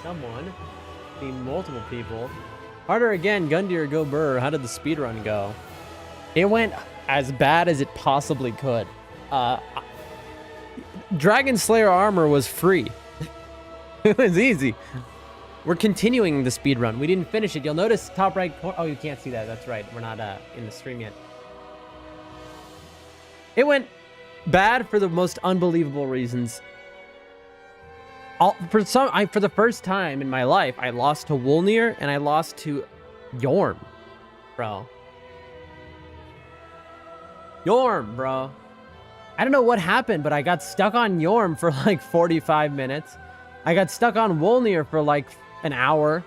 someone. Seen multiple people. Harder again, Gundyr, go Burr. How did the speedrun go? It went as bad as it possibly could. Dragon Slayer armor was free. It was easy. We're continuing the speedrun. We didn't finish it. You'll notice top right corner. Oh, you can't see that. That's right. We're not in the stream yet. It went bad for the most unbelievable reasons. For the first time in my life, I lost to Wolnir and I lost to Yorm, bro. Yorm, bro. I don't know what happened, but I got stuck on Yorm for like 45 minutes. I got stuck on Wolnir for like an hour.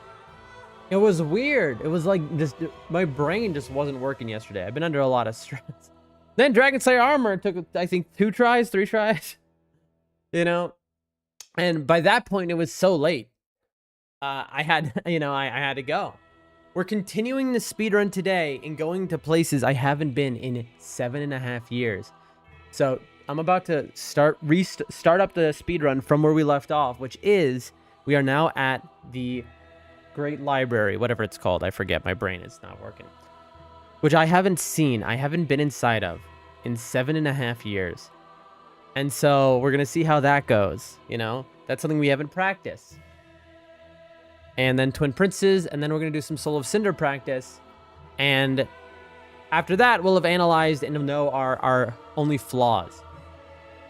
It was weird. It was like this. My brain just wasn't working yesterday. I've been under a lot of stress. Then Dragon Slayer armor took, I think, 3 tries. You know, and by that point it was so late. I had to go. We're continuing the speedrun today and going to places I haven't been in 7.5 years. So I'm about to start up the speedrun from where we left off, which is we are now at the Great Library, whatever it's called. I forget. My brain is not working. Which I haven't seen. I haven't been inside of in 7.5 years. And so we're going to see how that goes. You know, that's something we haven't practiced. And then Twin Princes, and then we're going to do some Soul of Cinder practice. And after that, we'll have analyzed and know our only flaws.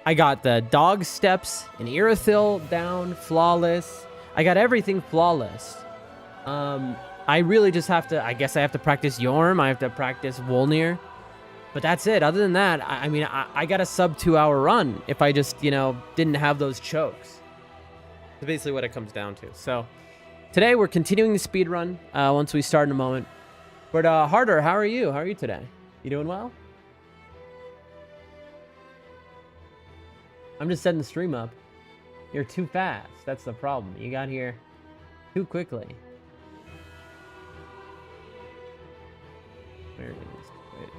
I got the dog steps and Irithyll down, flawless. I got everything flawless. I really just have to, I guess I have to practice Yorm. I have to practice Wolnir. But that's it. Other than that, I mean, I got a sub 2-hour run if I just, you know, didn't have those chokes. That's basically what it comes down to. So today we're continuing the speed run once we start in a moment. But Harder, how are you? How are you today? You doing well? I'm just setting the stream up. You're too fast. That's the problem. You got here too quickly. There it is. There it is.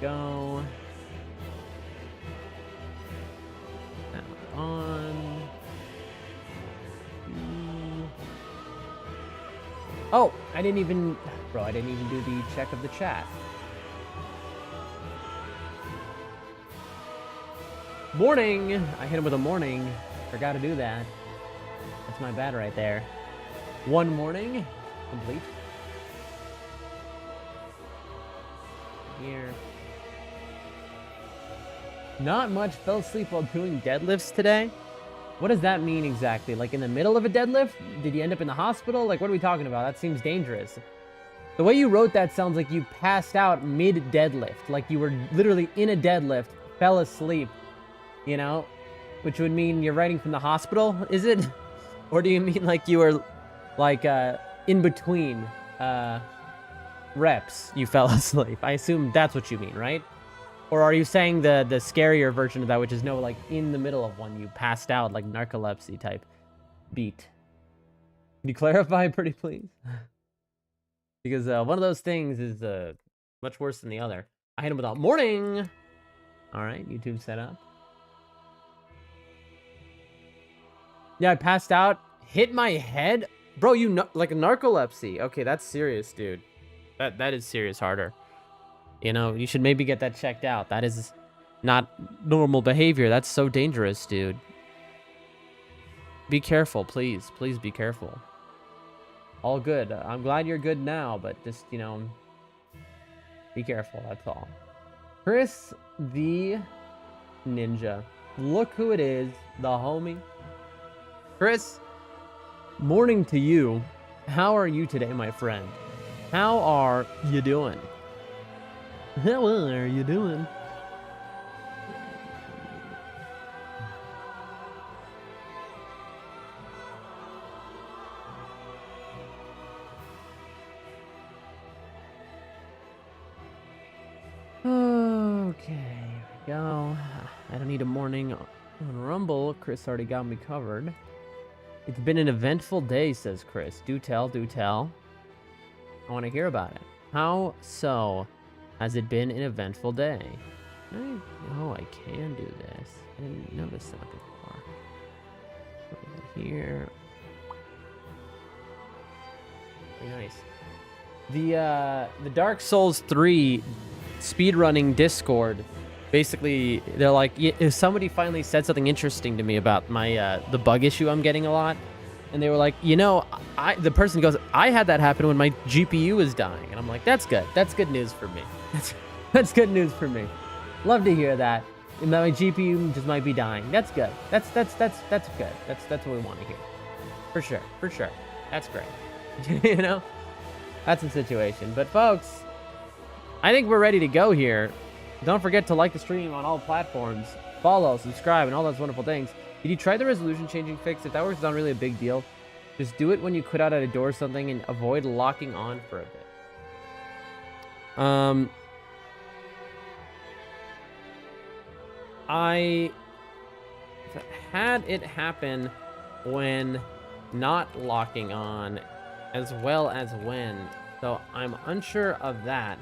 Go. Now on. Oh, I didn't even do the check of the chat. Morning! I hit him with a morning. Forgot to do that. That's my bad right there. One morning. Complete. Here. Not much. Fell asleep while doing deadlifts today. What does that mean exactly? Like in the middle of a deadlift? Did you end up in the hospital? Like what are we talking about? That seems dangerous. The way you wrote that sounds like you passed out mid-deadlift. Like you were literally in a deadlift, fell asleep, you know? Which would mean you're writing from the hospital, is it? Or do you mean like you were like in between reps, you fell asleep? I assume that's what you mean, right? Or are you saying the scarier version of that, which is no, like in the middle of one, you passed out, like narcolepsy type beat? Can you clarify, pretty please? Because one of those things is much worse than the other. I hit him with a morning. All right, YouTube set up. Yeah, I passed out, hit my head, bro. You know, like a narcolepsy. Okay, that's serious, dude. That is serious, Harder. You know, you should maybe get that checked out. That is not normal behavior. That's so dangerous, dude. Be careful, please. Please be careful. All good. I'm glad you're good now, but just, you know, be careful. That's all. Chris the Ninja. Look who it is. The homie. Chris, morning to you. How are you today, my friend? How are you doing? How are you doing? Okay, here we go. I don't need a morning on Rumble. Chris already got me covered. It's been an eventful day, says Chris. Do tell, do tell. I want to hear about it. How so has it been an eventful day? I can do this. I didn't notice that before. Here. Very nice. The Dark Souls 3 speedrunning Discord, basically, they're like, if somebody finally said something interesting to me about my the bug issue I'm getting a lot, and they were like, you know, the person goes, I had that happen when my GPU was dying, and I'm like, that's good. That's good news for me. That's good news for me. Love to hear that. And that my GPU just might be dying. That's good. That's good. That's what we want to hear. For sure. That's great. You know? That's the situation. But folks, I think we're ready to go here. Don't forget to like the stream on all platforms. Follow, subscribe, and all those wonderful things. Did you try the resolution changing fix? If that works, it's not really a big deal. Just do it when you quit out at a door or something and avoid locking on for a bit. I had it happen when not locking on as well as when, so I'm unsure of that.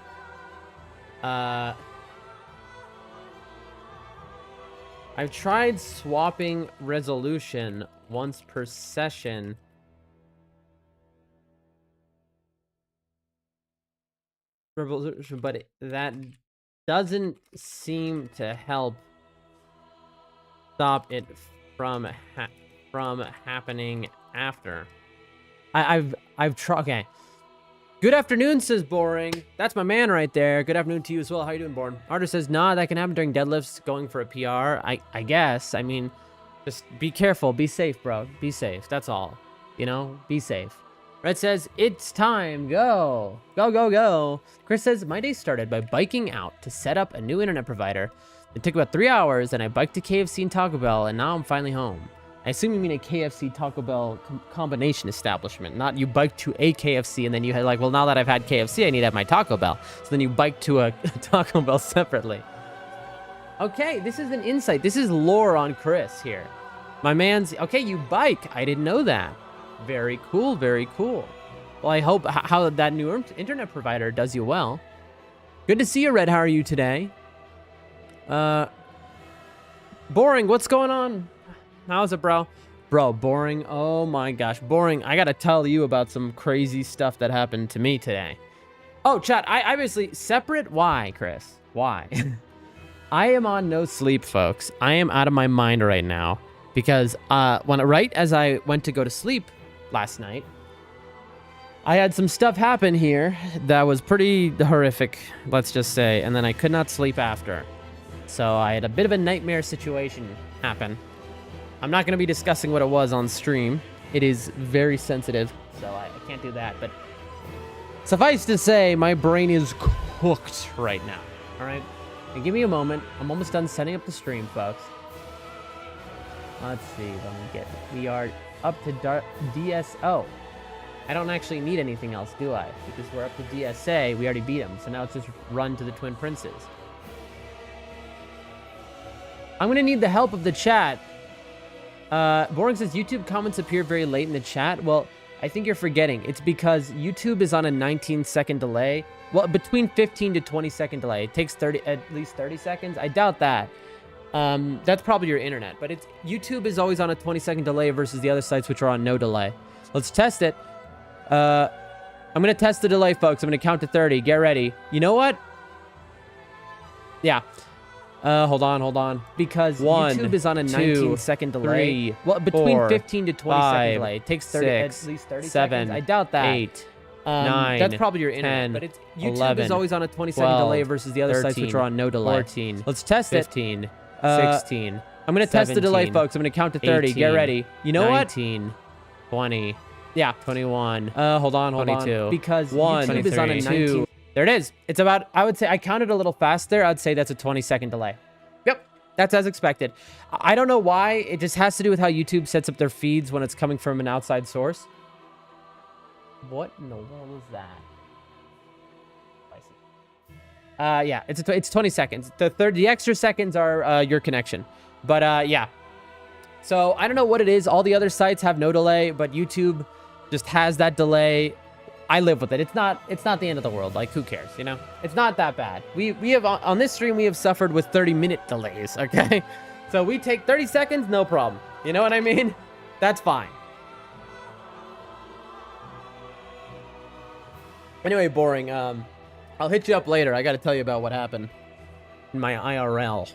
I've tried swapping resolution once per session. But that doesn't seem to help stop it from happening after. I've tried. Okay. Good afternoon, says Boring. That's my man right there. Good afternoon to you as well. How you doing, Born? Artist says, nah, that can happen during deadlifts going for a PR. I guess. I mean, just be careful. Be safe, bro. Be safe. That's all. You know, be safe. Red says, it's time. Go. Go. Chris says, my day started by biking out to set up a new internet provider. It took about 3 hours, and I biked to KFC and Taco Bell, and now I'm finally home. I assume you mean a KFC Taco Bell combination establishment, not you bike to a KFC and then you had like, well, now that I've had KFC, I need to have my Taco Bell. So then you bike to a Taco Bell separately. Okay, this is an insight. This is lore on Chris here. My man's, okay, you bike. I didn't know that. Very cool, very cool. Well, I hope how that new internet provider does you well. Good to see you, Red. How are you today? Boring, what's going on? How's it, bro? Bro, Boring. Oh my gosh. Boring. I gotta tell you about some crazy stuff that happened to me today. Oh, chat. I obviously separate. Why, Chris? Why? I am on no sleep, folks. I am out of my mind right now because right as I went to go to sleep last night, I had some stuff happen here that was pretty horrific, let's just say, and then I could not sleep after. So I had a bit of a nightmare situation happen. I'm not going to be discussing what it was on stream. It is very sensitive, so I can't do that. But suffice to say, my brain is cooked right now. All right? And give me a moment. I'm almost done setting up the stream, folks. Let's see. Let me get... We are up to DSO. I don't actually need anything else, do I? Because we're up to DSA. We already beat them. So now it's just run to the Twin Princes. I'm going to need the help of the chat. Boring says, YouTube comments appear very late in the chat. Well, I think you're forgetting. It's because YouTube is on a 19-second delay. Well, between 15 to 20-second delay. It takes at least 30 seconds. I doubt that. That's probably your internet. But YouTube is always on a 20-second delay versus the other sites, which are on no delay. Let's test it. I'm going to test the delay, folks. I'm going to count to 30. Get ready. You know what? Yeah. Hold on. Because YouTube is on a 19-second delay. 3, well, between 4, 15 to 20-second delay. It takes 30, 6, at least 30 seconds. I doubt that. 8, 9, that's probably your internet. 10, but YouTube 11, is always on a 20-second delay versus the other 13, sites, which are on no delay. 14, Let's test 15, it. 16, I'm going to test the delay, folks. I'm going to count to 30. 18, Get ready. You know 19, what? 20, yeah. 21, hold on. 22, Because 1, YouTube is on a 23, 19... There it is. It's about, I would say, I counted a little fast there. I'd say that's a 20-second delay. Yep. That's as expected. I don't know why. It just has to do with how YouTube sets up their feeds when it's coming from an outside source. What in the world was that? Yeah, it's 20 seconds. The extra seconds are your connection. But yeah. So I don't know what it is. All the other sites have no delay, but YouTube just has that delay. I live with it. It's not the end of the world. Like, who cares, you know? It's not that bad. We have, on this stream, we have suffered with 30-minute delays, okay? So we take 30 seconds, no problem. You know what I mean? That's fine. Anyway, boring. I'll hit you up later. I got to tell you about what happened in my IRL.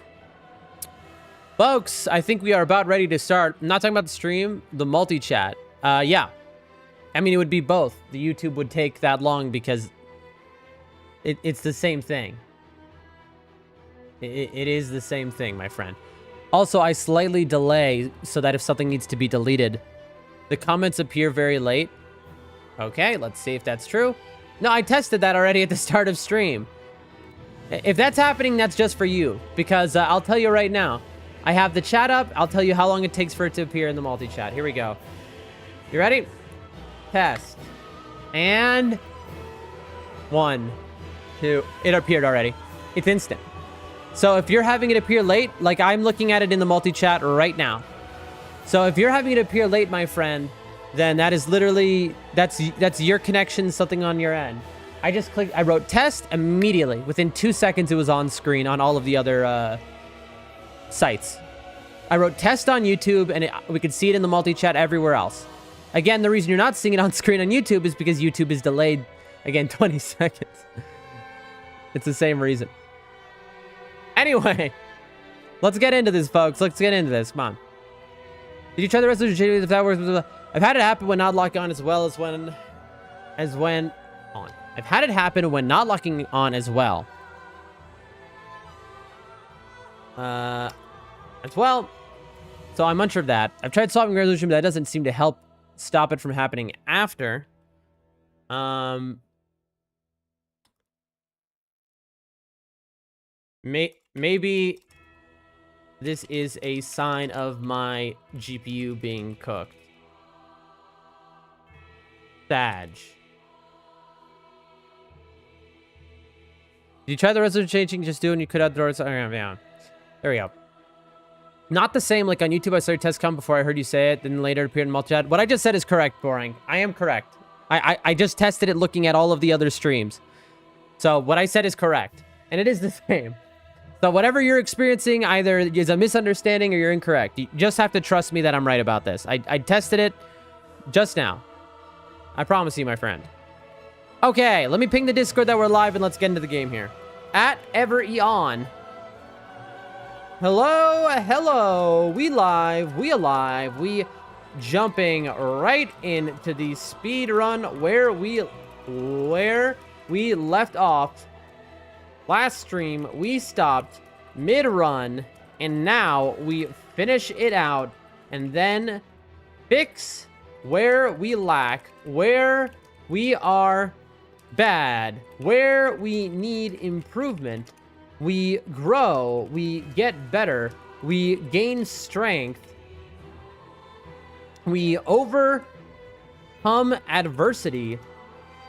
Folks, I think we are about ready to start. I'm not talking about the stream, the multi-chat. Yeah. I mean, it would be both. The YouTube would take that long because it's the same thing. It is the same thing, my friend. Also, I slightly delay so that if something needs to be deleted, the comments appear very late. Okay, let's see if that's true. No, I tested that already at the start of stream. If that's happening, that's just for you. Because I'll tell you right now. I have the chat up. I'll tell you how long it takes for it to appear in the multi-chat. Here we go. You ready? Test. And 1, 2. It appeared already. It's instant. So if you're having it appear late, like I'm looking at it in the multi-chat right now. So if you're having it appear late, my friend, then that is literally, that's your connection, something on your end. I just clicked, I wrote test immediately. Within 2 seconds, it was on screen on all of the other sites. I wrote test on YouTube, and we could see it in the multi-chat everywhere else. Again, the reason you're not seeing it on screen on YouTube is because YouTube is delayed, again, 20 seconds. It's the same reason. Anyway, let's get into this, folks. Let's get into this. Come on. Did you try the resolution if that works? I've had it happen when not locking on as well as when on. I've had it happen when not locking on as well. As well. So I'm unsure of that. I've tried swapping resolution, but that doesn't seem to help stop it from happening after. Maybe this is a sign of my GPU being cooked. Sag. Did you try the resolution changing? Just do it and you could outdoors. Yeah. There we go. Not the same like on YouTube. I started test come before I heard you say it, then later appeared in multi-chat. What I just said is correct, Boring. I am correct. I just tested it looking at all of the other streams. So what I said is correct. And it is the same. So whatever you're experiencing either is a misunderstanding or you're incorrect. You just have to trust me that I'm right about this. I tested it just now. I promise you, my friend. Okay, let me ping the Discord that we're live and let's get into the game here. At EverEon. Hello, hello. We live, we alive, we jumping right into the speed run where we left off. Last stream, we stopped mid-run, and now we finish it out and then fix where we lack, where we are bad, where we need improvement. We grow, we get better, we gain strength, we overcome adversity,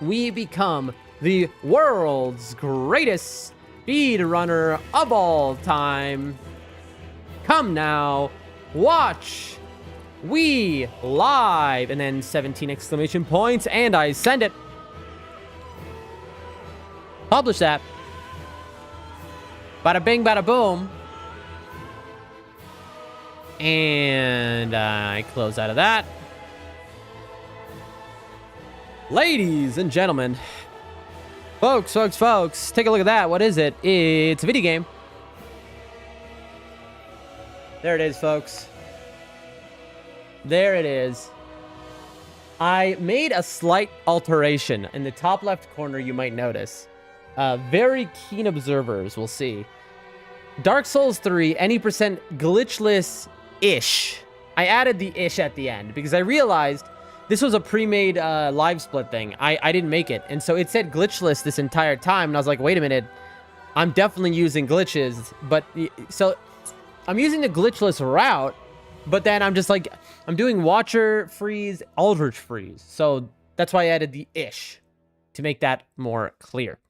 we become the world's greatest speedrunner of all time. Come now, watch, we live, and then 17 exclamation points, and I send it. Publish that. Bada bing, bada boom. And I close out of that. Ladies and gentlemen, folks, take a look at that. What is it? It's a video game. There it is, folks. There it is. I made a slight alteration in the top left corner, you might notice. Very keen observers will see. Dark Souls 3, any percent glitchless-ish. I added the ish at the end because I realized this was a pre-made live split thing. I didn't make it. And so it said glitchless this entire time. And I was like, wait a minute. I'm definitely using glitches. But so I'm using the glitchless route. But then I'm just like, I'm doing Watcher freeze, Aldrich freeze. So that's why I added the ish to make that more clear.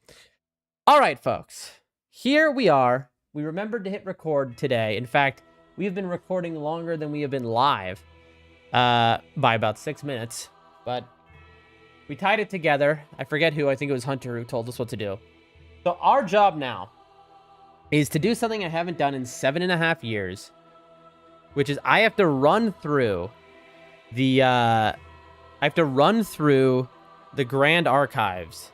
All right, folks. Here we are. We remembered to hit record today. In fact, we have been recording longer than we have been live. By about 6 minutes, but We tied it together. I forget who. I think it was Hunter who told us what to do. So our job now is to do something I haven't done in 7.5 years, which is I have to run through the Grand Archives,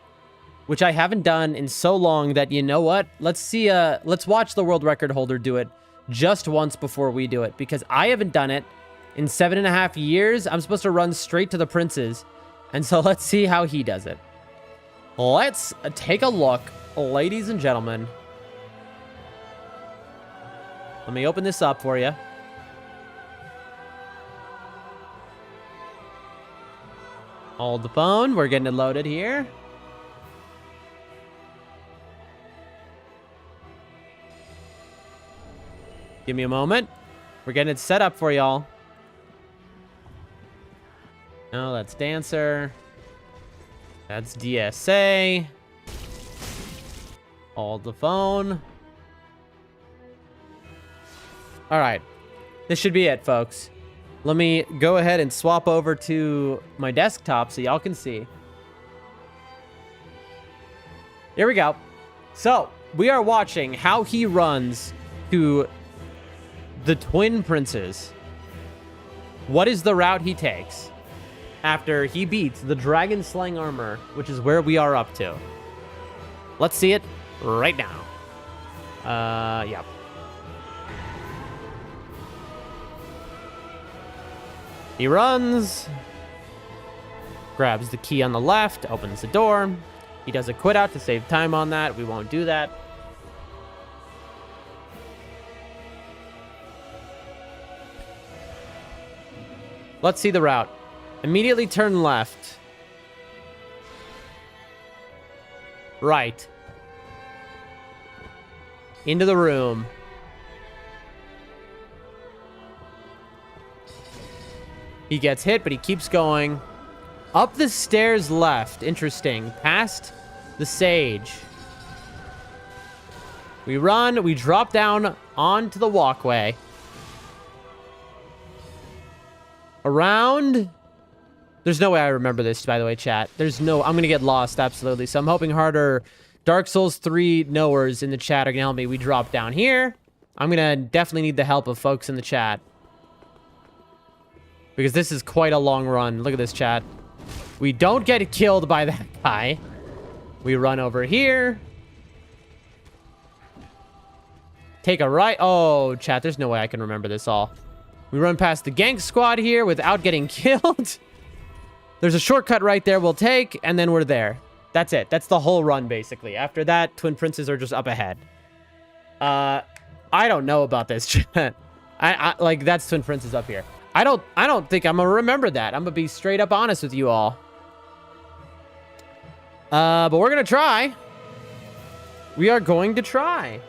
which I haven't done in so long that, you know what? Let's watch the world record holder do it just once before we do it, because I haven't done it in 7.5 years. I'm supposed to run straight to the princes. And so let's see how he does it. Let's take a look, ladies and gentlemen. Let me open this up for you. Hold the phone. We're getting it loaded here. Give me a moment. We're getting it set up for y'all. No, that's Dancer. That's DSA. Hold the phone. All right. This should be it, folks. Let me go ahead and swap over to my desktop so y'all can see. Here we go. So, we are watching how he runs to the Twin Princes. What is the route he takes after he beats the Dragon Slaying Armor, which is where we are up to? Let's see it right now. Yeah. He runs, grabs the key on the left, opens the door. He does a quit out to save time on that. We won't do that. Let's see the route. Immediately turn left. Right. Into the room. He gets hit, but he keeps going. Up the stairs left. Interesting. Past the sage. We run. We drop down onto the walkway. Around. There's no way I remember this, by the way, chat. There's no... I'm going to get lost, absolutely. So I'm hoping harder Dark Souls 3 knowers in the chat are going to help me. We drop down here. I'm going to definitely need the help of folks in the chat, because this is quite a long run. Look at this, chat. We don't get killed by that guy. We run over here. Take a right. Oh, chat, there's no way I can remember this all. We run past the gank squad here without getting killed. There's a shortcut right there we'll take, and then we're there. That's it. That's the whole run, basically. After that, Twin Princes are just up ahead. I don't know about this, chat. Like, that's Twin Princes up here. I don't think I'm gonna remember that. I'm gonna be straight up honest with you all. But we're gonna try. We are going to try.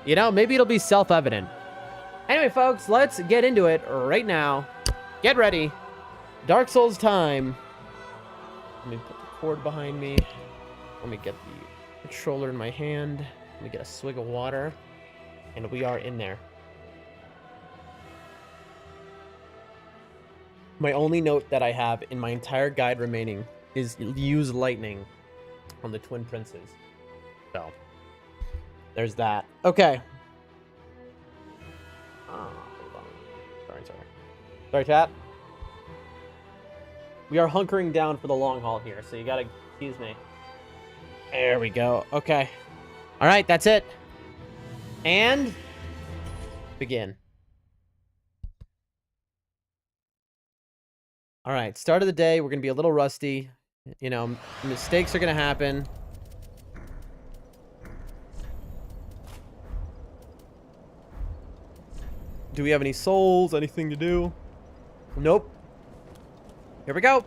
You know, maybe it'll be self-evident. Anyway, folks, let's get into it right now. Get ready. Dark Souls time. Let me put the cord behind me. Let me get the controller in my hand. Let me get a swig of water. And we are in there. My only note that I have in my entire guide remaining is use lightning on the Twin Princes. So, there's that. Okay. Hold on. Sorry, chat. We are hunkering down for the long haul here, so you gotta excuse me. There we go. Okay. All right, that's it. And begin. All right, start of the day. We're going to be a little rusty. You know, mistakes are going to happen. Do we have any souls? Anything to do? Nope. Here we go.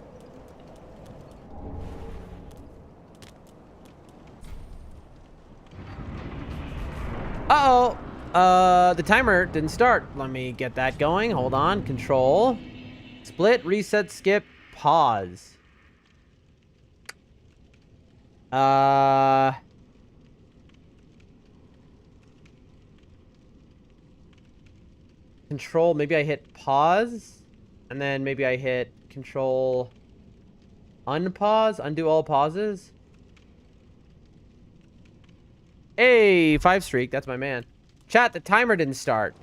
Uh-oh. The timer didn't start. Let me get that going. Hold on. Control. Split, reset, skip, pause. Control, maybe I hit pause, and then maybe I hit control. Unpause? Undo all pauses? Hey, 5 streak. That's my man. Chat, the timer didn't start.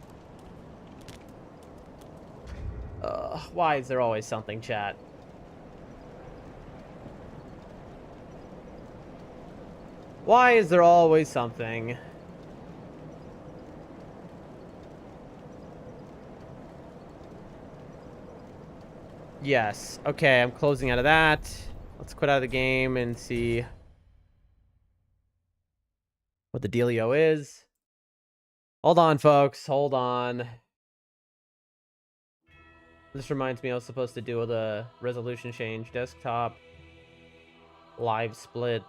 Why is there always something, chat? Why is there always something? Yes. Okay, I'm closing out of that. Let's quit out of the game and see what the dealio is. Hold on, folks. Hold on. This reminds me I was supposed to do the resolution change. Desktop. Live split.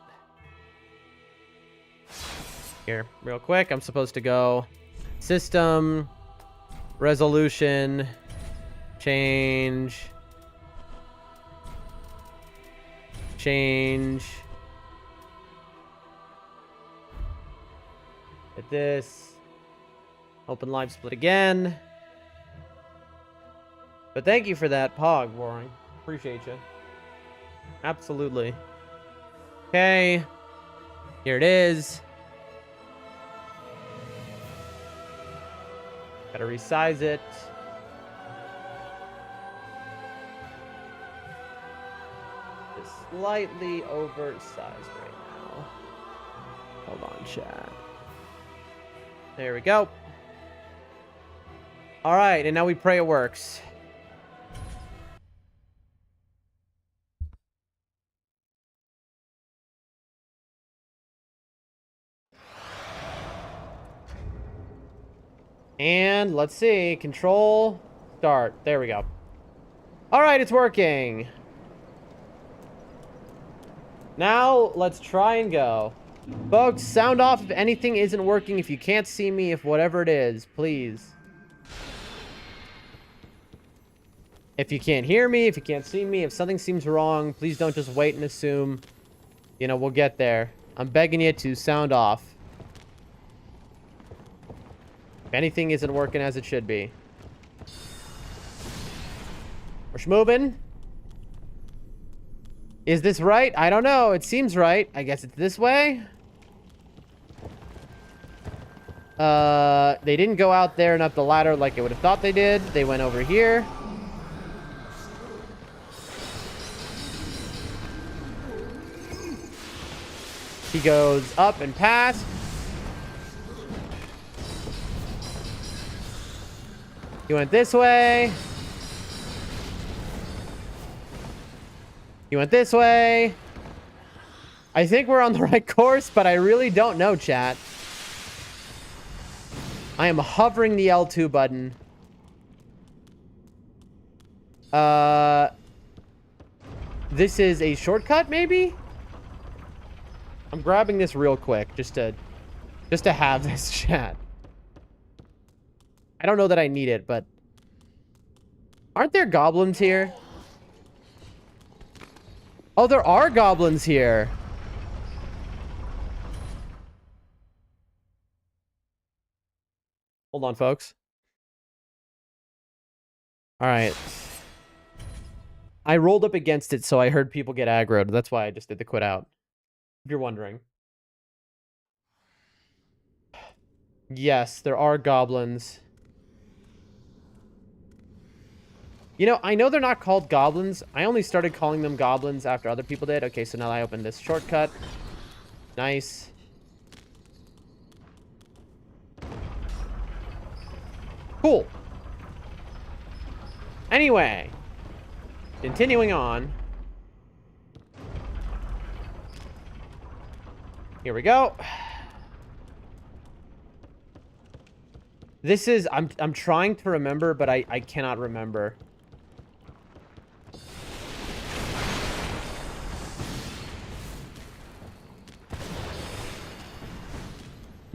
Here, real quick. I'm supposed to go system, resolution, change, hit this, open live split again. But thank you for that, Pog Warring. Appreciate you. Absolutely. Okay. Here it is. Gotta resize it. It's slightly oversized right now. Hold on, chat. There we go. All right, and now we pray it works. And let's see, control, start. There we go. All right, it's working. Now let's try and go. Folks, sound off if anything isn't working. If you can't see me, if whatever it is, please. If you can't hear me, if you can't see me, if something seems wrong, please don't just wait and assume. You know, we'll get there. I'm begging you to sound off. If anything isn't working as it should be. We're schmoving. Is this right? I don't know. It seems right. I guess it's this way. They didn't go out there and up the ladder like I would have thought they did. They went over here. He goes up and past. He went this way. He went this way. I think we're on the right course, but I really don't know, chat. I am hovering the L2 button. This is a shortcut, maybe? I'm grabbing this real quick just to have this, chat. I don't know that I need it, but aren't there goblins here? Oh, there are goblins here. Hold on, folks. All right. I rolled up against it, so I heard people get aggroed. That's why I just did the quit out. If you're wondering. Yes, there are goblins. You know, I know they're not called goblins. I only started calling them goblins after other people did. Okay, so now I open this shortcut. Nice. Cool. Anyway. Continuing on. Here we go. This is... I'm trying to remember, but I cannot remember.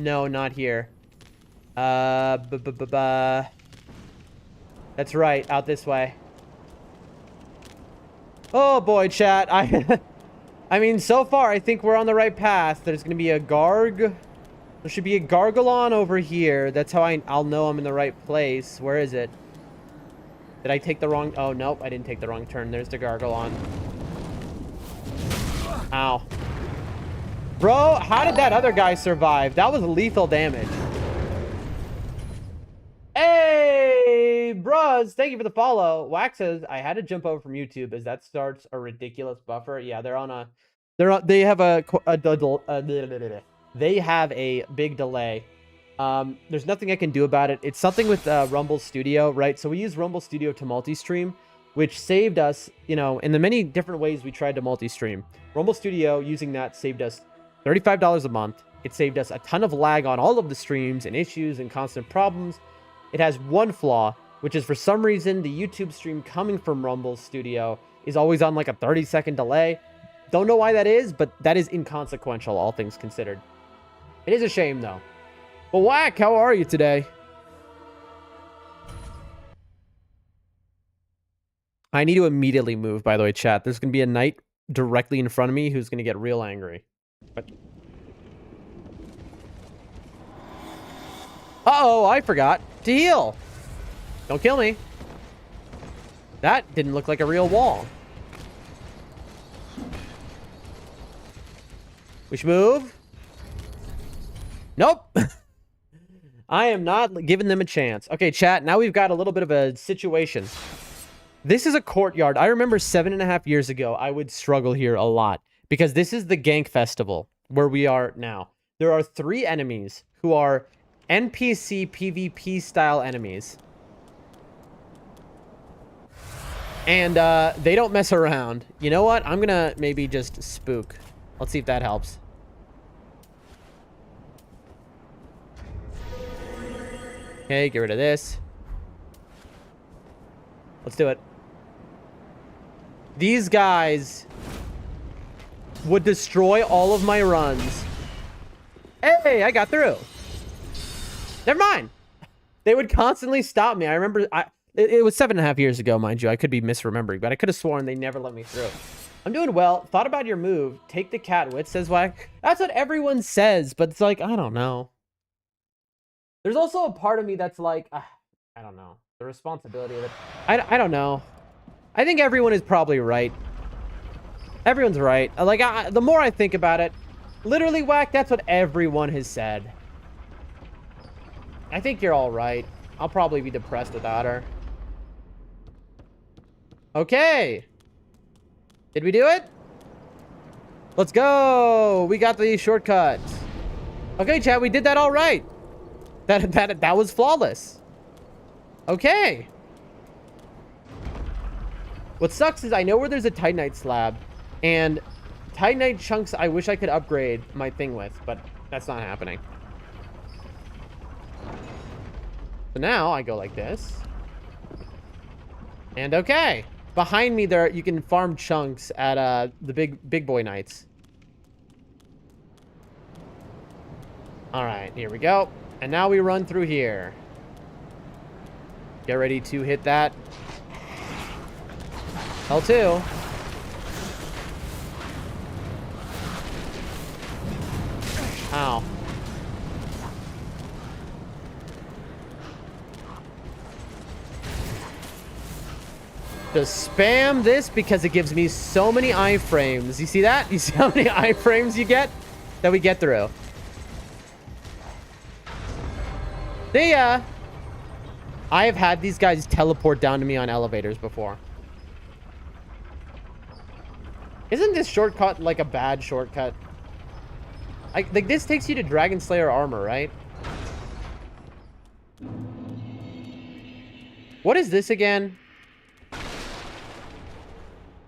No, not here. That's right, out this way. Oh boy, chat. I mean, so far, I think we're on the right path. There's gonna be a Garg. There should be a Gargolon over here. That's how I'll know I'm in the right place. Where is it? Did I take the wrong... Oh, nope, I didn't take the wrong turn. There's the Gargolon. Ow. Bro, how did that other guy survive? That was lethal damage. Hey, bros, thank you for the follow. Wax says, I had to jump over from YouTube as that starts a ridiculous buffer. Yeah, they have they have a big delay. There's nothing I can do about it. It's something with Rumble Studio, right? So we use Rumble Studio to multi-stream, which saved us, you know, in the many different ways we tried to multi-stream. Rumble Studio, using that, saved us $35 a month. It saved us a ton of lag on all of the streams and issues and constant problems. It has one flaw, which is for some reason, the YouTube stream coming from Rumble Studio is always on like a 30-second delay. Don't know why that is, but that is inconsequential, all things considered. It is a shame, though. But Whack, how are you today? I need to immediately move, by the way, chat. There's going to be a knight directly in front of me who's going to get real angry. But... uh-oh, I forgot to heal. Don't kill me. That didn't look like a real wall. We should move. Nope. I am not giving them a chance. Okay, chat, now we've got a little bit of a situation. This is a courtyard. I remember 7.5 years ago, I would struggle here a lot because this is the Gank Festival where we are now. There are 3 enemies who are NPC PvP style enemies. And they don't mess around. You know what? I'm gonna maybe just spook. Let's see if that helps. Okay, get rid of this. Let's do it. These guys would destroy all of my runs. Hey, I got through. Never mind. They would constantly stop me. I remember it was 7.5 years ago, mind you. I could be misremembering, but I could have sworn they never let me through. I'm doing well. Thought about your move. Take the cat wit, says Whack. That's what everyone says, but it's like, I don't know. There's also a part of me that's like, I don't know. The responsibility of it. I don't know. I think everyone is probably right. Everyone's right. Like, the more I think about it, literally, Whack, that's what everyone has said. I think you're all right. I'll probably be depressed without her. Okay. Did we do it? Let's go. We got the shortcut. Okay, chat, we did that all right. That was flawless. Okay. What sucks is I know where there's a Titanite slab, and Titanite chunks I wish I could upgrade my thing with, but that's not happening. So now I go like this. And okay. Behind me there, you can farm chunks at the big boy knights. All right, here we go. And now we run through here. Get ready to hit that L2. Ow. Just spam this because it gives me so many iframes. You see that? You see how many iframes you get? That we get through. See ya! I have had these guys teleport down to me on elevators before. Isn't this shortcut like a bad shortcut? Like this takes you to Dragon Slayer armor, right? What is this again?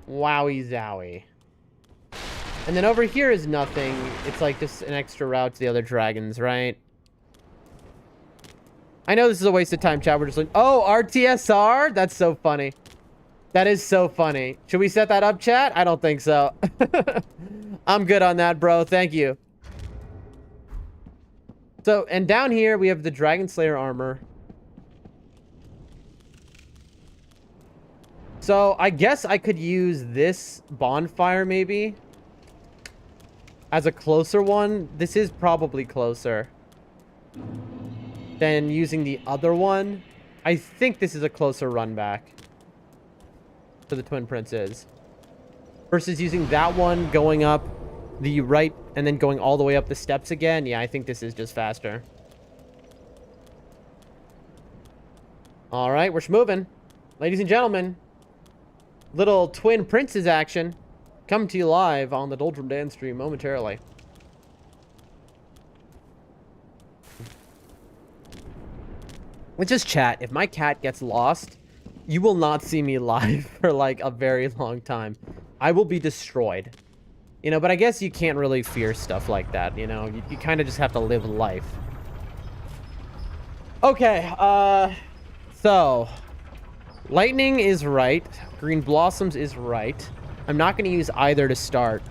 Wowie zowie. And then over here is nothing. It's like just an extra route to the other dragons, right? I know this is a waste of time, chat. We're just like, oh, RTSR? That's so funny. That is so funny. Should we set that up, chat? I don't think so. I'm good on that, bro. Thank you. So, and down here, we have the Dragon Slayer armor. So, I guess I could use this bonfire, maybe, as a closer one. This is probably closer than using the other one. I think this is a closer run back to the Twin Princes. versus using that one going up the right and then going all the way up the steps again. Yeah, I think this is just faster. All right, we're moving. Ladies and gentlemen, little Twin Princes action coming to you live on the Doldrum Dan stream momentarily. Let's just chat. If my cat gets lost, you will not see me live for like a very long time. I will be destroyed. You know, but I guess you can't really fear stuff like that, you know? You kind of just have to live life. Okay, so... Lightning is right. Green Blossoms is right. I'm not going to use either to start.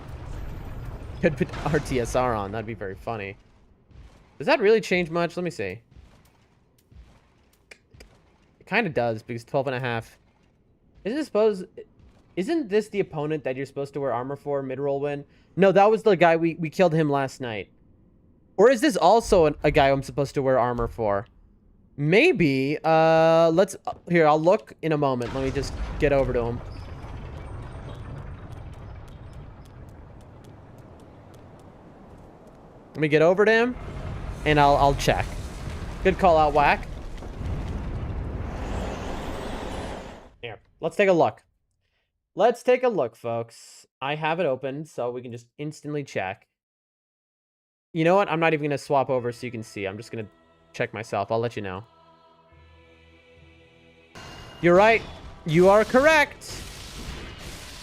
Could put RTSR on. That'd be very funny. Does that really change much? Let me see. It kind of does, because 12.5. Isn't this the opponent that you're supposed to wear armor for mid-roll win? No, that was the guy we killed him last night. Or is this also a guy I'm supposed to wear armor for? Maybe. Let's... Here, I'll look in a moment. Let me just get over to him. Let me get over to him, and I'll check. Good call out, Whack. Here, let's take a look. Let's take a look, folks. I have it open, so we can just instantly check. You know what? I'm not even going to swap over so you can see. I'm just going to check myself. I'll let you know. You're right. You are correct.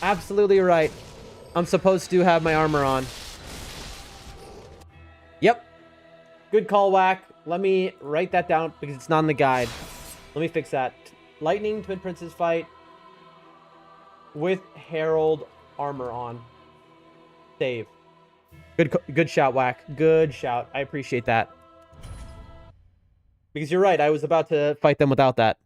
Absolutely right. I'm supposed to have my armor on. Yep. Good call, Whack. Let me write that down because it's not in the guide. Let me fix that. Lightning Twin Princes fight with Herald armor on. Save. Good shout, Whack. Good shout. I appreciate that. Because you're right. I was about to fight them without that.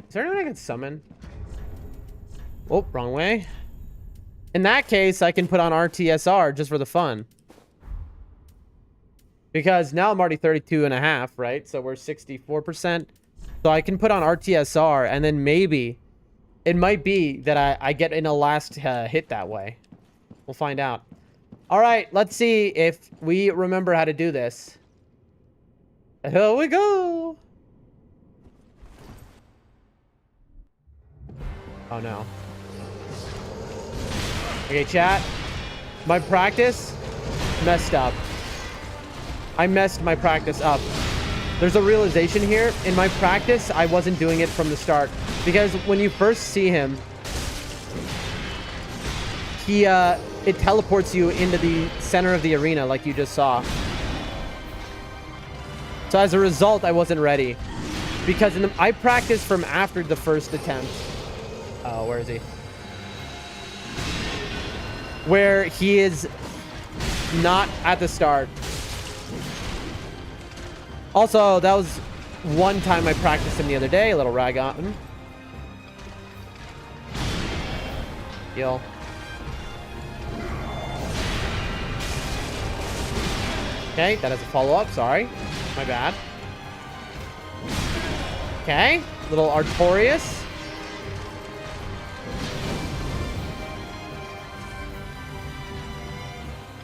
Is there anyone I can summon? Oh, wrong way. In that case, I can put on RTSR just for the fun. Because now I'm already 32.5, right? So we're 64%. So I can put on RTSR, and then maybe it might be that I get in a last hit that way. We'll find out. All right, let's see if we remember how to do this. Here we go. Oh, no. Okay, chat. My practice messed up. I messed my practice up. There's a realization here. In my practice, I wasn't doing it from the start. Because when you first see him, it teleports you into the center of the arena like you just saw. So as a result, I wasn't ready. Because I practiced from after the first attempt. Oh, where is he? Where he is not at the start. Also, that was one time I practiced him the other day. A little rag on. Heal. Okay, that has a follow-up. Sorry. My bad. Okay. Little Artorias.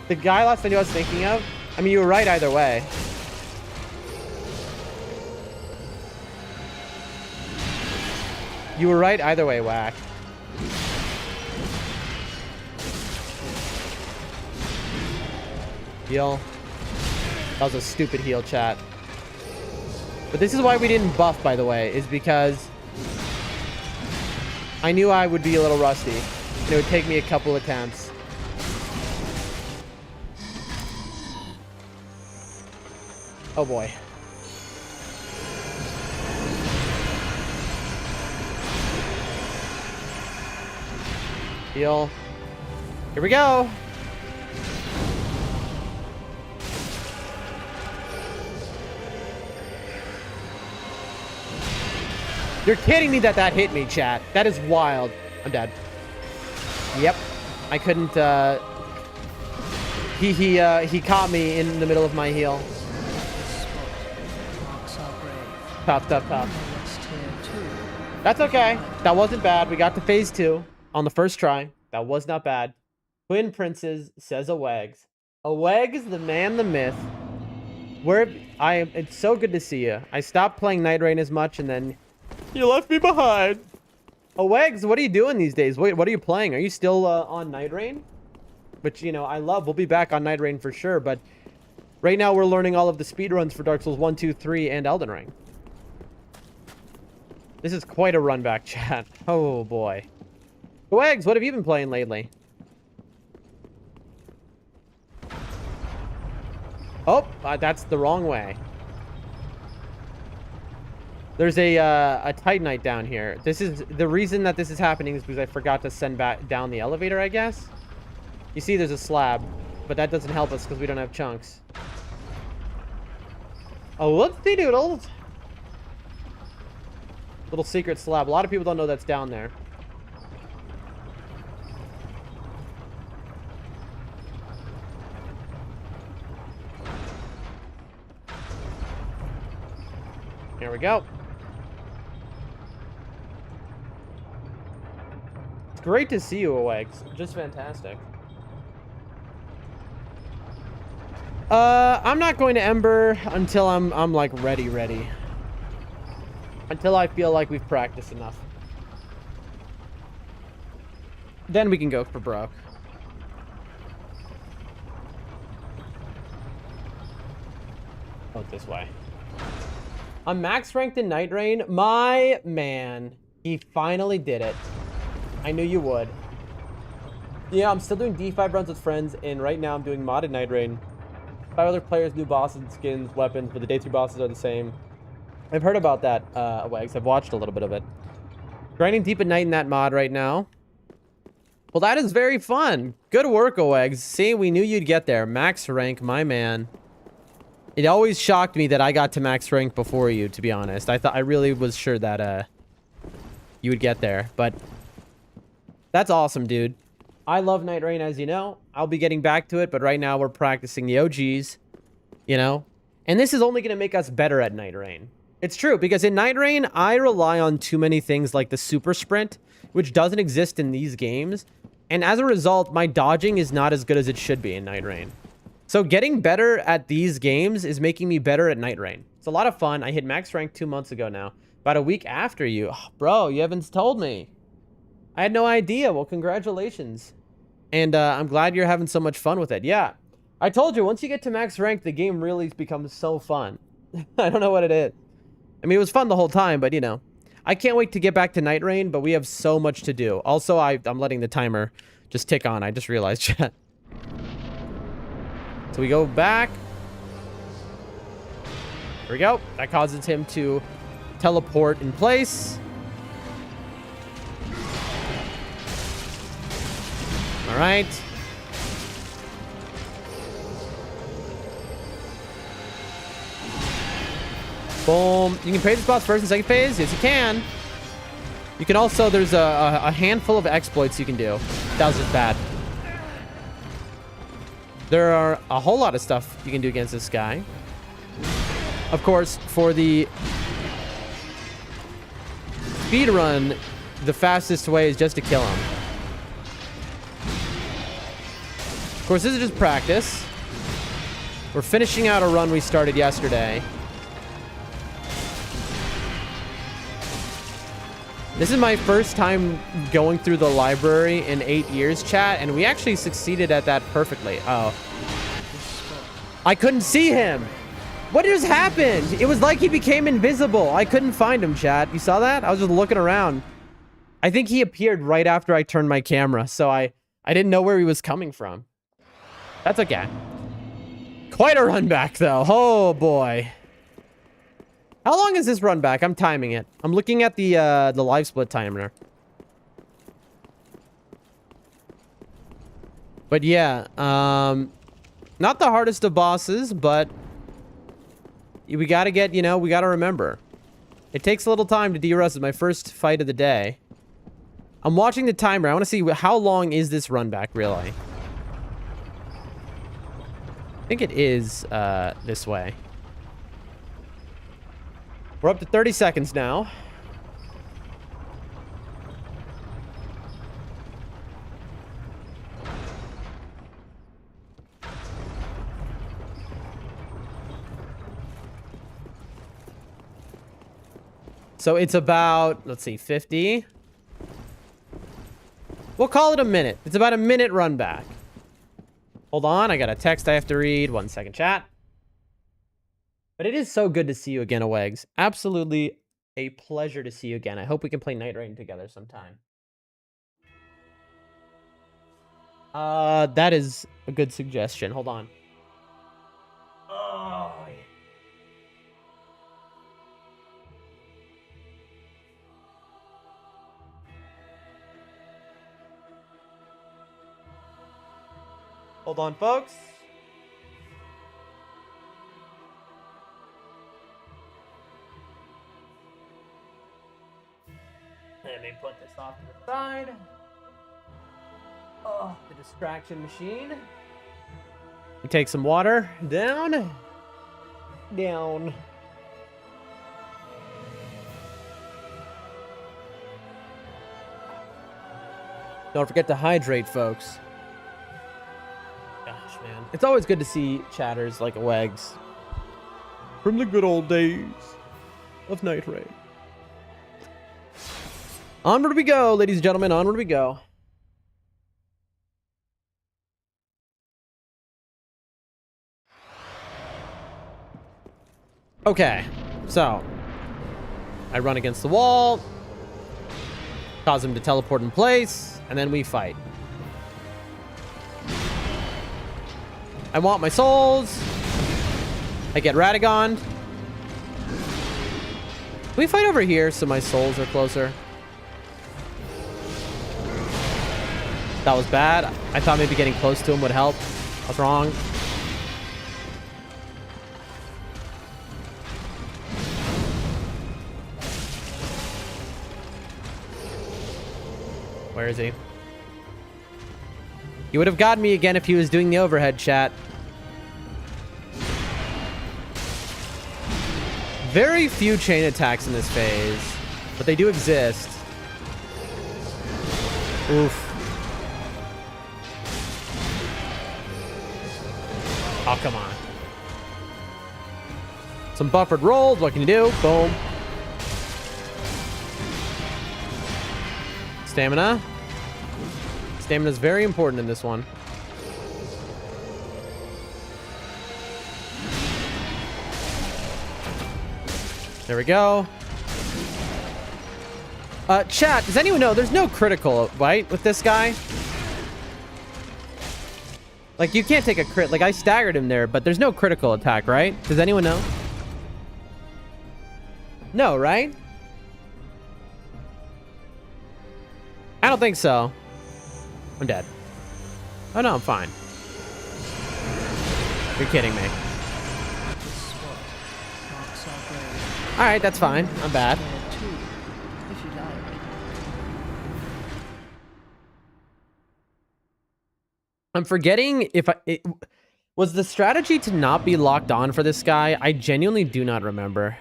The guy last video I was thinking of, I mean, you were right either way. You were right either way, Whack. Heal. That was a stupid heal, chat. But this is why we didn't buff, by the way, is because I knew I would be a little rusty. And it would take me a couple attempts. Oh boy. Heal. Here we go. You're kidding me that hit me, chat. That is wild. I'm dead. Yep. I couldn't, he caught me in the middle of my heal. Tough, tough, tough. That's okay. That wasn't bad. We got to phase 2 on the first try. That was not bad. Twin Princes, says Awags. Awags, the man, the myth. It's so good to see you. I stopped playing nightreign as much, and then you left me behind. Awags, what are you doing these days? Wait, what are you playing? Are you still on nightreign? Which, you know, I love. We'll be back on nightreign for sure, but right now we're learning all of the speedruns for Dark Souls 1, 2, 3, and Elden Ring. This is quite a run back, chat. Oh, boy. Awags, what have you been playing lately? Oh, that's the wrong way. There's a Titanite down here. This is the reason that this is happening is because I forgot to send back down the elevator, I guess. You see there's a slab, but that doesn't help us because we don't have chunks. Oh, whoopsie doodles. Little secret slab. A lot of people don't know that's down there. Here we go. It's great to see you, Awags. Just fantastic. I'm not going to Ember until I'm like ready. Until I feel like we've practiced enough. Then we can go for broke. Oh, this way. I'm max ranked in nightreign. My man, he finally did it. I knew you would. Yeah, I'm still doing D5 runs with friends, and right now I'm doing modded nightreign. 5 other players, new bosses, skins, weapons, but the day 2 bosses are the same. I've heard about that, Wags. I've watched a little bit of it. Grinding deep at night in that mod right now. Well, that is very fun. Good work, Wags. See, we knew you'd get there. Max rank, my man. It always shocked me that I got to max rank before you, to be honest. I really was sure that you would get there, but that's awesome, dude. I love nightreign, as you know. I'll be getting back to it, but right now we're practicing the OGs, you know? And this is only going to make us better at nightreign. It's true, because in nightreign, I rely on too many things like the super sprint, which doesn't exist in these games. And as a result, my dodging is not as good as it should be in nightreign. So getting better at these games is making me better at nightreign. It's a lot of fun. I hit max rank 2 months ago now. About a week after you. Oh, bro, you haven't told me. I had no idea. Well, congratulations. And I'm glad you're having so much fun with it. Yeah, I told you, once you get to max rank, the game really becomes so fun. I don't know what it is. I mean, it was fun the whole time, but, you know. I can't wait to get back to nightreign, but we have so much to do. Also, I'm letting the timer just tick on. I just realized, chat. So we go back. Here we go. That causes him to teleport in place. All right. Boom. You can pay the spots first and second phase. Yes, you can. You can also, there's a handful of exploits you can do. That was just bad. There are a whole lot of stuff you can do against this guy. Of course, for the speedrun, the fastest way is just to kill him. Of course, this is just practice. We're finishing out a run we started yesterday. This is my first time going through the library in 8 years, chat, and we actually succeeded at that perfectly. Oh. I couldn't see him. What just happened? It was like he became invisible. I couldn't find him, chat. You saw that? I was just looking around. I think he appeared right after I turned my camera, so I didn't know where he was coming from. That's okay. Quite a run back, though. Oh, boy. How long is this run back? I'm timing it. I'm looking at the live split timer. But yeah, not the hardest of bosses, but we gotta get, you know, we gotta remember. It takes a little time to de-rust. It's my first fight of the day. I'm watching the timer. I want to see how long is this run back, really. I think it is this way. We're up to 30 seconds now. So it's about, let's see, 50. We'll call it a minute. It's about a minute run back. Hold on, I got a text I have to read. 1 second, chat. But it is so good to see you again, Awegs. Absolutely a pleasure to see you again. I hope we can play nightreign together sometime. That is a good suggestion. Hold on. Oh, yeah. Hold on, folks. Let me put this off to the side. Oh, the distraction machine. We take some water. Down. Down. Don't forget to hydrate, folks. Gosh, man. It's always good to see chatters like Awegs. From the good old days of nightreign. Onward we go, ladies and gentlemen. Onward we go. Okay, so I run against the wall, cause him to teleport in place, and then we fight. I want my souls. I get Radagoned. Can we fight over here so my souls are closer? That was bad. I thought maybe getting close to him would help. I was wrong. Where is he? He would have gotten me again if he was doing the overhead, chat. Very few chain attacks in this phase, but they do exist. Oof. Oh, come on. Some buffered rolls. What can you do? Boom. Stamina. Stamina is very important in this one. There we go. Chat, does anyone know? There's no critical, right, with this guy? Like, you can't take a crit. Like, I staggered him there, but there's no critical attack, right? Does anyone know? No, right? I don't think so. I'm dead. Oh, no, I'm fine. You're kidding me. Alright, that's fine. I'm bad. I'm forgetting if was the strategy to not be locked on for this guy. I genuinely do not remember.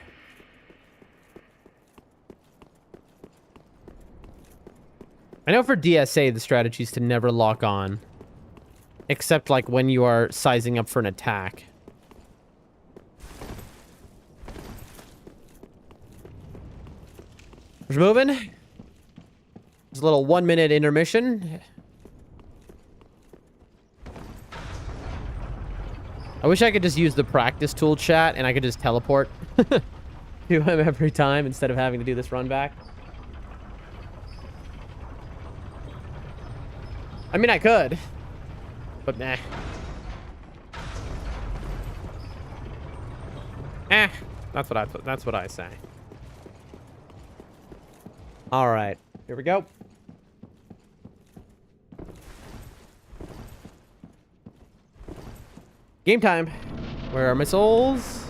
I know for DSA, the strategy is to never lock on. Except, like, when you are sizing up for an attack. We're moving. There's a little 1-minute intermission. I wish I could just use the practice tool, chat, and I could just teleport to him every time instead of having to do this run back. I mean, I could, but nah. That's what I say. All right, here we go. Game time. Where are my souls?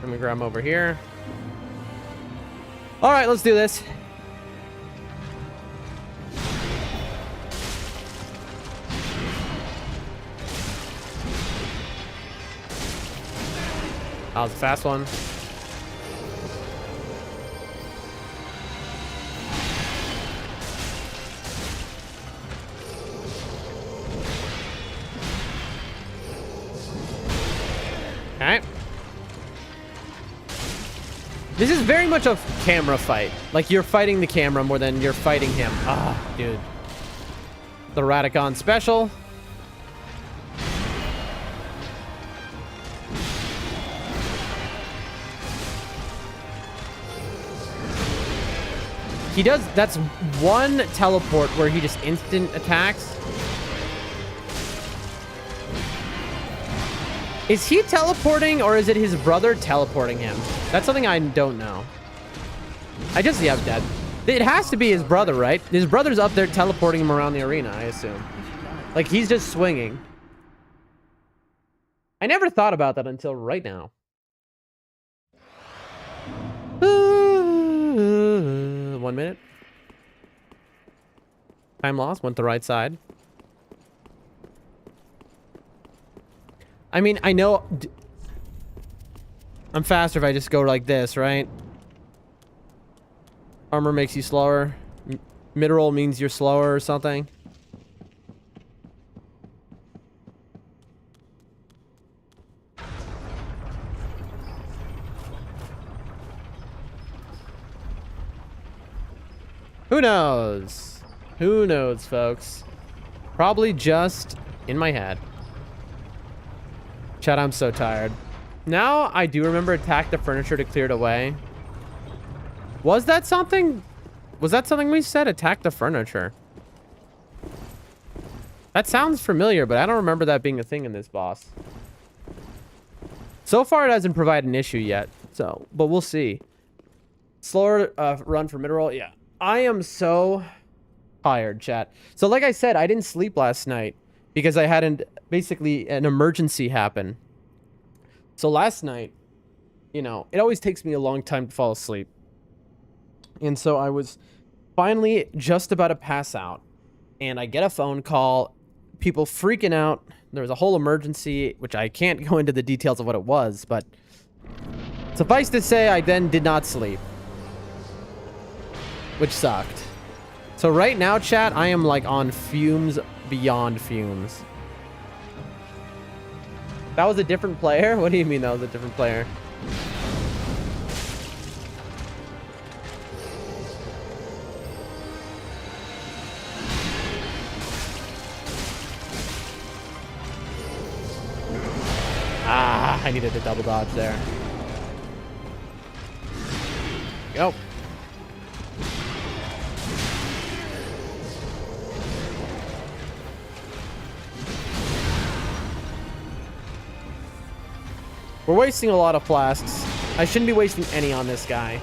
Let me grab them over here. All right, let's do this. That was a fast one. Okay. This is very much a camera fight. Like, you're fighting the camera more than you're fighting him. Ah, dude. The Radicon special. He does, that's one teleport where he just instant attacks. Is he teleporting or is it his brother teleporting him? That's something I don't know. Yeah, I'm dead. It has to be his brother, right? His brother's up there teleporting him around the arena, I assume. Like, he's just swinging. I never thought about that until right now. 1 minute. Time lost. Went the right side. I mean, I know I'm faster if I just go like this, right? Armor makes you slower. Mid-roll means you're slower or something. Who knows? Who knows, folks? Probably just in my head. Chat, I'm so tired. Now I do remember attack the furniture to clear it away. Was that something? Was that something we said? Attack the furniture. That sounds familiar, but I don't remember that being a thing in this boss. So far, it hasn't provided an issue yet. So, but we'll see. Slower run for mid-roll. Yeah. I am so tired, chat. So like I said, I didn't sleep last night because I had basically an emergency happen. So last night, you know, it always takes me a long time to fall asleep. And so I was finally just about to pass out. And I get a phone call, people freaking out. There was a whole emergency, which I can't go into the details of what it was, but suffice to say, I then did not sleep, which sucked. So right now, chat, I am like on fumes beyond fumes. That was a different player? What do you mean that was a different player? Ah, I needed a double dodge there. Go. We're wasting a lot of flasks. I shouldn't be wasting any on this guy.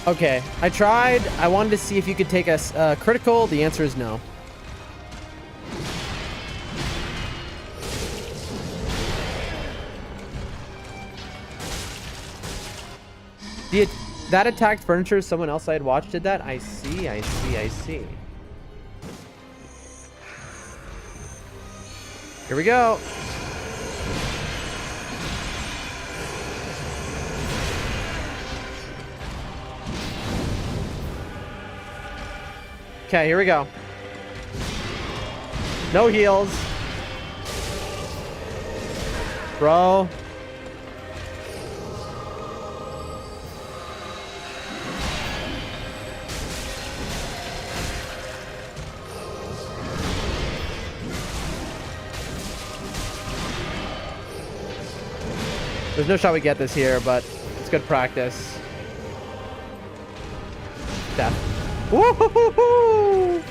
Okay, I tried. I wanted to see if you could take a critical. The answer is no. That attacked furniture, someone else I had watched did that? I see, I see, I see. Here we go. Okay, here we go. No heals. Bro. There's no shot we get this here, but it's good practice. Death. Woo-hoo-hoo-hoo!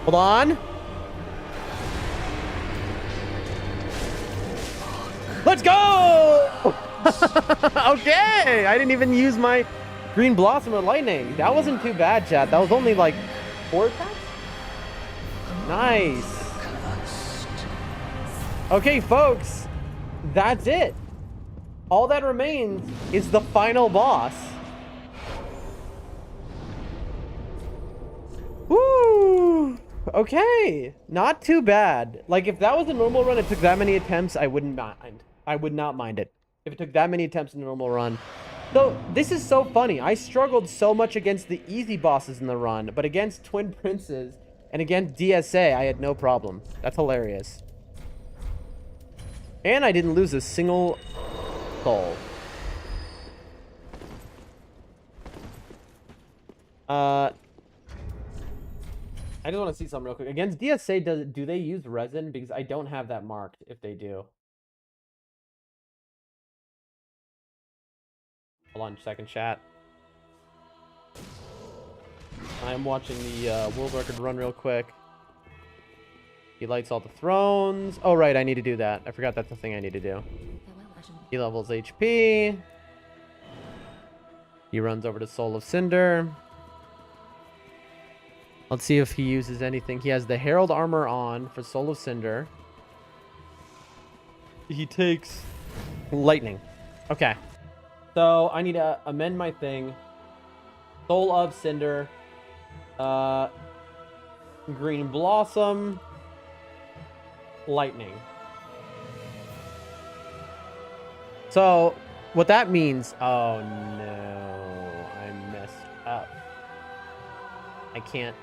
Hold on. Let's go! Okay, I didn't even use my green blossom or lightning. That wasn't too bad, chat. That was only like 4 attacks. Nice. Okay, folks, that's it. All that remains is the final boss. Woo! Okay, not too bad. Like, if that was a normal run, it took that many attempts, I wouldn't mind. I would not mind it if it took that many attempts in a normal run. So, this is so funny. I struggled so much against the easy bosses in the run, but against Twin Princes and against DSA, I had no problem. That's hilarious. And I didn't lose a single soul. I just want to see something real quick. Against DSA, do they use resin? Because I don't have that marked if they do. Hold on, second chat. I'm watching the world record run real quick. He lights all the thrones. Oh, right, I need to do that. I forgot that's the thing I need to do. He levels HP. He runs over to Soul of Cinder. Let's see if he uses anything. He has the Herald armor on for Soul of Cinder. He takes lightning. Okay. So I need to amend my thing. Soul of Cinder. Green Blossom. Lightning. So what that means... Oh no. I messed up. I can't...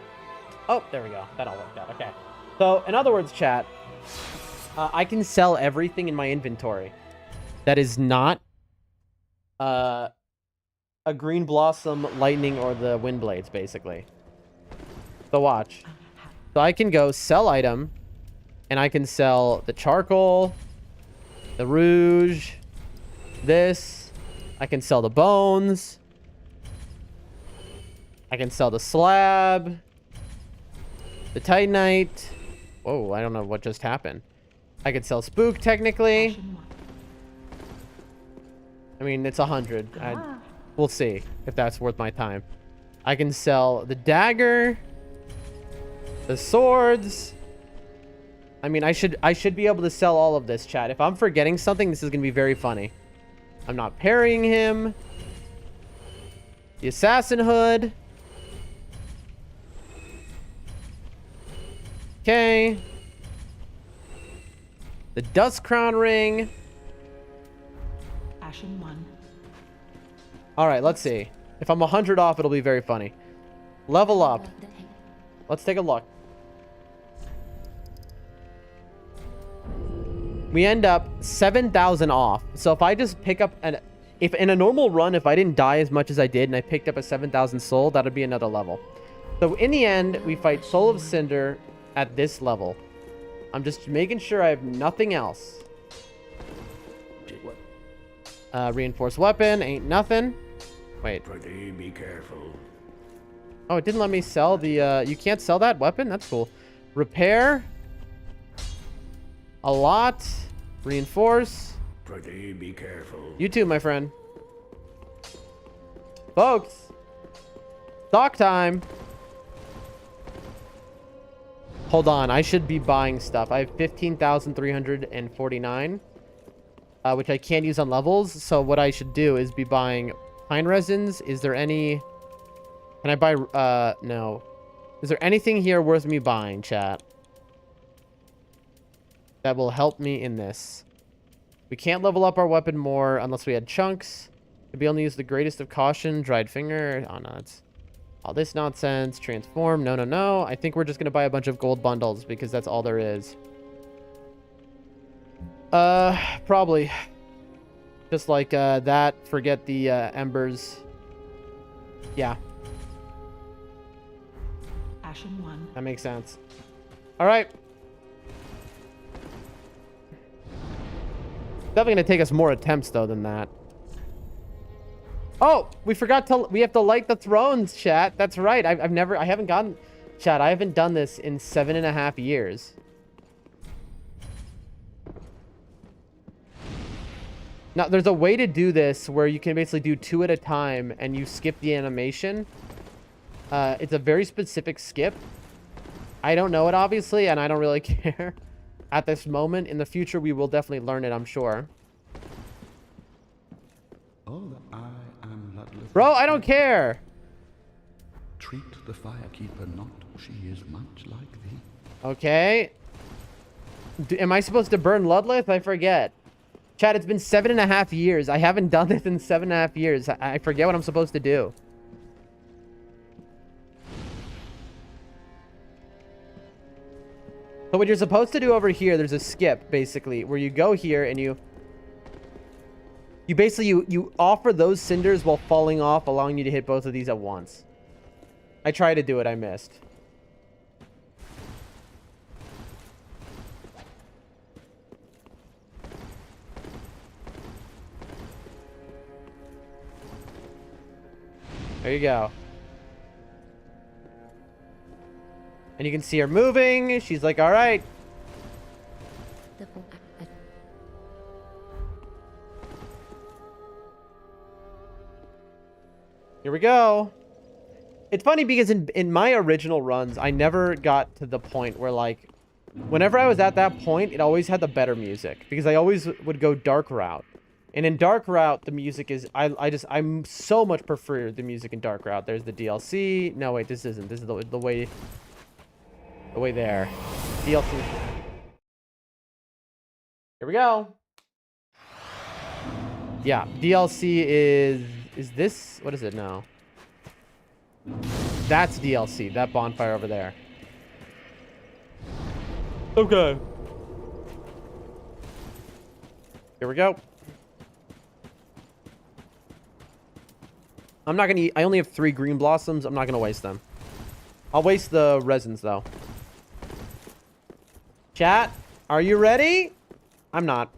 Oh, there we go. That all worked out. Okay. So, in other words, chat, I can sell everything in my inventory that is not a green blossom, lightning, or the wind blades, basically. So watch. So I can go sell item, and I can sell the charcoal, the rouge, this. I can sell the bones. I can sell the slab. The Titanite. Whoa, I don't know what just happened. I could sell Spook, technically. I mean, it's 100. We'll see if that's worth my time. I can sell the dagger. The swords. I mean, I should be able to sell all of this, chat. If I'm forgetting something, this is going to be very funny. I'm not parrying him. The assassin hood. Okay. The Dust Crown ring. Ashen one. All right, let's see. If I'm 100 off, it'll be very funny. Level up. Let's take a look. We end up 7,000 off. So if I just pick up if in a normal run, if I didn't die as much as I did and I picked up a 7,000 soul, that would be another level. So in the end, we fight Soul of Cinder at this level. I'm just making sure I have nothing else. Reinforced weapon ain't nothing. Wait. Be careful. Oh, it didn't let me sell the you can't sell that weapon? That's cool. Repair. A lot. Reinforce. Be careful. You too, my friend. Folks. Stock time. Hold on, I should be buying stuff. I have 15,349, which I can't use on levels. So what I should do is be buying pine resins. Is there any... Can I buy... no. Is there anything here worth me buying, chat? That will help me in this. We can't level up our weapon more unless we had chunks. Could be only use the greatest of caution. Dried finger. Oh, no, it's... All this nonsense. Transform. No, no, no. I think we're just going to buy a bunch of gold bundles because that's all there is. Probably. Just like that. Forget the embers. Yeah. Ashen one. That makes sense. All right. Definitely going to take us more attempts, though, than that. Oh, we forgot to... We have to light the thrones, chat. That's right. I haven't gotten... Chat, I haven't done this in 7.5 years. Now, there's a way to do this where you can basically do 2 at a time and you skip the animation. It's a very specific skip. I don't know it, obviously, and I don't really care at this moment. In the future, we will definitely learn it, I'm sure. Oh, I am Ludless. Bro, I don't care. Treat the firekeeper not, she is much like thee. Okay. Am I supposed to burn Ludleth? I forget. Chat, it's been 7.5 years. I haven't done this in 7.5 years. I forget what I'm supposed to do. So what you're supposed to do over here, there's a skip, basically, where you go here and you basically, you offer those cinders while falling off, allowing you to hit both of these at once. I tried to do it, I missed. There you go. And you can see her moving. She's like, all right. Here we go. It's funny because in my original runs, I never got to the point where, like, whenever I was at that point, it always had the better music. Because I always would go dark route. And in Dark Route, the music is... I'm so much prefer the music in Dark Route. There's the DLC. No, wait, this isn't. This is the way... The way there. DLC. Here we go. Yeah, DLC is this... What is it now? That's DLC. That bonfire over there. Okay. Here we go. I'm not gonna eat. I only have 3 green blossoms. I'm not gonna waste them. I'll waste the resins though. Chat, are you ready? I'm not.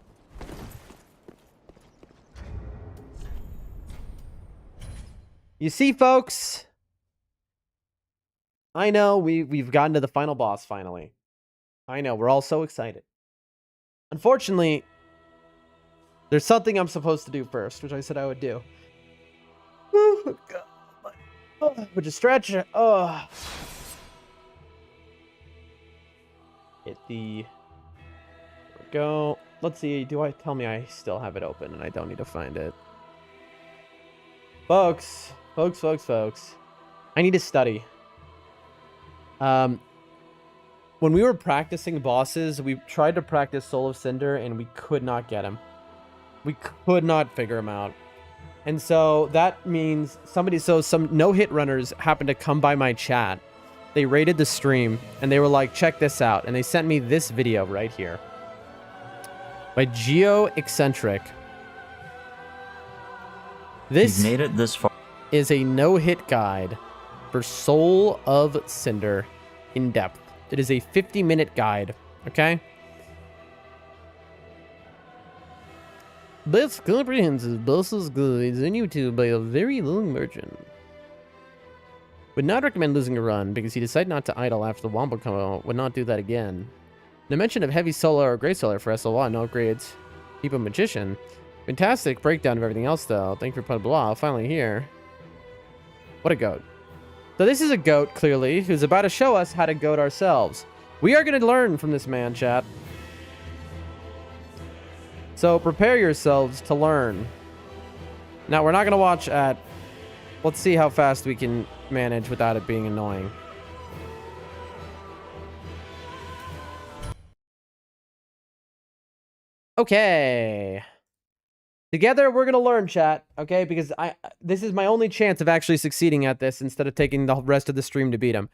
You see, folks, I know we've gotten to the final boss finally. I know, we're all so excited. Unfortunately, there's something I'm supposed to do first, which I said I would do. Oh, God. Oh, would you stretch it? Oh. Hit the... There we go. Let's see. Tell me I still have it open and I don't need to find it. Folks. I need to study. When we were practicing bosses, we tried to practice Soul of Cinder and we could not get him. We could not figure him out. And so that means some no-hit runners happened to come by my chat. They rated the stream and they were like, check this out. And they sent me this video right here by Geo Eccentric. This You've made it this far. Is a no-hit guide for Soul of Cinder in depth. It is a 50-minute guide, okay? Best comprehensive bosses guides on YouTube by a very long merchant. Would not recommend losing a run because he decided not to idle after the Wombo combo. Would not do that again. No mention of heavy solar or gray solar for SLY. No upgrades. Keep a magician. Fantastic breakdown of everything else though. Thank you for blah. Finally here. What a goat. So this is a goat, clearly, who's about to show us how to goat ourselves. We are going to learn from this man, chat. So prepare yourselves to learn. Now, we're not going to watch at... Let's see how fast we can manage without it being annoying. Okay. Together, we're going to learn, chat, okay? Because this is my only chance of actually succeeding at this instead of taking the rest of the stream to beat him.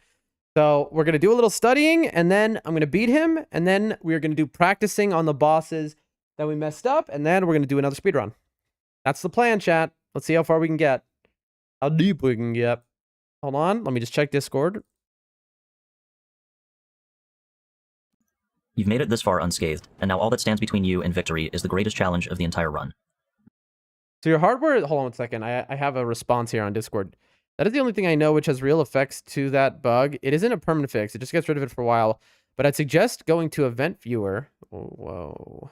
So we're going to do a little studying, and then I'm going to beat him, and then we're going to do practicing on the bosses that we messed up, and then we're going to do another speedrun. That's the plan, chat. Let's see how far we can get. How deep we can get. Hold on. Let me just check Discord. You've made it this far unscathed, and now all that stands between you and victory is the greatest challenge of the entire run. So your hardware... Hold on one second. I have a response here on Discord. That is the only thing I know which has real effects to that bug. It isn't a permanent fix. It just gets rid of it for a while. But I'd suggest going to Event Viewer. Oh, whoa.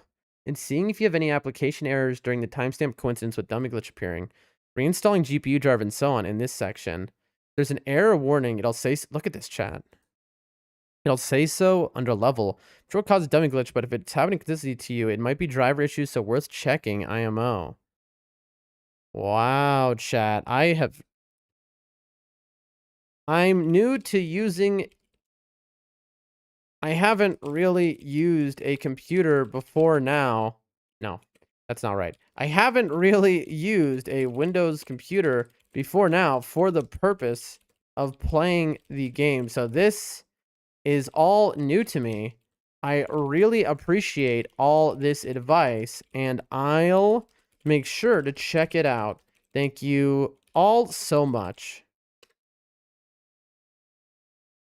and seeing if you have any application errors during the timestamp coincidence with dummy glitch appearing, reinstalling GPU drive and so on in this section. There's an error warning. It'll say, look at this chat. It'll say so under level. I'm sure it causes dummy glitch, but if it's happening consistently to you, it might be driver issues, so worth checking IMO. Wow, chat. I'm new to using... I haven't really used a computer before now. No, that's not right. I haven't really used a Windows computer before now for the purpose of playing the game. So this is all new to me. I really appreciate all this advice, and I'll make sure to check it out. Thank you all so much.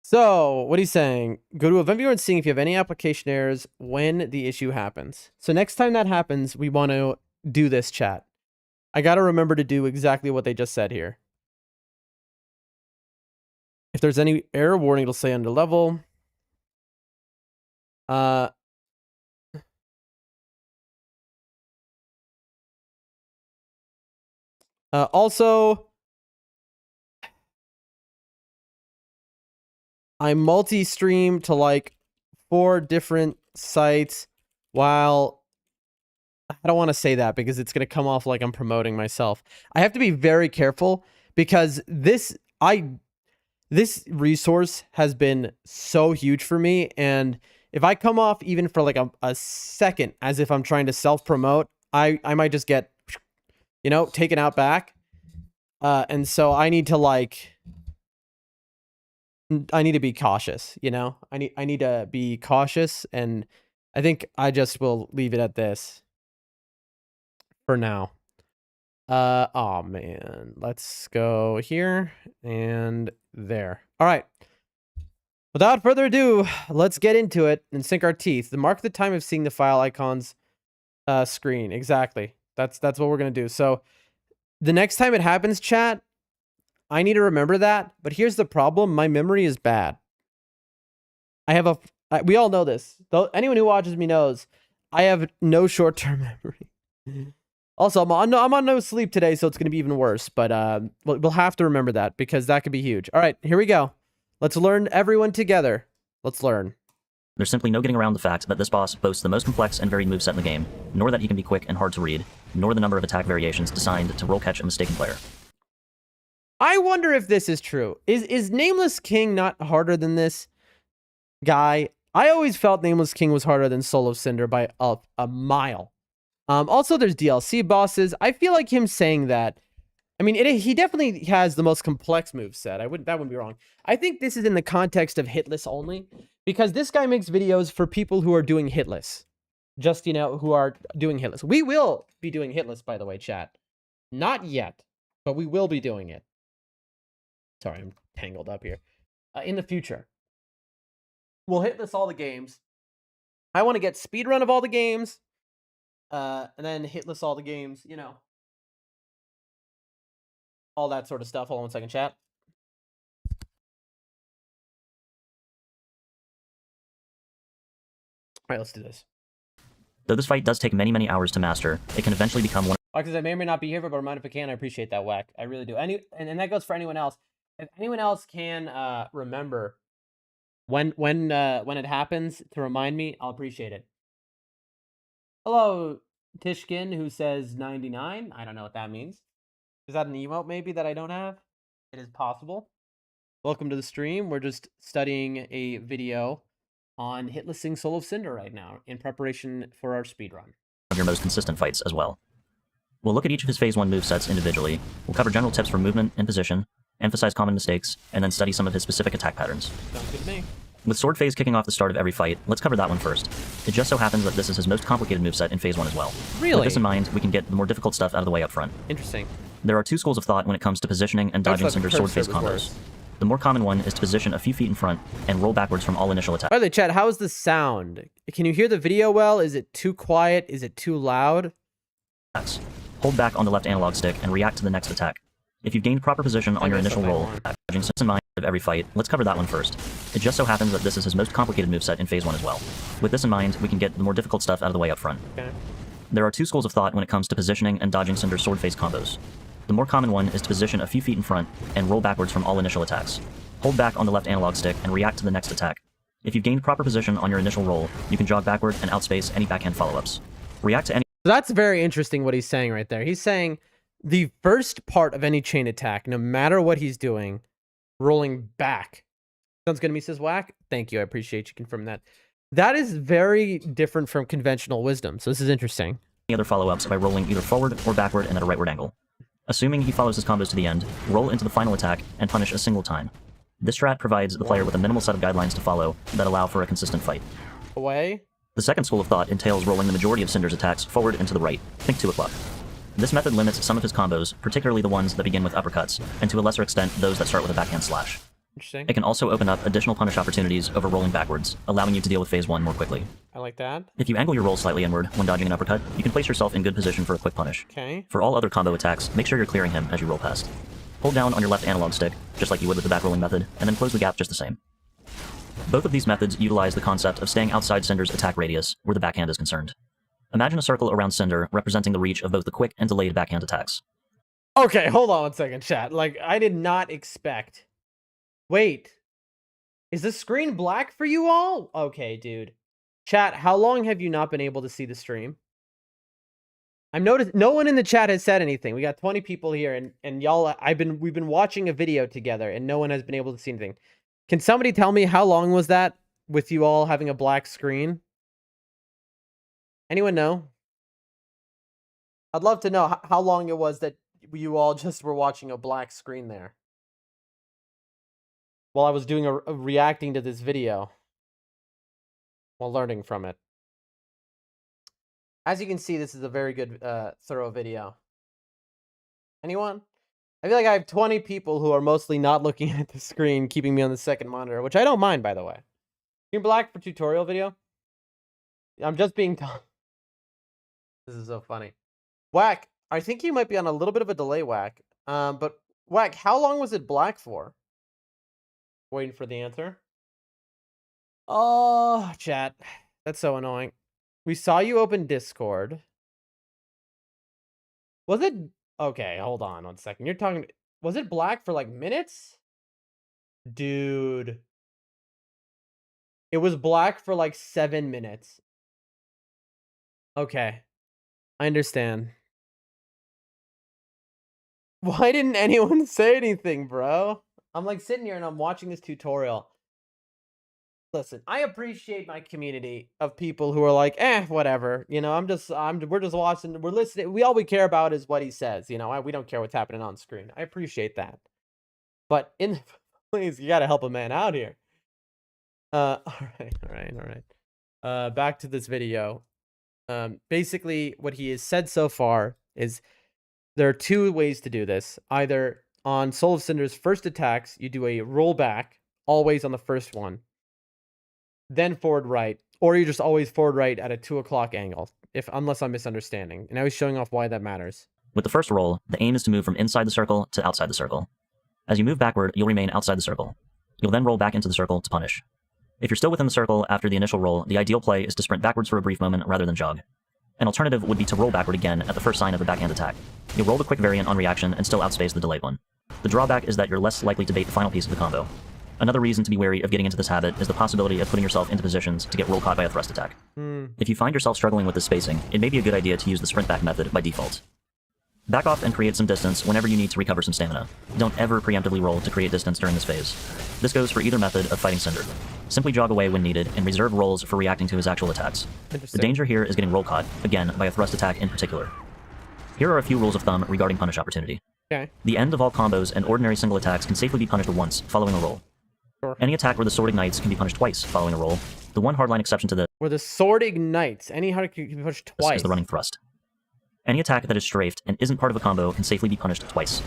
So, what he's saying, go to Event Viewer and seeing if you have any application errors when the issue happens. So next time that happens, we want to do this, chat. I got to remember to do exactly what they just said here. If there's any error warning, it'll say under level. Also, I multi-stream to like 4 different sites while... I don't want to say that because it's going to come off like I'm promoting myself. I have to be very careful because this resource has been so huge for me, and if I come off even for like a second as if I'm trying to self-promote, I might just get, you know, taken out back. And so I need to like... I need to be cautious, you know? I need to be cautious, and I think I just will leave it at this for now. Oh man. Let's go here and there. All right. Without further ado, let's get into it and sink our teeth. Mark the time of seeing the file icons screen. Exactly. That's what we're going to do. So the next time it happens, chat, I need to remember that, but here's the problem. My memory is bad. We all know this. Though anyone who watches me knows I have no short-term memory. Also, I'm on no sleep today, so it's going to be even worse, but we'll have to remember that because that could be huge. All right, here we go. Let's learn, everyone together. Let's learn. There's simply no getting around the fact that this boss boasts the most complex and varied moveset in the game, nor that he can be quick and hard to read, nor the number of attack variations designed to roll catch a mistaken player. I wonder if this is true. Is Nameless King not harder than this guy? I always felt Nameless King was harder than Soul of Cinder by a mile. Also, there's DLC bosses. I feel like him saying that. I mean, he definitely has the most complex moveset. That wouldn't be wrong. I think this is in the context of hitless only, because this guy makes videos for people who are doing hitless. Just, you know, who are doing hitless. We will be doing hitless, by the way, chat. Not yet, but we will be doing it. Sorry, I'm tangled up here. In the future, we'll hitless all the games. I want to get speedrun of all the games, and then hitless all the games, you know. All that sort of stuff. Hold on one second, chat. All right, let's do this. Though this fight does take many, many hours to master, it can eventually become one Because I may or may not be here, but remind if I can. I appreciate that, Whack. I really do. And that goes for anyone else. If anyone else can remember when it happens to remind me, I'll appreciate it. Hello, Tishkin, who says 99. I don't know what that means. Is that an emote maybe that I don't have? It is possible. Welcome to the stream. We're just studying a video on hitlessing Soul of Cinder right now in preparation for our speedrun. of your most consistent fights as well. We'll look at each of his Phase 1 movesets individually, we'll cover general tips for movement and position, emphasize common mistakes, and then study some of his specific attack patterns. Sounds good to me. With Sword Phase kicking off the start of every fight, let's cover that one first. It just so happens that this is his most complicated moveset in Phase 1 as well. Really? With this in mind, we can get the more difficult stuff out of the way up front. Interesting. There are two schools of thought when it comes to positioning and dodging Cinder's Sword Phase combos. The more common one is to position a few feet in front and roll backwards from all initial attacks. By the way, chat, how's the sound? Can you hear the video well? Is it too quiet? Is it too loud? Hold back on the left analog stick and react to the next attack. If you've gained proper position on your initial roll, dodging sets in mind of every fight, let's cover that one first. It just so happens that this is his most complicated moveset in Phase 1 as well. With this in mind, we can get the more difficult stuff out of the way up front. Okay. There are two schools of thought when it comes to positioning and dodging Cinder's sword face combos. The more common one is to position a few feet in front and roll backwards from all initial attacks. Hold back on the left analog stick and react to the next attack. If you've gained proper position on your initial roll, you can jog backward and outspace any backhand follow-ups. React to any... That's very interesting what he's saying right there. He's saying the first part of any chain attack, no matter what he's doing, rolling back. Sounds good to me, says Whack. Thank you. I appreciate you confirming that. That is very different from conventional wisdom. So this is interesting. other follow-ups by rolling either forward or backward and at a rightward angle. Assuming he follows his combos to the end, roll into the final attack and punish a single time. This strat provides the player with a minimal set of guidelines to follow that allow for a consistent fight. Away. The second school of thought entails rolling the majority of Cinder's attacks forward and to the right. Think 2 o'clock. This method limits some of his combos, particularly the ones that begin with uppercuts, and to a lesser extent those that start with a backhand slash. Interesting. It can also open up additional punish opportunities over rolling backwards, allowing you to deal with Phase 1 more quickly. I like that. If you angle your roll slightly inward when dodging an uppercut, you can place yourself in good position for a quick punish. Okay. For all other combo attacks, make sure you're clearing him as you roll past. Hold down on your left analog stick, just like you would with the back rolling method, and then close the gap just the same. Both of these methods utilize the concept of staying outside Cinder's attack radius, where the backhand is concerned. Imagine a circle around Cinder representing the reach of both the quick and delayed backhand attacks. Okay, hold on one second, chat. Like, I did not expect... Wait. Is the screen black for you all? Okay, dude. Chat, how long have you not been able to see the stream? I've noticed no one in the chat has said anything. We got 20 people here, and y'all, we've been watching a video together, and no one has been able to see anything. Can somebody tell me how long was that with you all having a black screen? Anyone know? I'd love to know how long it was that you all just were watching a black screen there while I was doing a reacting to this video while learning from it. As you can see, this is a very good, thorough video. Anyone? I feel like I have 20 people who are mostly not looking at the screen, keeping me on the second monitor, which I don't mind, by the way. Screen black for tutorial video? I'm just being told. This is so funny. Whack, I think you might be on a little bit of a delay, Whack. But Whack, how long was it black for? Waiting for the answer. Oh, chat. That's so annoying. We saw you open Discord. Was it... Okay, hold on 1 second. You're talking... Was it black for, like, minutes? Dude. It was black for, like, 7 minutes. Okay. I understand. Why didn't anyone say anything, bro? I'm, like, sitting here and I'm watching this tutorial. Listen, I appreciate my community of people who are like, whatever. You know, we're just watching, we're listening. All we care about is what he says. You know, we don't care what's happening on screen. I appreciate that. But please, you got to help a man out here. All right. Back to this video. Basically, what he has said so far is there are 2 ways to do this. Either on Soul of Cinder's first attacks, you do a roll back, always on the first one. Then forward right, or you're just always forward right at a 2 o'clock angle, unless I'm misunderstanding. And now he's showing off why that matters. With the first roll, the aim is to move from inside the circle to outside the circle. As you move backward, you'll remain outside the circle. You'll then roll back into the circle to punish. If you're still within the circle after the initial roll, the ideal play is to sprint backwards for a brief moment rather than jog. An alternative would be to roll backward again at the first sign of a backhand attack. You'll roll the quick variant on reaction and still outspace the delayed one. The drawback is that you're less likely to bait the final piece of the combo. Another reason to be wary of getting into this habit is the possibility of putting yourself into positions to get roll caught by a thrust attack. If you find yourself struggling with this spacing, it may be a good idea to use the sprint back method by default. Back off and create some distance whenever you need to recover some stamina. Don't ever preemptively roll to create distance during this phase. This goes for either method of fighting Cinder. Simply jog away when needed and reserve rolls for reacting to his actual attacks. The danger here is getting roll caught, again, by a thrust attack in particular. Here are a few rules of thumb regarding punish opportunity. Okay. The end of all combos and ordinary single attacks can safely be punished once, following a roll. Sure. Any attack where the sword ignites can be punished twice, following a roll. The one hardline exception to this where the sword ignites, any hard can be punished twice. Is the running thrust. Any attack that is strafed and isn't part of a combo can safely be punished twice.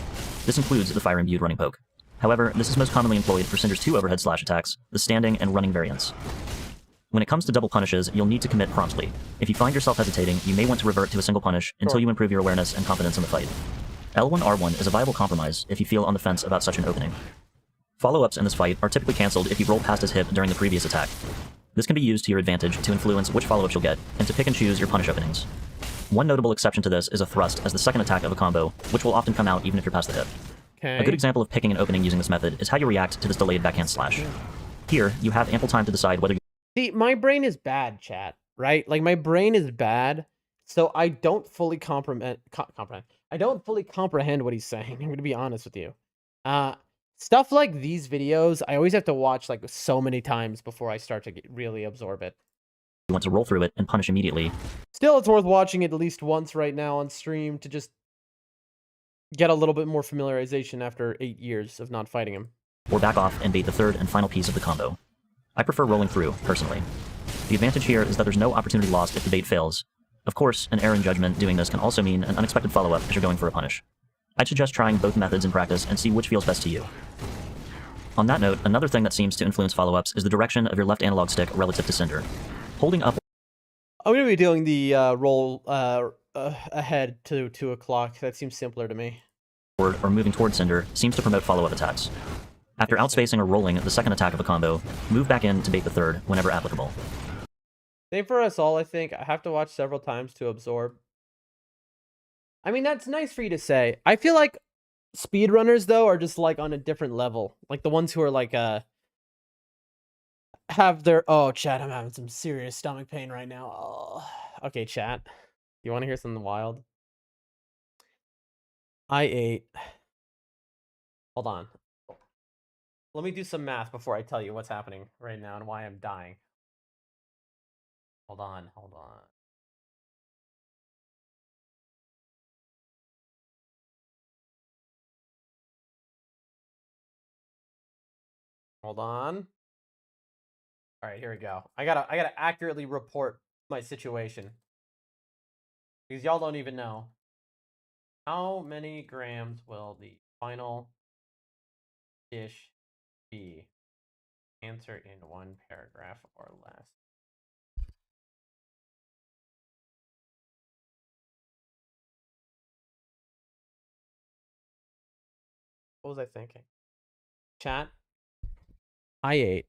This includes the fire-imbued running poke. However, this is most commonly employed for Cinder's 2 overhead slash attacks, the standing and running variants. When it comes to double punishes, you'll need to commit promptly. If you find yourself hesitating, you may want to revert to a single punish until you improve your awareness and confidence in the fight. L1R1 is a viable compromise if you feel on the fence about such an opening. Follow-ups in this fight are typically cancelled if you roll past his hip during the previous attack. This can be used to your advantage to influence which follow-ups you'll get, and to pick and choose your punish openings. One notable exception to this is a thrust as the second attack of a combo, which will often come out even if you're past the hip. Okay. A good example of picking an opening using this method is how you react to this delayed backhand slash. Here, you have ample time to decide whether See, my brain is bad, chat, right? Like, my brain is bad, so I don't fully comprehend. I don't fully comprehend what he's saying. I'm going to be honest with you. Stuff like these videos, I always have to watch, like, so many times before I start to really absorb it. you want to roll through it and punish immediately. Still, it's worth watching it at least once right now on stream to just get a little bit more familiarization after 8 years of not fighting him. Or back off and bait the third and final piece of the combo. I prefer rolling through, personally. The advantage here is that there's no opportunity lost if the bait fails. Of course, an error in judgment doing this can also mean an unexpected follow-up as you're going for a punish. I'd suggest trying both methods in practice and see which feels best to you. On that note, another thing that seems to influence follow-ups is the direction of your left analog stick relative to Cinder. Holding up... I'm going to be doing the roll ahead to 2 o'clock. That seems simpler to me. ...or moving toward Cinder seems to promote follow-up attacks. After outspacing or rolling the second attack of a combo, move back in to bait the third whenever applicable. Same for us all, I think. I have to watch several times to absorb. I mean, that's nice for you to say. I feel like speedrunners, though, are just, like, on a different level. Like, the ones who are, like, have their... Oh, chat, I'm having some serious stomach pain right now. Oh. Okay, chat. You want to hear something wild? I ate... Hold on. Let me do some math before I tell you what's happening right now and why I'm dying. Hold on. Hold on. All right, here we go. I gotta accurately report my situation because y'all don't even know. How many grams will the final dish be? Answer in 1 paragraph or less. What was I thinking? Chat. I ate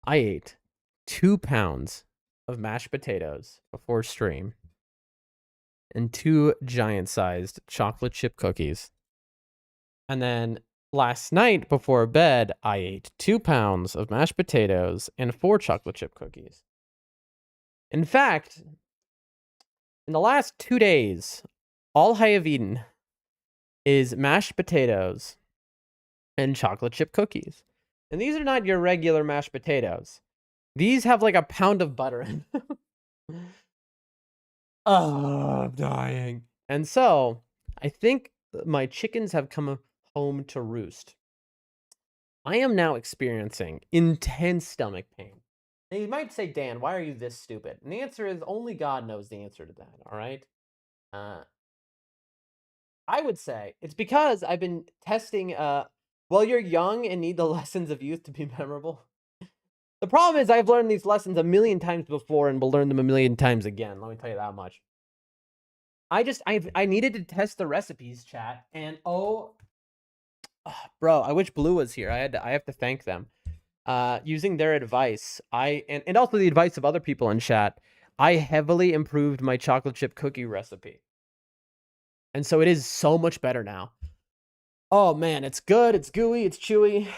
I ate 2 pounds of mashed potatoes before stream and 2 giant-sized chocolate chip cookies. And then last night before bed, I ate 2 pounds of mashed potatoes and 4 chocolate chip cookies. In fact, in the last 2 days, all I have eaten is mashed potatoes and chocolate chip cookies. And these are not your regular mashed potatoes. These have like a pound of butter in them. Oh, I'm dying. And so, I think my chickens have come home to roost. I am now experiencing intense stomach pain. Now you might say, Dan, why are you this stupid? And the answer is only God knows the answer to that, all right? I would say it's because I've been testing, well, you're young and need the lessons of youth to be memorable. The problem is I've learned these lessons a million times before and will learn them a million times again. Let me tell you that much. I needed to test the recipes, chat, and bro, I wish Blue was here. I have to thank them. Using their advice, and also the advice of other people in chat, I heavily improved my chocolate chip cookie recipe. And so it is so much better now. Oh man, it's good, it's gooey, it's chewy.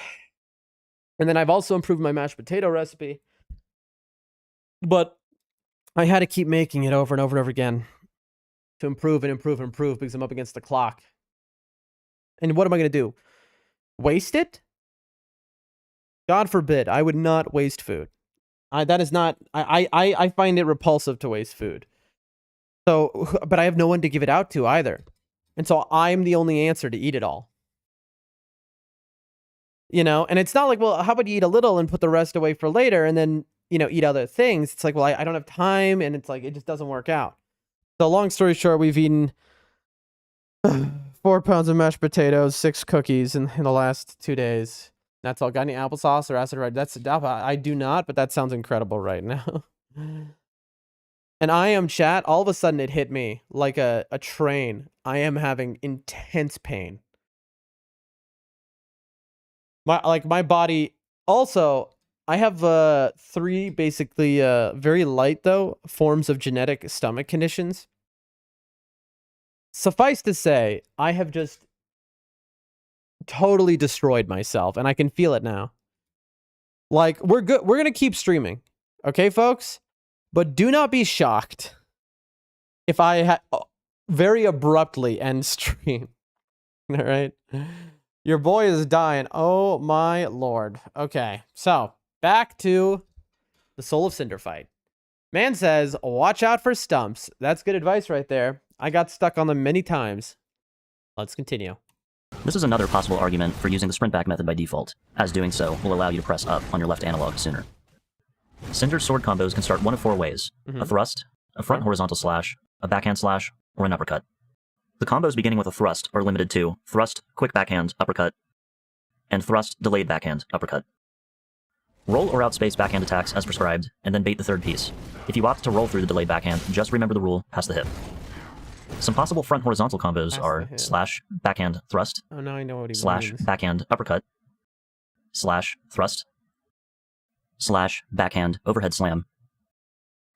And then I've also improved my mashed potato recipe. But I had to keep making it over and over and over again to improve and improve and improve because I'm up against the clock. And what am I going to do? Waste it? God forbid, I would not waste food. I find it repulsive to waste food. So, but I have no one to give it out to either. And so I'm the only answer to eat it all. You know, and it's not like, well, how about you eat a little and put the rest away for later and then, you know, eat other things. It's like, well, I don't have time, and it's like, it just doesn't work out. So long story short, we've eaten 4 pounds of mashed potatoes, 6 cookies in the last 2 days. That's all. Got any applesauce or acid right? That's I do not, but that sounds incredible right now. And I am, chat, all of a sudden it hit me like a train. I am having intense pain. My body. Also, I have 3 basically very light though forms of genetic stomach conditions. Suffice to say, I have just totally destroyed myself, and I can feel it now. Like, we're good. We're gonna keep streaming, okay, folks? But do not be shocked if I very abruptly end stream. All right, your boy is dying. Oh my lord. Okay, so back to the Soul of Cinder fight. Man says, watch out for stumps. That's good advice right there. I got stuck on them many times. Let's continue. This is another possible argument for using the sprint back method by default, as doing so will allow you to press up on your left analog sooner. Cinder's sword combos can start one of 4 ways: a thrust, a front horizontal slash, a backhand slash, or an uppercut. The combos beginning with a thrust are limited to thrust, quick backhand, uppercut, and thrust, delayed backhand, uppercut. Roll or outspace backhand attacks as prescribed, and then bait the 3rd piece. If you opt to roll through the delayed backhand, just remember the rule, pass the hip. Some possible front horizontal combos are slash, backhand, thrust, Oh, now I know what he slash, means. backhand, uppercut, slash, thrust, slash, backhand, overhead slam,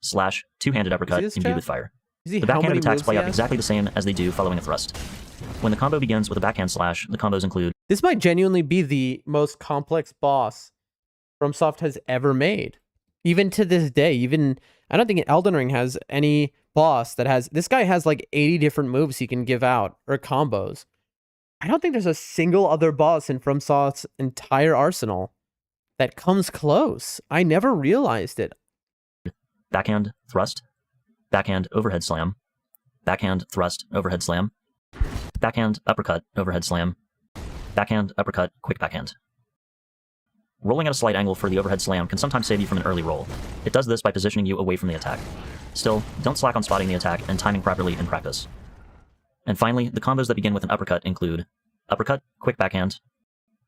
slash, two-handed uppercut this, imbued chat? with fire. You see The how backhand many attacks moves play he out has? exactly the same as they do following a thrust. When the combo begins with a backhand slash, the combos include This might genuinely be the most complex boss Fromsoft has ever made. Even to this day, I don't think Elden Ring has any boss that has... This guy has like 80 different moves he can give out, or combos. I don't think there's a single other boss in FromSoft's entire arsenal that comes close. I never realized it. backhand, thrust, backhand, overhead slam, backhand, thrust, overhead slam, backhand, uppercut, overhead slam, backhand, uppercut, quick backhand. Rolling at a slight angle for the overhead slam can sometimes save you from an early roll. It does this by positioning you away from the attack. Still, don't slack on spotting the attack and timing properly in practice. And finally, the combos that begin with an uppercut include uppercut, quick backhand,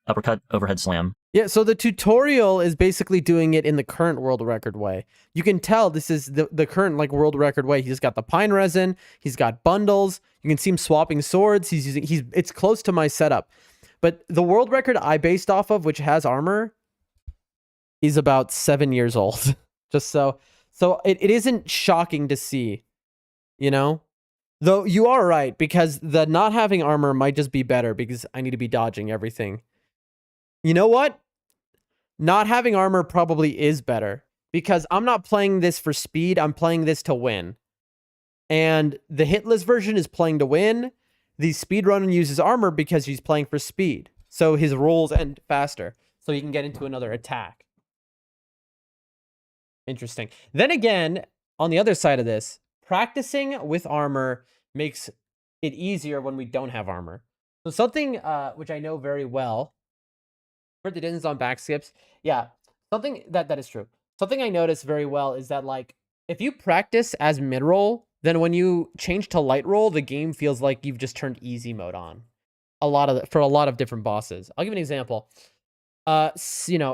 uppercut, overhead slam. Yeah, so the tutorial is basically doing it in the current world record way. You can tell this is the current like world record way. He's got the pine resin, he's got bundles, you can see him swapping swords, it's close to my setup. But the world record I based off of, which has armor, is about 7 years old. Just so it isn't shocking to see, you know? Though you are right, because the not having armor might just be better because I need to be dodging everything. You know what? Not having armor probably is better because I'm not playing this for speed. I'm playing this to win. And the hitless version is playing to win. The speedrunner uses armor because he's playing for speed. So his rolls end faster. So he can get into another attack. Interesting. Then again, on the other side of this, practicing with armor makes it easier when we don't have armor. So something which I know very well, birthday didn't on back skips. Yeah, something that is true. Something I noticed very well is that like if you practice as mid roll, then when you change to light roll, the game feels like you've just turned easy mode on. For a lot of different bosses. I'll give you an example. 8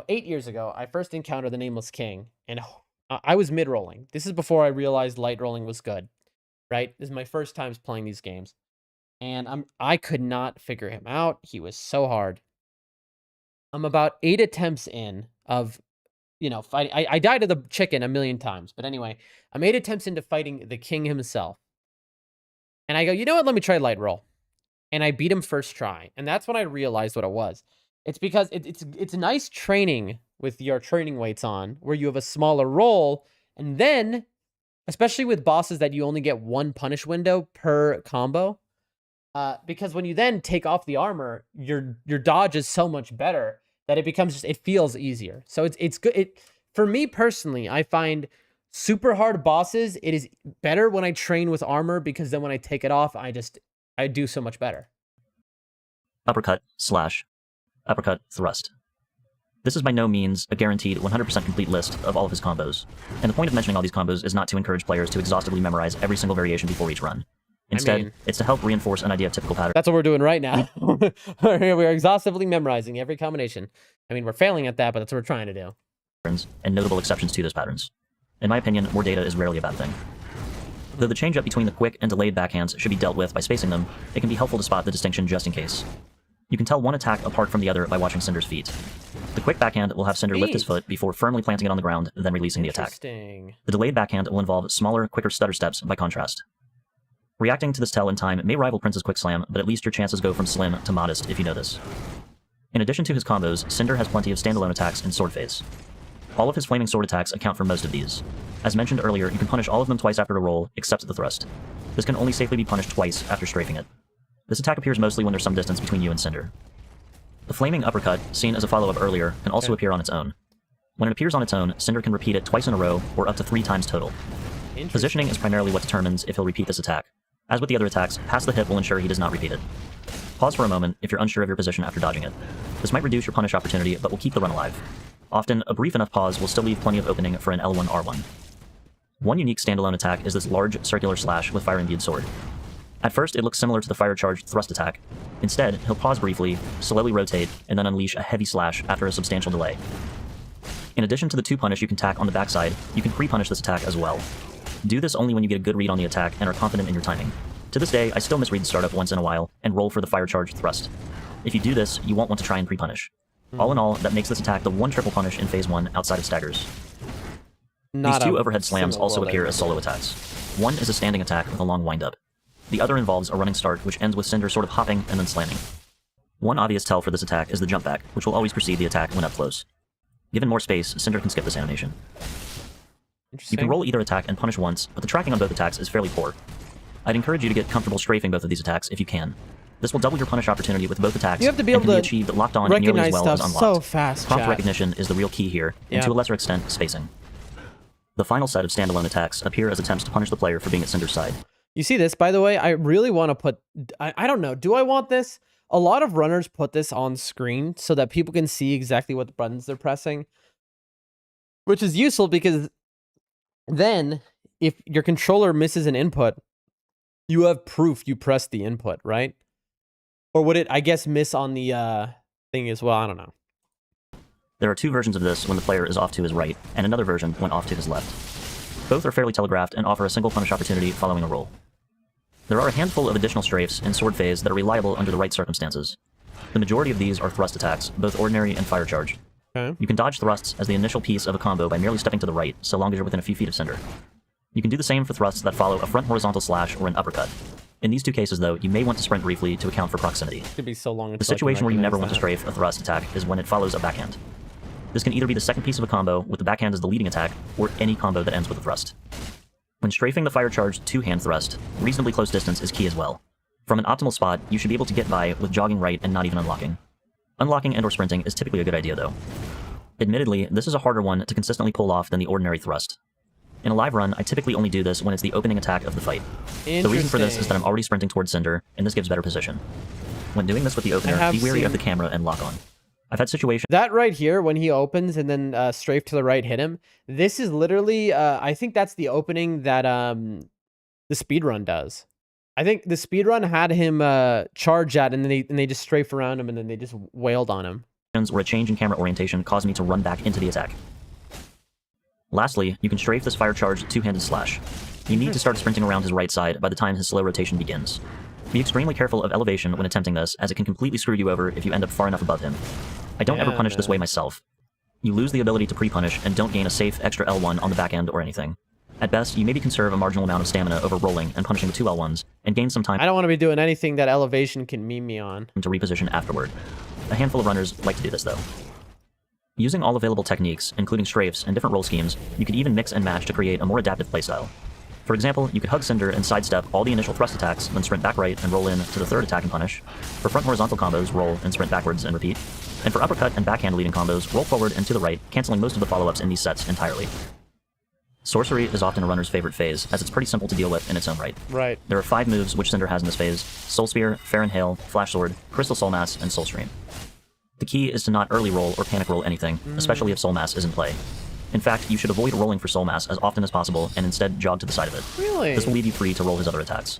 years ago, I first encountered the Nameless King, and I was mid rolling. This is before I realized light rolling was good. Right? This is my first times playing these games, and I could not figure him out. He was so hard. I'm about 8 attempts in of, fighting. I died to the chicken a million times. But anyway, I'm 8 attempts into fighting the king himself. And I go, you know what? Let me try light roll. And I beat him first try. And that's when I realized what it was. It's because it's nice training with your training weights on, where you have a smaller roll. And then, especially with bosses that you only get one punish window per combo, because when you then take off the armor, your dodge is so much better that it feels easier. So it's good. For me personally, I find super hard bosses, it is better when I train with armor, because then when I take it off, I do so much better. Uppercut, slash, uppercut, thrust. This is by no means a guaranteed 100% complete list of all of his combos, and the point of mentioning all these combos is not to encourage players to exhaustively memorize every single variation before each run. Instead, it's to help reinforce an idea of typical patterns. That's what we're doing right now. We're exhaustively memorizing every combination. I mean, we're failing at that, but that's what we're trying to do. And notable exceptions to those patterns. In my opinion, more data is rarely a bad thing. Though the change-up between the quick and delayed backhands should be dealt with by spacing them, it can be helpful to spot the distinction just in case. You can tell one attack apart from the other by watching Cinder's feet. The quick backhand will have Cinder lift his foot before firmly planting it on the ground, then releasing the attack. The delayed backhand will involve smaller, quicker stutter steps by contrast. Reacting to this tell in time may rival Prince's quick slam, but at least your chances go from slim to modest if you know this. In addition to his combos, Cinder has plenty of standalone attacks in sword phase. All of his flaming sword attacks account for most of these. As mentioned earlier, you can punish all of them twice after a roll, except the thrust. This can only safely be punished twice after strafing it. This attack appears mostly when there's some distance between you and Cinder. The flaming uppercut, seen as a follow-up earlier, can also appear on its own. When it appears on its own, Cinder can repeat it twice in a row, or up to 3 times total. Positioning is primarily what determines if he'll repeat this attack. As with the other attacks, pass the hit will ensure he does not repeat it. Pause for a moment if you're unsure of your position after dodging it. This might reduce your punish opportunity, but will keep the run alive. Often, a brief enough pause will still leave plenty of opening for an L1R1. One unique standalone attack is this large circular slash with fire-imbued sword. At first, it looks similar to the fire-charged thrust attack. Instead, he'll pause briefly, slowly rotate, and then unleash a heavy slash after a substantial delay. In addition to the 2 punish you can tack on the backside, you can pre-punish this attack as well. Do this only when you get a good read on the attack and are confident in your timing. To this day, I still misread the startup once in a while and roll for the fire-charged thrust. If you do this, you won't want to try and pre-punish. All in all, that makes this attack the one triple punish in Phase 1 outside of staggers. These 2 overhead slams also appear as solo attacks. One is a standing attack with a long wind-up. The other involves a running start, which ends with Cinder sort of hopping and then slamming. One obvious tell for this attack is the jump back, which will always precede the attack when up close. Given more space, Cinder can skip this animation. You can roll either attack and punish once, but the tracking on both attacks is fairly poor. I'd encourage you to get comfortable strafing both of these attacks if you can. This will double your punish opportunity with both attacks, you have to be able to achieved locked on nearly as well as unlocked. So fast, Prompt recognition is the real key here, and to a lesser extent, spacing. The final set of standalone attacks appear as attempts to punish the player for being at Cinder's side. You see this, by the way? I really want to put... I don't know. Do I want this? A lot of runners put this on screen so that people can see exactly what buttons they're pressing. Which is useful because then, if your controller misses an input, you have proof you pressed the input, right? Or would it, I guess, miss on the thing as well? I don't know. There are 2 versions of this when the player is off to his right, and another version when off to his left. Both are fairly telegraphed and offer a single punish opportunity following a roll. There are a handful of additional strafes in sword phase that are reliable under the right circumstances. The majority of these are thrust attacks, both ordinary and fire charged. Okay. You can dodge thrusts as the initial piece of a combo by merely stepping to the right, so long as you're within a few feet of Cinder. You can do the same for thrusts that follow a front horizontal slash or an uppercut. In these 2 cases, though, you may want to sprint briefly to account for proximity. It could be so long. The situation where you never want to strafe a thrust attack is when it follows a backhand. This can either be the second piece of a combo, with the backhand as the leading attack, or any combo that ends with a thrust. When strafing the fire-charged 2-hand thrust, reasonably close distance is key as well. From an optimal spot, you should be able to get by with jogging right and not even unlocking. Unlocking and/or sprinting is typically a good idea, though. Admittedly, this is a harder one to consistently pull off than the ordinary thrust. In a live run, I typically only do this when it's the opening attack of the fight. The reason for this is that I'm already sprinting towards Cinder, and this gives better position. When doing this with the opener, be wary of the camera and lock on. I've had situations... That right here, when he opens and then strafe to the right hit him, this is literally, I think that's the opening that the speedrun does. I think the speedrun had him charge at, and then they just strafe around him, and then they just wailed on him. Where a change in camera orientation caused me to run back into the attack. Lastly, you can strafe this fire-charged 2-handed slash. You need to start sprinting around his right side by the time his slow rotation begins. Be extremely careful of elevation when attempting this, as it can completely screw you over if you end up far enough above him. I don't ever punish this way myself. You lose the ability to pre-punish and don't gain a safe extra L1 on the back end or anything. At best, you maybe conserve a marginal amount of stamina over rolling and punishing the 2 L1s, and gain some time I don't want to be doing anything that elevation can meme me on. To reposition afterward. A handful of runners like to do this, though. Using all available techniques, including strafes and different roll schemes, you could even mix and match to create a more adaptive playstyle. For example, you could hug Cinder and sidestep all the initial thrust attacks, then sprint back right and roll in to the 3rd attack and punish. For front horizontal combos, roll and sprint backwards and repeat. And for uppercut and backhand leading combos, roll forward and to the right, canceling most of the follow-ups in these sets entirely. Sorcery is often a runner's favorite phase, as it's pretty simple to deal with in its own right. There are 5 moves which Cinder has in this phase: Soul Spear, Fair and Hail, Flash Sword, Crystal Soul Mass, and Soul Stream. The key is to not early roll or panic roll anything, especially if Soul Mass is in play. In fact, you should avoid rolling for Soul Mass as often as possible and instead jog to the side of it. Really? This will leave you free to roll his other attacks.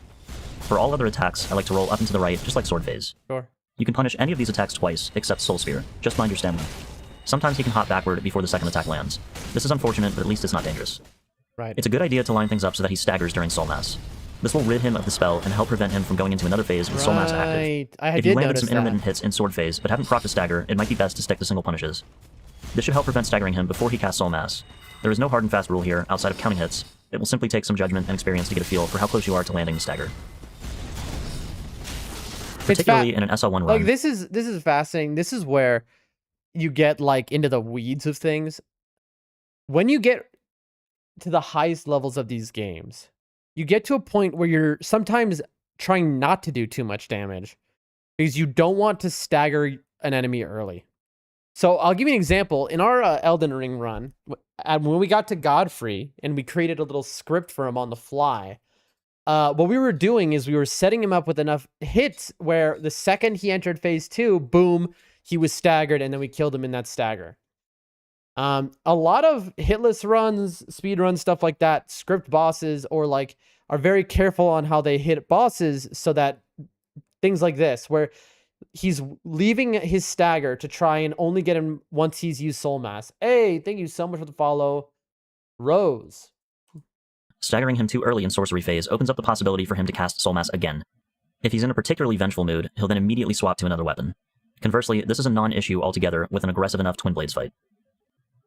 For all other attacks, I like to roll up and to the right, just like Sword Phase. Sure. You can punish any of these attacks twice, except Soul Spear. Just mind your stamina. Sometimes he can hop backward before the second attack lands. This is unfortunate, but at least it's not dangerous. Right. It's a good idea to line things up so that he staggers during Soul Mass. This will rid him of the spell and help prevent him from going into another phase with Soul Mass active. Right. I If did you landed notice some that. intermittent hits in Sword phase but haven't procced a stagger, it might be best to stick to single punishes. This should help prevent staggering him before he casts Soul Mass. There is no hard and fast rule here outside of counting hits. It will simply take some judgment and experience to get a feel for how close you are to landing the stagger. Particularly in an SL1 run. Like this is fascinating. This is where you get like into the weeds of things. When you get to the highest levels of these games, you get to a point where you're sometimes trying not to do too much damage because you don't want to stagger an enemy early. So I'll give you an example. In our Elden Ring run, when we got to Godfrey and we created a little script for him on the fly, what we were doing is we were setting him up with enough hits where the second he entered phase 2, boom, he was staggered, and then we killed him in that stagger. A lot of hitless runs, speed runs, stuff like that, script bosses, or like are very careful on how they hit bosses so that things like this, where he's leaving his stagger to try and only get him once he's used Soul Mass. Hey, thank you so much for the follow, Rose. Staggering him too early in sorcery phase opens up the possibility for him to cast Soul Mass again. If he's in a particularly vengeful mood, he'll then immediately swap to another weapon. Conversely, this is a non-issue altogether with an aggressive enough Twin Blades fight.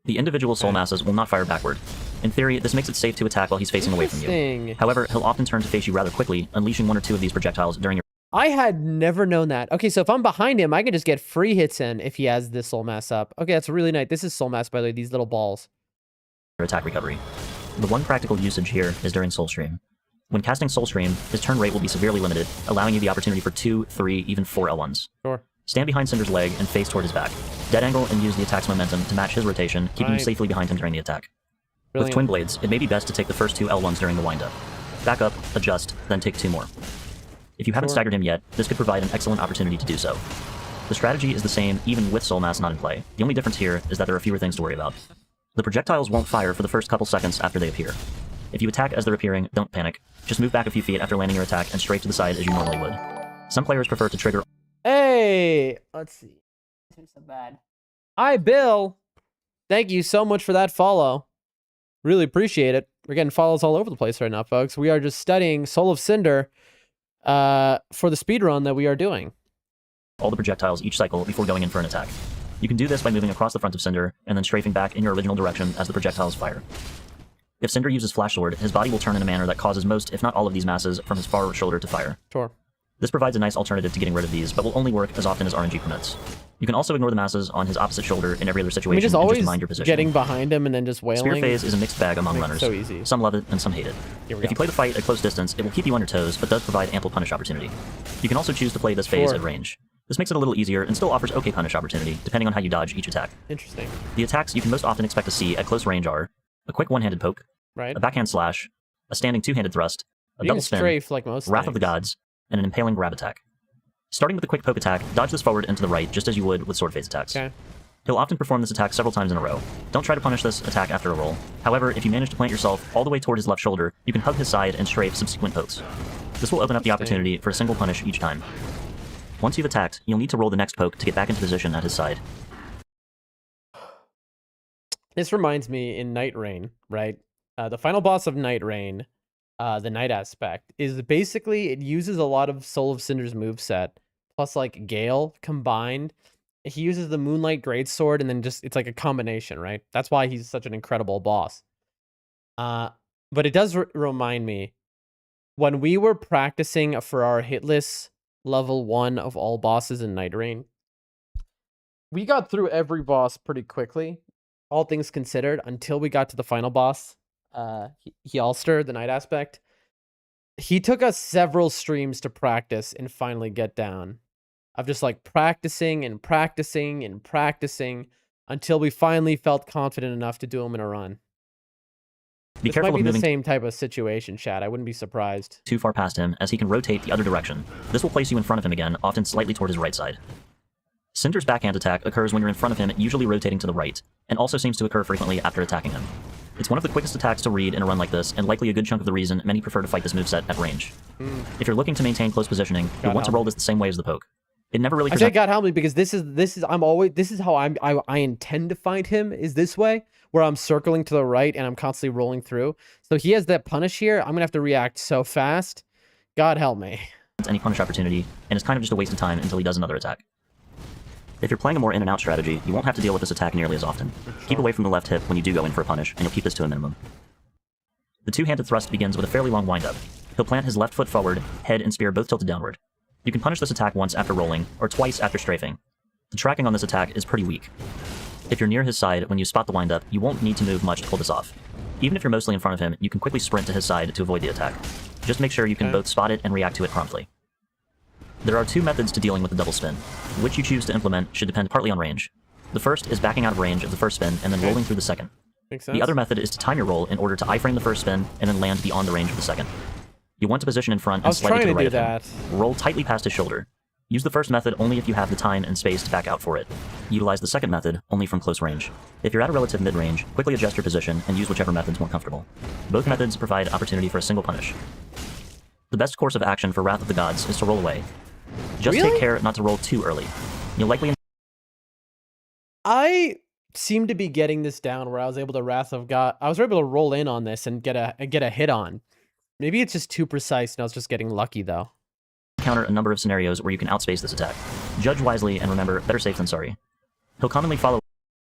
The individual Soul Masses will not fire backward. In theory, this makes it safe to attack while he's facing away from you. However, he'll often turn to face you rather quickly, unleashing one or two of these projectiles during your I had never known that. Okay, so if I'm behind him, I can just get free hits in if he has this Soul Mass up. Okay, that's really nice. This is Soul Mass, by the way, these little balls. attack recovery. The one practical usage here is during Soul Stream. When casting Soul Stream, his turn rate will be severely limited, allowing you the opportunity for 2, 3, even 4 L1s. Sure. Stand behind Cinder's leg and face toward his back. Dead angle and use the attack's momentum to match his rotation, keeping you safely behind him during the attack. With Twin Blades, it may be best to take the first 2 L1s during the windup. Back up, adjust, then take 2 more. If you haven't staggered him yet, this could provide an excellent opportunity to do so. The strategy is the same even with Soul Mass not in play. The only difference here is that there are fewer things to worry about. The projectiles won't fire for the first couple seconds after they appear. If you attack as they're appearing, don't panic. Just move back a few feet after landing your attack and strafe to the side as you normally would. Some players prefer to trigger... Hey! Let's see. This isn't so bad. Hi, Bill! Thank you so much for that follow. Really appreciate it. We're getting follows all over the place right now, folks. We are just studying Soul of Cinder for the speedrun that we are doing. All the projectiles each cycle before going in for an attack. You can do this by moving across the front of Cinder and then strafing back in your original direction as the projectiles fire. If Cinder uses Flash Sword, his body will turn in a manner that causes most, if not all of these masses from his far shoulder to fire. Sure. This provides a nice alternative to getting rid of these, but will only work as often as RNG permits. You can also ignore the masses on his opposite shoulder in every other situation just and always just mind your position. getting behind him and then just wailing. Spear phase is a mixed bag among runners. So easy. Some love it and some hate it. If you play the fight at close distance, it will keep you on your toes, but does provide ample punish opportunity. You can also choose to play this phase at range. This makes it a little easier and still offers okay punish opportunity, depending on how you dodge each attack. Interesting. The attacks you can most often expect to see at close range are a quick one-handed poke, a backhand slash, a standing two-handed thrust, a double spin, strafe like most Wrath of the Gods, and an impaling grab attack. Starting with the quick poke attack, dodge this forward and to the right, just as you would with sword phase attacks. Okay. He'll often perform this attack several times in a row. Don't try to punish this attack after a roll. However, if you manage to plant yourself all the way toward his left shoulder, you can hug his side and strafe subsequent pokes. This will open up the opportunity for a single punish each time. Once you've attacked, you'll need to roll the next poke to get back into position at his side. This reminds me in nightreign, right? The final boss of nightreign, the night aspect, is basically it uses a lot of Soul of Cinder's moveset, plus like Gale combined. He uses the Moonlight Greatsword, and then just it's like a combination, right? That's why he's such an incredible boss. But it does remind me when we were practicing for our hitless level 1 of all bosses in nightreign. We got through every boss pretty quickly, all things considered, until we got to the final boss, Hjalster, the night aspect. He took us several streams to practice and finally get down. Of just like practicing and practicing and practicing until we finally felt confident enough to do him in a run. Be careful might of be the moving same type of situation, Chad. I wouldn't be surprised. too far past him, as he can rotate the other direction. This will place you in front of him again, often slightly toward his right side. Cinder's backhand attack occurs when you're in front of him, usually rotating to the right, and also seems to occur frequently after attacking him. It's one of the quickest attacks to read in a run like this, and likely a good chunk of the reason many prefer to fight this moveset at range. If you're looking to maintain close positioning, you'll want to roll this the same way as the poke. It never really I say God help me, because this is how I intend to find him, is this way, where I'm circling to the right and I'm constantly rolling through. So he has that punish here. I'm gonna have to react so fast. God help me. Any punish opportunity, and is kind of just a waste of time until he does another attack. If you're playing a more in and out strategy, you won't have to deal with this attack nearly as often. Keep away from the left hip when you do go in for a punish, and you'll keep this to a minimum. The two-handed thrust begins with a fairly long windup. He'll plant his left foot forward, head and spear both tilted downward. You can punish this attack once after rolling, or twice after strafing. The tracking on this attack is pretty weak. If you're near his side when you spot the windup, you won't need to move much to pull this off. Even if you're mostly in front of him, you can quickly sprint to his side to avoid the attack. Just make sure you can both spot it and react to it promptly. There are two methods to dealing with the double spin. Which you choose to implement should depend partly on range. The first is backing out of range of the first spin and then rolling through the second. Makes sense. The other method is to time your roll in order to iframe the first spin and then land beyond the range of the second. You want to position in front and slightly to the right of him. Roll tightly past his shoulder. Use the first method only if you have the time and space to back out for it. Utilize the second method only from close range. If you're at a relative mid-range, quickly adjust your position and use whichever method's more comfortable. Both methods provide opportunity for a single punish. The best course of action for Wrath of the Gods is to roll away. Just take care not to roll too early. You'll likely... I seem to be getting this down where I was able to I was able to roll in on this and get a hit on. Maybe it's just too precise and I was just getting lucky though. Encounter a number of scenarios where you can outspace this attack. Judge wisely and remember, better safe than sorry. He'll commonly follow...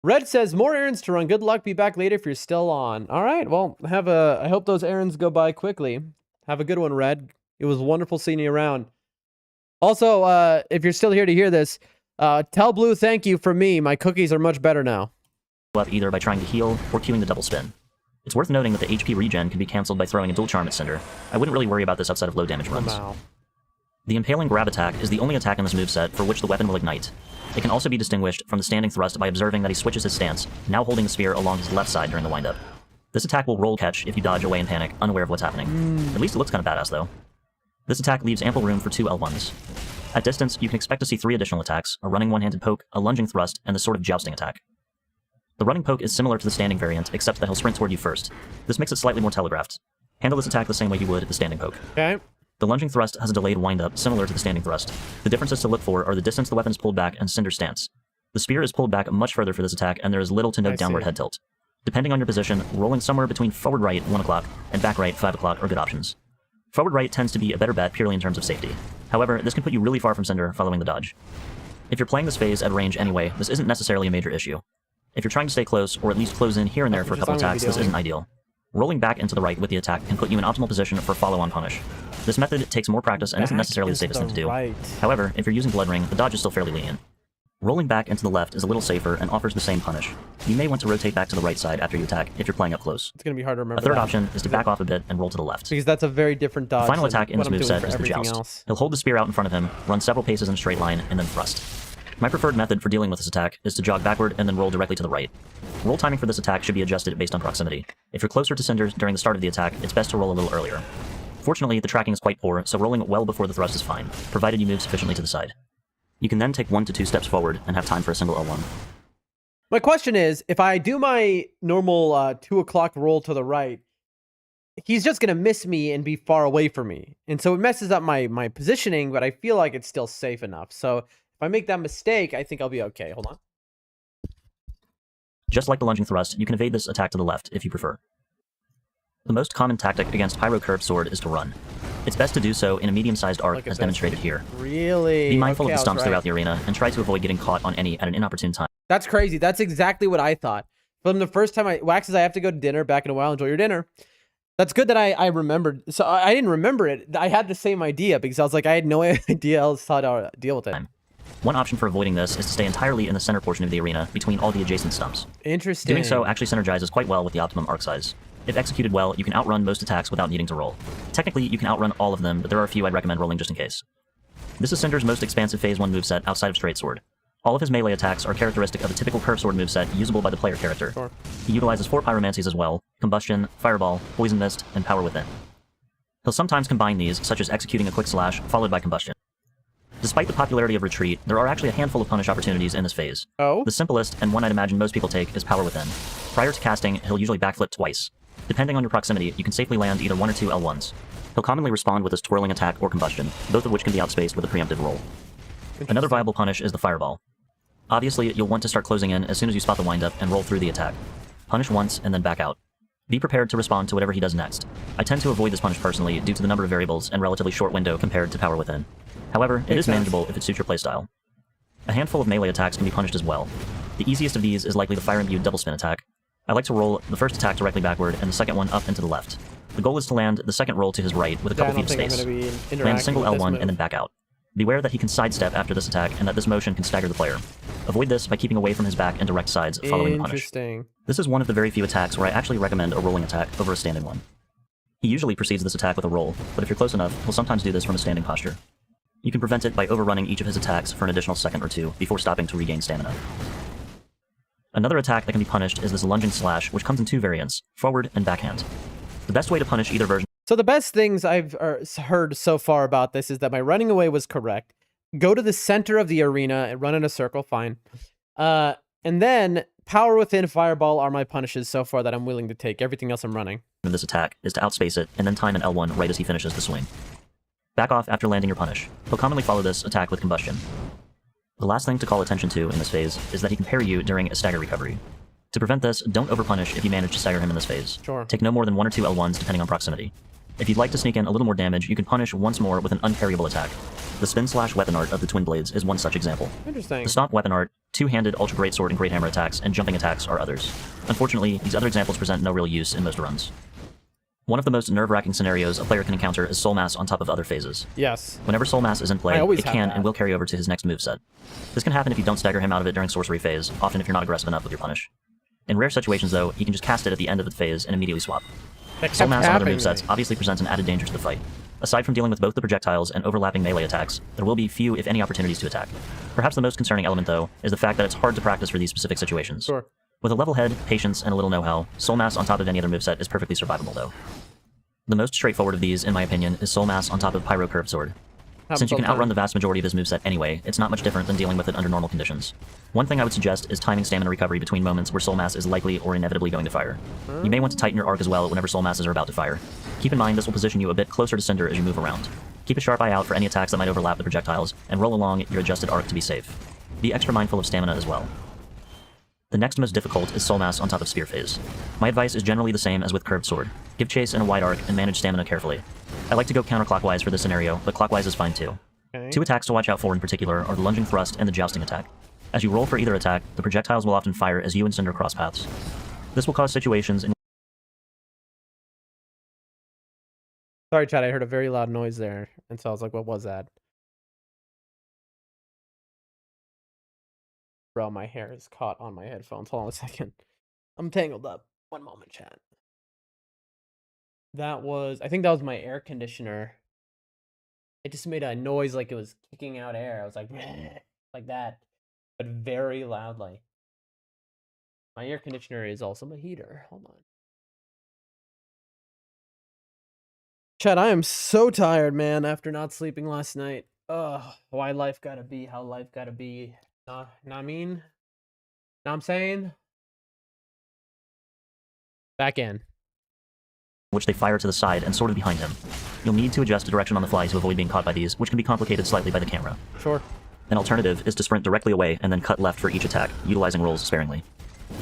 Red says, more errands to run. Good luck. Be back later if you're still on. All right. Well, I hope those errands go by quickly. Have a good one, Red. It was wonderful seeing you around. Also, if you're still here to hear this, tell Blue thank you for me. My cookies are much better now. Up either by trying to heal or queuing the double spin. It's worth noting that the HP regen can be cancelled by throwing a dual charm at Cinder. I wouldn't really worry about this outside of low damage runs. Wow. The impaling grab attack is the only attack in this moveset for which the weapon will ignite. It can also be distinguished from the standing thrust by observing that he switches his stance, now holding the spear along his left side during the windup. This attack will roll catch if you dodge away in panic, unaware of what's happening. At least it looks kind of badass though. This attack leaves ample room for two L1s. At distance, you can expect to see 3 additional attacks, a running one-handed poke, a lunging thrust, and the sort of jousting attack. The running poke is similar to the standing variant, except that he'll sprint toward you first. This makes it slightly more telegraphed. Handle this attack the same way you would the standing poke. Okay. The lunging thrust has a delayed wind-up, similar to the standing thrust. The differences to look for are the distance the weapon is pulled back and Cinder's stance. The spear is pulled back much further for this attack, and there is little to no downward head tilt. Depending on your position, rolling somewhere between forward right 1 o'clock and back right 5 o'clock are good options. Forward right tends to be a better bet purely in terms of safety. However, this can put you really far from Cinder following the dodge. If you're playing this phase at range anyway, this isn't necessarily a major issue. If you're trying to stay close, or at least close in here and there for a couple attacks, this isn't ideal. Rolling back into the right with the attack can put you in optimal position for follow-on punish. This method takes more practice and isn't necessarily the safest thing to do. However, if you're using Blood Ring, the dodge is still fairly lenient. Rolling back into the left is a little safer and offers the same punish. You may want to rotate back to the right side after you attack if you're playing up close. It's going to be hard to remember. A third option is to back off a bit and roll to the left. Because that's a very different dodge. The final attack in this moveset is the Joust. Else. He'll hold the spear out in front of him, run several paces in a straight line, and then thrust. My preferred method for dealing with this attack is to jog backward and then roll directly to the right. Roll timing for this attack should be adjusted based on proximity. If you're closer to Cinder during the start of the attack, it's best to roll a little earlier. Fortunately, the tracking is quite poor, so rolling well before the thrust is fine, provided you move sufficiently to the side. You can then take 1 to 2 steps forward and have time for a single L1. My question is, if I do my normal 2 o'clock roll to the right, he's just going to miss me and be far away from me. And so it messes up my positioning, but I feel like it's still safe enough. So if I make that mistake, I think I'll be okay. Hold on. Just like the lunging thrust, you can evade this attack to the left if you prefer. The most common tactic against Pyro Curved Sword is to run. It's best to do so in a medium-sized arc as demonstrated here. Really? Be mindful of the stumps throughout the arena and try to avoid getting caught on any at an inopportune time. That's crazy. That's exactly what I thought. From the first time Waxes, I have to go to dinner back in a while. Enjoy your dinner. That's good that I remembered. So I didn't remember it. I had the same idea because I was like, I had no idea else how to deal with it. One option for avoiding this is to stay entirely in the center portion of the arena between all the adjacent stumps. Interesting. Doing so actually synergizes quite well with the optimum arc size. If executed well, you can outrun most attacks without needing to roll. Technically, you can outrun all of them, but there are a few I'd recommend rolling just in case. This is Cinder's most expansive Phase 1 moveset outside of Straight Sword. All of his melee attacks are characteristic of a typical Curved Sword moveset usable by the player character. Sure. He utilizes 4 pyromancies as well: Combustion, Fireball, Poison Mist, and Power Within. He'll sometimes combine these, such as executing a quick slash, followed by Combustion. Despite the popularity of Retreat, there are actually a handful of punish opportunities in this phase. Oh? The simplest, and one I'd imagine most people take, is Power Within. Prior to casting, he'll usually backflip twice. Depending on your proximity, you can safely land either 1 or 2 L1s. He'll commonly respond with his twirling attack or combustion, both of which can be outspaced with a preemptive roll. Another viable punish is the Fireball. Obviously, you'll want to start closing in as soon as you spot the windup and roll through the attack. Punish once and then back out. Be prepared to respond to whatever he does next. I tend to avoid this punish personally due to the number of variables and relatively short window compared to Power Within. However, it is manageable if it suits your playstyle. A handful of melee attacks can be punished as well. The easiest of these is likely the Fire Imbued Double Spin attack. I like to roll the first attack directly backward and the second one up and to the left. The goal is to land the second roll to his right with a couple feet of space. Land single L1 and then back out. Beware that he can sidestep after this attack and that this motion can stagger the player. Avoid this by keeping away from his back and direct sides following the punish. This is one of the very few attacks where I actually recommend a rolling attack over a standing one. He usually precedes this attack with a roll, but if you're close enough, he'll sometimes do this from a standing posture. You can prevent it by overrunning each of his attacks for an additional second or two before stopping to regain stamina. Another attack that can be punished is this lunging slash, which comes in two variants, forward and backhand. The best way to punish either version. So the best things I've heard so far about this is that my running away was correct. Go to the center of the arena and run in a circle, fine. And then Power Within, Fireball are my punishes so far that I'm willing to take. Everything else I'm running. This attack is to outspace it and then time an L1 right as he finishes the swing. Back off after landing your punish. He'll commonly follow this attack with combustion. The last thing to call attention to in this phase is that he can parry you during a stagger recovery. To prevent this, don't overpunish if you manage to stagger him in this phase. Sure. Take no more than 1 or 2 L1s depending on proximity. If you'd like to sneak in a little more damage, you can punish once more with an unparryable attack. The spin slash weapon art of the Twin Blades is one such example. Interesting. The stomp weapon art, two-handed ultra great sword and great hammer attacks, and jumping attacks are others. Unfortunately, these other examples present no real use in most runs. One of the most nerve-wracking scenarios a player can encounter is Soul Mass on top of other phases. Yes. Whenever Soul Mass is in play, it can and will carry over to his next moveset. This can happen if you don't stagger him out of it during sorcery phase, often if you're not aggressive enough with your punish. In rare situations though, you can just cast it at the end of the phase and immediately swap. Soul Mass on other movesets obviously presents an added danger to the fight. Aside from dealing with both the projectiles and overlapping melee attacks, there will be few, if any, opportunities to attack. Perhaps the most concerning element, though, is the fact that it's hard to practice for these specific situations. Sure. With a level head, patience, and a little know-how, Soul Mass on top of any other moveset is perfectly survivable, though. The most straightforward of these, in my opinion, is Soul Mass on top of Pyro Curved Sword. Since you can outrun the vast majority of his moveset anyway, it's not much different than dealing with it under normal conditions. One thing I would suggest is timing stamina recovery between moments where Soul Mass is likely or inevitably going to fire. You may want to tighten your arc as well whenever Soul Masses are about to fire. Keep in mind this will position you a bit closer to Cinder as you move around. Keep a sharp eye out for any attacks that might overlap the projectiles, and roll along your adjusted arc to be safe. Be extra mindful of stamina as well. The next most difficult is Soul Mass on top of Spear phase. My advice is generally the same as with Curved Sword. Give chase in a wide arc and manage stamina carefully. I like to go counterclockwise for this scenario, but clockwise is fine too. Okay. Two attacks to watch out for in particular are the lunging thrust and the jousting attack. As you roll for either attack, the projectiles will often fire as you and Cinder cross paths. This will cause situations in... Sorry, chat, I heard a very loud noise there, and so I was like, what was that? Bro, my hair is caught on my headphones. Hold on a second. I'm tangled up. One moment, chat. That was... I think that was my air conditioner. It just made a noise like it was kicking out air. I was like, like that, but very loudly. My air conditioner is also my heater. Hold on. Chat, I am so tired, man, after not sleeping last night. Ugh, why life gotta be how life gotta be. Know I mean? Know what I'm saying? Back in. Which they fire to the side and sort of behind him. You'll need to adjust the direction on the fly to avoid being caught by these, which can be complicated slightly by the camera. Sure. An alternative is to sprint directly away and then cut left for each attack, utilizing rolls sparingly.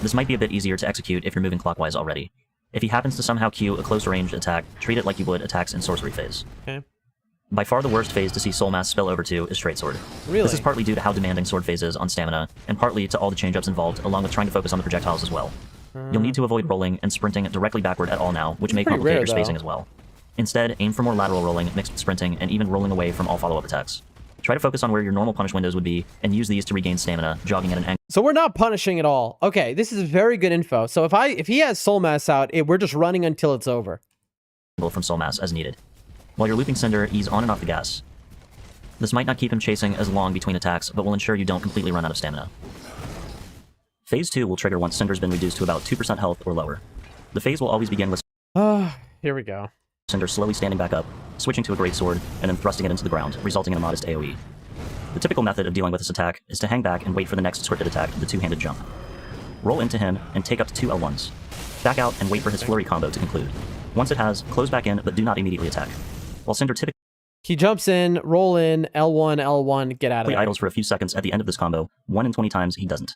This might be a bit easier to execute if you're moving clockwise already. If he happens to somehow cue a close-ranged attack, treat it like you would attacks in sorcery phase. Okay. By far the worst phase to see Soul Mass spill over to is Straight Sword. Really? This is partly due to how demanding sword phase is on stamina, and partly to all the change-ups involved, along with trying to focus on the projectiles as well. You'll need to avoid rolling and sprinting directly backward at all now, which may complicate your spacing as well. Instead, aim for more lateral rolling, mixed with sprinting, and even rolling away from all follow-up attacks. Try to focus on where your normal punish windows would be, and use these to regain stamina, jogging at an angle. So we're not punishing at all. Okay, this is very good info. So if he has Soul Mass out, we're just running until it's over. From Soul Mass as needed. While you're looping Cinder, ease on and off the gas. This might not keep him chasing as long between attacks, but will ensure you don't completely run out of stamina. Phase 2 will trigger once Cinder's been reduced to about 2% health or lower. The phase will always begin with here we go. Cinder slowly standing back up, switching to a great sword, and then thrusting it into the ground, resulting in a modest AoE. The typical method of dealing with this attack is to hang back and wait for the next scripted attack, the two-handed jump. Roll into him and take up to 2 L1s. Back out and wait for his flurry combo to conclude. Once it has, close back in, but do not immediately attack. While Cinder typically He jumps in, roll in, L1, L1, get out of there. idles for a few seconds at the end of this combo, 1 in 20 times he doesn't.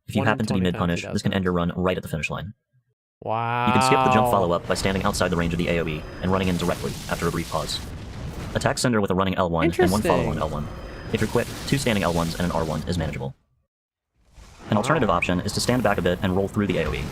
If you happen to be mid-punish, this can end your run right at the finish line. Wow. You can skip the jump follow-up by standing outside the range of the AoE and running in directly after a brief pause. Attack Cinder with a running L1 and one follow-on L1. If you're quick, 2 standing L1s and an R1 is manageable. An alternative option is to stand back a bit and roll through the AoE.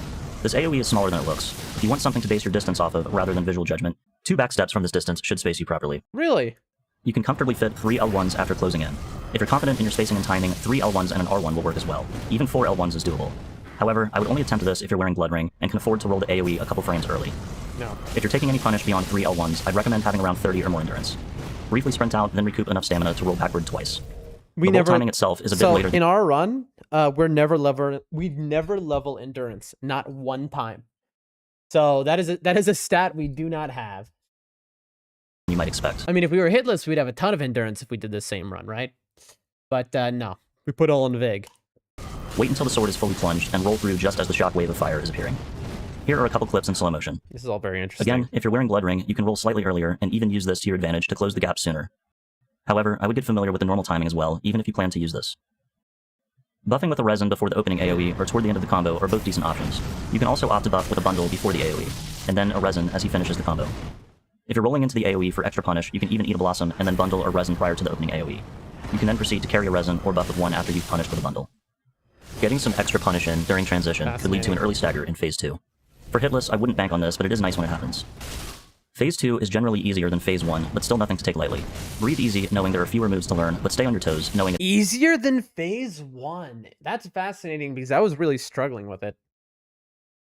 This AoE is smaller than it looks. If you want something to base your distance off of rather than visual judgment, 2 back steps from this distance should space you properly. Really? You can comfortably fit 3 L1s after closing in. If you're confident in your spacing and timing, 3 L1s and an R1 will work as well. Even 4 L1s is doable. However, I would only attempt this if you're wearing Blood Ring and can afford to roll the AoE a couple frames early. No. If you're taking any punish beyond 3 L1s, I'd recommend having around 30 or more endurance. Briefly sprint out, then recoup enough stamina to roll backward twice. The roll timing itself is a bit later. In our run, we never level endurance, not one time. So that is a stat we do not have. You might expect. I mean, if we were hitless, we'd have a ton of endurance if we did the same run, right? But no, we put all in Vig. Wait until the sword is fully plunged and roll through just as the shockwave of fire is appearing. Here are a couple clips in slow motion. This is all very interesting. Again, if you're wearing Blood Ring, you can roll slightly earlier and even use this to your advantage to close the gap sooner. However, I would get familiar with the normal timing as well, even if you plan to use this. Buffing with a resin before the opening AoE or toward the end of the combo are both decent options. You can also opt to buff with a bundle before the AoE, and then a resin as he finishes the combo. If you're rolling into the AoE for extra punish, you can even eat a blossom and then bundle a resin prior to the opening AoE. You can then proceed to carry a resin or buff with one after you've punished with a bundle. Getting some extra punish in during transition could lead to an early stagger in Phase 2. For hitless, I wouldn't bank on this, but it is nice when it happens. Phase 2 is generally easier than Phase 1, but still nothing to take lightly. Breathe easy, knowing there are fewer moves to learn, but stay on your toes, knowing it's easier than Phase 1. That's fascinating because I was really struggling with it.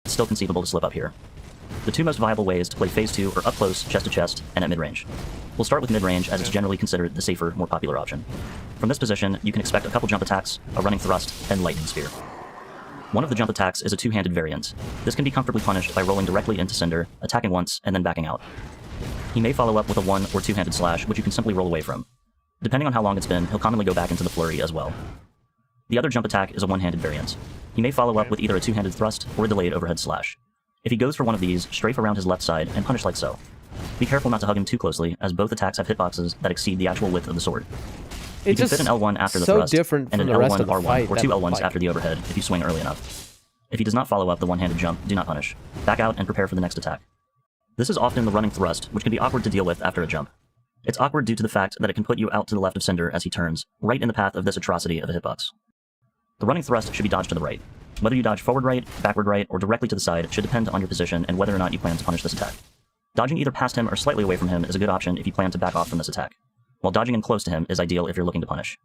still conceivable to slip up here. The 2 most viable ways to play Phase 2 are up close, chest to chest, and at mid-range. We'll start with mid-range as it's generally considered the safer, more popular option. From this position, you can expect a couple jump attacks, a running thrust, and lightning spear. One of the jump attacks is a 2-handed variant. This can be comfortably punished by rolling directly into Cinder, attacking once, and then backing out. He may follow up with a 1- or 2-handed slash, which you can simply roll away from. Depending on how long it's been, he'll commonly go back into the flurry as well. The other jump attack is a 1-handed variant. He may follow up with either a 2-handed thrust or a delayed overhead slash. If he goes for one of these, strafe around his left side and punish like so. Be careful not to hug him too closely, as both attacks have hitboxes that exceed the actual width of the sword. You can fit an L1 after the thrust, and an L1 R1, or 2 L1s after the overhead if you swing early enough. If he does not follow up the 1-handed jump, do not punish. Back out and prepare for the next attack. This is often the running thrust, which can be awkward to deal with after a jump. It's awkward due to the fact that it can put you out to the left of Cinder as he turns, right in the path of this atrocity of a hitbox. The running thrust should be dodged to the right. Whether you dodge forward right, backward right, or directly to the side should depend on your position and whether or not you plan to punish this attack. Dodging either past him or slightly away from him is a good option if you plan to back off from this attack, while dodging in close to him is ideal if you're looking to punish.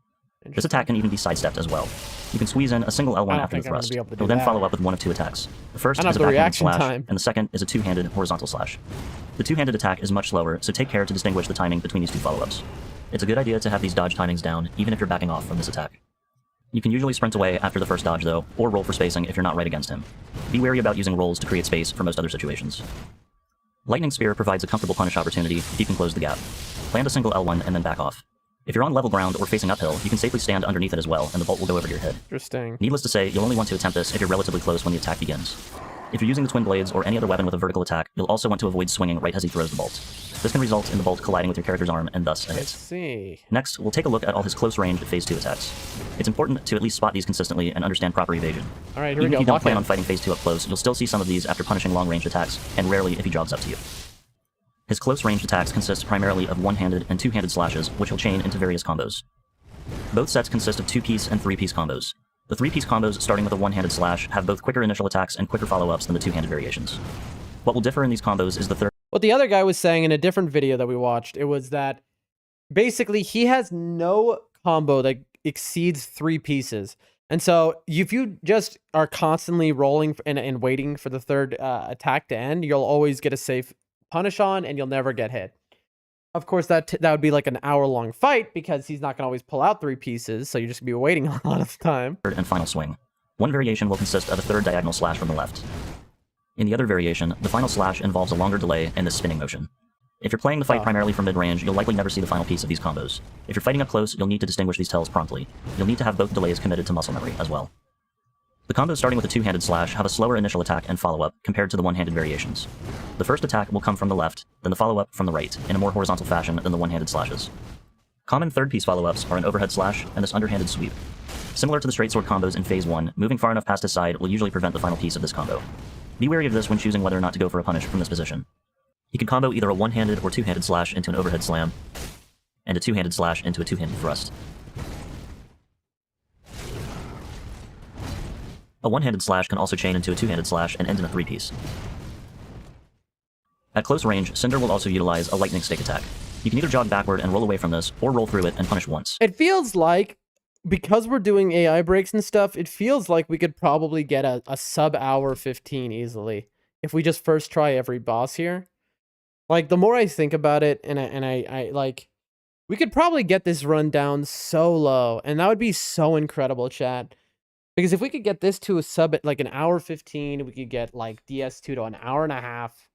This attack can even be sidestepped as well. You can squeeze in a single L1 after the thrust. You'll then follow up with 1 of 2 attacks. The first is a backhanded slash, and the second is a 2-handed horizontal slash. The 2-handed attack is much slower, so take care to distinguish the timing between these 2 follow-ups. It's a good idea to have these dodge timings down, even if you're backing off from this attack. You can usually sprint away after the first dodge though, or roll for spacing if you're not right against him. Be wary about using rolls to create space for most other situations. Lightning Spear provides a comfortable punish opportunity if you can close the gap. Land a single L1 and then back off. If you're on level ground or facing uphill, you can safely stand underneath it as well, and the bolt will go over your head. Interesting. Needless to say, you'll only want to attempt this if you're relatively close when the attack begins. If you're using the twin blades or any other weapon with a vertical attack, you'll also want to avoid swinging right as he throws the bolt. This can result in the bolt colliding with your character's arm and thus a hit. Let's see. Next, we'll take a look at all his close-range Phase 2 attacks. It's important to at least spot these consistently and understand proper evasion. Alright, here Even we go. if you don't plan on fighting Phase 2 up close, you'll still see some of these after punishing long-range attacks, and rarely if he jogs up to you. His close-range attacks consist primarily of 1-handed and 2-handed slashes, which he'll chain into various combos. Both sets consist of 2-piece and 3-piece combos. The 3-piece combos, starting with a 1-handed slash, have both quicker initial attacks and quicker follow-ups than the 2-handed variations. What will differ in these combos is the third. What the other guy was saying in a different video that we watched, it was that basically he has no combo that exceeds 3 pieces. And so if you just are constantly rolling and waiting for the third attack to end, you'll always get a safe punish on and you'll never get hit. Of course, that would be like an hour-long fight because he's not going to always pull out 3 pieces, so you're just going to be waiting a lot of the time. And final swing. One variation will consist of a third diagonal slash from the left. In the other variation, the final slash involves a longer delay and the spinning motion. If you're playing the fight primarily from mid-range, you'll likely never see the final piece of these combos. If you're fighting up close, you'll need to distinguish these tells promptly. You'll need to have both delays committed to muscle memory as well. The combos starting with a 2-handed slash have a slower initial attack and follow-up compared to the 1-handed variations. The first attack will come from the left, then the follow-up from the right, in a more horizontal fashion than the 1-handed slashes. Common third-piece follow-ups are an overhead slash and this underhanded sweep. Similar to the straight sword combos in Phase 1, moving far enough past his side will usually prevent the final piece of this combo. Be wary of this when choosing whether or not to go for a punish from this position. You can combo either a one-handed or two-handed slash into an overhead slam, and a two-handed slash into a two-handed thrust. A one-handed slash can also chain into a two-handed slash and end in a three-piece. At close range, Cinder will also utilize a lightning stick attack. You can either jog backward and roll away from this, or roll through it and punish once. It feels like, because we're doing AI breaks and stuff, it feels like we could probably get a sub-hour 15 easily if we just first try every boss here. Like, the more I think about it, and I like, we could probably get this run down so low, and that would be so incredible, chat. Because if we could get this to a sub at like an hour 15, we could get like DS2 to an hour and a half.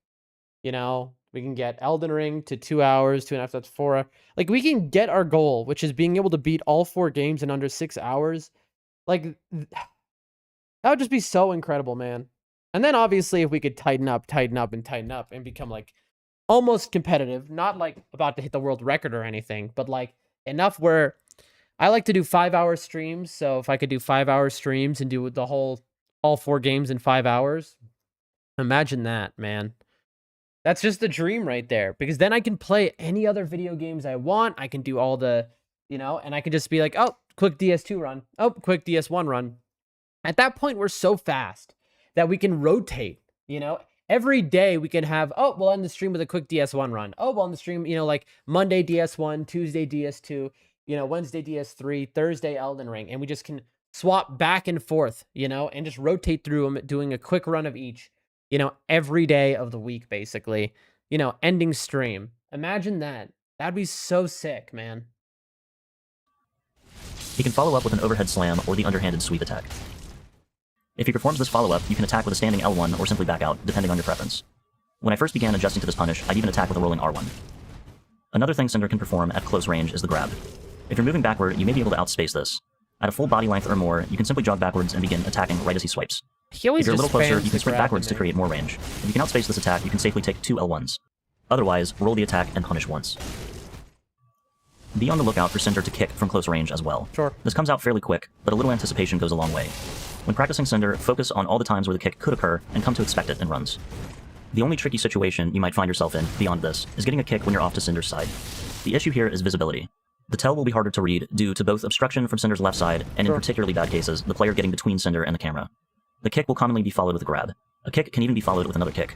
You know, we can get Elden Ring to 2 hours, 2.5, that's 4 hours. Like, we can get our goal, which is being able to beat all 4 games in under 6 hours. Like, that would just be so incredible, man. And then, obviously, if we could tighten up, and become, like, almost competitive, not, like, about to hit the world record or anything, but, like, enough where I like to do 5-hour streams, so if I could do 5-hour streams and do the all 4 games in 5 hours, imagine that, man. That's just the dream right there, because then I can play any other video games I want. I can do all the, you know, and I can just be like, oh, quick DS2 run. Oh, quick DS1 run. At that point, we're so fast that we can rotate, you know. Every day we can have, oh, we'll end the stream with a quick DS1 run. Oh, we'll end the stream, you know, like Monday DS1, Tuesday DS2, you know, Wednesday DS3, Thursday Elden Ring. And we just can swap back and forth, you know, and just rotate through them, doing a quick run of each. You know, every day of the week, basically. You know, ending stream. Imagine that. That'd be so sick, man. He can follow up with an overhead slam or the underhanded sweep attack. If he performs this follow-up, you can attack with a standing L1 or simply back out, depending on your preference. When I first began adjusting to this punish, I'd even attack with a rolling R1. Another thing Cinder can perform at close range is the grab. If you're moving backward, you may be able to outspace this. At a full body length or more, you can simply jog backwards and begin attacking right as he swipes. If you're a little closer, you can sprint backwards to create more range. If you can outspace this attack, you can safely take 2 L1s. Otherwise, roll the attack and punish once. Be on the lookout for Cinder to kick from close range as well. Sure. This comes out fairly quick, but a little anticipation goes a long way. When practicing Cinder, focus on all the times where the kick could occur and come to expect it in runs. The only tricky situation you might find yourself in, beyond this, is getting a kick when you're off to Cinder's side. The issue here is visibility. The tell will be harder to read due to both obstruction from Cinder's left side, and in particularly bad cases, the player getting between Cinder and the camera. The kick will commonly be followed with a grab. A kick can even be followed with another kick.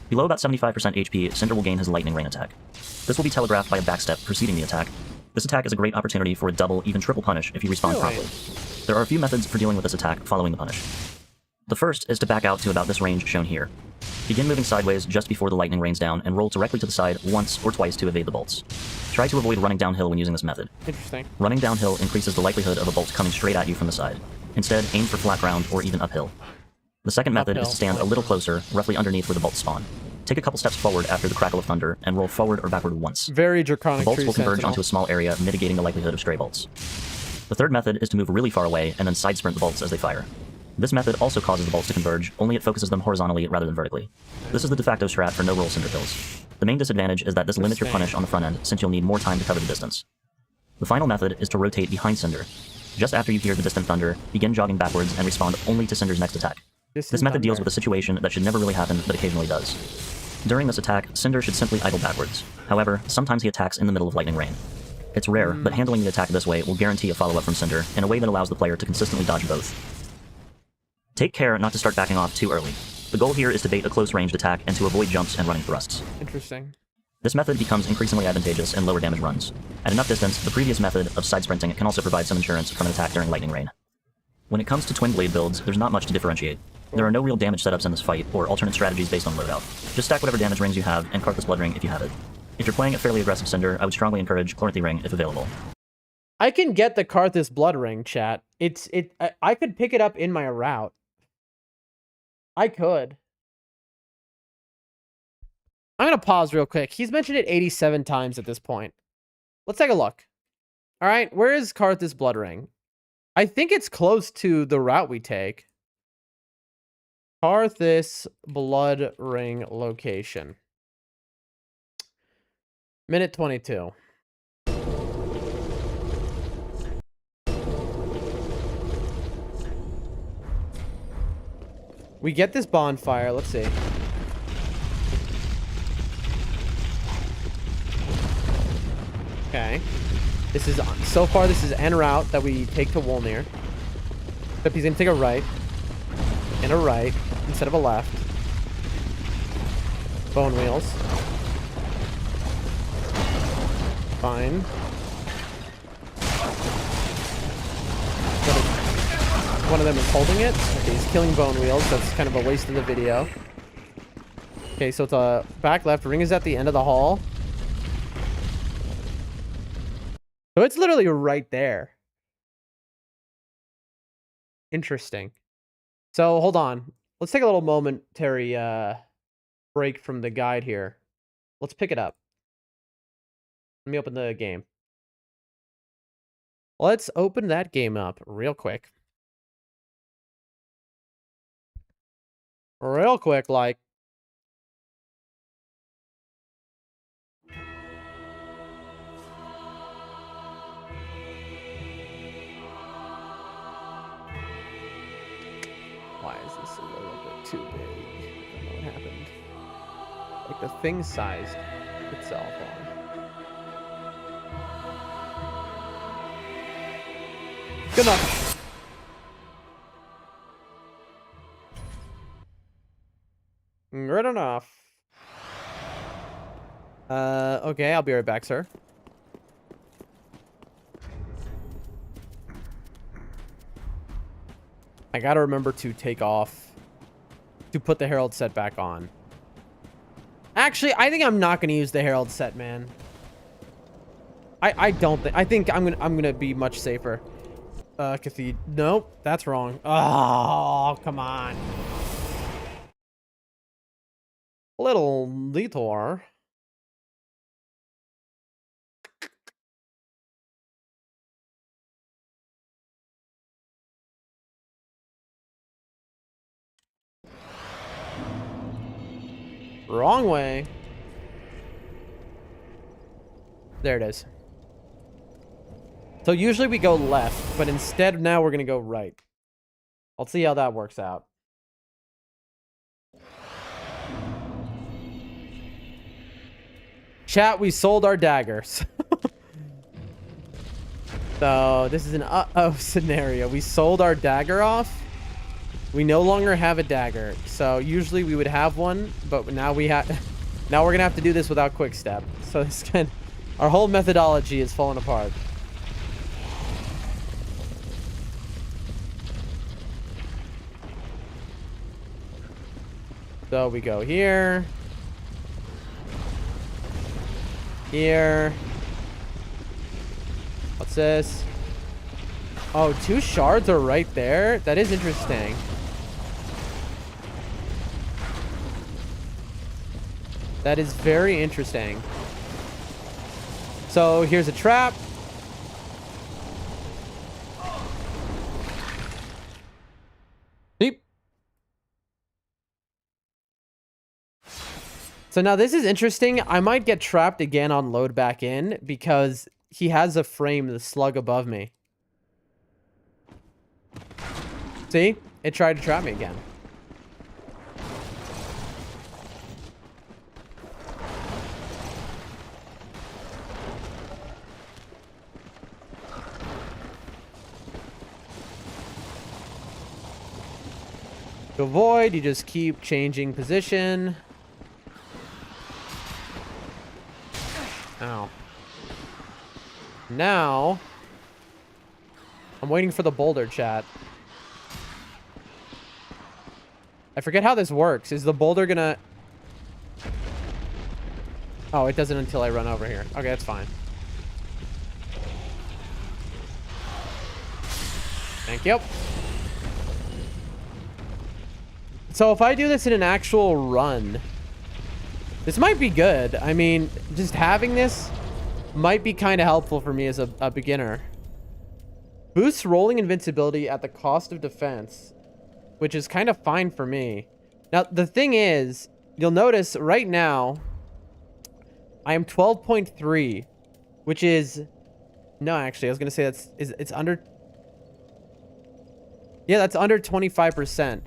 Below about 75% HP, Cinder will gain his lightning rain attack. This will be telegraphed by a backstep preceding the attack. This attack is a great opportunity for a double, even triple punish if you respond properly. There are a few methods for dealing with this attack following the punish. The first is to back out to about this range shown here. Begin moving sideways just before the lightning rains down and roll directly to the side once or twice to evade the bolts. Try to avoid running downhill when using this method. Interesting. Running downhill increases the likelihood of a bolt coming straight at you from the side. Instead, aim for flat ground or even uphill. The second method is to stand a little closer, roughly underneath where the bolts spawn. Take a couple steps forward after the crackle of thunder and roll forward or backward once. Very draconic. The bolts will converge onto a small area, mitigating the likelihood of stray bolts. The third method is to move really far away and then side sprint the bolts as they fire. This method also causes the bolts to converge, only it focuses them horizontally rather than vertically. This is the de facto strat for no-roll Cinder kills. The main disadvantage is that this limits your punish on the front end, since you'll need more time to cover the distance. The final method is to rotate behind Cinder. Just after you hear the distant thunder, begin jogging backwards and respond only to Cinder's next attack. This method deals with a situation that should never really happen, but occasionally does. During this attack, Cinder should simply idle backwards. However, sometimes he attacks in the middle of lightning rain. It's rare, but handling the attack this way will guarantee a follow-up from Cinder in a way that allows the player to consistently dodge both. Take care not to start backing off too early. The goal here is to bait a close-ranged attack and to avoid jumps and running thrusts. Interesting. This method becomes increasingly advantageous in lower damage runs. At enough distance, the previous method of side sprinting can also provide some insurance from an attack during lightning rain. When it comes to twin blade builds, there's not much to differentiate. There are no real damage setups in this fight, or alternate strategies based on loadout. Just stack whatever damage rings you have, and cart this blood ring if you have it. If you're playing a fairly aggressive Cinder, I would strongly encourage Chloranthy Ring if available. I can get the Karthus Blood Ring, chat. I could pick it up in my route. I could. I'm going to pause real quick. He's mentioned it 87 times at this point. Let's take a look. All right, where is Karthus Blood Ring? I think it's close to the route we take. Karthus Blood Ring location. Minute 22. We get this bonfire. Let's see. Okay. This is, so far, this is en route that we take to Wolnir. Except he's gonna take a right. And a right instead of a left. Bone wheels. Fine. One of them is holding it. Okay, he's killing bone wheels. That's kind of a waste of the video. Okay, so it's a back left. Ring is at the end of the hall. So it's literally right there. Interesting. So hold on. Let's take a little momentary break from the guide here. Let's pick it up. Let me open the game. Let's open that game up real quick. Real quick, like. Why is this a little bit too big? I don't know what happened. Like the thing sized itself on. Good enough. Good enough. Okay, I'll be right back, sir. I gotta remember to take off, to put the Herald set back on. Actually, I think I'm not gonna use the Herald set, man. I don't think. I think I'm gonna be much safer. Cathedral. Nope, that's wrong. Oh, come on. Little Litor. Wrong way. There it is. So usually we go left, but instead now we're going to go right. I'll see how that works out. Chat, we sold our daggers. So this is an uh-oh scenario. We sold our dagger off. We no longer have a dagger. So usually we would have one, but now we have. Now we're gonna have to do this without quick step. So this kind, our whole methodology is falling apart. So we go here. Here. What's this? Oh, 2 shards are right there. That is interesting. That is very interesting. So here's a trap. Deep. So now this is interesting. I might get trapped again on load back in because he has a frame, the slug above me. See? It tried to trap me again. To avoid, you just keep changing position. Ow. Now, I'm waiting for the boulder, chat. I forget how this works. Is the boulder gonna... Oh, it doesn't until I run over here. Okay, that's fine. Thank you. So if I do this in an actual run, this might be good. I mean, just having this might be kind of helpful for me as a beginner. Boosts rolling invincibility at the cost of defense, which is kind of fine for me. Now, the thing is, you'll notice right now, I am 12.3, which is... No, actually, I was going to say it's under... Yeah, that's under 25%.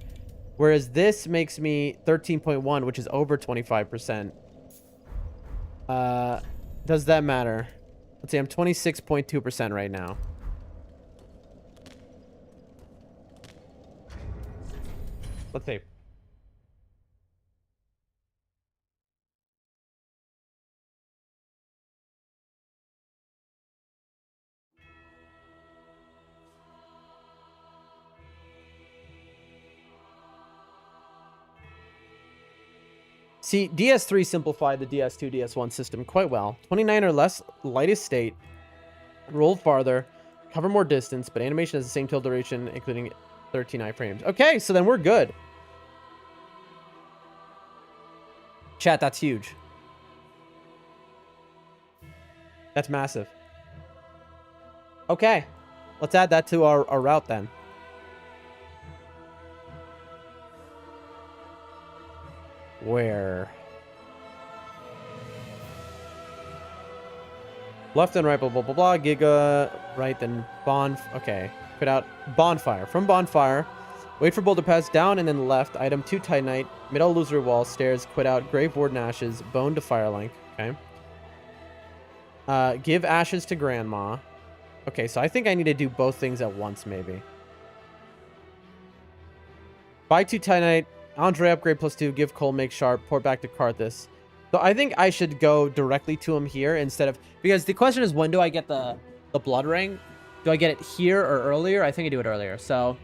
Whereas this makes me 13.1, which is over 25%. Does that matter? Let's see, I'm 26.2% right now. Let's see. See, DS3 simplified the DS2, DS1 system quite well. 29 or less, lightest state, roll farther, cover more distance, but animation has the same tilt duration, including 13 iframes. Okay, so then we're good. Chat, that's huge. That's massive. Okay, let's add that to our route then. Where? Left and right, blah, blah, blah, blah. Giga, right, then bond. Okay, put out bonfire. From bonfire, wait for boulder pass, down and then left. Item 2 Titanite, middle illusory wall, stairs, quit out, grave ward and ashes, bone to firelink. Okay. Give ashes to grandma. Okay, so I think I need to do both things at once, maybe. Buy 2 Titanite. Andre upgrade +2, give Cole, make sharp, port back to Karthus. So I think I should go directly to him here instead of... Because the question is, when do I get the blood ring? Do I get it here or earlier? I think I do it earlier. So,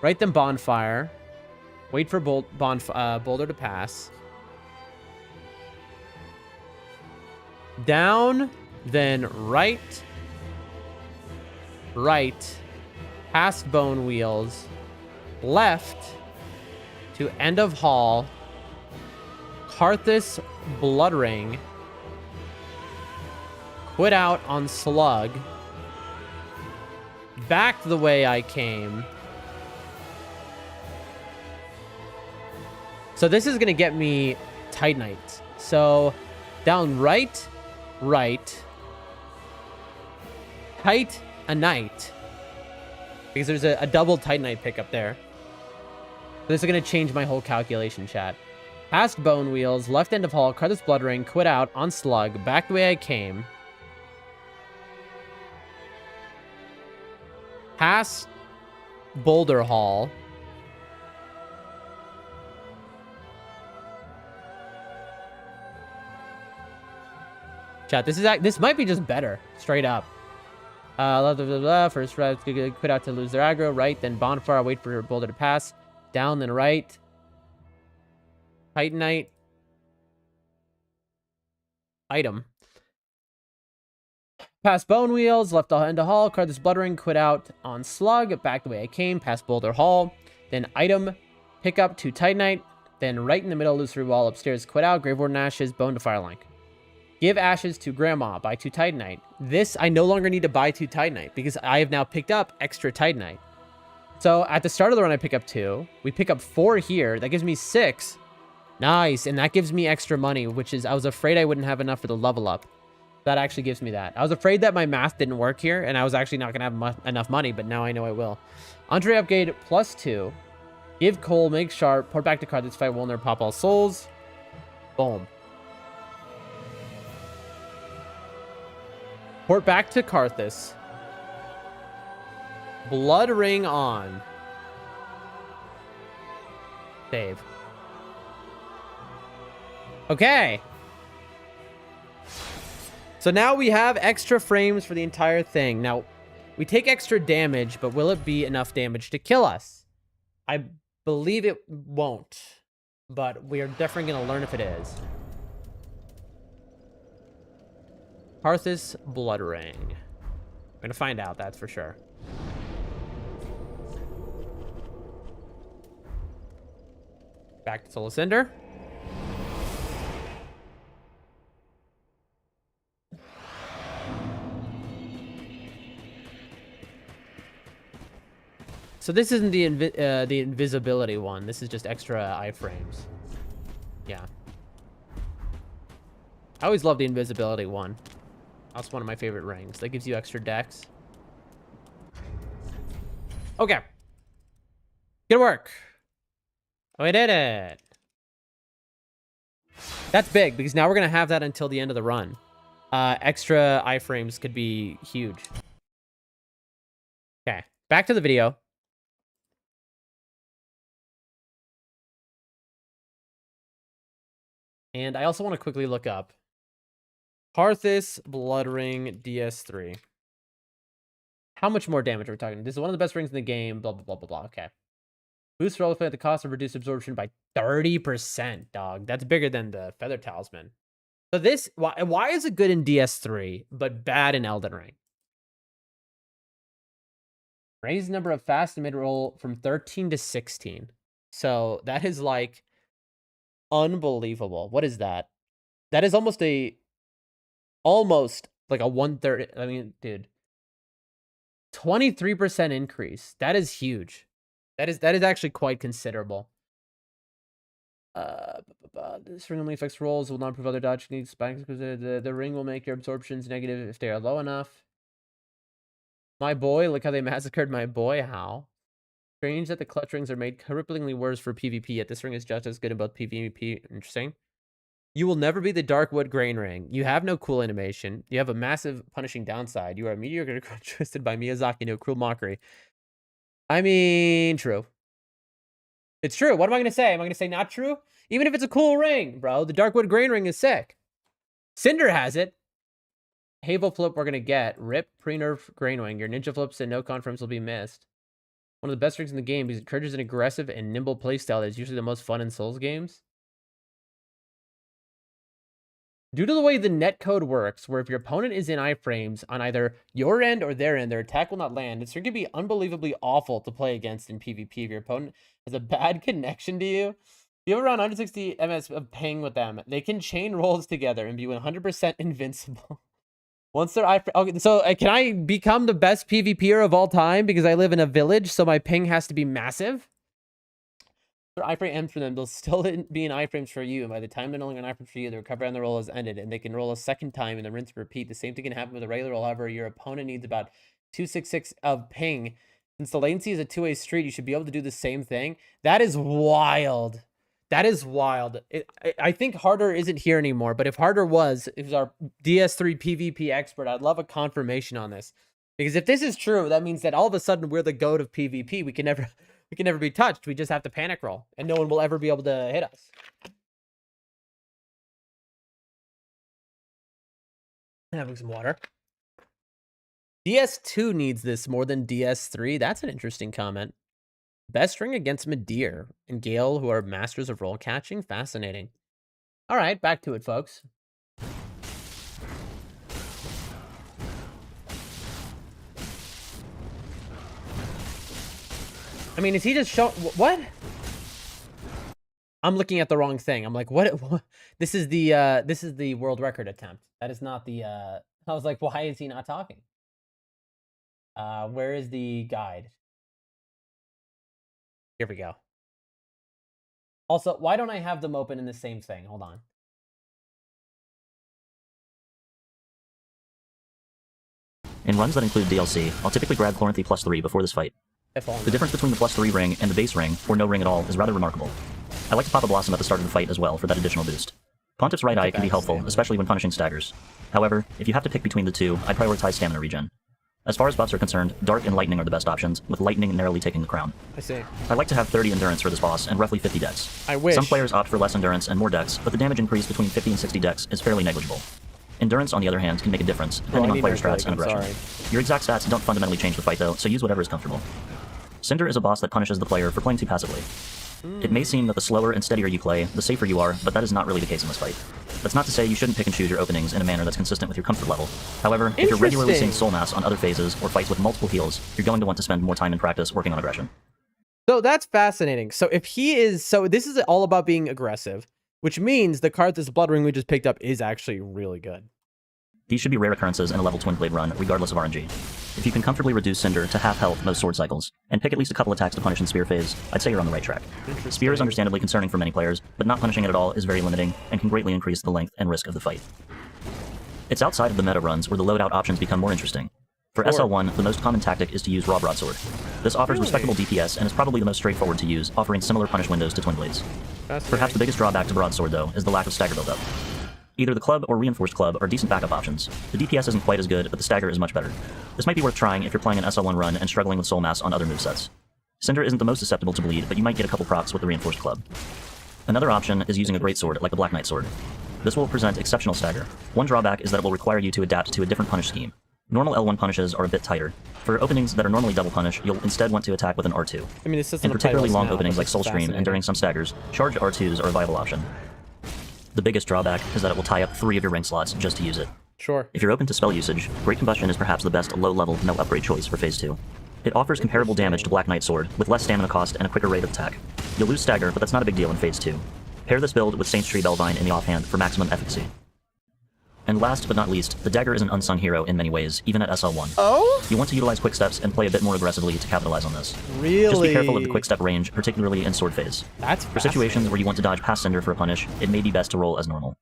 right then bonfire. Wait for boulder to pass. Down, then right. Right. Past bone wheels. Left. To end of hall, Karthus blood ring, quit out on slug, back the way I came. So this is gonna get me Titanite. So down right, Titanite, because there's a double Titanite pickup there. This is going to change my whole calculation, chat. Past bone wheels, left end of hall, Karthus blood ring, quit out on slug, back the way I came. Past boulder hall. Chat, this might be just better, straight up. Blah, blah, blah, blah. First quit out to lose their aggro, right, then bonfire, wait for boulder to pass. Down, then right. Titanite. Item. Past bone wheels, left end of hall, Karthus blood ring, quit out on slug, back the way I came, past boulder hall. Then item, pick up 2 Titanite, then right in the middle, illusory wall, upstairs, quit out, grave ward and ashes, bone to firelink. Give ashes to grandma, buy 2 Titanite. This, I no longer need to buy 2 Titanite because I have now picked up extra Titanite. So at the start of the run, I pick up 2. We pick up 4 here. That gives me 6. Nice. And that gives me extra money, which is, I was afraid I wouldn't have enough for the level up. That actually gives me that. I was afraid that my math didn't work here, and I was actually not going to have enough money, but now I know I will. Andre upgrade +2. Give Cole, make sharp, port back to Karthus, fight Wolner, pop all souls. Boom. Port back to Karthus. Blood ring on. Save. Okay. So now we have extra frames for the entire thing. Now, we take extra damage, but will it be enough damage to kill us? I believe it won't, but we are definitely going to learn if it is. Karthus blood ring. We're going to find out, that's for sure. Back to Soul Cinder. So this isn't the invisibility one. This is just extra iframes. Yeah. I always love the invisibility one. That's one of my favorite rings. That gives you extra dex. Okay. Good work. We did it. That's big, because now we're going to have that until the end of the run. Extra iframes could be huge. Okay, back to the video. And I also want to quickly look up Karthus Bloodring DS3. How much more damage are we talking? This is one of the best rings in the game, blah, blah, blah, blah, blah. Okay. Boost relative at the cost of reduced absorption by 30%, dog. That's bigger than the Feather Talisman. So this, why is it good in DS3, but bad in Elden Ring? Raise the number of fast and mid-roll from 13 to 16. So that is like unbelievable. What is that? That is almost like a 1/3. I mean, dude, 23% increase. That is huge. That is actually quite considerable. This ring only affects rolls, will not improve other dodge techniques, because the ring will make your absorptions negative if they are low enough. My boy, look how they massacred my boy. How strange that the clutch rings are made cripplingly worse for PvP, yet this ring is just as good in both PvP. Interesting. You will never be the Darkwood Grain Ring. You have no cool animation. You have a massive punishing downside. You are a mediocre twisted by Miyazaki, no cruel mockery. I mean, true. It's true. What am I going to say? Am I going to say not true? Even if it's a cool ring, bro. The Darkwood Grain Ring is sick. Cinder has it. Havel Flip we're going to get. Rip, pre-nerf Grain Wing. Your ninja flips and no confirms will be missed. One of the best rings in the game because it encourages an aggressive and nimble playstyle that is usually the most fun in Souls games. Due to the way the netcode works, where if your opponent is in iframes on either your end or their end, their attack will not land. It's going to be unbelievably awful to play against in PvP if your opponent has a bad connection to you. If you have around 160 ms of ping with them, they can chain rolls together and be 100% invincible. Once they're okay, so can I become the best PvPer of all time because I live in a village, so my ping has to be massive? For iframe ends for them, they'll still be in iframes for you, and by the time they're no longer in iframes for you, the recovery on the roll has ended, and they can roll a second time and then rinse and repeat. The same thing can happen with a regular roll. However, your opponent needs about 266 of ping. Since the latency is a two-way street, you should be able to do the same thing. That is wild. That is wild. I think Harder isn't here anymore, but if Harder was our DS3 PvP expert, I'd love a confirmation on this. Because if this is true, that means that all of a sudden we're the GOAT of PvP. We can never be touched. We just have to panic roll, and no one will ever be able to hit us. Having some water. DS2 needs this more than DS3. That's an interesting comment. Best ring against Midir and Gale, who are masters of roll catching. Fascinating. All right, back to it, folks. I mean, is he just showing what? I'm looking at the wrong thing. I'm like, what? This is the world record attempt. That is not the. I was like, why is he not talking? Where is the guide? Here we go. Also, why don't I have them open in the same thing? Hold on. In runs that include DLC, I'll typically grab Chloranthy +3 before this fight. The difference between the +3 ring and the base ring, or no ring at all, is rather remarkable. I like to pop a Blossom at the start of the fight as well for that additional boost. Pontiff's right eye can be helpful, especially when punishing staggers. However, if you have to pick between the two, I prioritize stamina regen. As far as buffs are concerned, Dark and Lightning are the best options, with Lightning narrowly taking the crown. I see. I like to have 30 endurance for this boss and roughly 50 dex. I wish. Some players opt for less endurance and more dex, but the damage increase between 50 and 60 dex is fairly negligible. Endurance, on the other hand, can make a difference, depending on player strats and aggression. Your exact stats don't fundamentally change the fight though, so use whatever is comfortable. Cinder is a boss that punishes the player for playing too passively. It may seem that the slower and steadier you play, the safer you are, but that is not really the case in this fight. That's not to say you shouldn't pick and choose your openings in a manner that's consistent with your comfort level. However, if you're regularly seeing soul mass on other phases or fights with multiple heals, you're going to want to spend more time in practice working on aggression. So that's fascinating. So if he is, so this is all about being aggressive, which means the Karthus Blood Ring we just picked up is actually really good. These should be rare occurrences in a level Twin Blade run, regardless of RNG. If you can comfortably reduce Cinder to half health most sword cycles, and pick at least a couple attacks to punish in Spear phase, I'd say you're on the right track. Spear is understandably concerning for many players, but not punishing it at all is very limiting, and can greatly increase the length and risk of the fight. It's outside of the meta runs where the loadout options become more interesting. For SL1, the most common tactic is to use Raw Broadsword. This offers respectable DPS and is probably the most straightforward to use, offering similar punish windows to Twin Blades. Perhaps the biggest drawback to Broadsword, though, is the lack of stagger buildup. Either the club or reinforced club are decent backup options. The DPS isn't quite as good, but the stagger is much better. This might be worth trying if you're playing an SL1 run and struggling with soul mass on other movesets. Cinder isn't the most susceptible to bleed, but you might get a couple procs with the reinforced club. Another option is using a greatsword, like the Black Knight sword. This will present exceptional stagger. One drawback is that it will require you to adapt to a different punish scheme. Normal L1 punishes are a bit tighter. For openings that are normally double punish, you'll instead want to attack with an R2. I mean, this isn't In particularly long openings like Soul Stream and during some staggers, charged R2s are a viable option. The biggest drawback is that it will tie up 3 of your rank slots just to use it. Sure. If you're open to spell usage, Great Combustion is perhaps the best low-level, no-upgrade choice for Phase 2. It offers comparable damage to Black Knight Sword, with less stamina cost and a quicker rate of attack. You'll lose stagger, but that's not a big deal in Phase 2. Pair this build with Saint's Tree Bellvine in the offhand for maximum efficacy. And last but not least, the dagger is an unsung hero in many ways, even at SL1. Oh? You want to utilize quicksteps and play a bit more aggressively to capitalize on this. Really? Just be careful of the quickstep range, particularly in sword phase. That's For situations where you want to dodge past Cinder for a punish, it may be best to roll as normal.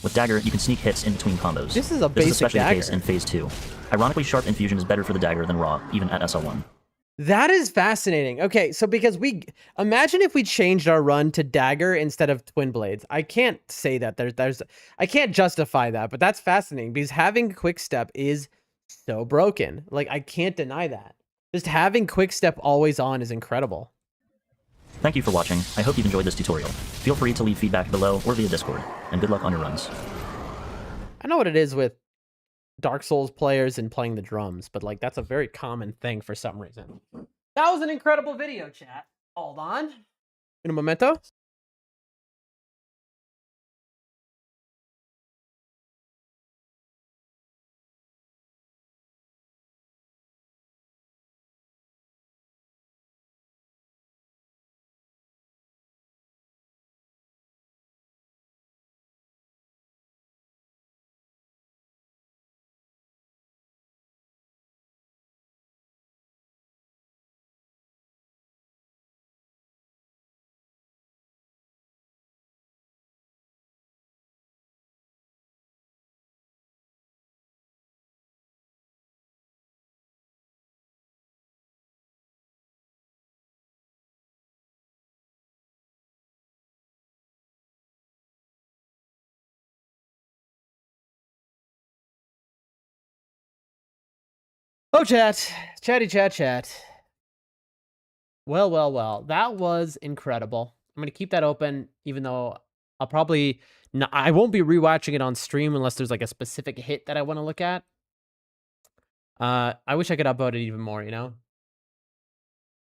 With dagger, you can sneak hits in between combos. This is a This is basic especially dagger. the case in Phase 2. Ironically, sharp infusion is better for the dagger than raw, even at SL1. That is fascinating. Okay, so because imagine if we changed our run to dagger instead of twin blades. I can't say that I can't justify that, but that's fascinating because having quick step is so broken. Like, I can't deny that. Just having quick step always on is incredible. Thank you for watching. I hope you've enjoyed this tutorial. Feel free to leave feedback below or via Discord, and good luck on your runs. I know what it is with Dark Souls players and playing the drums, but like that's a very common thing for some reason. That was an incredible video, chat. Hold on. In a momento. Oh, chatty chat. Well. That was incredible. I'm gonna keep that open, even though I'll probably not, I won't be rewatching it on stream unless there's like a specific hit that I want to look at. I wish I could upvote it even more, you know.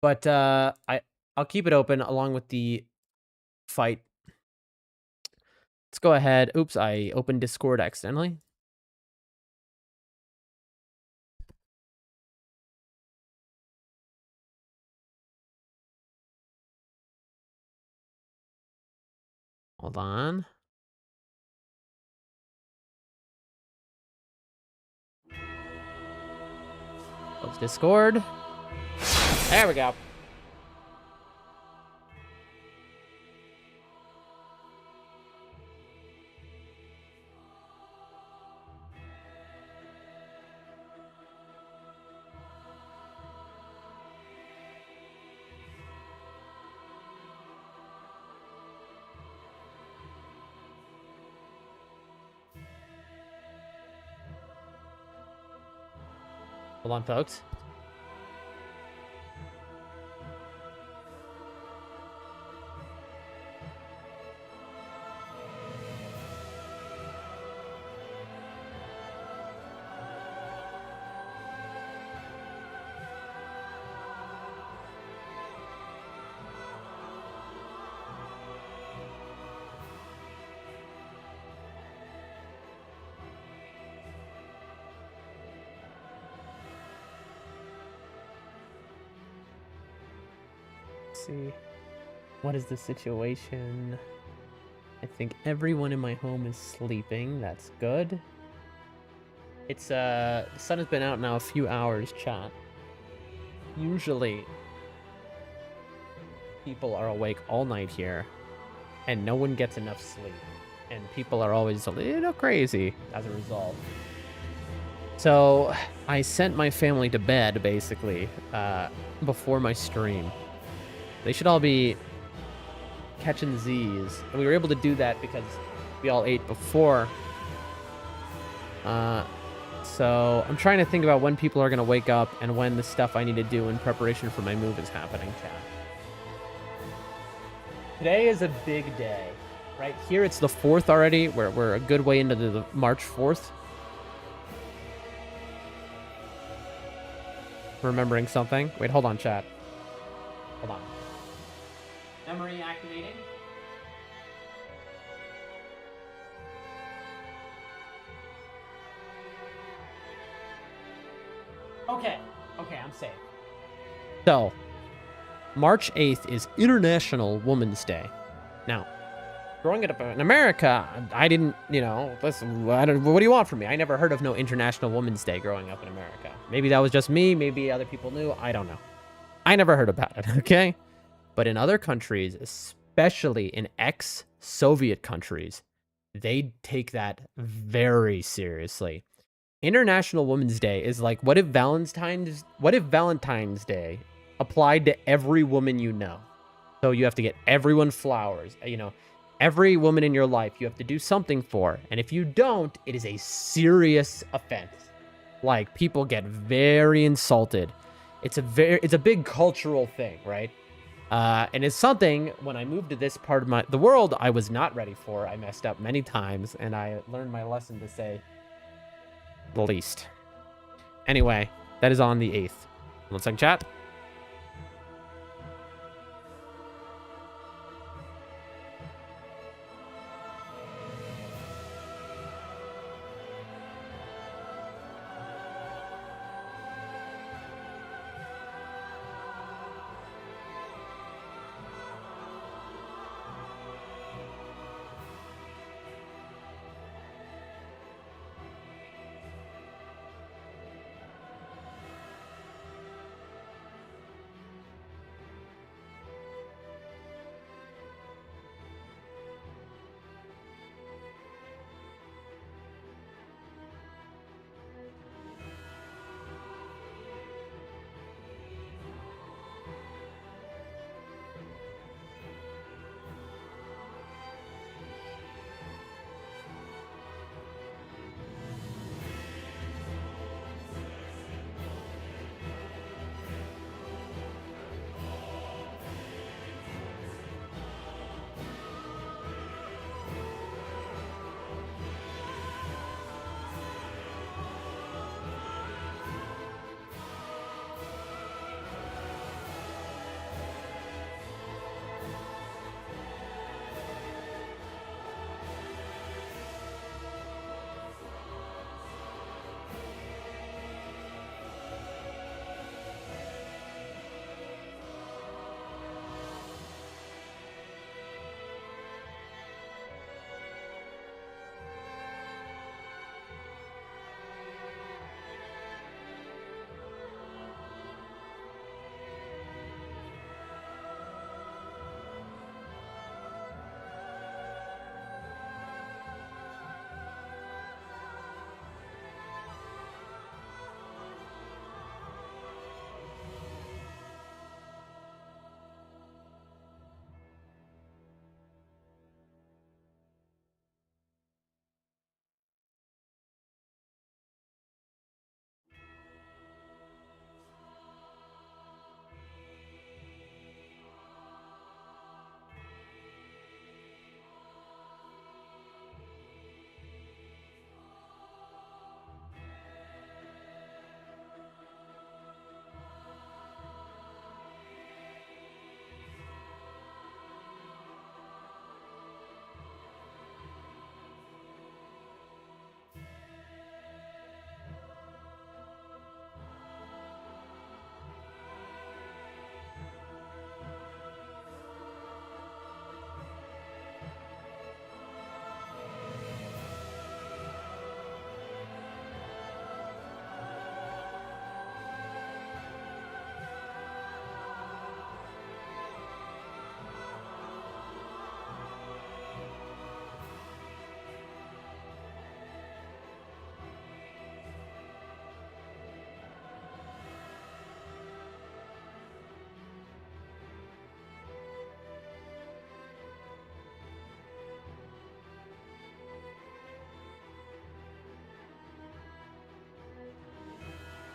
But I'll keep it open along with the fight. Let's go ahead. Oops, I opened Discord accidentally. Hold on. Close Discord. There we go. Hold on, folks. See, what is the situation? I think everyone in my home is sleeping. That's good. It's the sun has been out now a few hours, chat. Usually people are awake all night here and no one gets enough sleep, and people are always a little crazy as a result. So I sent my family to bed, basically, before my stream. They should all be catching Z's. And we were able to do that because we all ate before. So I'm trying to think about when people are going to wake up and when the stuff I need to do in preparation for my move is happening, chat. Today is a big day. Right here, it's the 4th already. We're a good way into the March 4th. Remembering something. Wait, hold on, chat. Hold on. Memory activating. Okay. Okay, I'm safe. So, March 8th is International Women's Day. Now, growing up in America, I didn't, listen, what do you want from me? I never heard of no International Women's Day growing up in America. Maybe that was just me. Maybe other people knew. I don't know. I never heard about it, okay? But in other countries, especially in ex-Soviet countries, they take that very seriously. International Women's Day is like, what if Valentine's Day applied to every woman you know? So you have to get everyone flowers, every woman in your life you have to do something for. And if you don't, it is a serious offense. Like, people get very insulted. It's a big cultural thing, right? And it's something, when I moved to this part of the world, I was not ready for. I messed up many times, and I learned my lesson, to say the least. Anyway, that is on the 8th. 1 second, chat.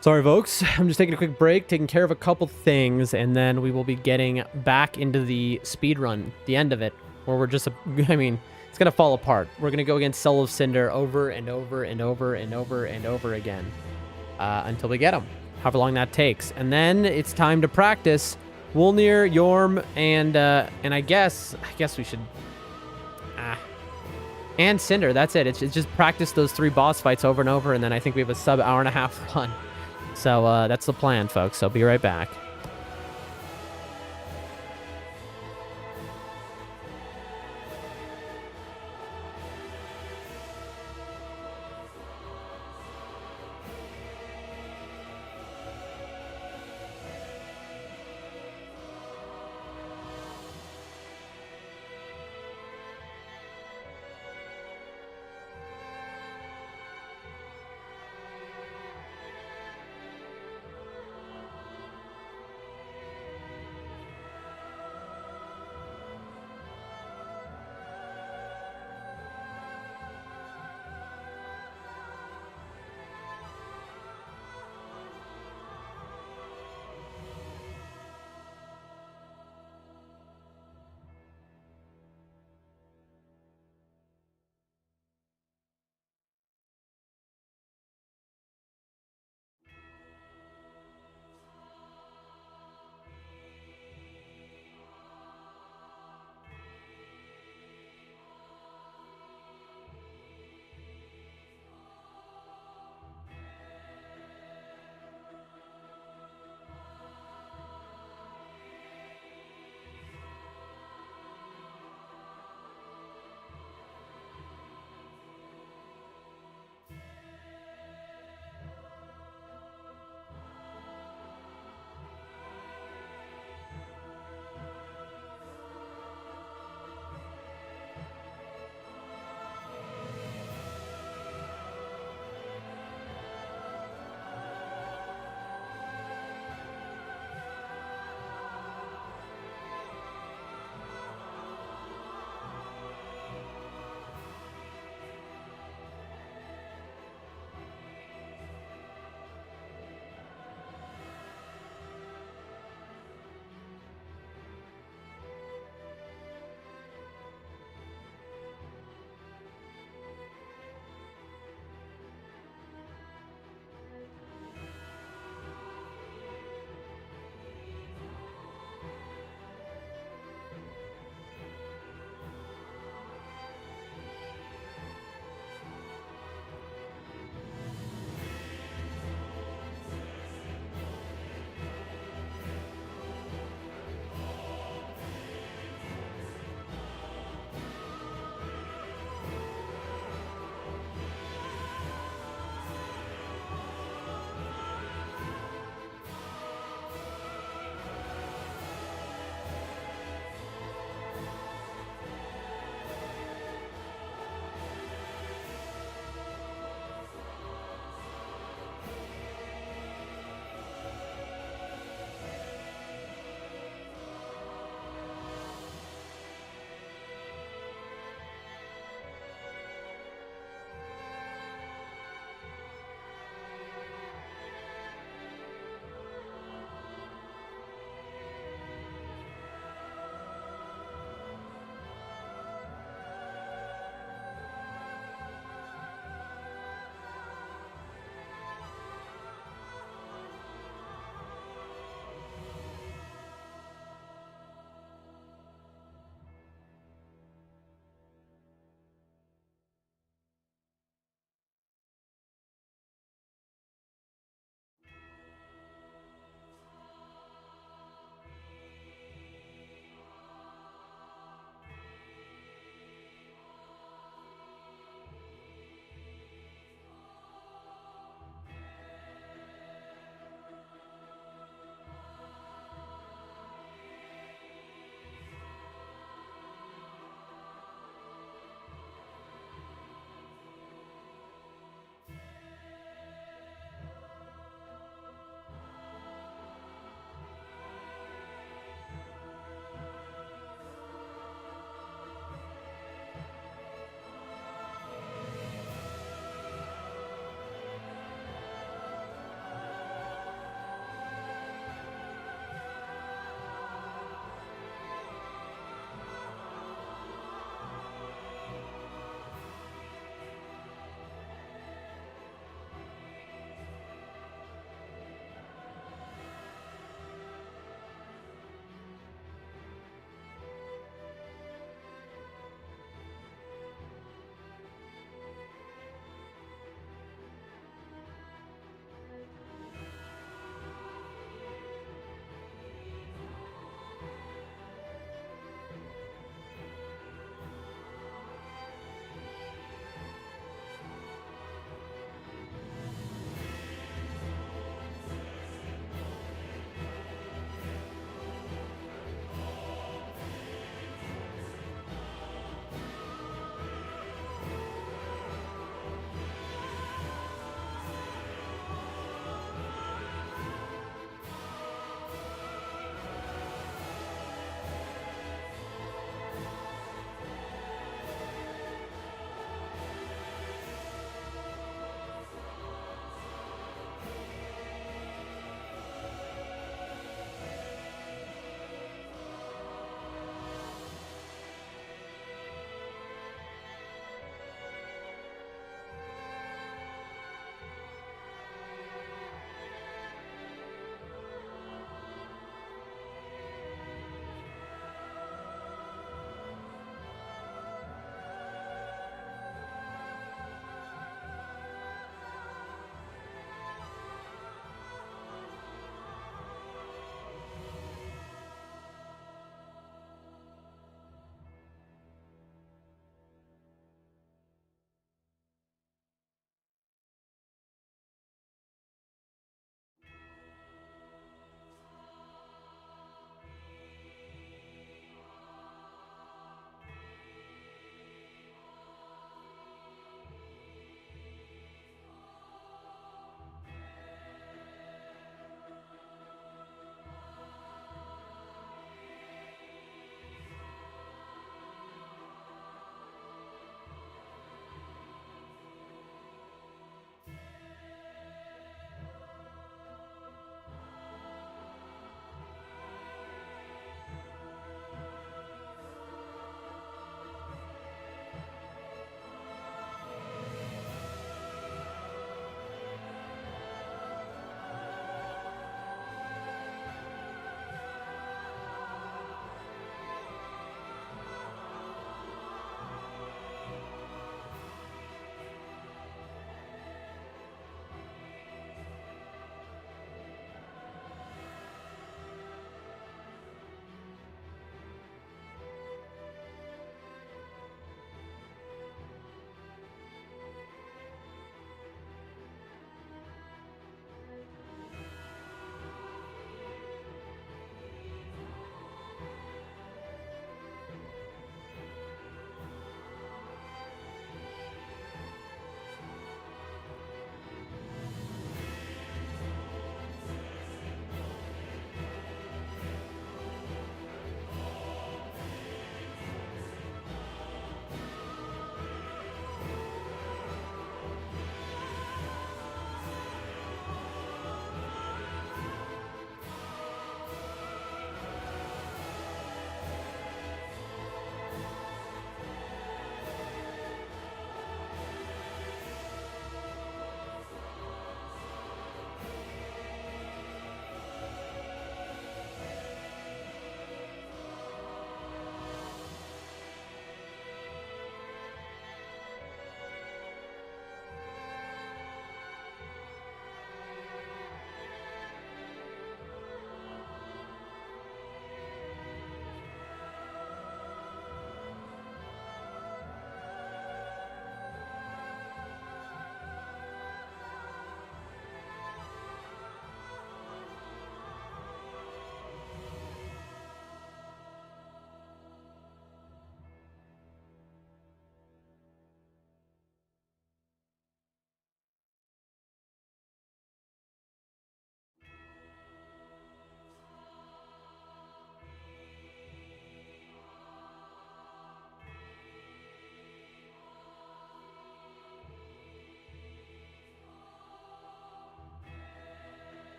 Sorry, folks. I'm just taking a quick break, taking care of a couple things, and then we will be getting back into the speed run, the end of it, where we're just, I mean, it's going to fall apart. We're going to go against Soul of Cinder over and over and over and over and over again until we get him, however long that takes. And then it's time to practice Wolnir, Yorm, and I guess we should... and Cinder, that's it. It's just practice those 3 boss fights over and over, and then I think we have a sub hour and a half run. So that's the plan, folks. I'll be right back.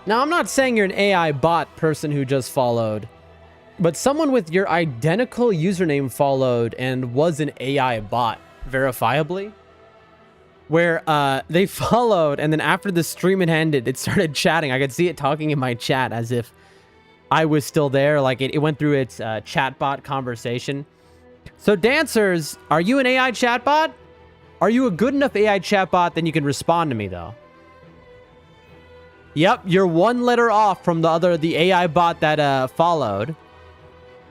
Now, I'm not saying you're an AI bot person who just followed, but someone with your identical username followed and was an AI bot, verifiably, where they followed, and then after the stream had ended, it started chatting. I could see it talking in my chat as if I was still there. Like, it went through its chatbot conversation. So, dancers, are you an AI chatbot? Are you a good enough AI chatbot that you can respond to me, though? Yep, you're one letter off from the AI bot that followed,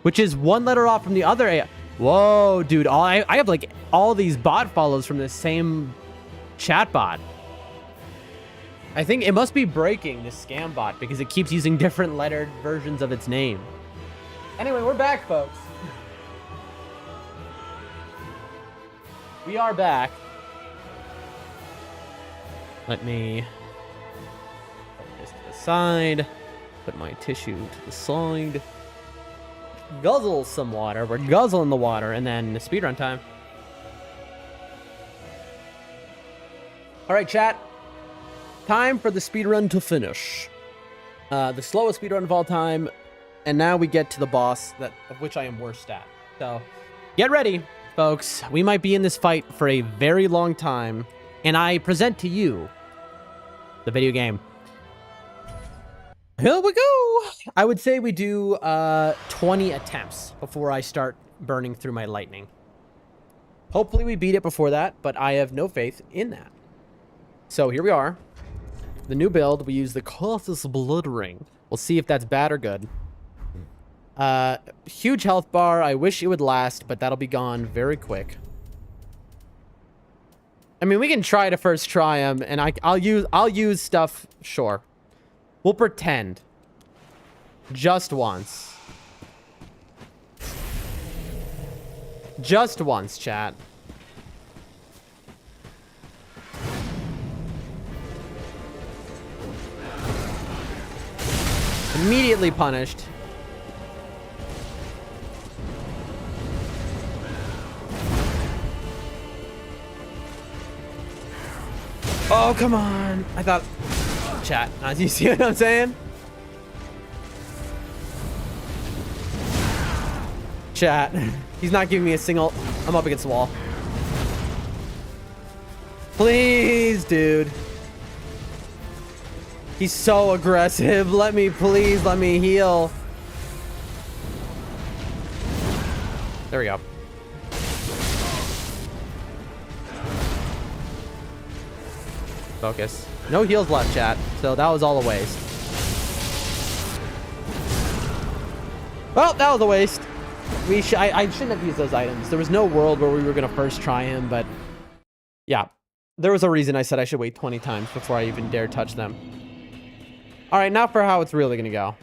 which is one letter off from the other AI. Whoa, dude, I have like all these bot follows from the same chatbot. I think it must be breaking this scam bot because it keeps using different lettered versions of its name. Anyway, we're back, folks. We are back. Let me put this to the side. Put my tissue to the side. Guzzle some water. We're guzzling the water, and then speedrun time. All right, chat. Time for the speedrun to finish. The slowest speedrun of all time, and now we get to the boss of which I am worst at. So, get ready, folks. We might be in this fight for a very long time, and I present to you the video game. Here we go. I would say we do 20 attempts before I start burning through my lightning. Hopefully we beat it before that, but I have no faith in that. So here we are. The new build, we use the Colossus Blood Ring. We'll see if that's bad or good. Huge health bar. I wish it would last, but that'll be gone very quick. I mean, we can try to first try them, and I'll use stuff. Sure, we'll pretend. Just once. Just once, chat. Immediately punished. Oh, come on. I thought... Chat, you see what I'm saying? Chat. He's not giving me a single... I'm up against the wall. Please, dude. He's so aggressive. Please let me heal. There we go. Focus. No heals left, chat. So that was all a waste. Well, that was a waste. I shouldn't have used those items. There was no world where we were going to first try him, but yeah. There was a reason I said I should wait 20 times before I even dare touch them. All right, now for how it's really going to go.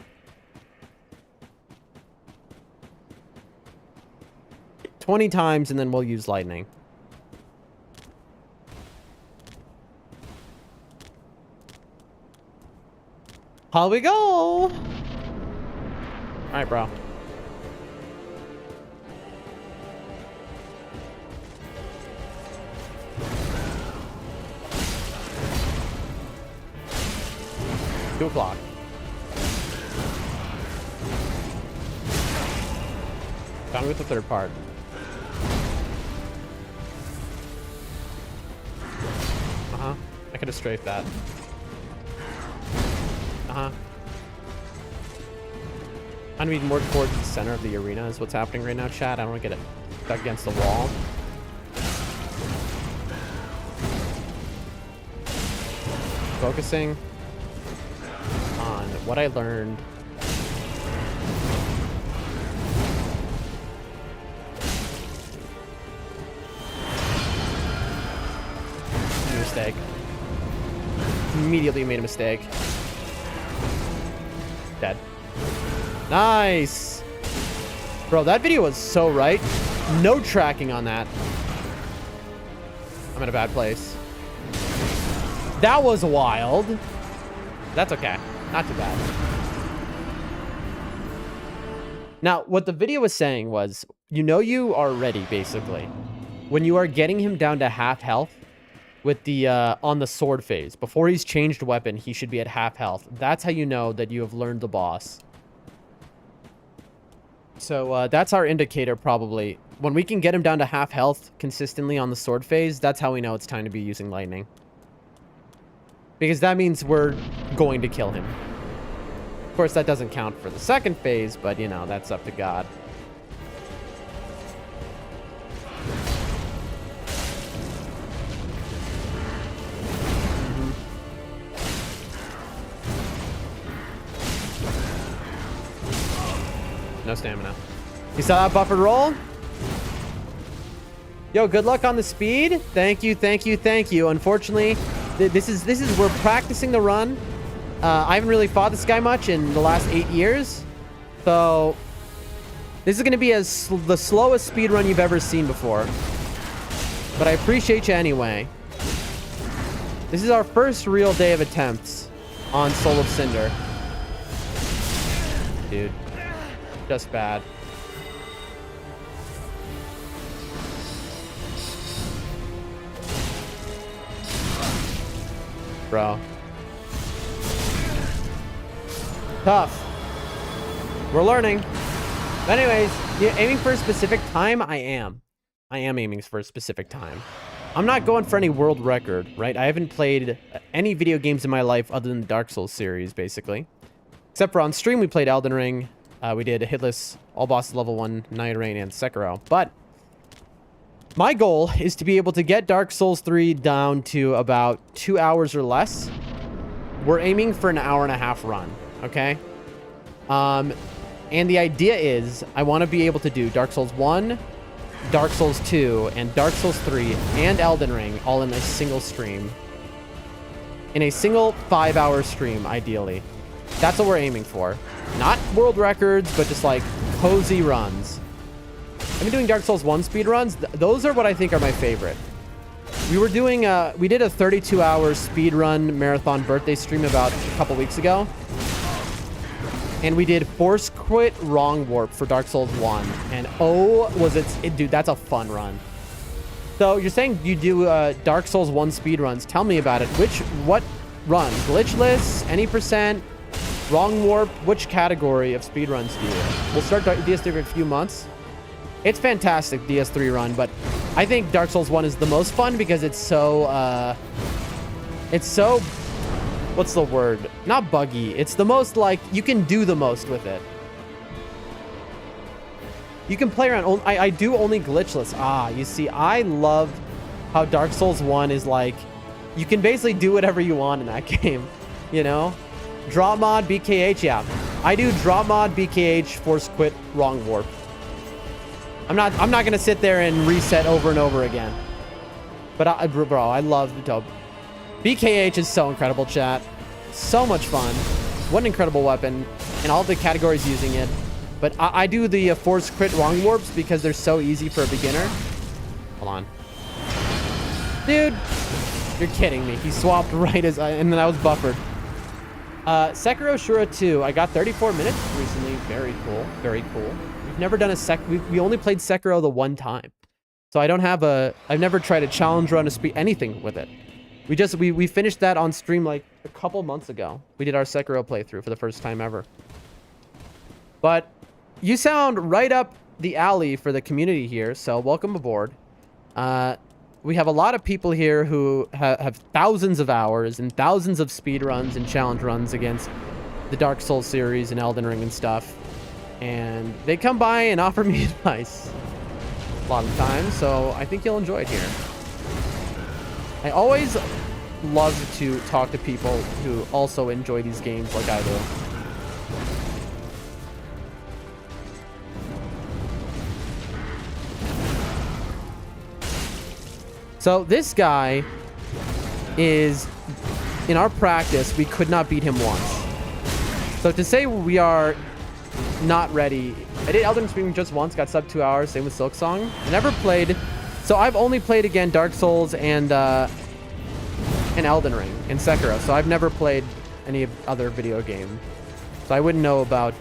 $20 times, and then we'll use lightning. Here we go. All right, bro. Two o'clock. Got me with the third part. I could have strafed that. I need more towards the center of the arena is what's happening right now, chat. I don't want to get it stuck against the wall. Focusing on what I learned. Mistake. Immediately made a mistake. Dead. Nice. Bro, that video was so right. No tracking on that. I'm in a bad place. That was wild. That's okay. Not too bad. Now, what the video was saying was, you know you are ready, basically. When you are getting him down to half health, with the on the sword phase. Before he's changed weapon, he should be at half health. That's how you know that you have learned the boss. So that's our indicator probably. When we can get him down to half health consistently on the sword phase, that's how we know it's time to be using lightning. Because that means we're going to kill him. Of course, that doesn't count for the second phase, but you know, that's up to God. No stamina. You saw that buffered roll? Yo, good luck on the speed. Thank you, thank you, thank you. Unfortunately, this is we're practicing the run. I haven't really fought this guy much in the last 8 years. So this is going to be the slowest speed run you've ever seen before. But I appreciate you anyway. This is our first real day of attempts on Soul of Cinder. Dude. Just bad. Bro. Tough. We're learning. But anyways, yeah, aiming for a specific time, I am aiming for a specific time. I'm not going for any world record, right? I haven't played any video games in my life other than the Dark Souls series, basically. Except for on stream, we played Elden Ring. We did a hitless, all bosses level 1, nightreign, and Sekiro. But my goal is to be able to get Dark Souls 3 down to about 2 hours or less. We're aiming for an 1.5 hour run, okay? And the idea is I want to be able to do Dark Souls 1, Dark Souls 2, and Dark Souls 3, and Elden Ring all in a single stream. In a single 5-hour stream, ideally. That's what we're aiming for. Not world records, but just like cozy runs. I've been doing Dark Souls 1 speed runs. Those are what I think are my favorite. We were doing, we did a 32-hour speed run marathon birthday stream about a couple weeks ago. And we did Force Quit Wrong Warp for Dark Souls 1. And oh, was it, dude, that's a fun run. So you're saying you do Dark Souls 1 speed runs. Tell me about it. What run? Glitchless? Any percent? Wrong Warp? Which category of speed runs do you? We'll start DS3 for a few months. It's fantastic, DS3 run, but I think Dark Souls 1 is the most fun because it's so, what's the word? Not buggy. It's the most, like, you can do the most with it. You can play around. I do only glitchless. You see, I love how Dark Souls 1 is like, you can basically do whatever you want in that game, you know? Drop mod, BKH, yeah. I do drop mod, BKH, Force Quit, Wrong Warp. I'm not gonna sit there and reset over and over again. But bro, I love the dope. BKH is so incredible, chat. So much fun. What an incredible weapon. And all the categories using it. But I do the Force Crit Wrong Warps because they're so easy for a beginner. Hold on. Dude, you're kidding me. He swapped right as and then I was buffered. Sekiro Shura 2. I got 34 minutes recently. Very cool. Very cool. We've never done we only played Sekiro the one time. So I don't have I've never tried a challenge run, anything with it. We finished that on stream like a couple months ago. We did our Sekiro playthrough for the first time ever. But you sound right up the alley for the community here, so welcome aboard. We have a lot of people here who have thousands of hours and thousands of speed runs and challenge runs against the Dark Souls series and Elden Ring and stuff. And they come by and offer me advice a lot of times, so I think you'll enjoy it here. I always love to talk to people who also enjoy these games like I do. So this guy is, in our practice, we could not beat him once. So to say we are not ready, I did Elden Ring just once, got sub 2 hours, same with Silksong. I never played, so I've only played again Dark Souls and Elden Ring and Sekiro. So I've never played any other video game. So I wouldn't know about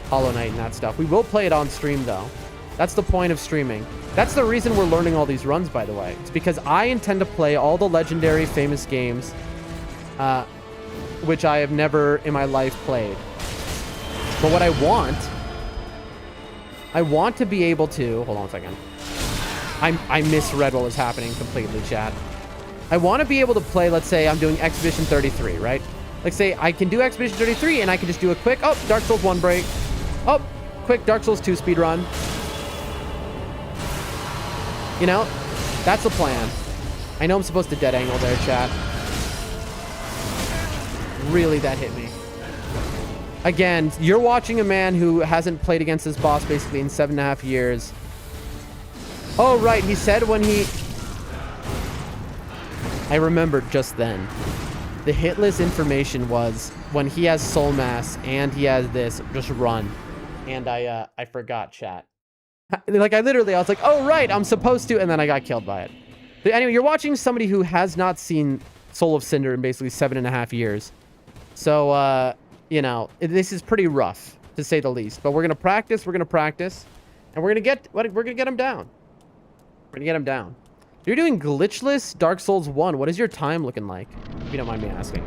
Hollow Knight and that stuff. We will play it on stream though. That's the point of streaming. That's the reason we're learning all these runs, by the way. It's because I intend to play all the legendary famous games, which I have never in my life played. But what I want to be able to, hold on a second. I misread what was happening completely, chat. I want to be able to play, let's say I'm doing Expedition 33, right? Like say I can do Expedition 33 and I can just do a quick, oh, Dark Souls 1 break. Oh, quick Dark Souls 2 speed run. You know, that's the plan. I know I'm supposed to dead angle there, chat. Really, that hit me. Again, you're watching a man who hasn't played against this boss basically in 7.5 years. Oh, right. He said when he... I remembered just then. The hitless information was when he has soul mass and he has this, just run. And I forgot, chat. Like, I was like, oh, right, I'm supposed to, and then I got killed by it. But anyway, you're watching somebody who has not seen Soul of Cinder in basically 7.5 years. So, you know, this is pretty rough, to say the least. But we're going to practice, and we're going to get him down. We're going to get him down. You're doing glitchless Dark Souls 1. What is your time looking like, if you don't mind me asking?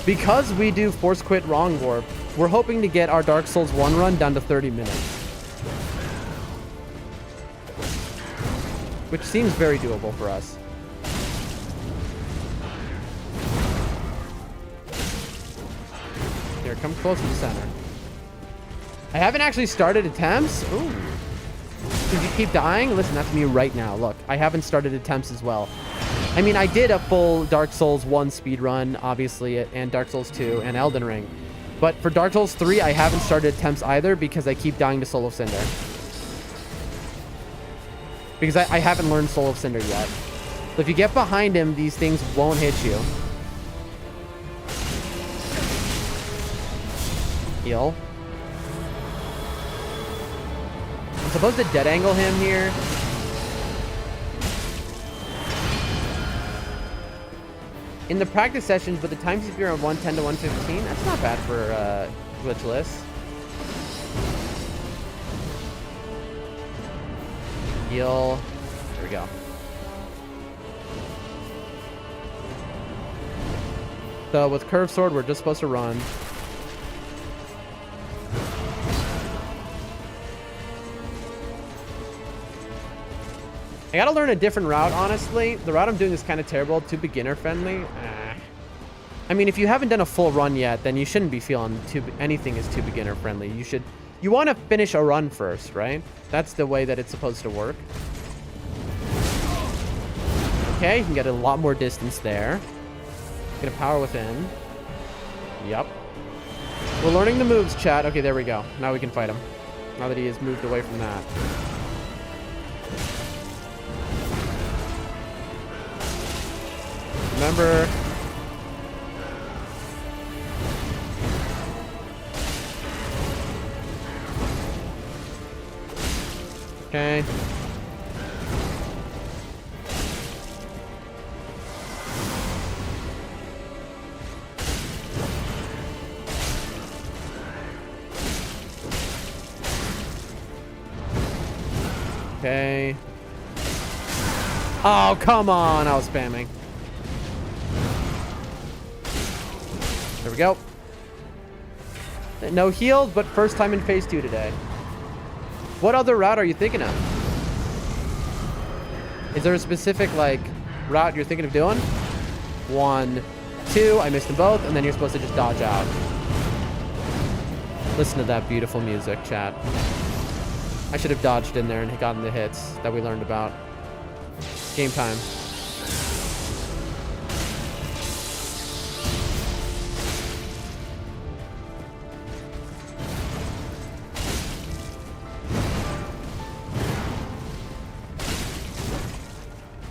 Because we do Force Quit Wrong Warp, we're hoping to get our Dark Souls 1 run down to 30 minutes. Which seems very doable for us. Here, come close to the center. I haven't actually started attempts. Ooh. Did you keep dying? Listen, that's me right now. Look, I haven't started attempts as well. I mean, I did a full Dark Souls 1 speedrun, obviously, and Dark Souls 2 and Elden Ring. But for Dark Souls 3, I haven't started attempts either because I keep dying to Soul of Cinder. Because I haven't learned Soul of Cinder yet. So if you get behind him, these things won't hit you. Heal. I'm supposed to dead angle him here. In the practice sessions, but the time seems to be around 110 to 115. That's not bad for glitchless. Heal. There we go. So with curved sword, we're just supposed to run. I gotta learn a different route, honestly. The route I'm doing is kind of terrible, too beginner friendly. I mean, if you haven't done a full run yet, then you shouldn't be feeling anything is too beginner friendly. You want to finish a run first, right? That's the way that it's supposed to work. Okay, you can get a lot more distance there. Get a power within. Yep. We're learning the moves, chat. Okay, there we go. Now we can fight him. Now that he has moved away from that. Remember... Okay. Okay. Oh, come on. I was spamming. There we go. No heals, but first time in phase 2 today. What other route are you thinking of? Is there a specific, like, route you're thinking of doing? 1, 2, I missed them both, and then you're supposed to just dodge out. Listen to that beautiful music, chat. I should have dodged in there and gotten the hits that we learned about. Game time.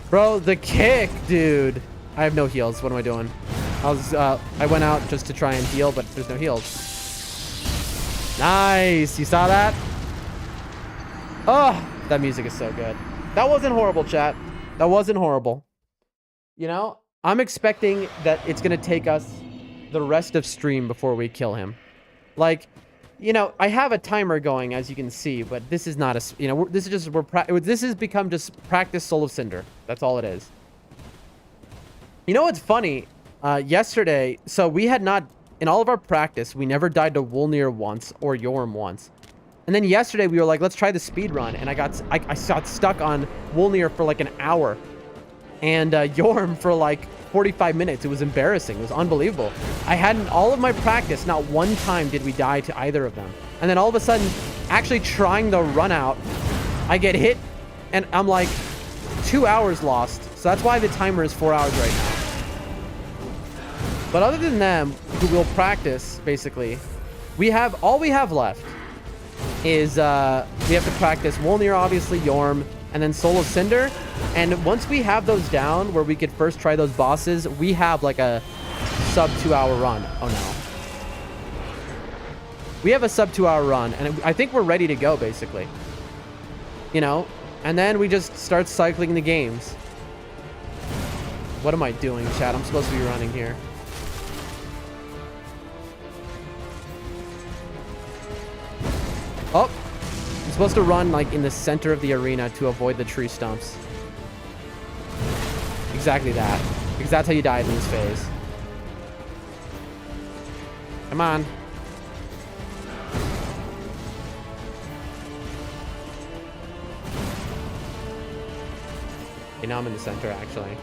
Bro, the kick, dude. I have no heals. What am I doing? I went out just to try and heal, but there's no heals. Nice. You saw that? Oh, that music is so good. That wasn't horrible, chat. That wasn't horrible. You know, I'm expecting that it's going to take us the rest of stream before we kill him. Like, you know, I have a timer going, as you can see, but this is not a, you know, this is just, this has become just practice Soul of Cinder. That's all it is. You know what's funny? Yesterday, so we had not, in all of our practice, we never died to Wolnir once or Yorm once. And then yesterday we were like, let's try the speed run. And I got stuck on Wolnir for like an hour. And Yorm for like 45 minutes. It was embarrassing. It was unbelievable. I hadn't, all of my practice, not one time did we die to either of them. And then all of a sudden, actually trying the run out, I get hit and I'm like 2 hours lost. So that's why the timer is 4 hours right now. But other than them, who will practice, basically, all we have left is we have to practice Wolnir, obviously, Yorm, and then Soul of Cinder. And once we have those down, where we could first try those bosses, we have like a sub 2 hour run. Oh no. We have a sub 2 hour run, and I think we're ready to go, basically. You know? And then we just start cycling the games. What am I doing, chat? I'm supposed to be running here. Oh, I'm supposed to run like in the center of the arena to avoid the tree stumps. Exactly that. Because that's how you died in this phase. Come on. Okay, now I'm in the center, actually.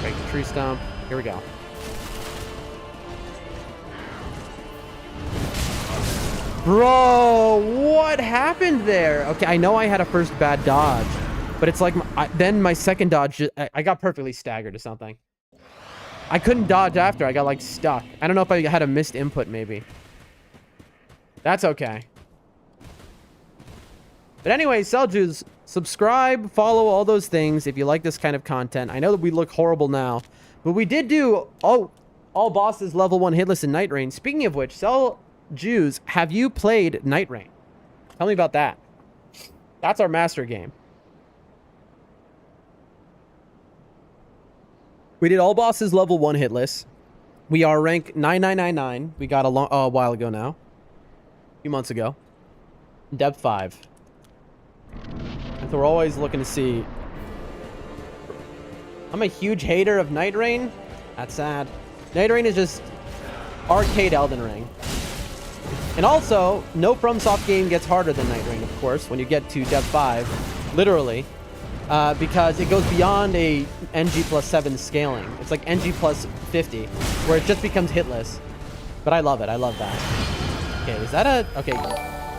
Break the tree stump. Here we go. Bro, what happened there? Okay, I know I had a first bad dodge, but it's like, then my second dodge, I got perfectly staggered or something. I couldn't dodge after, I got like stuck. I don't know if I had a missed input maybe. That's okay. But anyway, Selju's, subscribe, follow, all those things if you like this kind of content. I know that we look horrible now, but we did do all bosses level 1 hitless in nightreign. Speaking of which, Jews, have you played nightreign? Tell me about that. That's our master game. We did all bosses level 1 hitless. We are rank 9999. We got a while ago now. A few months ago. Depth 5. And so we're always looking to see. I'm a huge hater of nightreign. That's sad. Nightreign is just arcade Elden Ring. And also, no Fromsoft game gets harder than nightreign, of course, when you get to Depth 5, literally, because it goes beyond a NG plus 7 scaling. It's like NG plus 50, where it just becomes hitless. But I love it. I love that. Okay, is that a... Okay,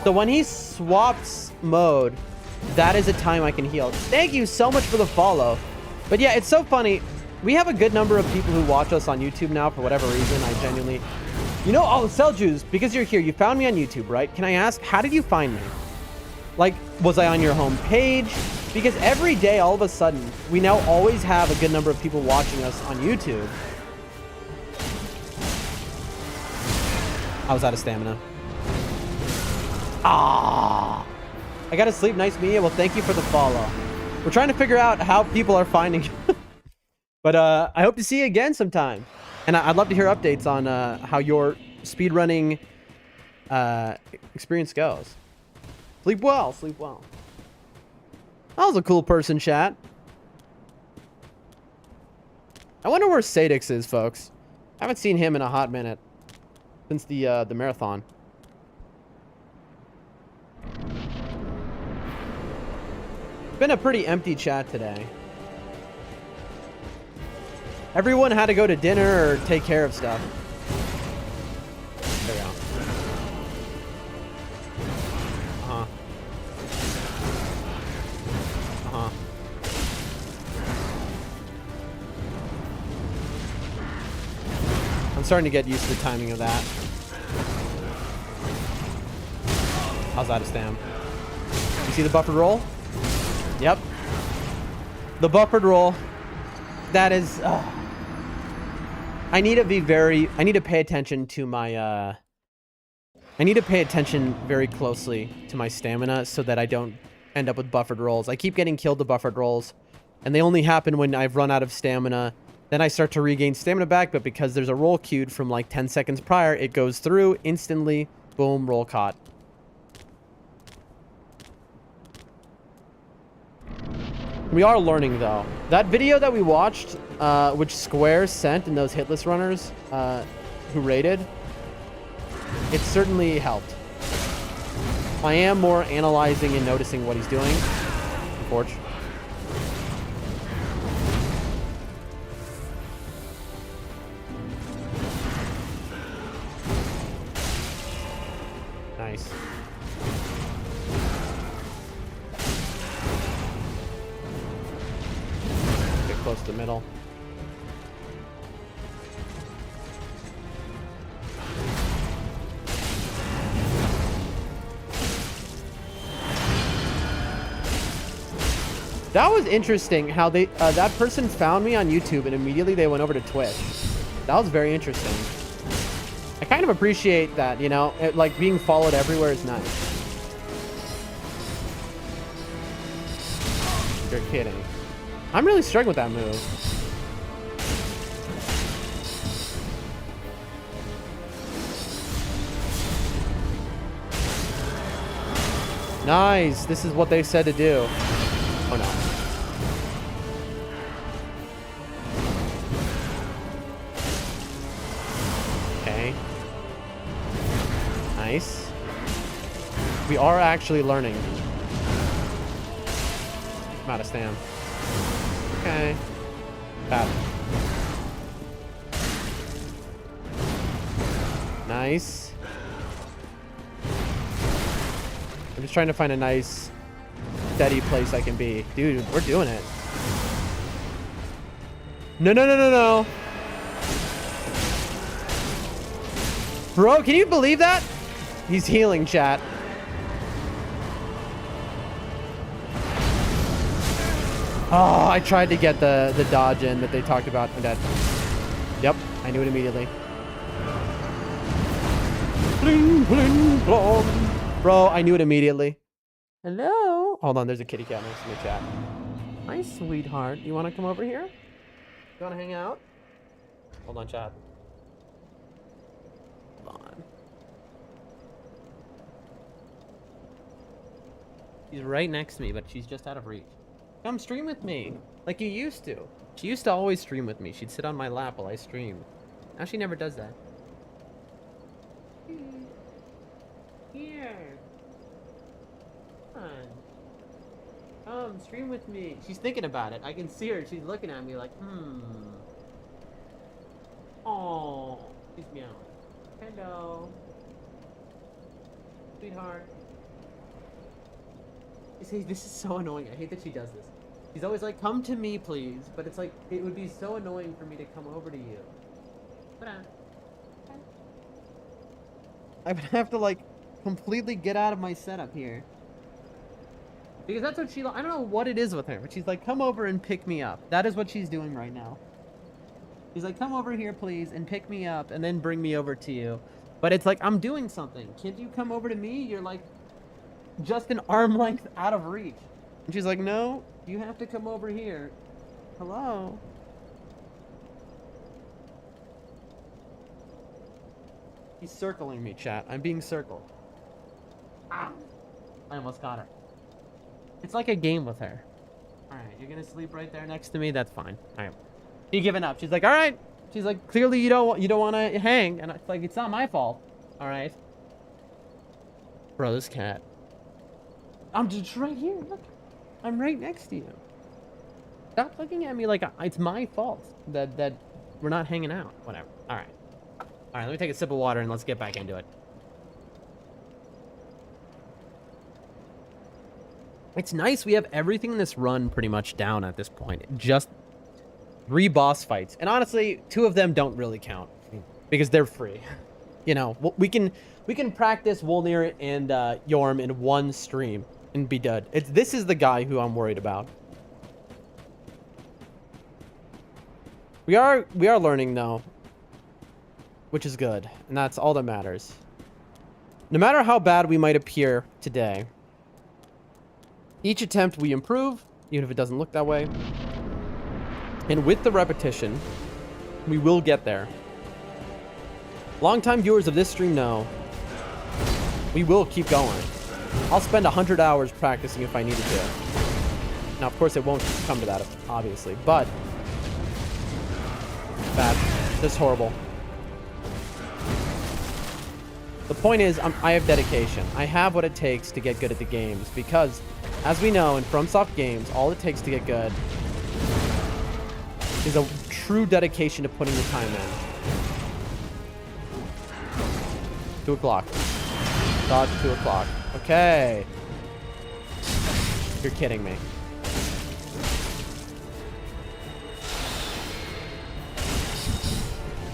so when he swaps mode, that is a time I can heal. Thank you so much for the follow. But yeah, it's so funny. We have a good number of people who watch us on YouTube now for whatever reason. I genuinely... You know, oh, Selju's, because you're here, you found me on YouTube, right? Can I ask, how did you find me? Like, was I on your home page? Because every day, all of a sudden, we now always have a good number of people watching us on YouTube. I was out of stamina. Ah! I gotta sleep. Nice meeting you. Well, thank you for the follow. We're trying to figure out how people are finding you. But I hope to see you again sometime. And I'd love to hear updates on how your speedrunning experience goes. Sleep well. Sleep well. That was a cool person, chat. I wonder where Sadix is, folks. I haven't seen him in a hot minute. Since the marathon. It's been a pretty empty chat today. Everyone had to go to dinner or take care of stuff. There we go. Uh-huh. Uh-huh. I'm starting to get used to the timing of that. I was out of stam. You see the buffered roll? Yep. The buffered roll. That is... I need to be very... I need to pay attention to my... I need to pay attention very closely to my stamina so that I don't end up with buffered rolls. I keep getting killed to buffered rolls. And they only happen when I've run out of stamina. Then I start to regain stamina back, but because there's a roll queued from like 10 seconds prior, it goes through instantly. Boom, roll caught. We are learning though. That video that we watched, which Square sent and those hitless runners who raided, it certainly helped. I am more analyzing and noticing what he's doing. Unfortunately. Nice. Get close to the middle. That was interesting how they that person found me on YouTube and immediately they went over to Twitch. That was very interesting. I kind of appreciate that, you know, like being followed everywhere is nice. You're kidding. I'm really struggling with that move. Nice. This is what they said to do. Oh no. Okay. Nice. We are actually learning. I'm out of stam. Okay. Bad. Nice. I'm just trying to find a nice steady place I can be. Dude, we're doing it. No, no, no, no, no. Bro, can you believe that? He's healing, chat. Oh, I tried to get the dodge in that they talked about. I'm dead. Yep, I knew it immediately. Bling, bling, blong. Bro, I knew it immediately. Hello? Hold on, there's a kitty cat next to me, chat. Hi, sweetheart. You want to come over here? You want to hang out? Hold on, chat. Hold on. She's right next to me, but she's just out of reach. Come stream with me, like you used to. She used to always stream with me. She'd sit on my lap while I streamed. Now she never does that. Here. Come on. Come, stream with me. She's thinking about it. I can see her. She's looking at me like, Oh, she's meowing. Hello. Sweetheart. You see, this is so annoying. I hate that she does this. She's always like, come to me, please. But it's like, it would be so annoying for me to come over to you. I would have to, like, completely get out of my setup here. Because that's what she... I don't know what it is with her, but she's like, come over and pick me up. That is what she's doing right now. She's like, come over here, please, and pick me up, and then bring me over to you. But it's like, I'm doing something. Can't you come over to me? You're like, just an arm length out of reach. And she's like, no, you have to come over here. Hello? He's circling me, chat. I'm being circled. Ah! I almost got her. It's like a game with her. Alright, you're gonna sleep right there next to me? That's fine. Alright. She's giving up. She's like, alright. She's like, clearly you don't want to hang. And it's like, it's not my fault. Alright. Bro, this cat. I'm just right here. Look. I'm right next to you. Stop looking at me like it's my fault that we're not hanging out. Whatever. Alright. Alright, let me take a sip of water and let's get back into it. It's nice we have everything in this run pretty much down at this point. Just 3 boss fights. And honestly, 2 of them don't really count because they're free. You know, we can practice Wolnir and Yorm in one stream and be done. This is the guy who I'm worried about. We are learning though, which is good, and that's all that matters. No matter how bad we might appear today, each attempt we improve, even if it doesn't look that way. And with the repetition, we will get there. Longtime viewers of this stream know we will keep going. I'll spend 100 hours practicing if I needed to. Now, of course, it won't come to that, obviously, but bad. Just horrible. The point is, I have dedication. I have what it takes to get good at the games because, as we know, in Fromsoft games, all it takes to get good is a true dedication to putting the time in. 2 o'clock. Dodge 2 o'clock. Okay. You're kidding me.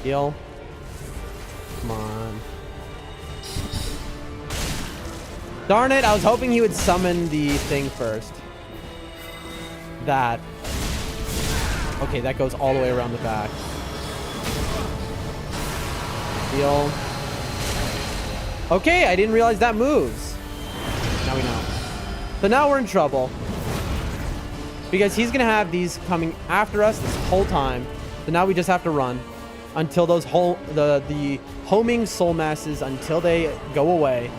Heal. Come on. Darn it, I was hoping he would summon the thing first. That. Okay, that goes all the way around the back. Heal. Okay, I didn't realize that moves. Now we know. So now we're in trouble. Because he's going to have these coming after us this whole time. So now we just have to run until those the homing soul masses, until they go away.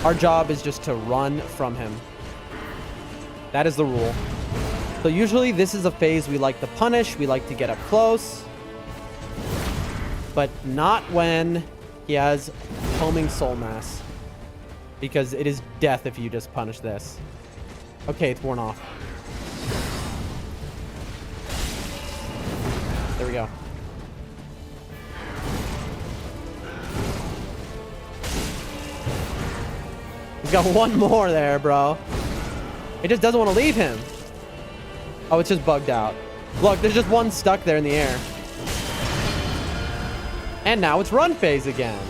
Our job is just to run from him. That is the rule. So usually this is a phase we like to punish. We like to get up close. But not when he has homing soul mass. Because it is death if you just punish this. Okay, it's worn off. There we go. He's got one more there, bro. It just doesn't want to leave him. Oh, it's just bugged out. Look, there's just one stuck there in the air. And now it's run phase again.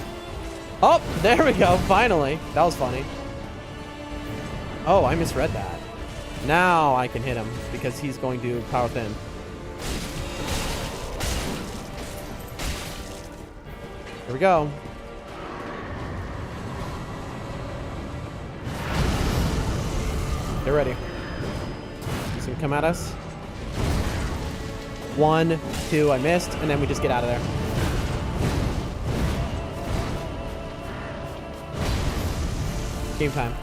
Oh, there we go. Finally. That was funny. Oh, I misread that. Now I can hit him because he's going to power thin. Here we go. Get ready. He's gonna come at us. 1, 2, I missed, and then we just get out of there. Game time.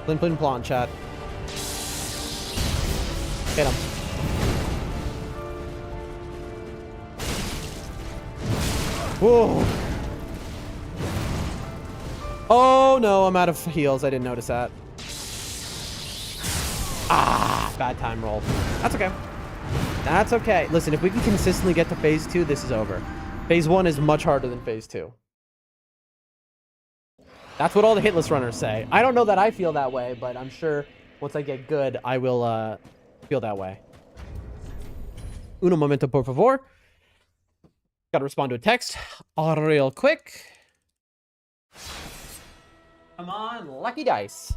Plin plin plon, chat. Hit him. Whoa. Oh no, I'm out of heals. I didn't notice that. Ah, bad time roll. That's okay. That's okay. Listen, if we can consistently get to phase 2, this is over. Phase 1 is much harder than phase 2. That's what all the hitless runners say. I don't know that I feel that way, but I'm sure once I get good, I will feel that way. Uno momento, por favor. Gotta respond to a text real quick. Come on, lucky dice.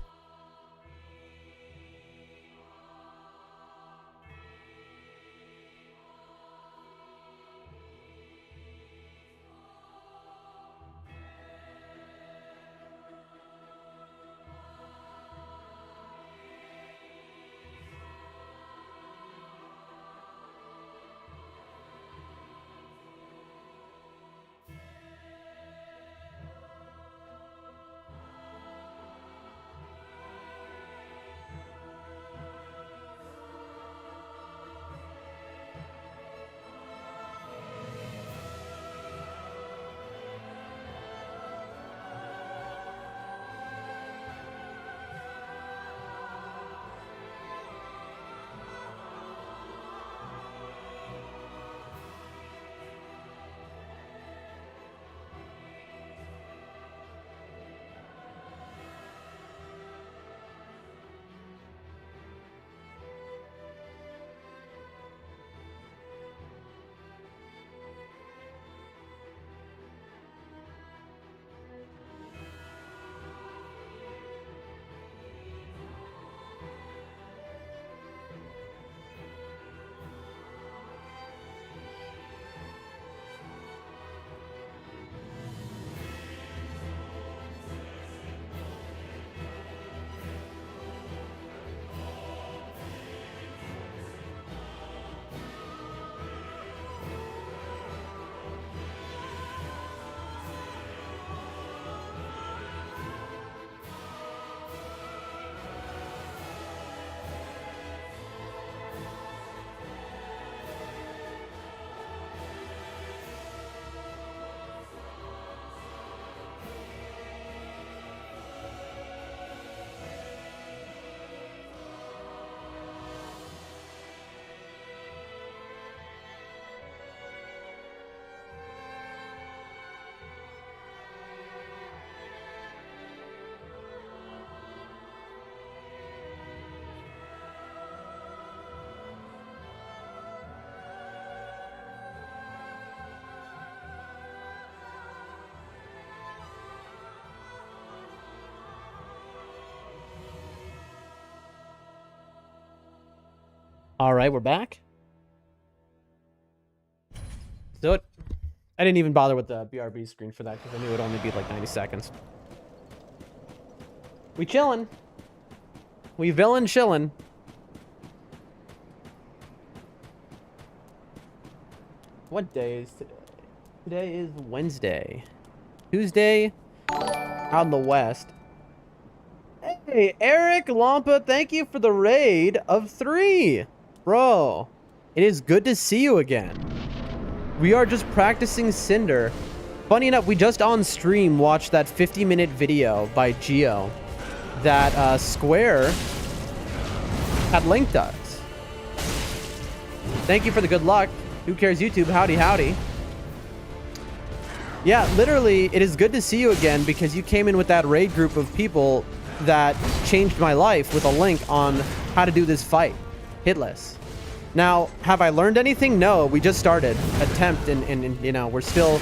All right, we're back. Let's do it. I didn't even bother with the BRB screen for that because I knew it would only be like 90 seconds. We chillin'. We villain chillin'. What day is today? Today is Wednesday. Tuesday out in the west. Hey, Eric Lampa, thank you for the raid of 3. Bro, it is good to see you again. We are just practicing Cinder. Funny enough, we just on stream watched that 50-minute video by Geo that Square had linked us. Thank you for the good luck. Who cares YouTube? Howdy, howdy. Yeah, literally, it is good to see you again because you came in with that raid group of people that changed my life with a link on how to do this fight. Hitless. Now, have I learned anything? No, we just started. Attempt, and you know, we're still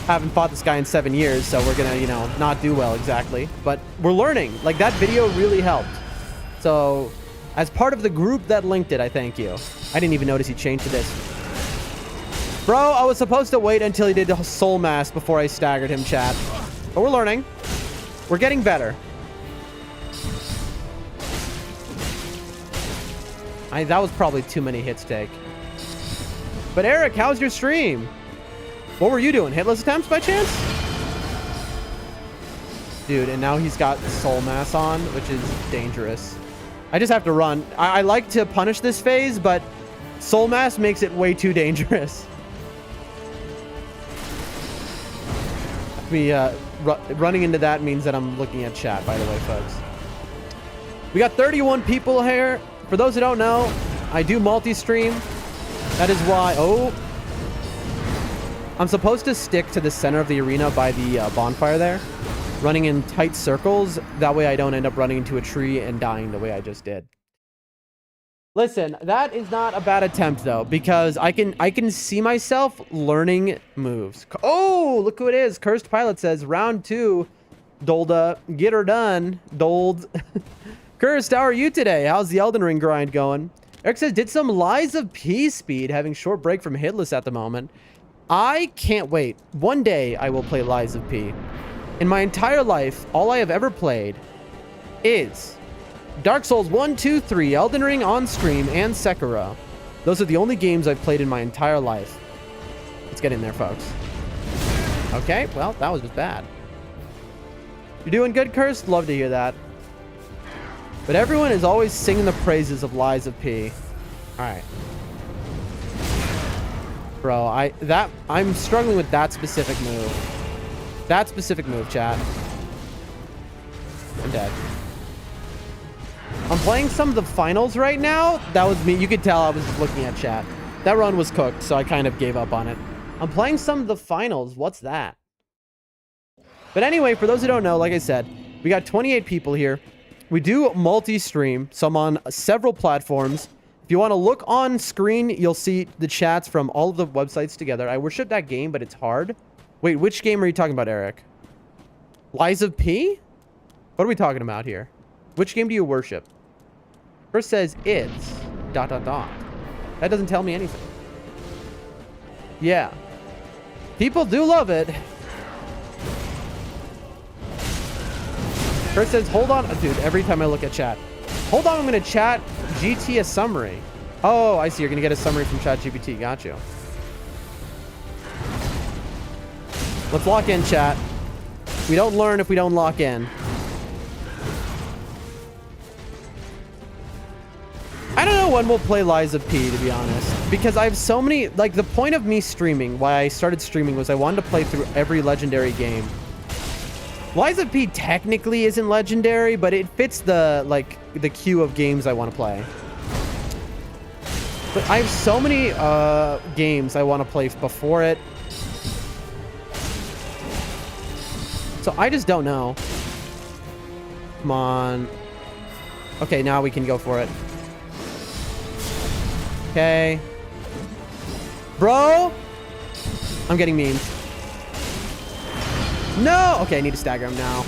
haven't fought this guy in 7 years, so we're gonna, you know, not do well exactly. But we're learning. Like, that video really helped. So, as part of the group that linked it, I thank you. I didn't even notice he changed to this. Bro, I was supposed to wait until he did the soul mass before I staggered him, chat. But we're learning. We're getting better. That was probably too many hits take. But Eric, how's your stream? What were you doing? Hitless attempts by chance? Dude, and now he's got soul mass on, which is dangerous. I just have to run. I like to punish this phase, but soul mass makes it way too dangerous. Running into that means that I'm looking at chat, by the way, folks. We got 31 people here. For those who don't know, I do multi-stream. That is why... Oh. I'm supposed to stick to the center of the arena by the bonfire there. Running in tight circles. That way I don't end up running into a tree and dying the way I just did. Listen, that is not a bad attempt, though, because I can see myself learning moves. Oh, look who it is. Cursed Pilot says, round 2, Dolda. Get her done, Dold. Cursed, how are you today? How's the Elden Ring grind going? Eric says, did some Lies of P speed, having short break from Hitless at the moment. I can't wait. One day I will play Lies of P. In my entire life, all I have ever played is Dark Souls 1, 2, 3, Elden Ring on stream, and Sekiro. Those are the only games I've played in my entire life. Let's get in there, folks. Okay, well, that was just bad. You're doing good, Cursed? Love to hear that. But everyone is always singing the praises of Lies of P. Alright. Bro, I'm struggling with that specific move. That specific move, chat. I'm dead. I'm playing some of the finals right now. That was me. You could tell I was just looking at chat. That run was cooked, so I kind of gave up on it. I'm playing some of the finals. What's that? But anyway, for those who don't know, like I said, we got 28 people here. We do multi-stream, so I'm on several platforms. If you want to look on screen, you'll see the chats from all of the websites together. I worship that game, but it's hard. Wait, which game are you talking about, Eric? Lies of P? What are we talking about here? Which game do you worship? First says it's ... That doesn't tell me anything. Yeah. People do love it. First says, hold on. Dude, every time I look at chat. Hold on, I'm going to chat GT a summary. Oh, I see. You're going to get a summary from ChatGPT. Got you. Let's lock in, chat. We don't learn if we don't lock in. I don't know when we'll play Lies of P, to be honest. Because I have so many... Like, the point of me streaming, why I started streaming, was I wanted to play through every legendary game. Lies of P technically isn't legendary, but it fits the, like, the queue of games I want to play. But I have so many games I want to play before it. So I just don't know. Come on. Okay, now we can go for it. Okay. Bro! I'm getting memes. No! Okay, I need to stagger him now.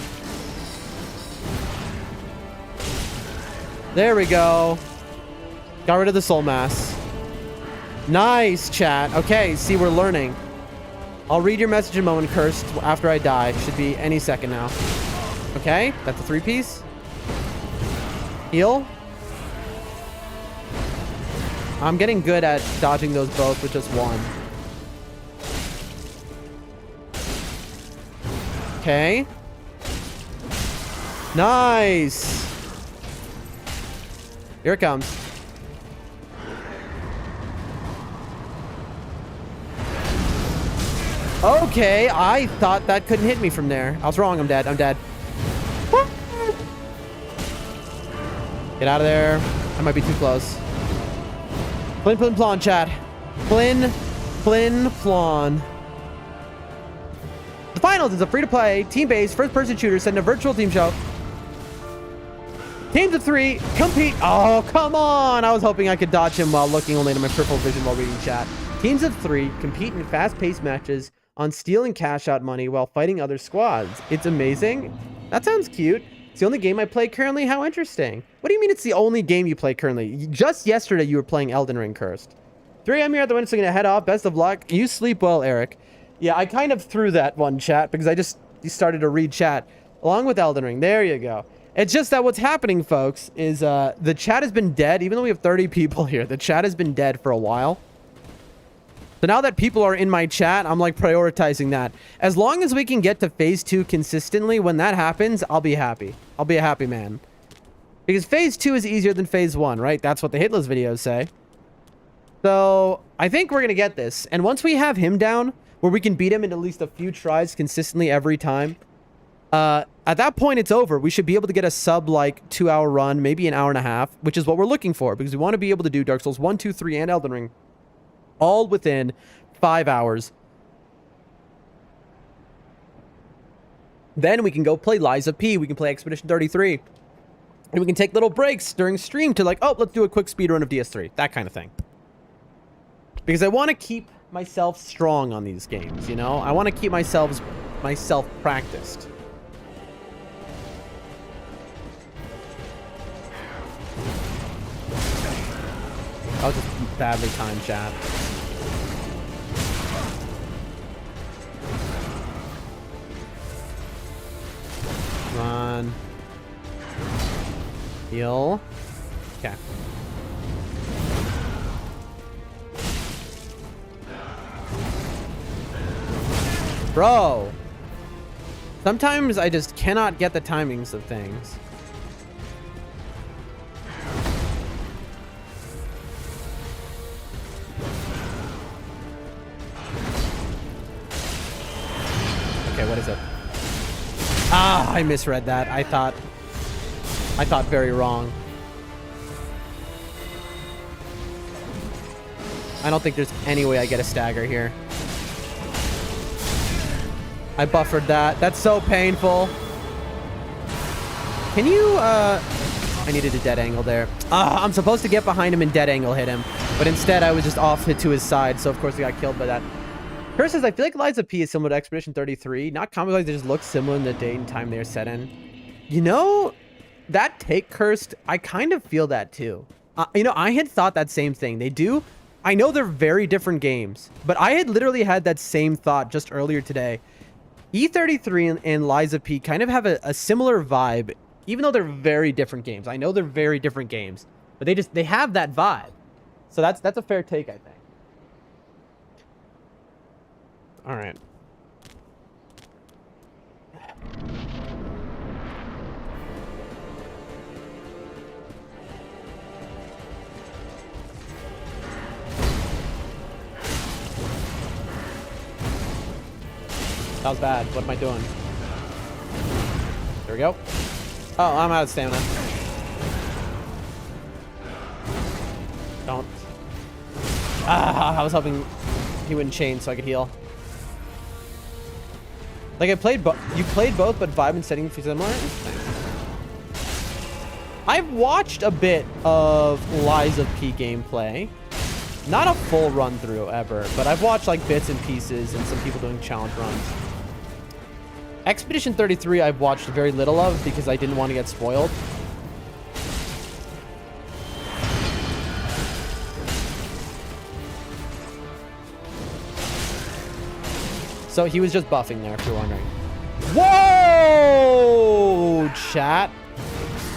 There we go. Got rid of the soul mass. Nice, chat. Okay, see, we're learning. I'll read your message in a moment, Cursed, after I die. Should be any second now. Okay, that's a 3-piece. Heal. I'm getting good at dodging those both with just one. Okay. Nice. Here it comes. Okay, I thought that couldn't hit me from there. I was wrong. I'm dead. I'm dead. Get out of there. I might be too close. Flin, flin, plon, chat. Flin, flin, plon. The finals is a free-to-play, team-based, first-person shooter set in a virtual team show. Teams of 3 compete. Oh, come on. I was hoping I could dodge him while looking only at my peripheral vision while reading chat. Teams of 3 compete in fast-paced matches on stealing cash out money while fighting other squads. It's amazing. That sounds cute. It's the only game I play currently. How interesting. What do you mean it's the only game you play currently? Just yesterday you were playing Elden Ring, Cursed. 3 I'm here at the window, so I'm gonna head off. Best of luck. You sleep well, Eric. Yeah, I kind of threw that one, chat, because I just started to read chat along with Elden Ring. There you go. It's just that what's happening, folks, is the chat has been dead. Even though we have 30 people here, the chat has been dead for a while. So now that people are in my chat, I'm like prioritizing that. As long as we can get to phase 2 consistently, when that happens, I'll be happy. I'll be a happy man. Because phase 2 is easier than phase 1, right? That's what the hitless videos say. So I think we're going to get this. And once we have him down, where we can beat him in at least a few tries consistently every time, at that point, it's over. We should be able to get a sub like 2-hour run, maybe an hour and a half, which is what we're looking for, because we want to be able to do Dark Souls 1, 2, 3, and Elden Ring all within 5 hours. Then we can go play Lies of P. We can play Expedition 33. And we can take little breaks during stream to like, oh, let's do a quick speedrun of DS3. That kind of thing. Because I want to keep myself strong on these games, you know? I want to keep myself practiced. That was just badly timed, chat. Come on. Heal. Okay. Bro. Sometimes I just cannot get the timings of things. Okay, what is it? Ah, I misread that. I thought very wrong. I don't think there's any way I get a stagger here. I buffered that. That's so painful. Can you, I needed a dead angle there. I'm supposed to get behind him and dead angle hit him. But instead, I was just off hit to his side. So, of course, I got killed by that. Curse says, I feel like Lies of P is similar to Expedition 33. Not comic-wise, they just look similar in the date and time they're set in. You know, that take, Cursed, I kind of feel that too. You know, I had thought that same thing. They do. I know they're very different games. But I had literally had that same thought just earlier today. E33 and Lies of P kind of have a similar vibe, even though they're very different games. I know they're very different games, but they have that vibe. So that's a fair take, I think. All right. That was bad. What am I doing? There we go. Oh, I'm out of stamina. Don't. I was hoping he wouldn't chain so I could heal. Like I played you played both, but vibe and setting feel similar. I've watched a bit of Lies of P gameplay. Not a full run through ever, but I've watched like bits and pieces and some people doing challenge runs. Expedition 33 I've watched very little of because I didn't want to get spoiled. So he was just buffing there, if you're wondering. Whoa, chat.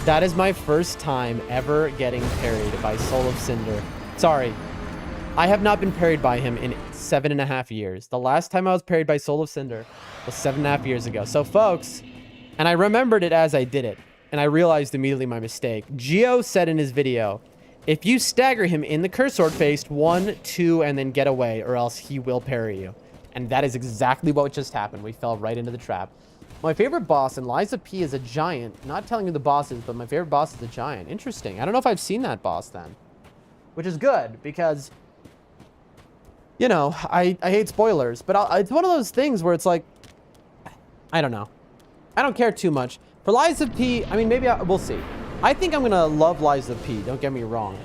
That is my first time ever getting parried by Soul of Cinder. Sorry. I have not been parried by him in 7.5 years. The last time I was parried by Soul of Cinder was 7.5 years ago. So, folks, and I remembered it as I did it, and I realized immediately my mistake. Geo said in his video, if you stagger him in the curse sword phase, 1, 2, and then get away, or else he will parry you. And that is exactly what just happened. We fell right into the trap. My favorite boss, and Liza P is a giant. Not telling you the boss is, but my favorite boss is a giant. Interesting. I don't know if I've seen that boss then. Which is good, because, you know, I hate spoilers. But it's one of those things where it's like, I don't know. I don't care too much. For Liza P, I mean, maybe we'll see. I think I'm going to love Liza P, don't get me wrong.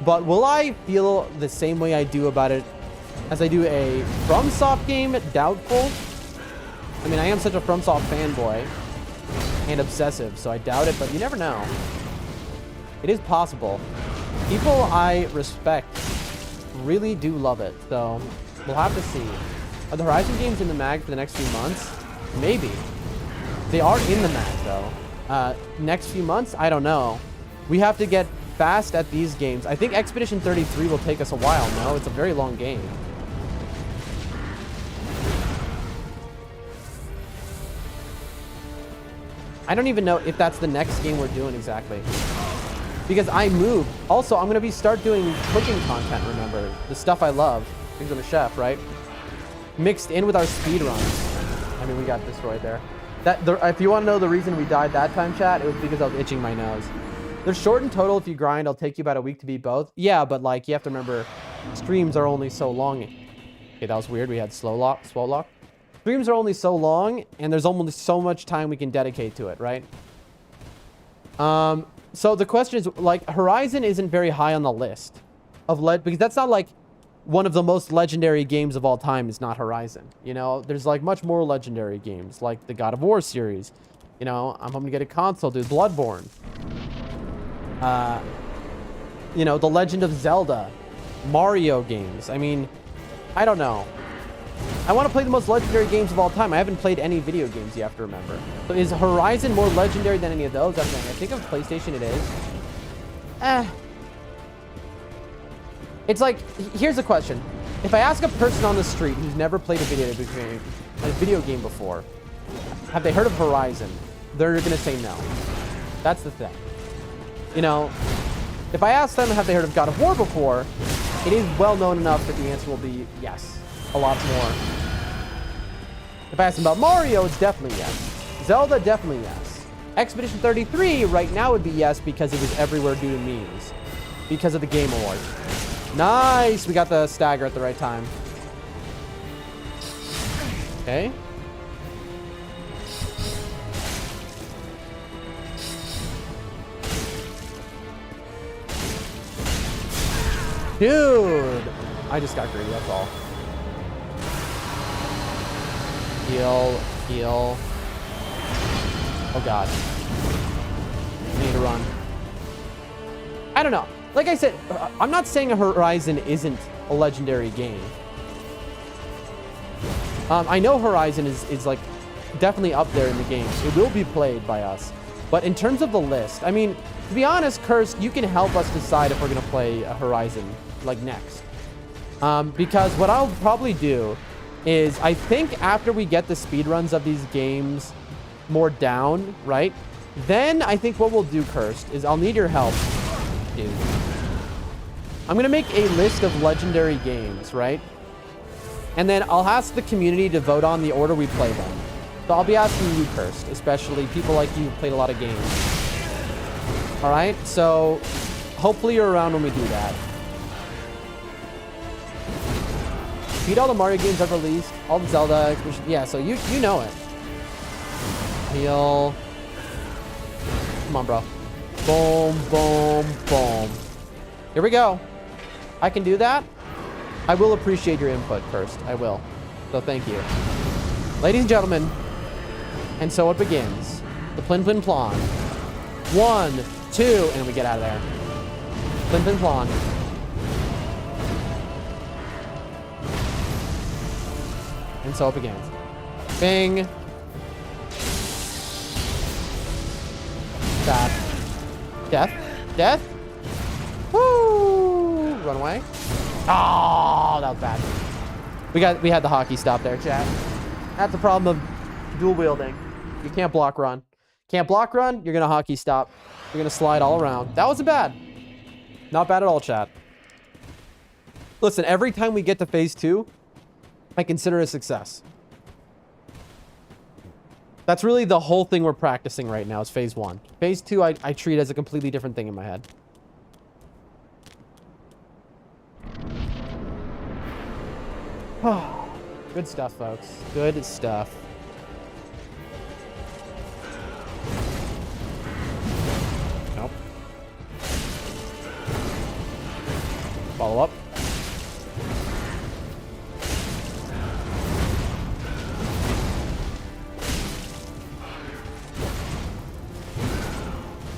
But will I feel the same way I do about it as I do a Fromsoft game? Doubtful. I mean, I am such a Fromsoft fanboy and obsessive, so I doubt it, but you never know. It is possible. People I respect really do love it, so we'll have to see. Are the Horizon games in the mag for the next few months? Maybe. They are in the mag, though. Next few months? I don't know. We have to get fast at these games. I think Expedition 33 will take us a while, no? It's a very long game. I don't even know if that's the next game we're doing exactly. Because I moved. Also, I'm going to start doing cooking content, remember? The stuff I love. Because I'm a chef, right? Mixed in with our speedruns. I mean, we got destroyed there. If you want to know the reason we died that time, chat, it was because I was itching my nose. They're short in total. If you grind, it'll take you about a week to beat both. Yeah, but like, you have to remember, streams are only so long. Okay, that was weird. We had slow lock. Streams are only so long, and there's only so much time we can dedicate to it, right? So the question is, like, Horizon isn't very high on the list of because that's not like one of the most legendary games of all time is not Horizon. You know, there's like much more legendary games, like the God of War series. You know, I'm hoping to get a console, dude. Bloodborne. You know, The Legend of Zelda, Mario games. I mean, I don't know. I want to play the most legendary games of all time. I haven't played any video games, you have to remember. So is Horizon more legendary than any of those? I think of PlayStation it is. It's like, here's the question. If I ask a person on the street who's never played a video game before, have they heard of Horizon? They're going to say no. That's the thing. You know, if I ask them, have they heard of God of War before, it is well known enough that the answer will be yes. A lot more. If I ask them about Mario, it's definitely yes. Zelda, definitely yes. Expedition 33 right now would be yes because it was everywhere due to memes. Because of the Game Award. Nice! We got the stagger at the right time. Okay. Dude! I just got greedy, that's all. Heal, heal. Oh god. I need to run. I don't know. Like I said, I'm not saying Horizon isn't a legendary game. I know Horizon is like definitely up there in the games. It will be played by us. But in terms of the list, I mean, to be honest, Cursed, you can help us decide if we're going to play a Horizon like next. Because what I'll probably do is I think after we get the speedruns of these games more down, right? Then I think what we'll do, Cursed, is I'll need your help, dude. I'm going to make a list of legendary games, right? And then I'll ask the community to vote on the order we play them. So I'll be asking you, Cursed, especially people like you who played a lot of games. All right? So hopefully you're around when we do that. Beat all the Mario games I've released, all the Zelda, yeah, so you know it. Heal. Come on, bro. Boom, boom, boom. Here we go. I can do that. I will appreciate your input first. I will. So thank you. Ladies and gentlemen, and so it begins. The Plin Plin Plon. 1, 2, and we get out of there. Plin Plin Plon. And so it begins. Bing. Stop. Death. Death. Woo! Run away. Oh, that was bad. We had the hockey stop there, chat. That's the problem of dual wielding. You can't block run. Can't block run, you're gonna hockey stop. You're gonna slide all around. That wasn't bad. Not bad at all, chat. Listen, every time we get to phase 2, I consider it a success. That's really the whole thing we're practicing right now is phase 1. Phase 2, I treat as a completely different thing in my head. Good stuff, folks. Good stuff. Nope. Follow up.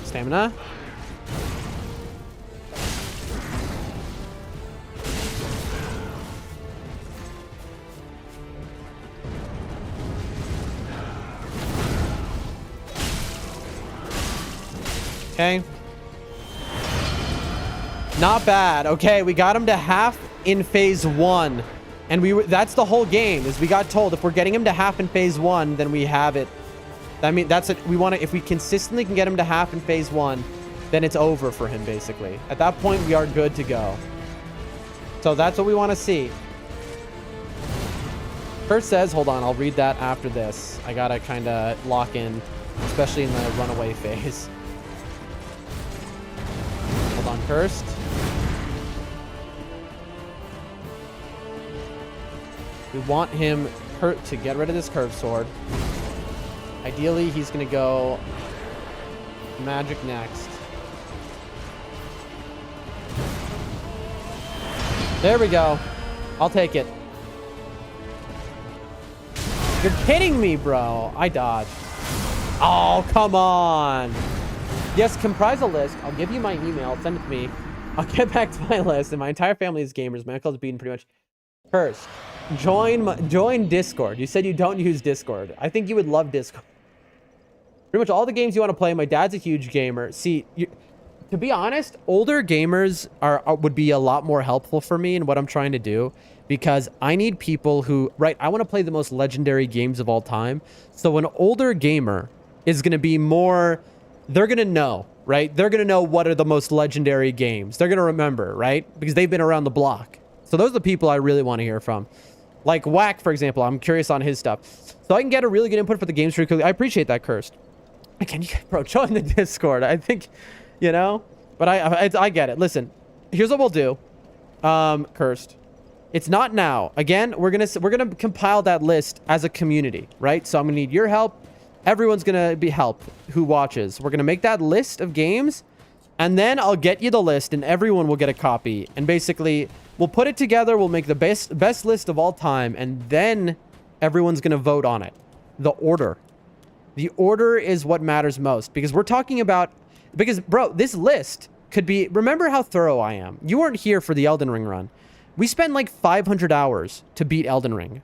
Stamina. Okay. Not bad. Okay, we got him to half in phase 1. And that's the whole game, is we got told if we're getting him to half in phase 1, then we have it. I mean, that's it. We want to, if we consistently can get him to half in phase 1, then it's over for him, basically. At that point, we are good to go. So that's what we want to see. First says, hold on, I'll read that after this. I gotta kind of lock in, especially in the runaway phase. Hold on, cursed. We want him to get rid of this curved sword. Ideally, he's going to go magic next. There we go. I'll take it. You're kidding me, bro. I dodged. Oh, come on. Yes, comprise a list. I'll give you my email. Send it to me. I'll get back to my list. And my entire family is gamers. My uncle's beaten pretty much. First, join Discord. You said you don't use Discord. I think you would love Discord. Pretty much all the games you want to play. My dad's a huge gamer. See, to be honest, older gamers would be a lot more helpful for me in what I'm trying to do, because I need people who, right, I want to play the most legendary games of all time. So an older gamer is going to be more, they're going to know, right? They're going to know what are the most legendary games. They're going to remember, right? Because they've been around the block. So those are the people I really want to hear from. Like Whack, for example. I'm curious on his stuff. So I can get a really good input for the games pretty quickly. I appreciate that, Cursed. Bro, join the Discord. I think, you know, but I get it. Listen, here's what we'll do. Cursed. It's not now. Again, we're gonna compile that list as a community, right? So I'm gonna need your help. Everyone's gonna be help who watches. We're gonna make that list of games, and then I'll get you the list, and everyone will get a copy. And basically, we'll put it together. We'll make the best list of all time, and then everyone's gonna vote on it. The order. The order is what matters most, because we're talking about, because bro, this list could be, remember how thorough I am. You weren't here for the Elden Ring run. We spent like 500 hours to beat Elden Ring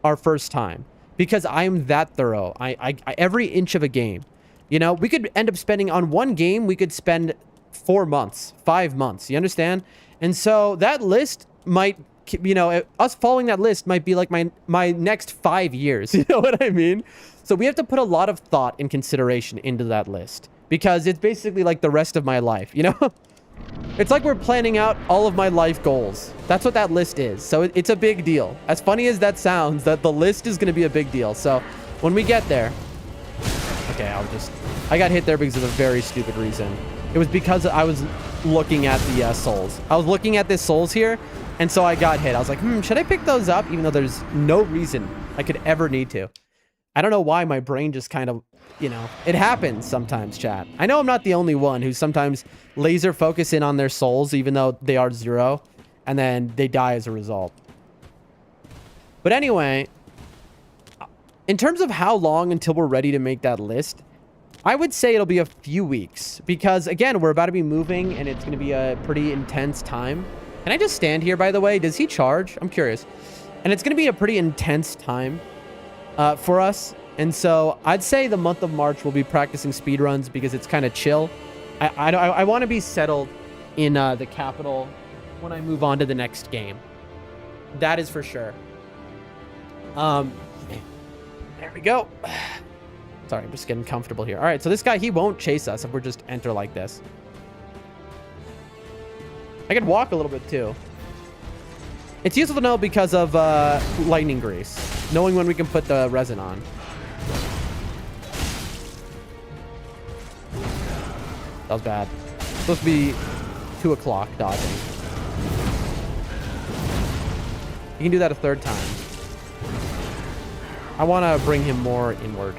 our first time, because I am that thorough. I every inch of a game, you know, we could end up spending on one game. We could spend 4 months, 5 months. You understand? And so that list might, you know, us following that list might be like my next 5 years. You know what I mean? So we have to put a lot of thought and consideration into that list, because it's basically like the rest of my life, you know? It's like we're planning out all of my life goals. That's what that list is. So it's a big deal. As funny as that sounds, that the list is going to be a big deal. So when we get there, okay, I got hit there because of a very stupid reason. It was because I was looking at the souls. I was looking at the souls here, and so I got hit. I was like, should I pick those up? Even though there's no reason I could ever need to. I don't know why my brain just kind of, you know, it happens sometimes, chat. I know I'm not the only one who sometimes laser focus in on their souls, even though they are 0, and then they die as a result. But anyway, in terms of how long until we're ready to make that list, I would say it'll be a few weeks, because again, we're about to be moving and it's going to be a pretty intense time. Can I just stand here, by the way? Does he charge? I'm curious. And it's going to be a pretty intense time. for us. And so I'd say the month of March we'll be practicing speedruns because it's kind of chill. I want to be settled in the capital when I move on to the next game. That is for sure. There we go. Sorry, I'm just getting comfortable here. All right, so this guy, he won't chase us if we're just enter like this. I could walk a little bit too. It's useful to know because of lightning grease, knowing when we can put the resin on. That was bad. It's supposed to be 2 o'clock dodging. You can do that a third time. I want to bring him more inward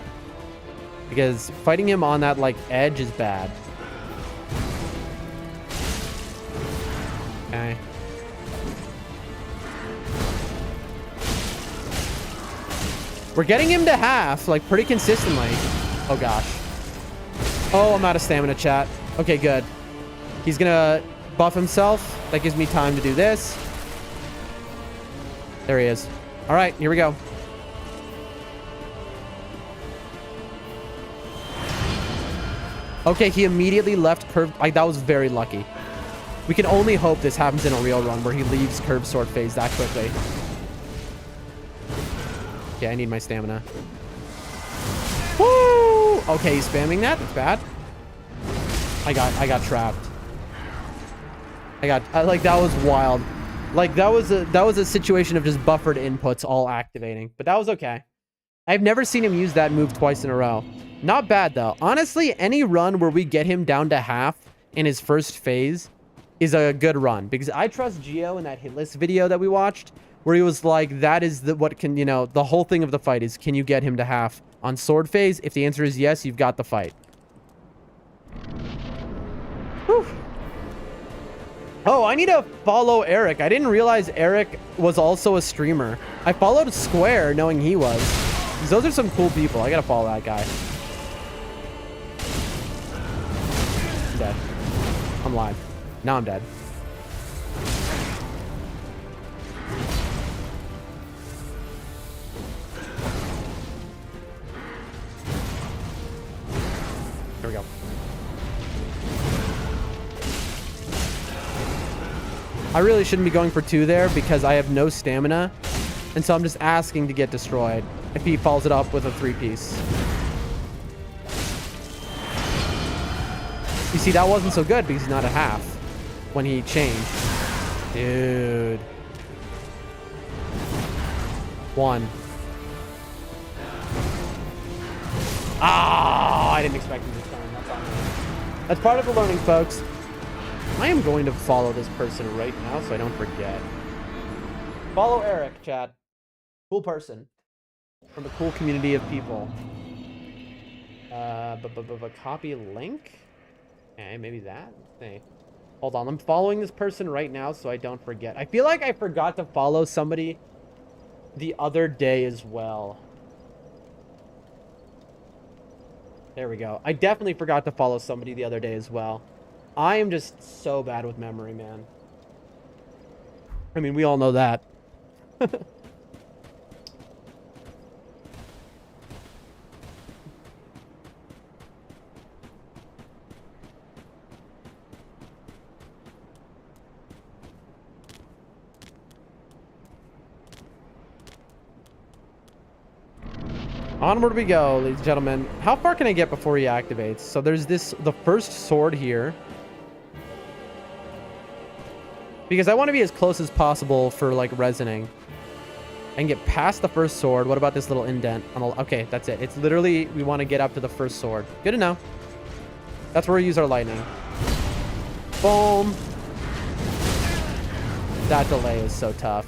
because fighting him on that like edge is bad. Okay. We're getting him to half like pretty consistently. Oh gosh. Oh, I'm out of stamina, chat. Okay, good. He's gonna buff himself. That gives me time to do this. There he is. All right, here we go. Okay, he immediately left curve. That was very lucky. We can only hope this happens in a real run where he leaves curve sword phase that quickly. Yeah, I need my stamina. Woo! Okay, he's spamming that. That's bad. I got trapped. Like that was wild. Like that was a situation of just buffered inputs all activating, but that was okay. I've never seen him use that move twice in a row. Not bad though. Honestly, any run where we get him down to half in his first phase is a good run because I trust Geo in that hitless video that we watched where he was like, that is what can, you know, the whole thing of the fight is, can you get him to half on sword phase? If the answer is yes, you've got the fight. Whew. Oh, I need to follow Eric. I didn't realize Eric was also a streamer. I followed Square knowing he was. Those are some cool people. I gotta follow that guy. I'm dead. I'm live. Now I'm dead. There we go. I really shouldn't be going for 2 there because I have no stamina. And so I'm just asking to get destroyed if he follows it up with a 3-piece. You see, that wasn't so good because he's not a half when he changed. Dude. 1. Ah, I didn't expect him to turn. That's on me. That's part of the learning, folks. I am going to follow this person right now so I don't forget. Follow Eric, chat. Cool person. From a cool community of people. Copy link? Okay, maybe that. Hey. Hold on, I'm following this person right now so I don't forget. I feel like I forgot to follow somebody the other day as well. There we go. I definitely forgot to follow somebody the other day as well. I am just so bad with memory, man. I mean, we all know that. Onward we go, ladies and gentlemen. How far can I get before he activates? So there's the first sword here. Because I want to be as close as possible for, like, resining. I can get past the first sword. What about this little indent? Okay, that's it. It's literally, we want to get up to the first sword. Good to know. That's where we use our lightning. Boom. That delay is so tough.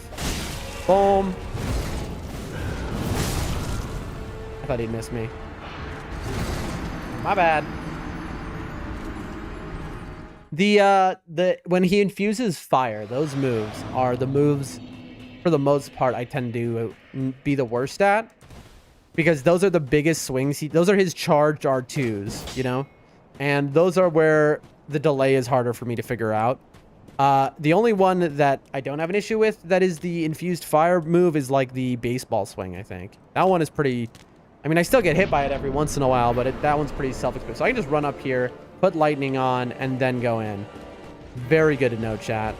Boom. I thought he'd miss me. My bad. When he infuses fire, those moves are the moves, for the most part, I tend to be the worst at. Because those are the biggest swings. Those are his charged R2s, you know? And those are where the delay is harder for me to figure out. The only one that I don't have an issue with that is the infused fire move is like the baseball swing, I think. That one is pretty... I mean, I still get hit by it every once in a while, but that one's pretty self-explanatory. So I can just run up here, put lightning on, and then go in. Very good to know, chat.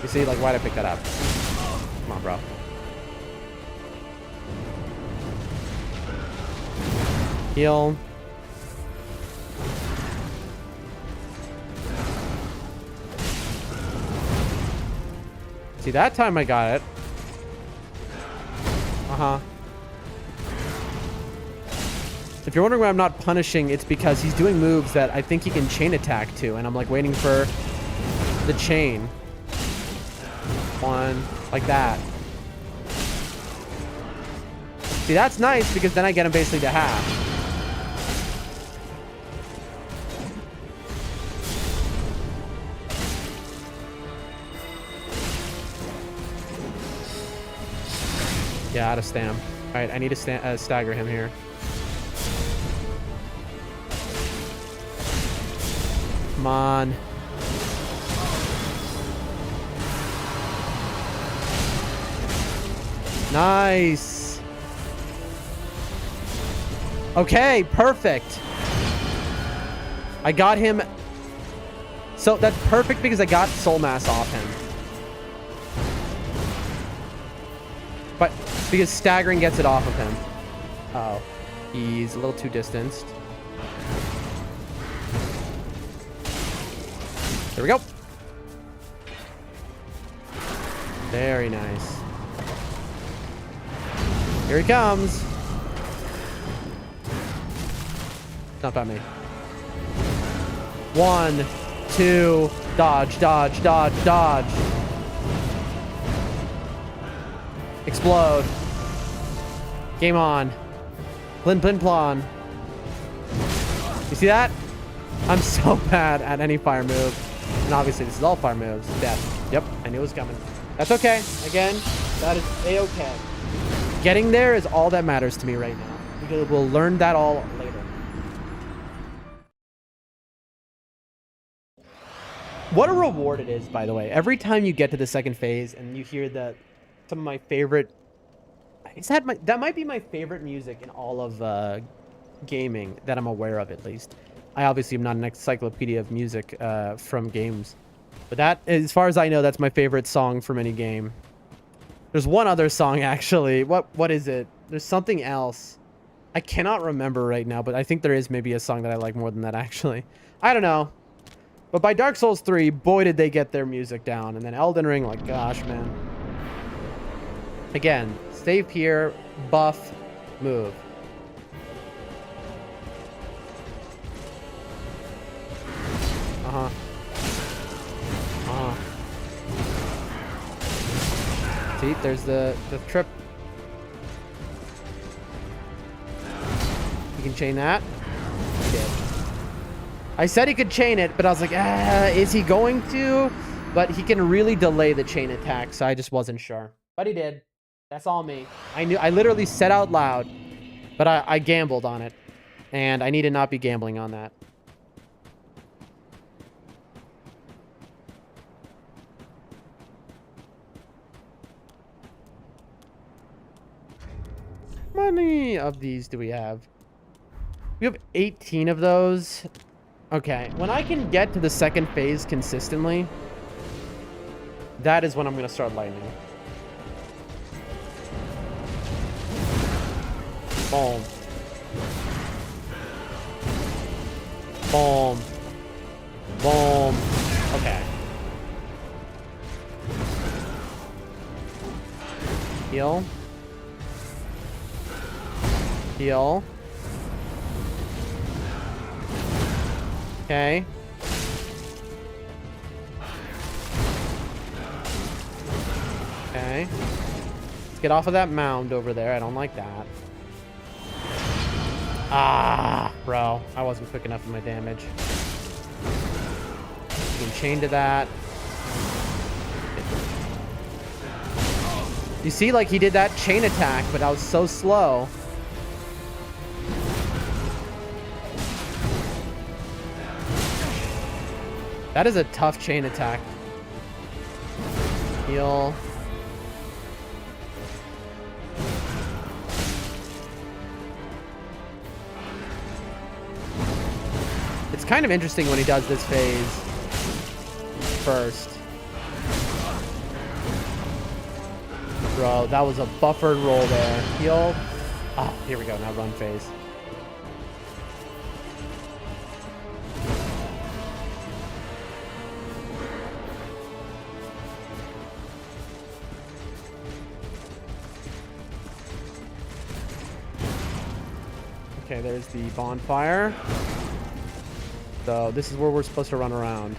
You see, like, why'd I pick that up? Come on, bro. Heal. See, that time I got it. Uh-huh. If you're wondering why I'm not punishing, it's because he's doing moves that I think he can chain attack to, and I'm like waiting for the chain. One, like that. See, that's nice because then I get him basically to half. Yeah, out of stam. All right, I need to stagger him here. Come on. Nice. Okay, perfect. I got him. So that's perfect because I got soul mass off him. But because staggering gets it off of him. Uh-oh. He's a little too distanced. There we go. Very nice. Here he comes. Not by me. 1, 2, dodge, dodge, dodge, dodge. Explode. Game on. Plin, plin, plon. You see that? I'm so bad at any fire move. And obviously this is all fire moves. Death. Yep, I knew it was coming. That's okay. Again, that is a-okay. Getting there is all that matters to me right now. Because we'll learn that all later. What a reward it is, by the way. Every time you get to the second phase and you hear some of my favorite... that might be my favorite music in all of gaming that I'm aware of, at least. I obviously am not an encyclopedia of music from games. But that, as far as I know, that's my favorite song from any game. There's one other song, actually. What is it? There's something else. I cannot remember right now, but I think there is maybe a song that I like more than that, actually. I don't know. But by Dark Souls 3, boy, did they get their music down. And then Elden Ring, like, gosh, man. Again, save here, buff, move. Uh-huh. Uh-huh. See, there's the trip. You can chain that. He did. I said he could chain it, but I was like, is he going to? But he can really delay the chain attack, so I just wasn't sure. But he did. That's all me. I literally said out loud, but I gambled on it. And I need to not be gambling on that. How many of these do we have? We have 18 of those. Okay, when I can get to the second phase consistently, that is when I'm going to start lightning. Boom. Boom. Boom. Okay. Heal. Heal. Okay. Okay. Let's get off of that mound over there. I don't like that. Ah, bro. I wasn't quick enough with my damage. You can chain to that. You see, like, he did that chain attack, but I was so slow. That is a tough chain attack. Heal. It's kind of interesting when he does this phase first. Bro, that was a buffered roll there. Heal. Oh, here we go. Now run phase. Okay, there's the bonfire. So this is where we're supposed to run around.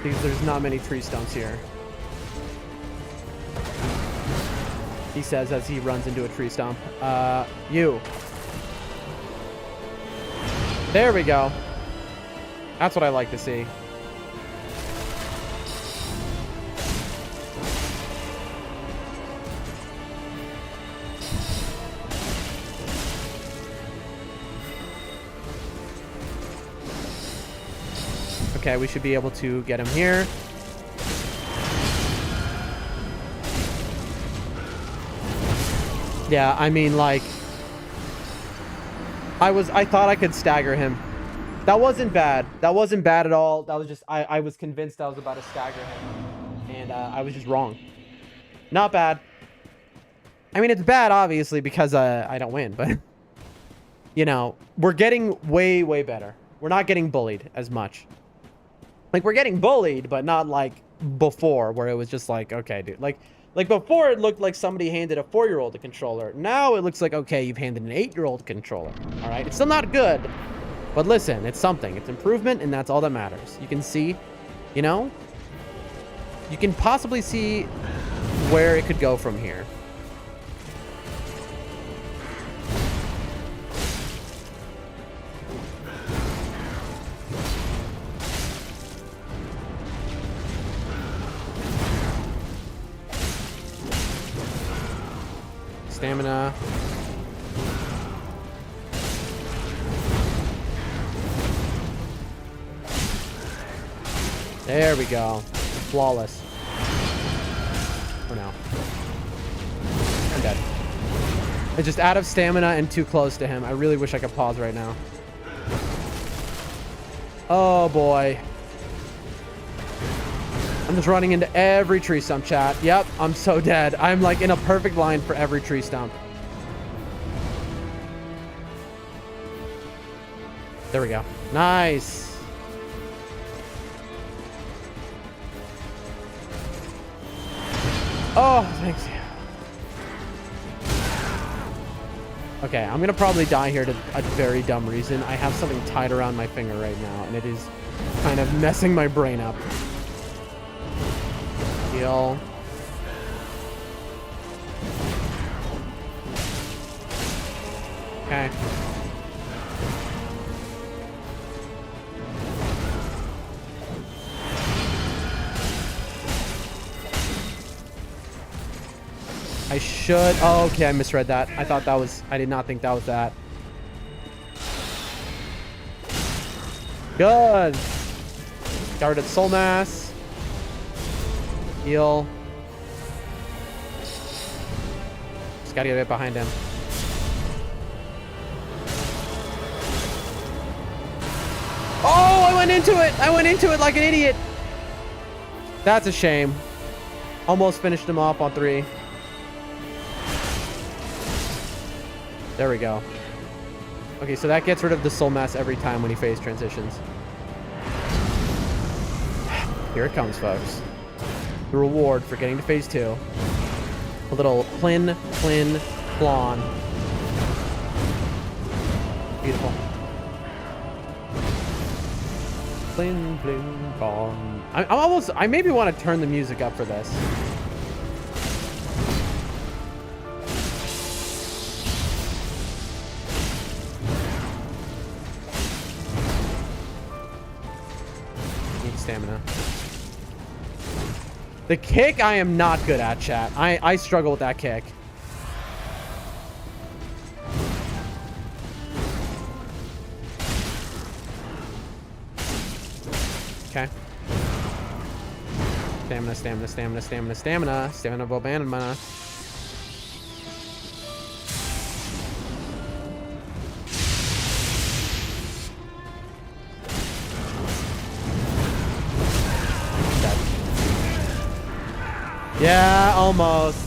Because there's not many tree stumps here. He says as he runs into a tree stump. You. There we go. That's what I like to see. Okay, we should be able to get him here. Yeah, I mean, like, I thought I could stagger him. That wasn't bad. That wasn't bad at all. That was just, I was convinced I was about to stagger him. And I was just wrong. Not bad. I mean, it's bad, obviously, because I don't win. But, you know, we're getting way, way better. We're not getting bullied as much. Like, we're getting bullied, but not like before, where it was just like, okay, dude. Like before, it looked like somebody handed a 4-year-old a controller. Now it looks like, okay, you've handed an 8-year-old controller. All right, it's still not good, but listen, it's something. It's improvement, and that's all that matters. You can see, you know, you can possibly see where it could go from here. Stamina. There we go. Flawless. For now. I'm dead. It's just out of stamina and too close to him. I really wish I could pause right now. Oh boy. I'm just running into every tree stump, chat. Yep, I'm so dead. I'm like in a perfect line for every tree stump. There we go. Nice. Oh, thanks. Okay, I'm gonna probably die here to a very dumb reason. I have something tied around my finger right now, and it is kind of messing my brain up. Heal. Okay. I should. Oh, okay. I misread that. I thought that was. I did not think that was that. Good. Got rid of soul mass. Heal. Just gotta get a bit behind him. Oh, I went into it. I went into it like an idiot. That's a shame. Almost finished him off on 3. There we go. Okay, so that gets rid of the soul mass every time when he phase transitions. Here it comes, folks. The reward for getting to phase 2. A little plin, plon. Beautiful. Plin, plon. I maybe want to turn the music up for this. Need stamina. The kick I am not good at, chat. I struggle with that kick. Okay. Stamina, stamina, stamina, stamina, stamina. Stamina of abandonment. Yeah, almost.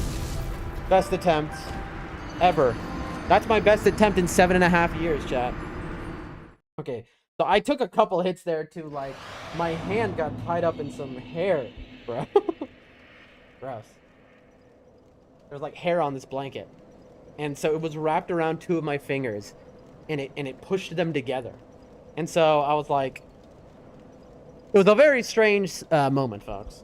Best attempt ever. That's my best attempt in 7.5 years, chat. Okay, so I took a couple hits there to, like, my hand got tied up in some hair, bro. Gross. There was, like, hair on this blanket. And so it was wrapped around 2 of my fingers, and it pushed them together. And so I was like, it was a very strange moment, folks.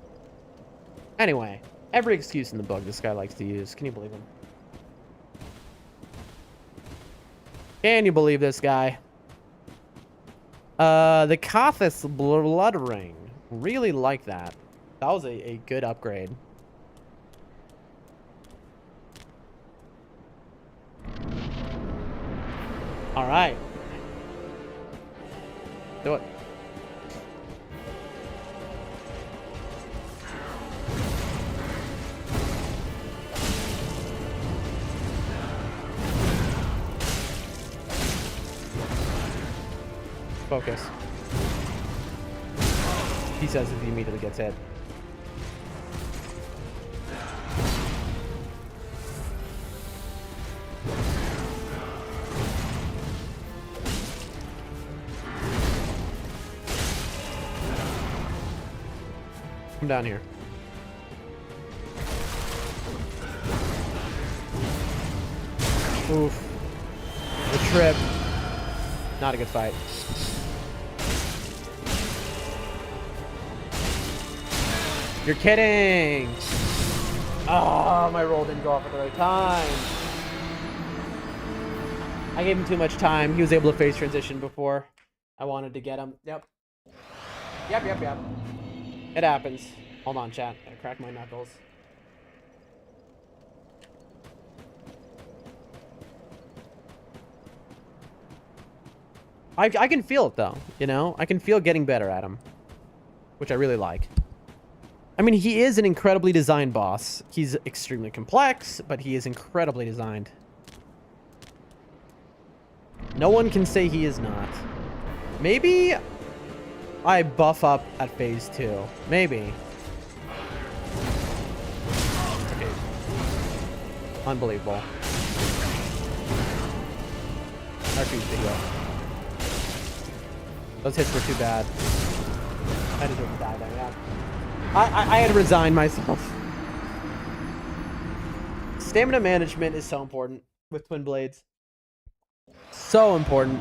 Anyway, every excuse in the book this guy likes to use. Can you believe him? Can you believe this guy? The Kathis blood ring. Really like that. That was a good upgrade. All right. Do it. Focus. He says if he immediately gets hit. Come down here. Oof. The trip. Not a good fight. You're kidding! Oh, my roll didn't go off at the right time. I gave him too much time. He was able to phase transition before I wanted to get him. Yep. Yep. It happens. Hold on, chat. Gotta crack my knuckles. I can feel it, though. You know? I can feel getting better at him. Which I really like. I mean, he is an incredibly designed boss. He's extremely complex, but he is incredibly designed. No one can say he is not. Maybe I buff up at phase 2. Maybe. Okay. Unbelievable. RP's video. Those hits were too bad. I deserve to die there, yeah. I had to resign myself. Stamina management is so important with Twin Blades. So important.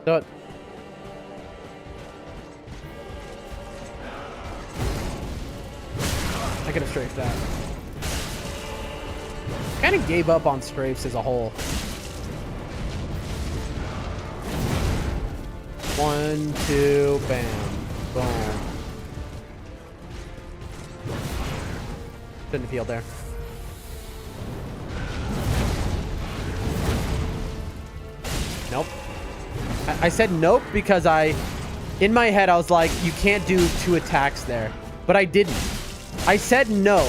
Do it. I could have strafed that. Kind of gave up on strafes as a whole. 1, 2, bam, boom. Shouldn't have healed there. Nope. I said nope because in my head, I was like, you can't do 2 attacks there. But I didn't. I said no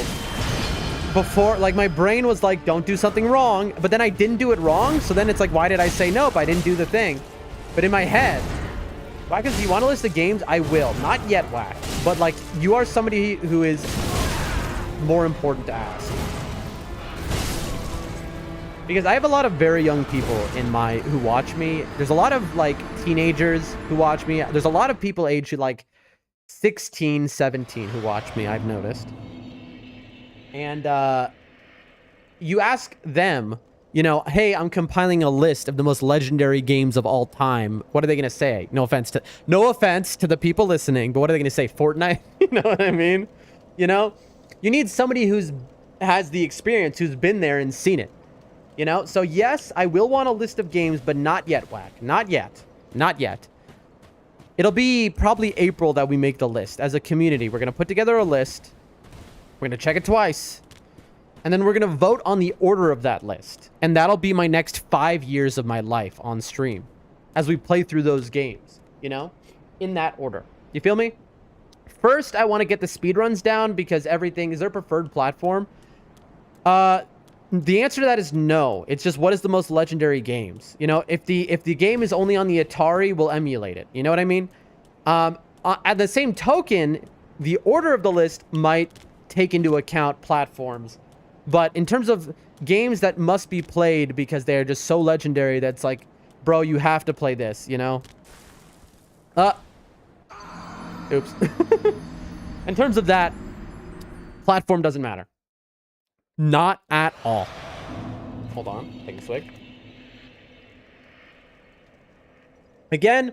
before, like my brain was like, don't do something wrong. But then I didn't do it wrong. So then it's like, why did I say nope? I didn't do the thing. But in my head, Whackers, you want to list the games? I will. Not yet, Whack. But like, you are somebody who is more important to ask. Because I have a lot of very young people who watch me. There's a lot of like teenagers who watch me. There's a lot of people aged like 16, 17 who watch me, I've noticed. And you ask them, you know, hey, I'm compiling a list of the most legendary games of all time. What are they going to say? No offense to the people listening, but what are they going to say? Fortnite? You know what I mean? You know, you need somebody has the experience, who's been there and seen it. You know? So yes, I will want a list of games, but not yet, Whack. Not yet. Not yet. It'll be probably April that we make the list. As a community, we're going to put together a list. We're going to check it twice. And then we're going to vote on the order of that list. And that'll be my next 5 years of my life on stream. As we play through those games, you know? In that order. You feel me? First, I want to get the speedruns down because everything is their preferred platform. The answer to that is no. It's just what is the most legendary games. You know, if the game is only on the Atari, we'll emulate it. You know what I mean? At the same token, the order of the list might take into account platforms. But in terms of games that must be played because they're just so legendary that's like, bro, you have to play this, you know? Oops. In terms of that, platform doesn't matter. Not at all. Hold on. Take a swig. Again,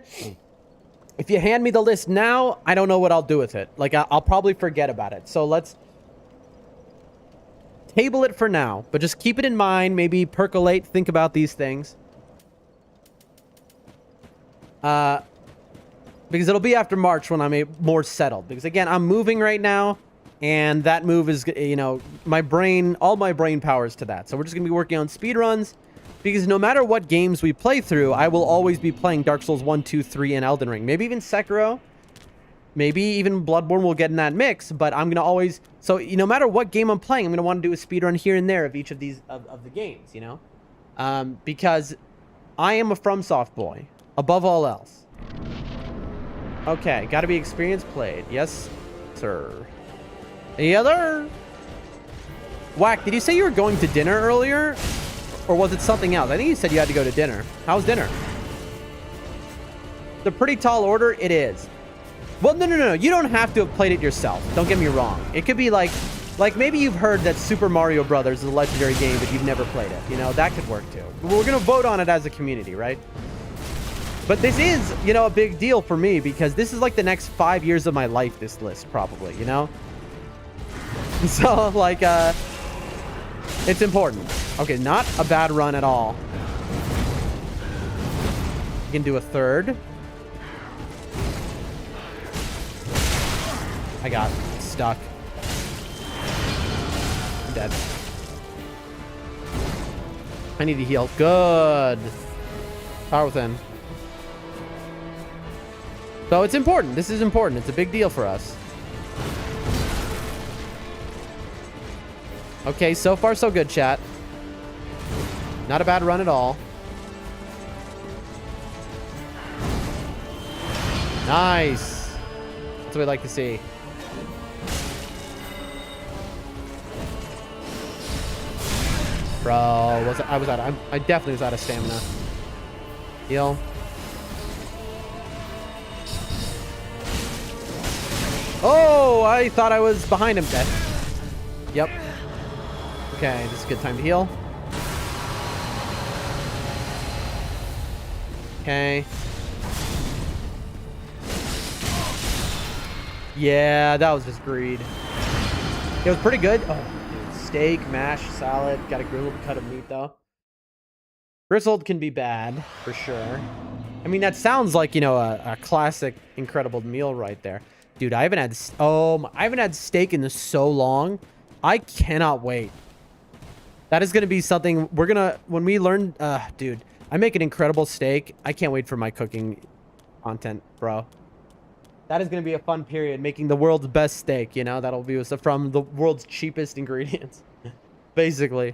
if you hand me the list now, I don't know what I'll do with it. Like, I'll probably forget about it. So let's table it for now. But just keep it in mind. Maybe percolate. Think about these things. Because it'll be after March when I'm more settled. Because, again, I'm moving right now. And that move is, you know, all my brain powers to that. So we're just going to be working on speedruns. Because no matter what games we play through, I will always be playing Dark Souls 1, 2, 3, and Elden Ring. Maybe even Sekiro. Maybe even Bloodborne will get in that mix. But I'm going to always... So no matter what game I'm playing, I'm going to want to do a speedrun here and there of each of these, of the games, you know? Because I am a Fromsoft boy. Above all else. Okay, got to be experience played. Yes, sir. The other. Whack, did you say you were going to dinner earlier? Or was it something else? I think you said you had to go to dinner. How's dinner? The pretty tall order, it is. Well, no. You don't have to have played it yourself. Don't get me wrong. It could be like maybe you've heard that Super Mario Brothers is a legendary game, but you've never played it. You know, that could work too. But we're going to vote on it as a community, right? But this is, you know, a big deal for me because this is like the next 5 years of my life, this list, probably, you know? So, like, it's important. Okay, not a bad run at all. You can do a third. I got stuck. I'm dead. I need to heal. Good. Power within. So it's important. This is important. It's a big deal for us. Okay, so far so good, chat. Not a bad run at all. Nice. That's what we like to see. Bro, I definitely was out of stamina. Heal. Oh, I thought I was behind him dead. Yep. Okay, this is a good time to heal. Okay. Yeah, that was just greed. It was pretty good. Oh, dude, steak, mash, salad. Got a little cut of meat, though. Gristled can be bad, for sure. I mean, that sounds like, you know, a classic, incredible meal right there. Dude, I haven't had steak in so long. I cannot wait. That is going to be something we're going to, when we learn, dude, I make an incredible steak. I can't wait for my cooking content, bro. That is going to be a fun period, making the world's best steak, you know? That'll be from the world's cheapest ingredients, basically.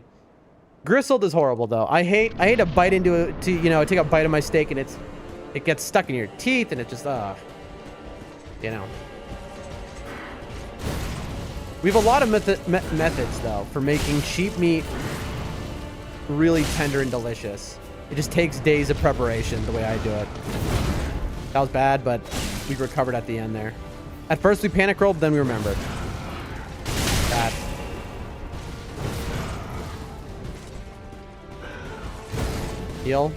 Gristled is horrible, though. I hate to bite into it, you know, take a bite of my steak and it gets stuck in your teeth and it just, you know. We have a lot of methods, though, for making cheap meat really tender and delicious. It just takes days of preparation, the way I do it. That was bad, but we recovered at the end there. At first, we panic rolled, then we remembered. Bad. Heal.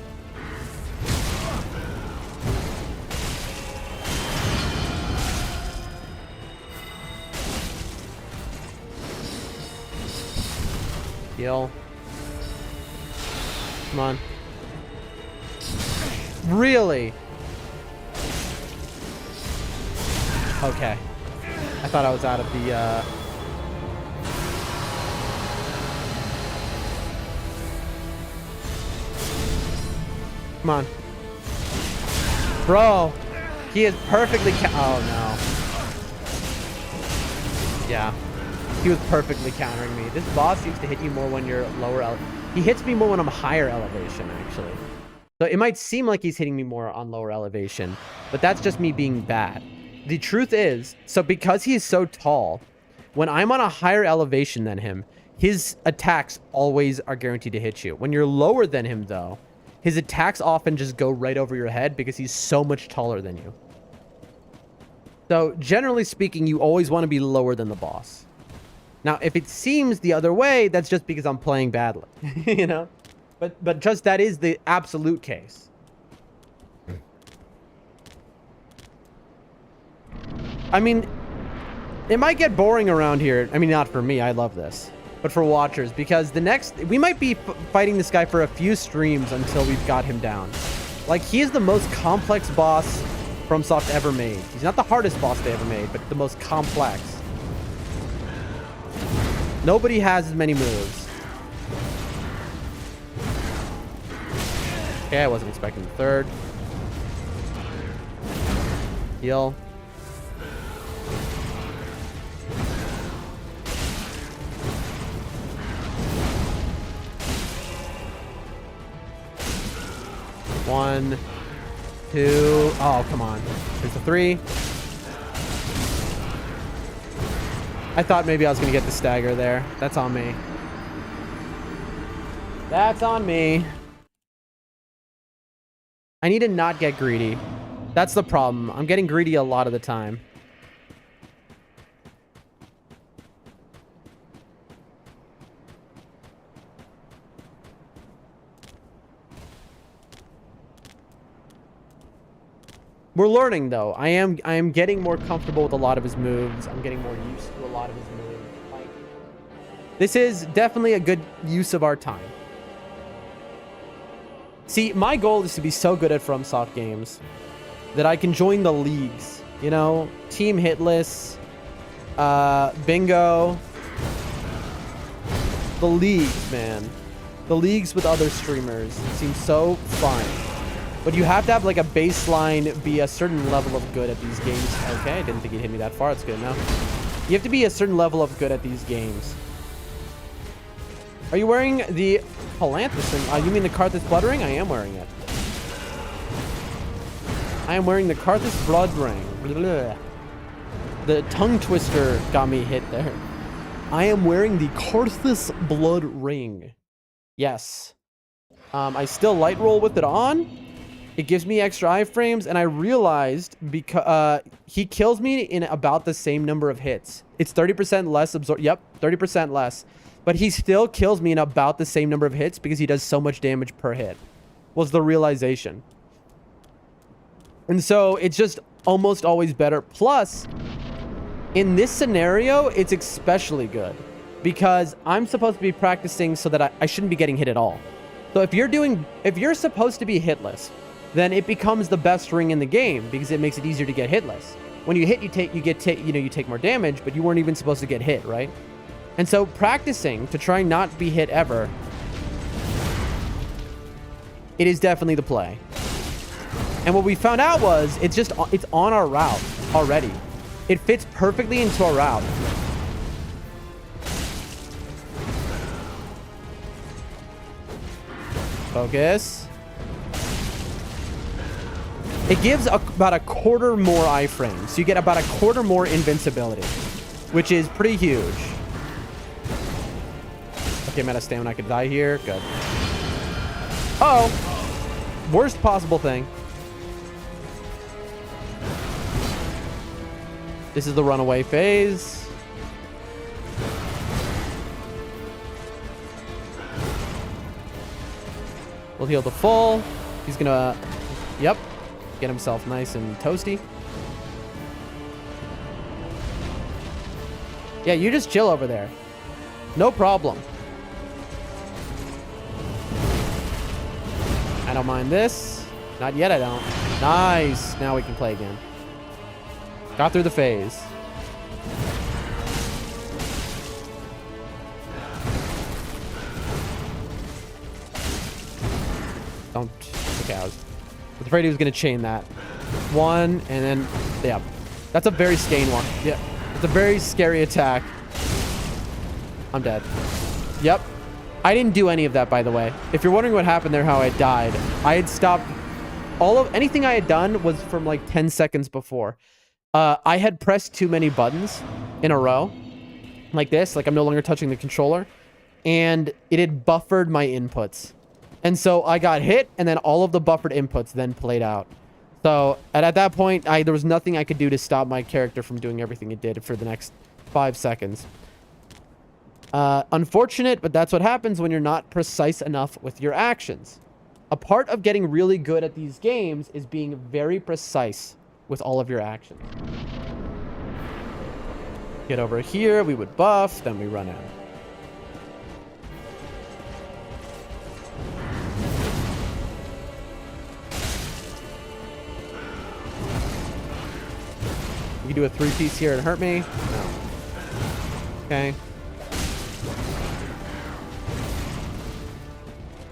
Heal. Come on. Really? Okay. I thought I was out of the, Come on. Bro, he is perfectly oh no. Yeah. He was perfectly countering me. This boss seems to hit you more when you're lower he hits me more when I'm higher elevation, actually. So it might seem like he's hitting me more on lower elevation, but that's just me being bad. The truth is, so because he is so tall, when I'm on a higher elevation than him, his attacks always are guaranteed to hit you. When you're lower than him, though, his attacks often just go right over your head because he's so much taller than you. So generally speaking, you always want to be lower than the boss. Now, if it seems the other way, that's just because I'm playing badly, you know? But just that is the absolute case. I mean, it might get boring around here. I mean, not for me. I love this. But for watchers, because we might be fighting this guy for a few streams until we've got him down. Like, he is the most complex boss Fromsoft ever made. He's not the hardest boss they ever made, but the most complex. Nobody has as many moves. Okay, I wasn't expecting the third. Heal. One, two. Oh, come on. There's the three. I thought maybe I was going to get the stagger there. That's on me. That's on me. I need to not get greedy. That's the problem. I'm getting greedy a lot of the time. We're learning, though. I am getting more comfortable with a lot of his moves. I'm getting more used to a lot of his moves. Like, this is definitely a good use of our time. See, my goal is to be so good at FromSoft games that I can join the leagues. You know, Team Hitless, Bingo. The leagues, man. The leagues with other streamers seem so fun. But you have to have like a baseline, be a certain level of good at these games. Okay, I didn't think he'd hit me that far. It's good enough. You have to be a certain level of good at these games. Are you wearing the Palanthus ring? You mean the Karthus blood ring? I am wearing it. I am wearing the Karthus blood ring. Blah. The tongue twister got me hit there. I am wearing the Karthus blood ring. Yes. I still light roll with it on. It gives me extra iframes, and I realized because he kills me in about the same number of hits. It's 30% less absorb. Yep, 30% less. But he still kills me in about the same number of hits because he does so much damage per hit. Was the realization. And so it's just almost always better. Plus, in this scenario, it's especially good because I'm supposed to be practicing so that I shouldn't be getting hit at all. So if you're supposed to be hitless, then it becomes the best ring in the game because it makes it easier to get hitless. When you hit, you take more damage, but you weren't even supposed to get hit, right? And so practicing to try not be hit ever, it is definitely the play. And what we found out was it's on our route already. It fits perfectly into our route. Focus. It gives about a quarter more iframes. So you get about a quarter more invincibility, which is pretty huge. Okay, I'm out of stamina. I could die here. Good. Uh-oh. Worst possible thing. This is the runaway phase. We'll heal the full. He's gonna... Yep. Get himself nice and toasty. Yeah, you just chill over there. No problem. I don't mind this. Not yet, I don't. Nice. Now we can play again. Got through the phase. Don't. Okay, I was afraid he was going to chain that. One, and then, yeah. That's a very Skane one. Yeah. It's a very scary attack. I'm dead. Yep. I didn't do any of that, by the way. If you're wondering what happened there, how I died, I had stopped. Anything I had done was from like 10 seconds before. I had pressed too many buttons in a row. Like this. Like I'm no longer touching the controller. And it had buffered my inputs. And so I got hit, and then all of the buffered inputs then played out. So at that point, there was nothing I could do to stop my character from doing everything it did for the next 5 seconds. Unfortunate, but that's what happens when you're not precise enough with your actions. A part of getting really good at these games is being very precise with all of your actions. Get over here, we would buff, then we run out. You can do a 3-piece here and hurt me. No. Okay.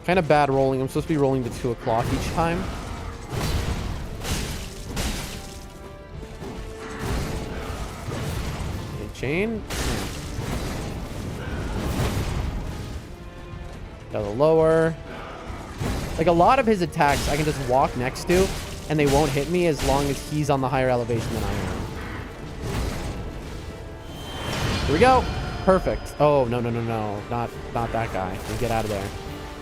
Kind of bad rolling. I'm supposed to be rolling to 2 o'clock each time. Okay, chain. Got a lower. Like a lot of his attacks, I can just walk next to, and they won't hit me as long as he's on the higher elevation than I am. Here we go. Perfect. Oh, no, no, no, no. Not that guy. Get out of there.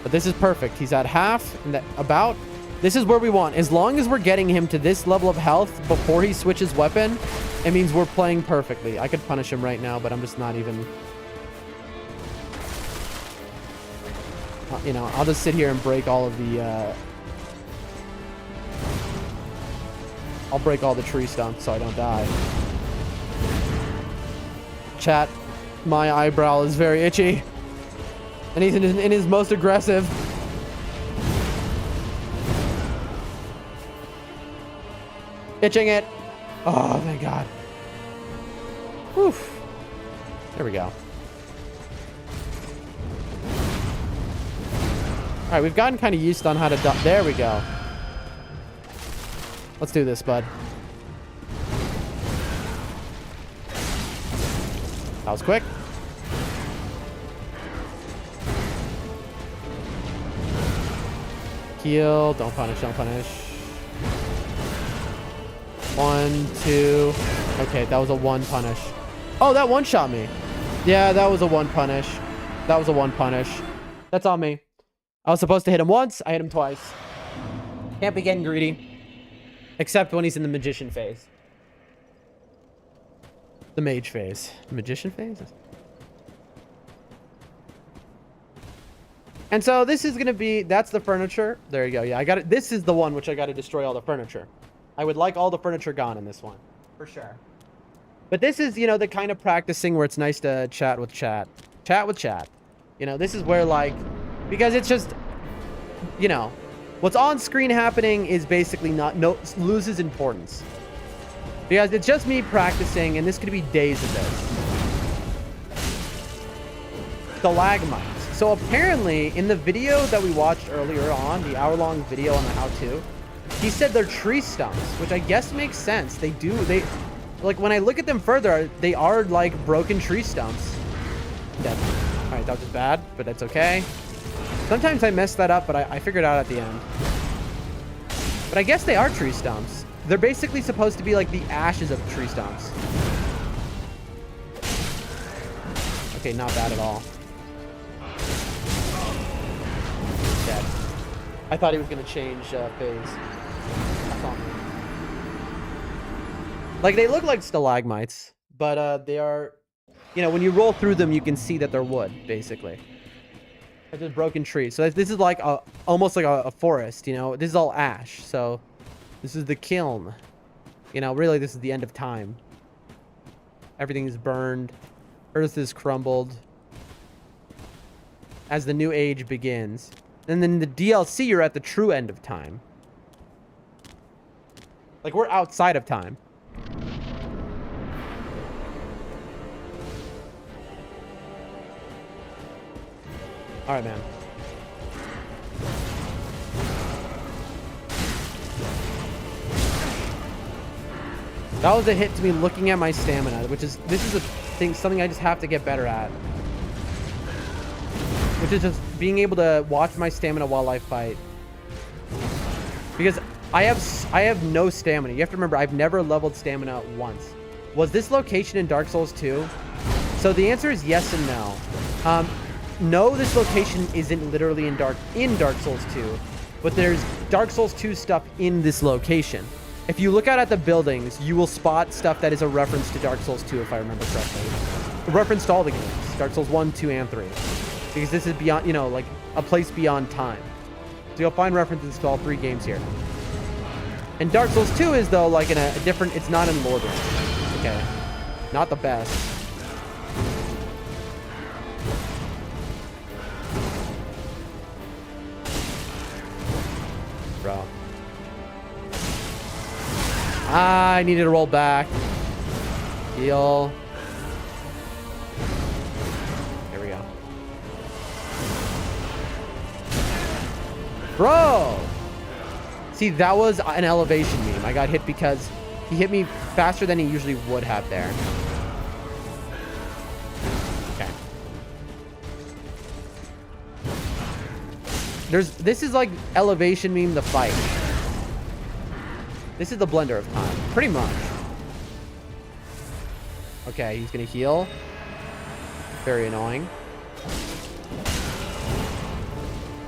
But this is perfect. He's at half and about. This is where we want. As long as we're getting him to this level of health before he switches weapon, it means we're playing perfectly. I could punish him right now, but I'm just not even... you know, I'll just sit here and break all of the... I'll break all the tree stumps so I don't die. Chat, my eyebrow is very itchy. And he's in his most aggressive. Itching it. Oh, thank God. Whew. There we go. All right, we've gotten kind of used on how to... There we go. Let's do this, bud. That was quick. Heal. Don't punish. Don't punish. 1, 2. Okay, that was a 1 punish. Oh, that one shot me. Yeah, that was a 1 punish. That was a 1 punish. That's on me. I was supposed to hit him once. I hit him twice. Can't be getting greedy. Except when he's in the magician phase. The mage phase. Magician phase? And so this is going to be... That's the furniture. There you go. Yeah, I got it. This is the one which I got to destroy all the furniture. I would like all the furniture gone in this one. For sure. But this is, you know, the kind of practicing where it's nice to chat with chat. Chat with chat. You know, this is where, like... Because it's just... You know... What's on screen happening is basically loses importance. Because it's just me practicing, and this could be days of this. Stalagmites. So apparently, in the video that we watched earlier on, the hour-long video on the how-to, he said they're tree stumps, which I guess makes sense. They like, when I look at them further, they are like broken tree stumps. Dead. All right, that was just bad, but that's okay. Sometimes I mess that up, but I figured it out at the end. But I guess they are tree stumps. They're basically supposed to be like the ashes of tree stumps. Okay, not bad at all. Dead. I thought he was going to change phase. Like, they look like stalagmites, but they are... You know, when you roll through them, you can see that they're wood, basically. It's just broken trees. So this is like almost like a forest, you know? This is all ash, so... This is the kiln. You know, really, this is the end of time. Everything is burned. Earth is crumbled. As the new age begins. And then the DLC, you're at the true end of time. Like, we're outside of time. All right, man. That was a hit to me looking at my stamina, this is a thing, something I just have to get better at. Which is just being able to watch my stamina while I fight. Because I have no stamina. You have to remember, I've never leveled stamina once. Was this location in Dark Souls 2? So the answer is yes and no. No, this location isn't literally in Dark Souls 2, but there's Dark Souls 2 stuff in this location. If you look out at the buildings, you will spot stuff that is a reference to Dark Souls 2, if I remember correctly. A reference to all the games, Dark Souls 1, 2, and 3. Because this is beyond, you know, like a place beyond time. So you'll find references to all 3 games here. And Dark Souls 2 is, though, like in a different, it's not in Lordran. Okay. Not the best. Bro. I needed to roll back. Heal. Here we go. Bro! See, that was an elevation meme. I got hit because he hit me faster than he usually would have there. Okay. This is like elevation meme the fight. This is the blender of time, pretty much. Okay, he's gonna heal. Very annoying.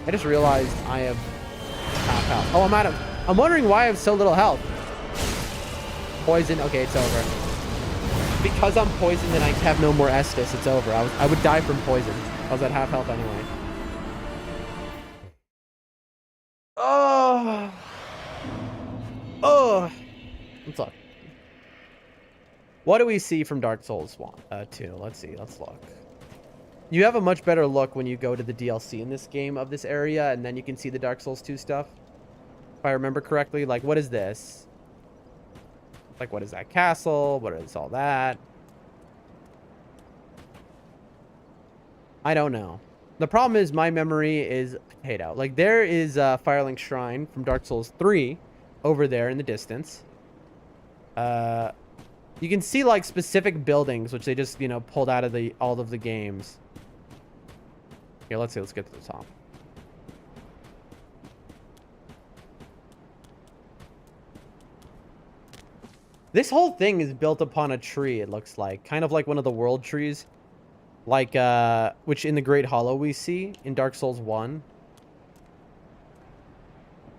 I just realized I have half health. Oh, I'm wondering why I have so little health. Poison. Okay, it's over. Because I'm poisoned and I have no more Estus, it's over. I would die from poison. I was at half health anyway. Oh. Oh. Let's look. What do we see from Dark Souls 2? Let's see. Let's look. You have a much better look when you go to the DLC in this game of this area, and then you can see the Dark Souls 2 stuff. If I remember correctly, like, what is this? Like, what is that castle? What is all that? I don't know. The problem is my memory is potato. Like, there is a Firelink Shrine from Dark Souls 3 over there in the distance. You can see, like, specific buildings, which they just, you know, pulled out of all of the games. Here, let's see. Let's get to the top. This whole thing is built upon a tree, it looks like. Kind of like one of the world trees. Like, which in the Great Hollow we see in Dark Souls 1.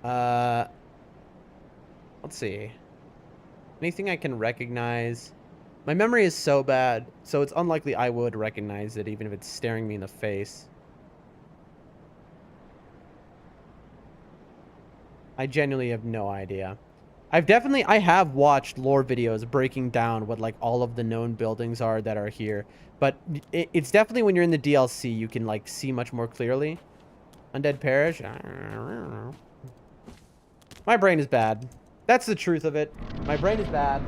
Let's see. Anything I can recognize? My memory is so bad, so it's unlikely I would recognize it, even if it's staring me in the face. I genuinely have no idea. I have watched lore videos breaking down what, like, all of the known buildings are that are here. But it's definitely when you're in the DLC, you can, like, see much more clearly. Undead Parish? I don't know. My brain is bad. That's the truth of it. My brain is bad.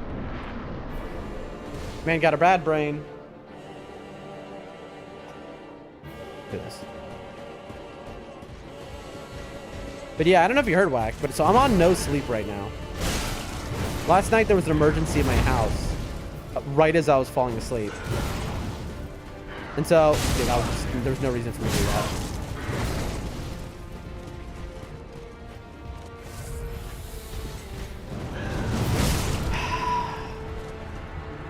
Man got a bad brain. Look at this. But yeah, I don't know if you heard, Whack, but so I'm on no sleep right now. Last night there was an emergency in my house, right as I was falling asleep. And so, yeah, there was no reason for me to do that.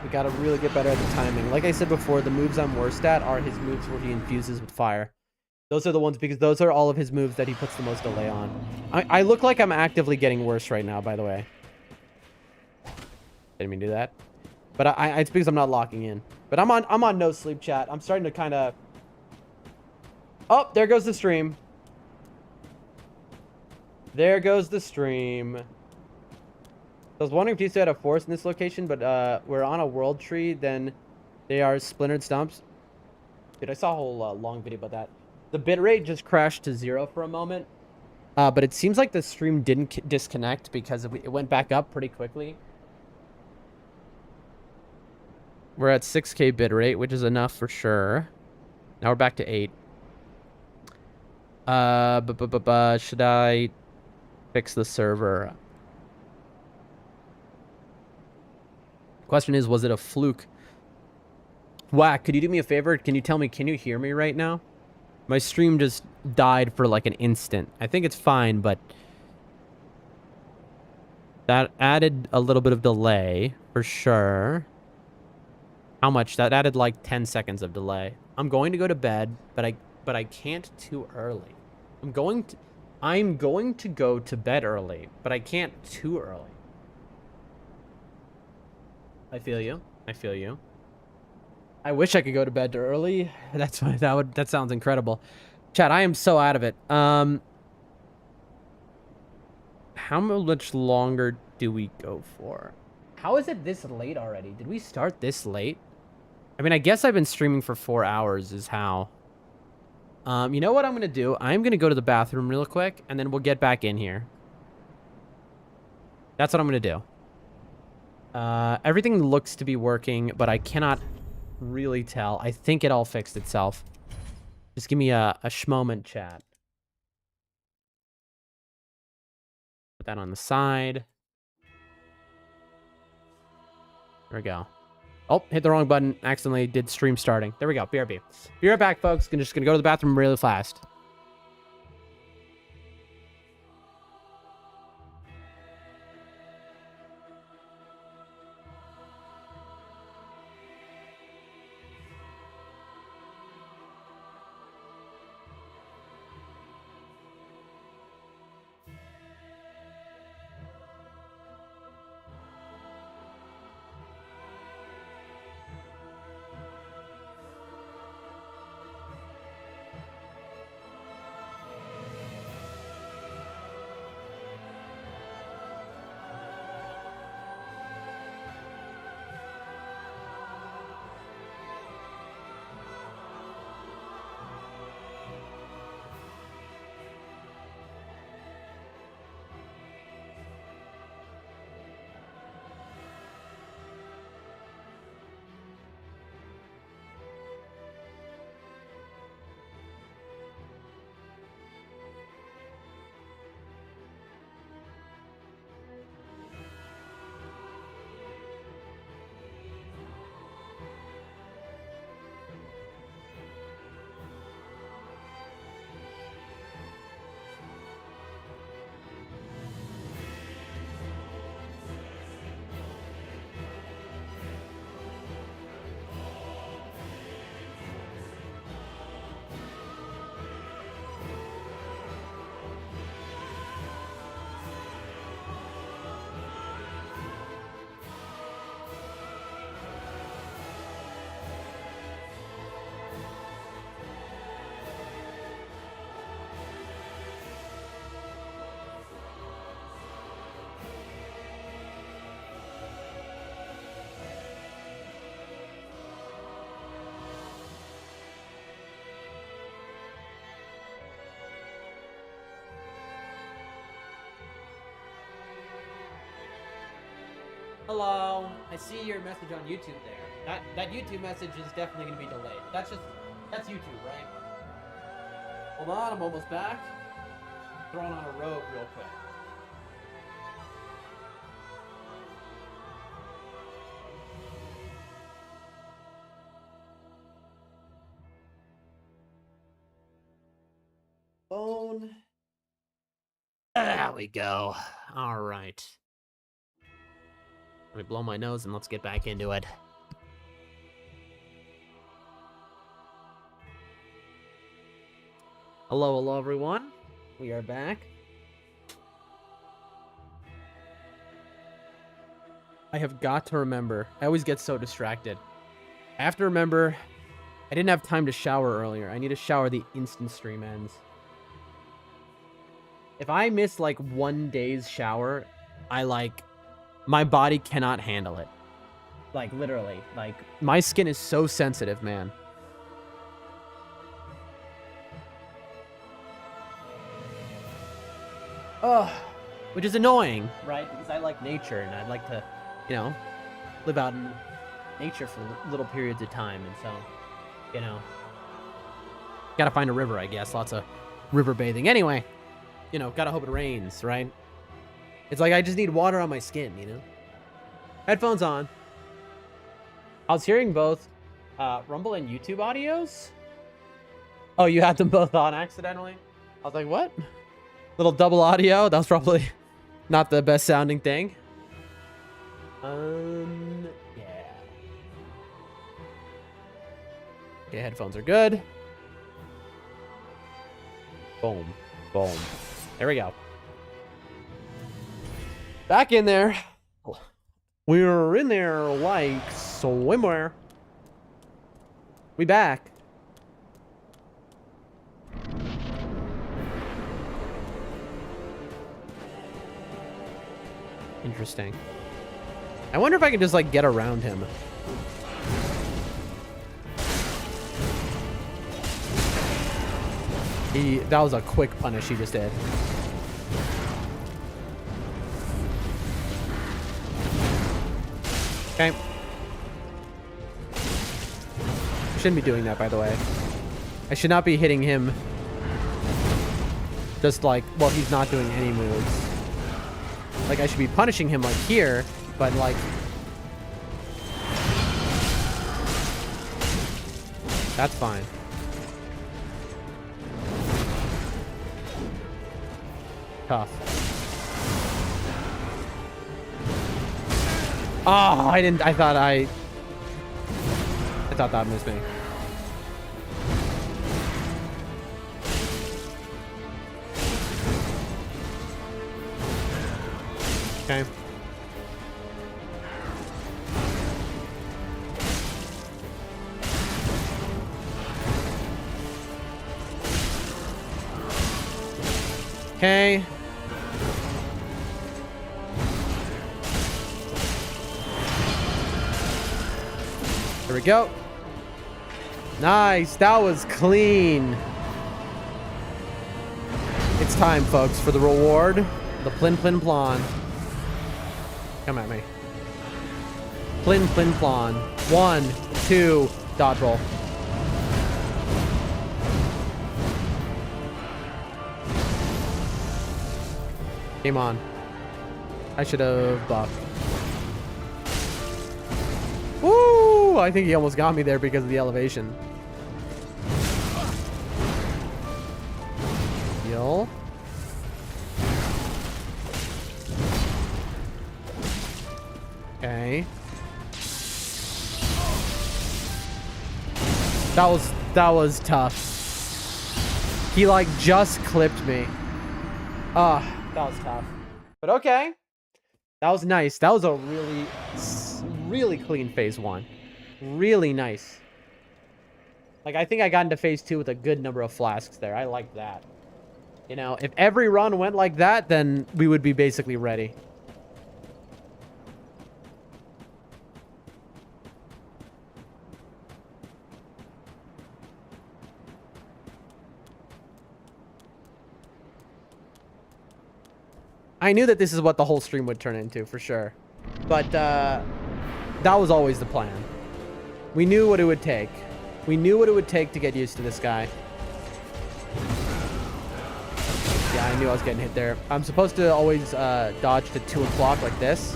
We gotta really get better at the timing. Like I said before, the moves I'm worst at are his moves where he infuses with fire. Those are the ones, because those are all of his moves that he puts the most delay on. I look like I'm actively getting worse right now, by the way. Didn't mean to do that. But it's because I'm not locking in. But I'm on no sleep, chat. I'm starting to kind of... Oh, there goes the stream. There goes the stream. I was wondering if you still had a forest in this location, but we're on a world tree, then they are splintered stumps. Dude, I saw a whole long video about that. The bitrate just crashed to 0 for a moment. But it seems like the stream didn't disconnect because it went back up pretty quickly. We're at 6K bitrate, which is enough for sure. Now we're back to 8. Should I fix the server? Question is, was it a fluke? Whack, could you do me a favor? Can you tell me, can you hear me right now? My stream just died for like an instant. I think it's fine, but that added a little bit of delay for sure. How much? That added like 10 seconds of delay. I'm going to go to bed, but I can't too early. I'm going to go to bed early, but I can't too early. I feel you. I feel you. I wish I could go to bed early. That sounds incredible. Chat, I am so out of it. How much longer do we go for? How is it this late already? Did we start this late? I mean, I guess I've been streaming for 4 hours is how. You know what I'm going to do? I'm going to go to the bathroom real quick, and then we'll get back in here. That's what I'm going to do. Everything looks to be working, but I cannot really tell. I think it all fixed itself. Just give me a schmoment, chat. Put that on the side. There we go. Oh, hit the wrong button. Accidentally did stream starting. There we go. BRB. Be right back, folks. Just gonna go to the bathroom really fast. Hello. I see your message on YouTube there. That YouTube message is definitely going to be delayed. That's YouTube, right? Hold on, I'm almost back. Throwing on a robe real quick. Phone. There we go. All right. Let me blow my nose and let's get back into it. Hello everyone. We are back. I have got to remember. I always get so distracted. I have to remember I didn't have time to shower earlier. I need to shower the instant stream ends. If I miss like 1 day's shower, my body cannot handle it. Like, literally. Like, my skin is so sensitive, man. Oh, which is annoying, right? Because I like nature and I'd like to, you know, live out in nature for little periods of time. And so, you know, gotta find a river, I guess. Lots of river bathing. Anyway, you know, gotta hope it rains, right? It's like I just need water on my skin, you know? Headphones on. I was hearing both Rumble and YouTube audios. Oh, you had them both on accidentally? I was like, what? Little double audio? That was probably not the best sounding thing. Yeah. Okay, headphones are good. Boom. Boom. There we go. Back in there. We're in there like swimwear. We back. Interesting. I wonder if I can just like get around him. That was a quick punish he just did. Okay. I shouldn't be doing that, by the way. I should not be hitting him just like, well, he's not doing any moves. Like, I should be punishing him like here, but like... That's fine. Tough. Oh, I thought that missed me. Okay. Okay. There we go. Nice. That was clean. It's time, folks, for the reward. The plin plin plon. Come at me. Plin plin plon. 1, 2, dodge roll. Game on. I should have buffed. Woo! I think he almost got me there because of the elevation. Heal. Okay. That was tough. He like just clipped me. Ah, that was tough. But okay. That was nice. That was a really clean phase 1. Really nice. Like, I think I got into phase 2 with a good number of flasks there. I like that. You know, if every run went like that, then we would be basically ready. I knew that this is what the whole stream would turn into, for sure. But, that was always the plan. We knew what it would take. We knew what it would take to get used to this guy. Yeah, I knew I was getting hit there. I'm supposed to always dodge to 2 o'clock like this.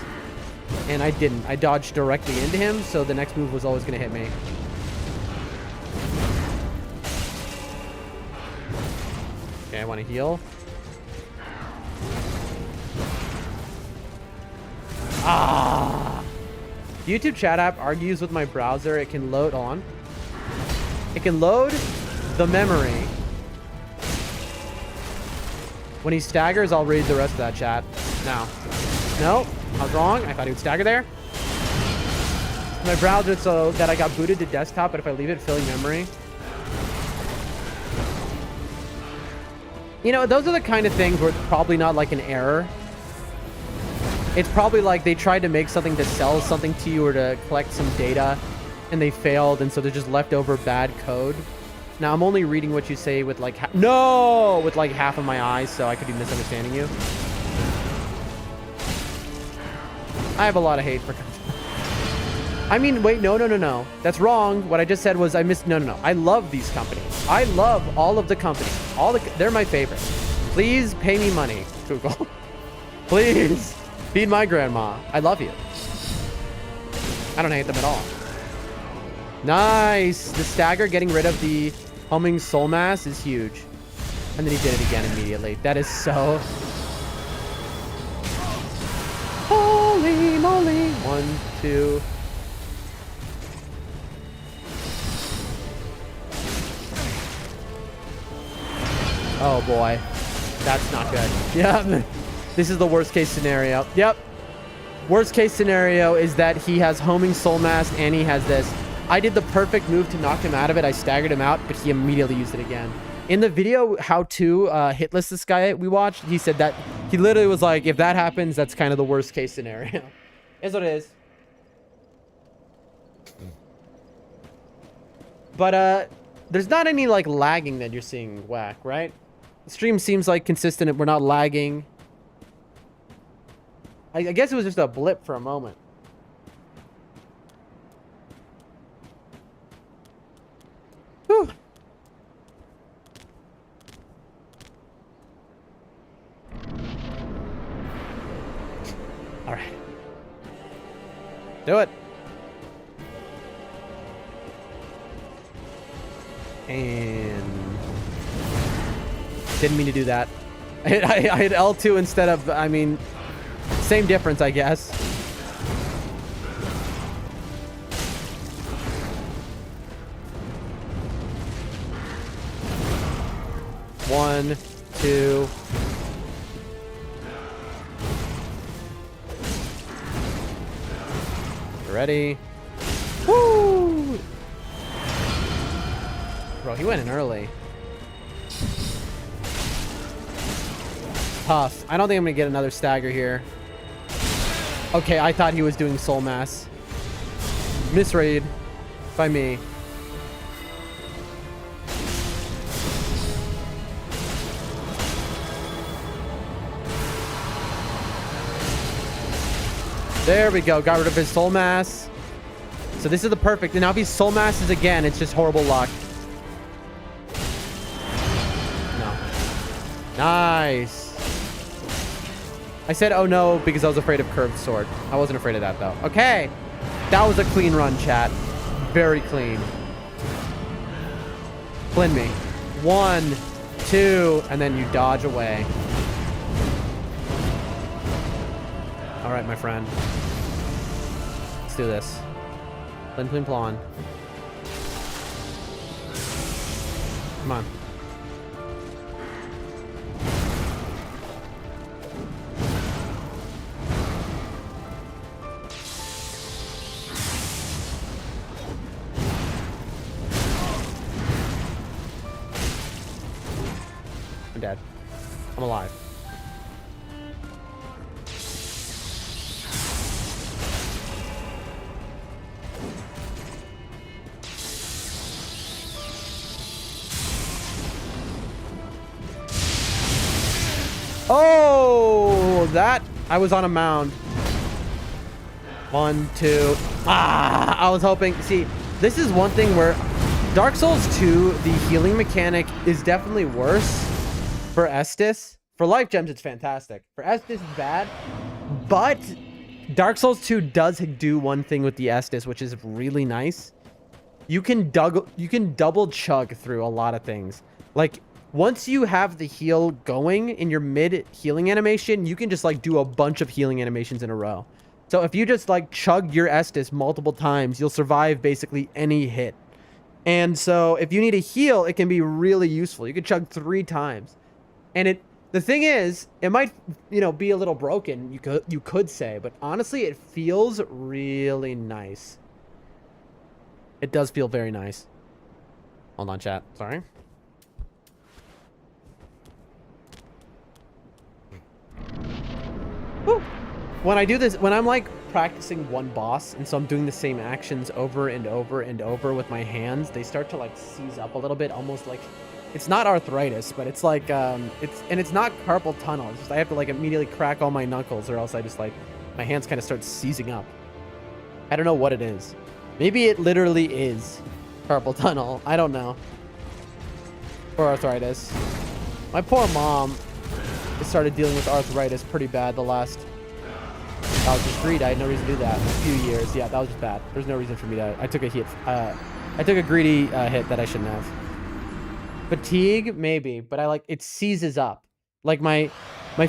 And I didn't. I dodged directly into him, so the next move was always going to hit me. Okay, I want to heal. Ah! The YouTube chat app argues with my browser. It can load on. It can load the memory. When he staggers, I'll read the rest of that chat. Now. No, I was wrong. I thought he would stagger there. My browser so that I got booted to desktop, but if I leave it filling memory. You know, those are the kind of things where it's probably not like an error. It's probably like they tried to make something to sell something to you or to collect some data and they failed, and so they're just leftover bad code. Now, I'm only reading what you say with like, no, with like half of my eyes, so I could be misunderstanding you. I have a lot of hate for... I mean, wait, no. That's wrong. What I just said was no. I love these companies. I love all of the companies. They're my favorite. Please pay me money, Google. Please feed my grandma. I love you. I don't hate them at all. Nice. The stagger getting rid of the homing soul mass is huge. And then he did it again immediately. That is so... Holy moly. 1, 2... Oh boy, that's not good. Yep, this is the worst case scenario. Yep, worst case scenario is that he has homing soul mass and he has this. I did the perfect move to knock him out of it. I staggered him out, but he immediately used it again. In the video how to hitless this guy we watched, he said that he literally was like, if that happens, that's kind of the worst case scenario. Is what it is. But there's not any like lagging that you're seeing, Whack, right? The stream seems like consistent. We're not lagging. I guess it was just a blip for a moment. Whew. All right. Do it. And didn't mean to do that. I hit L2 instead of, I mean, same difference, I guess. One, two. Ready? Woo! Bro, he went in early. Tough. I don't think I'm gonna get another stagger here. Okay, I thought he was doing soul mass. Misread by me. There we go. Got rid of his soul mass. So this is the perfect. And now if he soul masses again, it's just horrible luck. No. Nice. I said, oh no, because I was afraid of curved sword. I wasn't afraid of that though. Okay. That was a clean run, chat. Very clean. Flynn me. 1, 2, and then you dodge away. All right, my friend. Let's do this. Plim, plim, plon. Come on. I'm dead. I'm alive. Oh, that I was on a mound. 1, 2. I was hoping. See, this is one thing where Dark Souls 2, the healing mechanic is definitely worse for Estus. For life gems, it's fantastic. For Estus, it's bad. But Dark Souls 2 does do one thing with the Estus, which is really nice. You can double chug through a lot of things. Like, once you have the heal going in your mid healing animation, you can just like do a bunch of healing animations in a row. So if you just like chug your Estus multiple times, you'll survive basically any hit. And so if you need a heal, it can be really useful. You can chug 3 times. And the thing is, it might, you know, be a little broken, you could say, but honestly, it feels really nice. It does feel very nice. Hold on, chat. Sorry. Woo. When I do this, when I'm like practicing one boss, and so I'm doing the same actions over and over and over with my hands, they start to like seize up a little bit, almost like it's not arthritis, but it's like it's not carpal tunnel. It's just I have to like immediately crack all my knuckles, or else I just like my hands kind of start seizing up. I don't know what it is. Maybe it literally is carpal tunnel. I don't know. Or arthritis. My poor mom started dealing with arthritis pretty bad the last... That was just greed. I had no reason to do that. A few years. Yeah, that was just bad. There's no reason for me to... I took a hit. I took a greedy hit that I shouldn't have. Fatigue? Maybe. But I like... It seizes up. Like my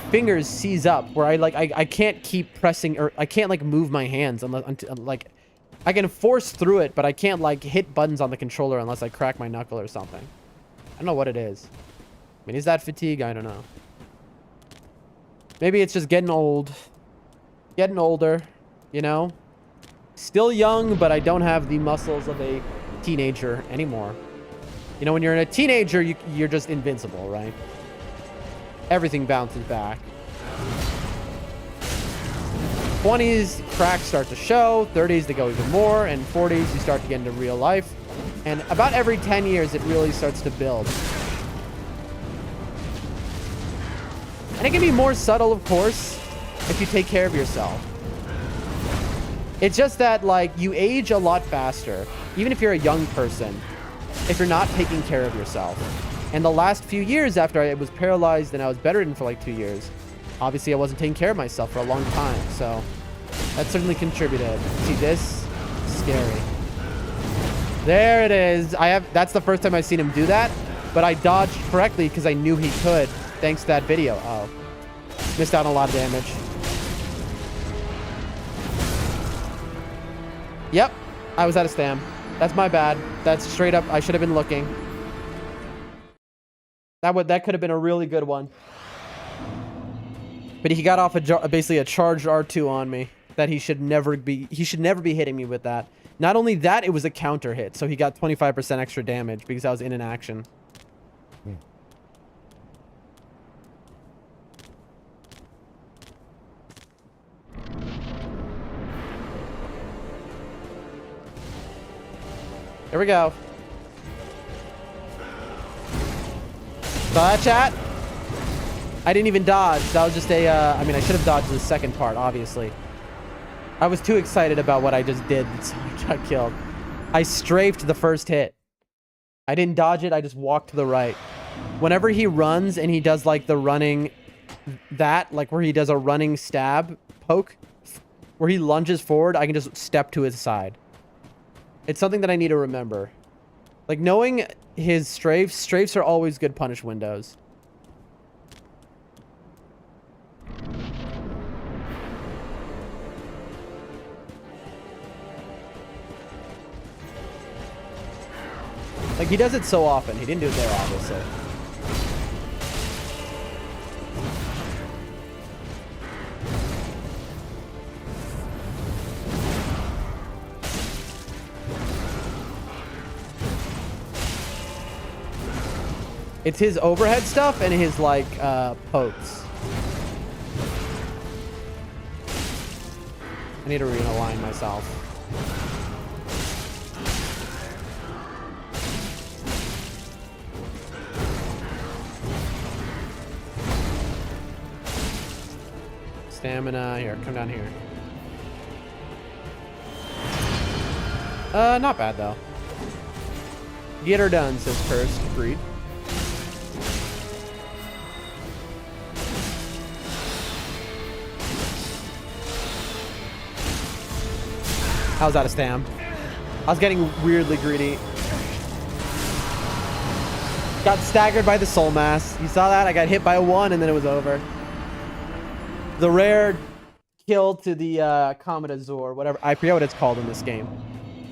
fingers seize up where I can't keep pressing, or I can't like move my hands unless like I can force through it, but I can't like hit buttons on the controller unless I crack my knuckle or something. I don't know what it is. I mean, is that fatigue? I don't know. Maybe it's just getting old. Getting older, you know? Still young, but I don't have the muscles of a teenager anymore. You know, when you're a teenager, you're just invincible, right? Everything bounces back. 20s, cracks start to show. 30s, they go even more. And 40s, you start to get into real life. And about every 10 years, it really starts to build. And it can be more subtle, of course, if you take care of yourself. It's just that, like, you age a lot faster, even if you're a young person, if you're not taking care of yourself. And the last few years after I was paralyzed and I was bedridden for like 2 years, obviously I wasn't taking care of myself for a long time. So that certainly contributed. See this? Scary. There it is. That's the first time I've seen him do that, but I dodged correctly because I knew he could, thanks to that video. Oh, missed out on a lot of damage. Yep, I was out of stam. That's my bad. That's straight up, I should have been looking. That could have been a really good one. But he got off basically a charged R2 on me that he should never be hitting me with that. Not only that, it was a counter hit, so he got 25% extra damage because I was in an action. There we go. Saw that, chat? I didn't even dodge. That was just a, I mean, I should have dodged the second part, obviously. I was too excited about what I just did, so I got killed. I strafed the first hit. I didn't dodge it, I just walked to the right. Whenever he runs and he does, like, the running... like, where he does a running stab poke, where he lunges forward, I can just step to his side. It's something that I need to remember. Like, knowing his strafes are always good punish windows. Like, he does it so often. He didn't do it there, obviously. It's his overhead stuff and his, like, pokes. I need to realign myself. Stamina. Here, come down here. Not bad, though. Get her done, says Cursed. Agreed. I was out of stam. I was getting weirdly greedy. Got staggered by the soul mass. You saw that? I got hit by a 1 and then it was over. The rare kill to the Comet Azure, whatever. I forget what it's called in this game.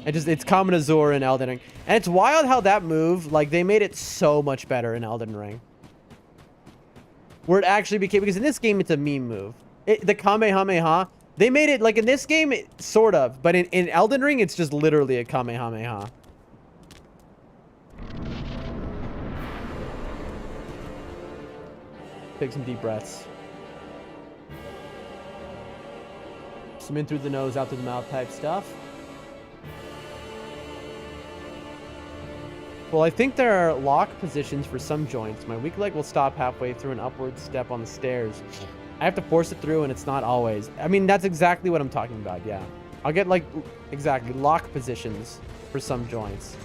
It's Comet Azure in Elden Ring. And it's wild how that move, like, they made it so much better in Elden Ring. Where it actually became, because in this game it's a meme move. The Kamehameha, they made it, like, in this game, sort of. But in Elden Ring, it's just literally a Kamehameha. Take some deep breaths. Some in through the nose, out through the mouth type stuff. Well, I think there are lock positions for some joints. My weak leg will stop halfway through an upward step on the stairs. I have to force it through, and it's not always. I mean, that's exactly what I'm talking about, yeah. I'll get, like, exactly, lock positions for some joints.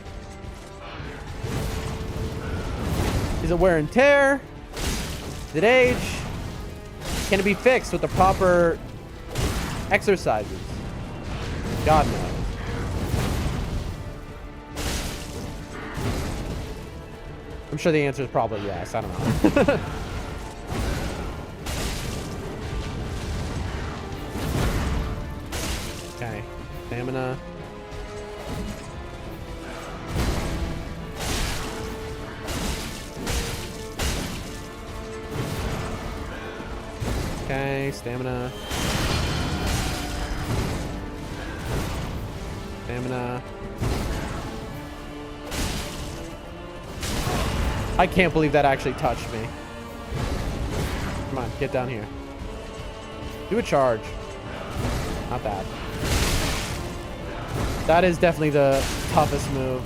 Is it wear and tear? Is it age? Can it be fixed with the proper exercises? God knows. I'm sure the answer is probably yes. I don't know. Okay. Stamina. Okay, stamina. Stamina. I can't believe that actually touched me. Come on, get down here. Do a charge. Not bad. That is definitely the toughest move.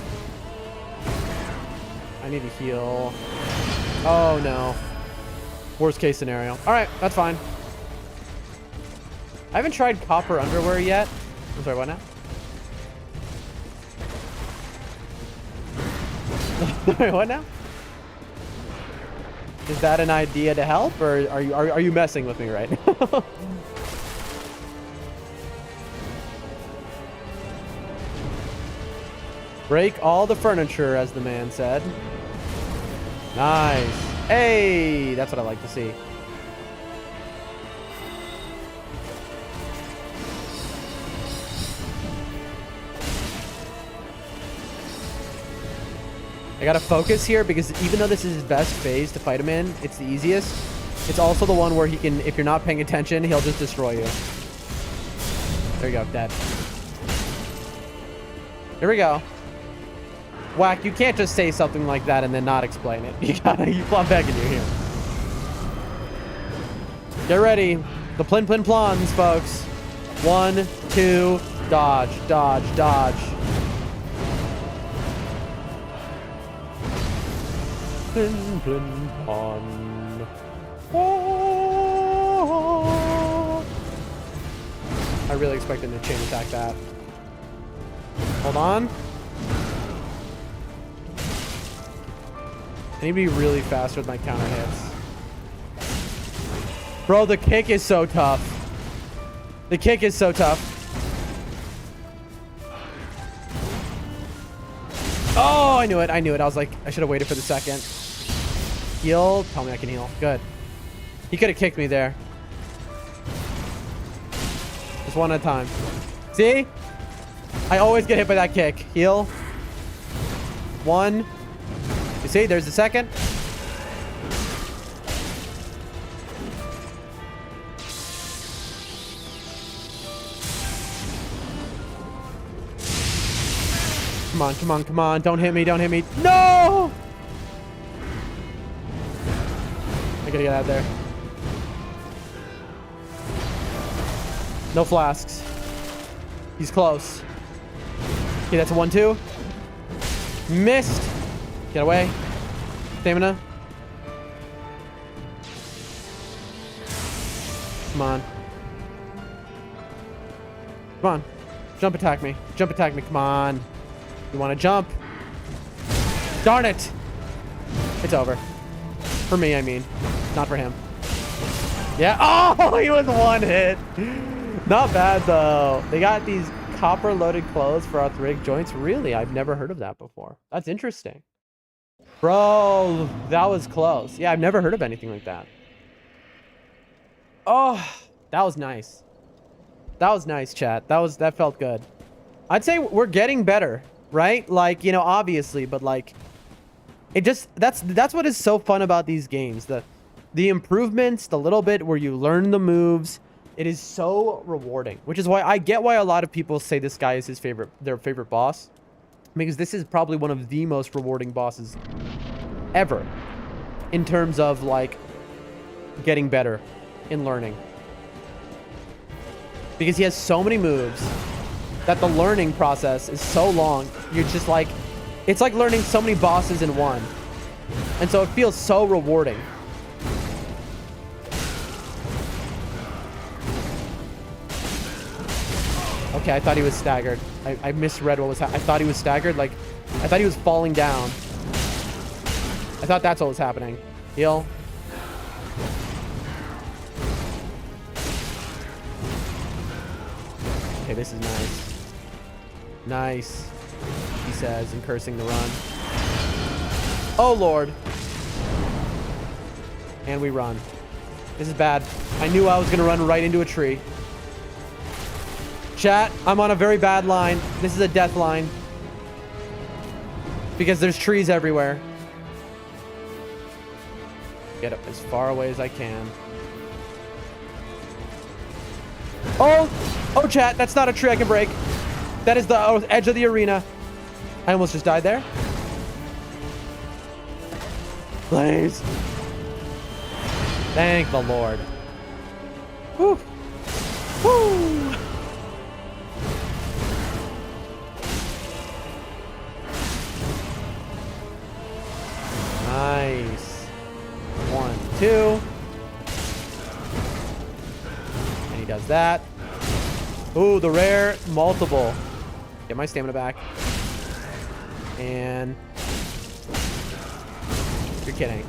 I need to heal. Oh no. Worst case scenario. All right, that's fine. I haven't tried copper underwear yet. I'm sorry, what now? Wait, what now? Is that an idea to help, or are you messing with me right now? Break all the furniture, as the man said. Nice. Hey, that's what I like to see. I gotta focus here because even though this is his best phase to fight him in, it's the easiest. It's also the one where he can, if you're not paying attention, he'll just destroy you. There you go, dead. Here we go. Whack, you can't just say something like that and then not explain it. You gotta, I'm begging you here. Get ready. The plin plin plons, folks. 1, 2, dodge, dodge, dodge. Plin plin plon. Oh. I really expect him to chain attack that. Hold on. I need to be really fast with my counter hits. Bro, the kick is so tough. The kick is so tough. Oh, I knew it. I knew it. I was like, I should have waited for the second. Heal. Tell me I can heal. Good. He could have kicked me there. Just one at a time. See? I always get hit by that kick. Heal. 1. You see? There's the second. Come on, come on, come on. Don't hit me, don't hit me. No! I gotta get out of there. No flasks. He's close. Okay, that's a 1-2. Missed. Get away. Stamina. Come on. Come on. Jump attack me. Jump attack me. Come on. You want to jump? Darn it. It's over. For me, I mean. Not for him. Yeah. Oh, he was one hit. Not bad, though. They got these copper-loaded clothes for arthritic joints. Really? I've never heard of that before. That's interesting. Bro, that was close. Yeah, I've never heard of anything like that. Oh, that was nice. That was nice, chat. That felt good. I'd say we're getting better, right? Like, you know, obviously, but like it just that's what is so fun about these games. The improvements, the little bit where you learn the moves, it is so rewarding, which is why I get why a lot of people say this guy is their favorite boss. Because this is probably one of the most rewarding bosses ever in terms of like getting better in learning. because he has so many moves that the learning process is so long. You're just like, it's like learning so many bosses in one. And so it feels so rewarding. Okay, I thought he was staggered. I misread what was happening. I thought he was staggered. Like, I thought he was falling down. I thought that's what was happening. Heal. Okay, this is nice. Nice, he says, and cursing the run. Oh, Lord. And we run. This is bad. I knew I was going to run right into a tree. Chat, I'm on a very bad line. This is a death line. Because there's trees everywhere. Get up as far away as I can. Oh! Oh, chat, that's not a tree I can break. That is the edge of the arena. I almost just died there. Please. Thank the Lord. Whew. Woo! Nice. 1, 2. And he does that. Ooh, the rare multiple. Get my stamina back. And you're kidding.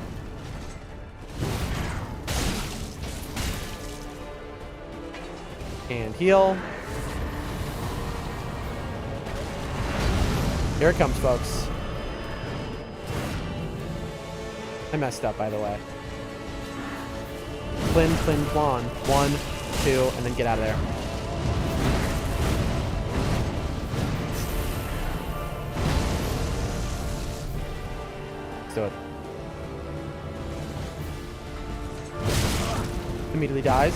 And heal. Here it comes, folks. I messed up, by the way. Plin, plin, plon. 1, 2, and then get out of there. Let's do it. Immediately dies.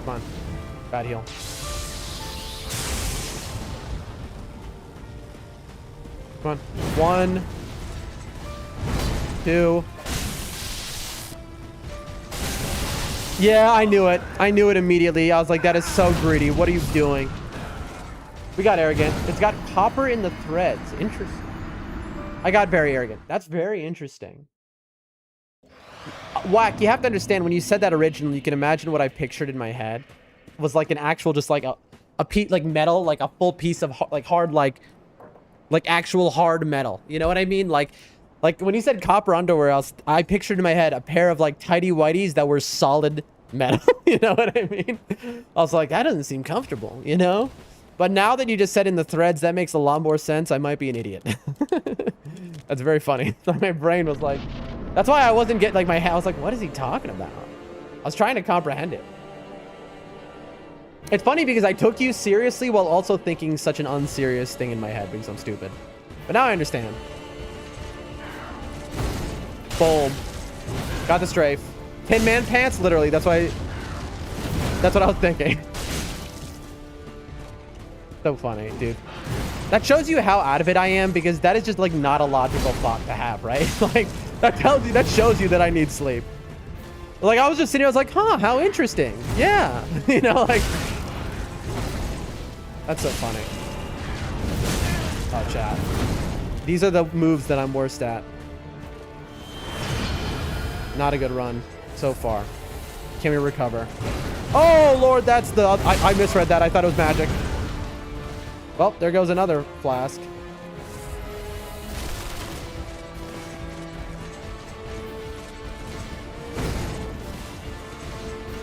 Come on. Bad heal. Come on. 1, 2. Yeah, I knew it. I knew it immediately. I was like, that is so greedy. What are you doing? We got arrogant. It's got copper in the threads. Interesting. I got very arrogant. That's very interesting. Whack, you have to understand, when you said that originally, you can imagine what I pictured in my head was like an actual, just like a piece, like metal, like a full piece of like hard, like actual hard metal. You know what I mean? Like when you said copper underwear, I pictured in my head a pair of like tighty whities that were solid metal. You know what I mean? I was like, that doesn't seem comfortable, you know? But now that you just said in the threads, that makes a lot more sense. I might be an idiot. That's very funny. My brain was like, that's why I wasn't getting like my head. I was like, what is he talking about? I was trying to comprehend it. It's funny because I took you seriously while also thinking such an unserious thing in my head because I'm stupid. But now I understand. Boom. Got the strafe. Tin Man pants, literally. That's what I was thinking. So funny, dude. That shows you how out of it I am, because that is just like not a logical thought to have, right? Like that shows you that I need sleep. Like I was just sitting here, I was like, huh, how interesting. Yeah. You know, like that's so funny. Oh, chat. These are the moves that I'm worst at. Not a good run so far. Can we recover? Oh, Lord, that's the... I misread that. I thought it was magic. Well, there goes another flask.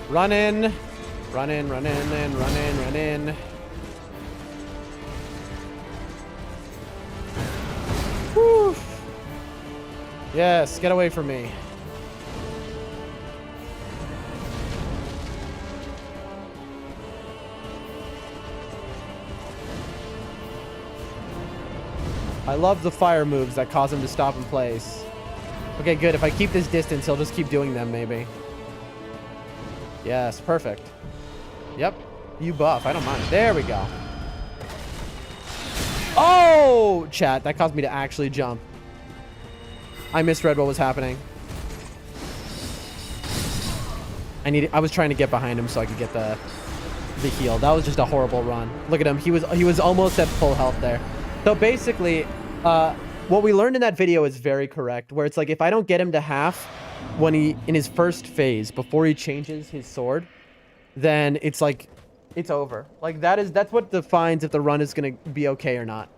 Run in. Run in, run in, and run in, run in. Whew. Yes, get away from me. I love the fire moves that cause him to stop in place. Okay, good. If I keep this distance, he'll just keep doing them, maybe. Yes, perfect. Yep. You buff. I don't mind. There we go. Oh, chat. That caused me to actually jump. I misread what was happening. I was trying to get behind him so I could get the heal. That was just a horrible run. Look at him. He was almost at full health there. So basically, what we learned in that video is very correct, where it's like if I don't get him to half when in his first phase before he changes his sword, then it's like it's over. Like that's what defines if the run is gonna be okay or not.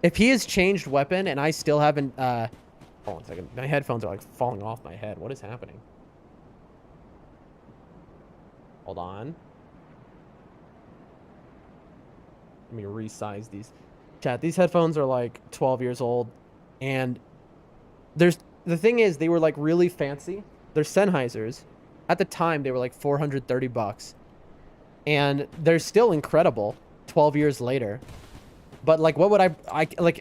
If he has changed weapon and I still haven't hold on a second. My headphones are like falling off my head. What is happening? Hold on. Let me resize these. Chat, these headphones are like 12 years old, and the thing is, they were like really fancy. They're Sennheisers. At the time, they were like $430, and they're still incredible 12 years later. But like, what would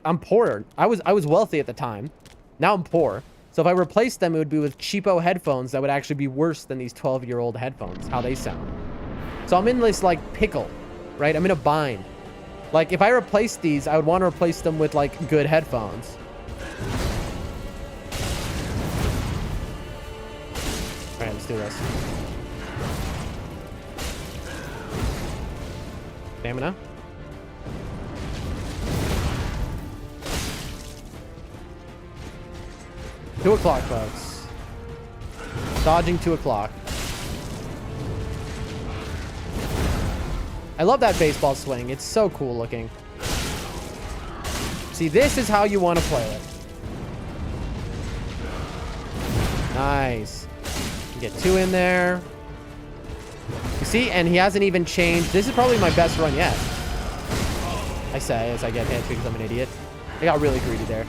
I'm poor. I was wealthy at the time. Now I'm poor. So if I replaced them, it would be with cheapo headphones that would actually be worse than these 12-year-old headphones, how they sound. So I'm in this like pickle, right? I'm in a bind. Like, if I replaced these, I would want to replace them with, like, good headphones. All right, let's do this. Stamina. Two o'clock, folks. Dodging 2 o'clock. I love that baseball swing. It's so cool looking. See, this is how you want to play it. Nice. Get 2 in there. You see, and he hasn't even changed. This is probably my best run yet. I say as I get hit because I'm an idiot. I got really greedy there.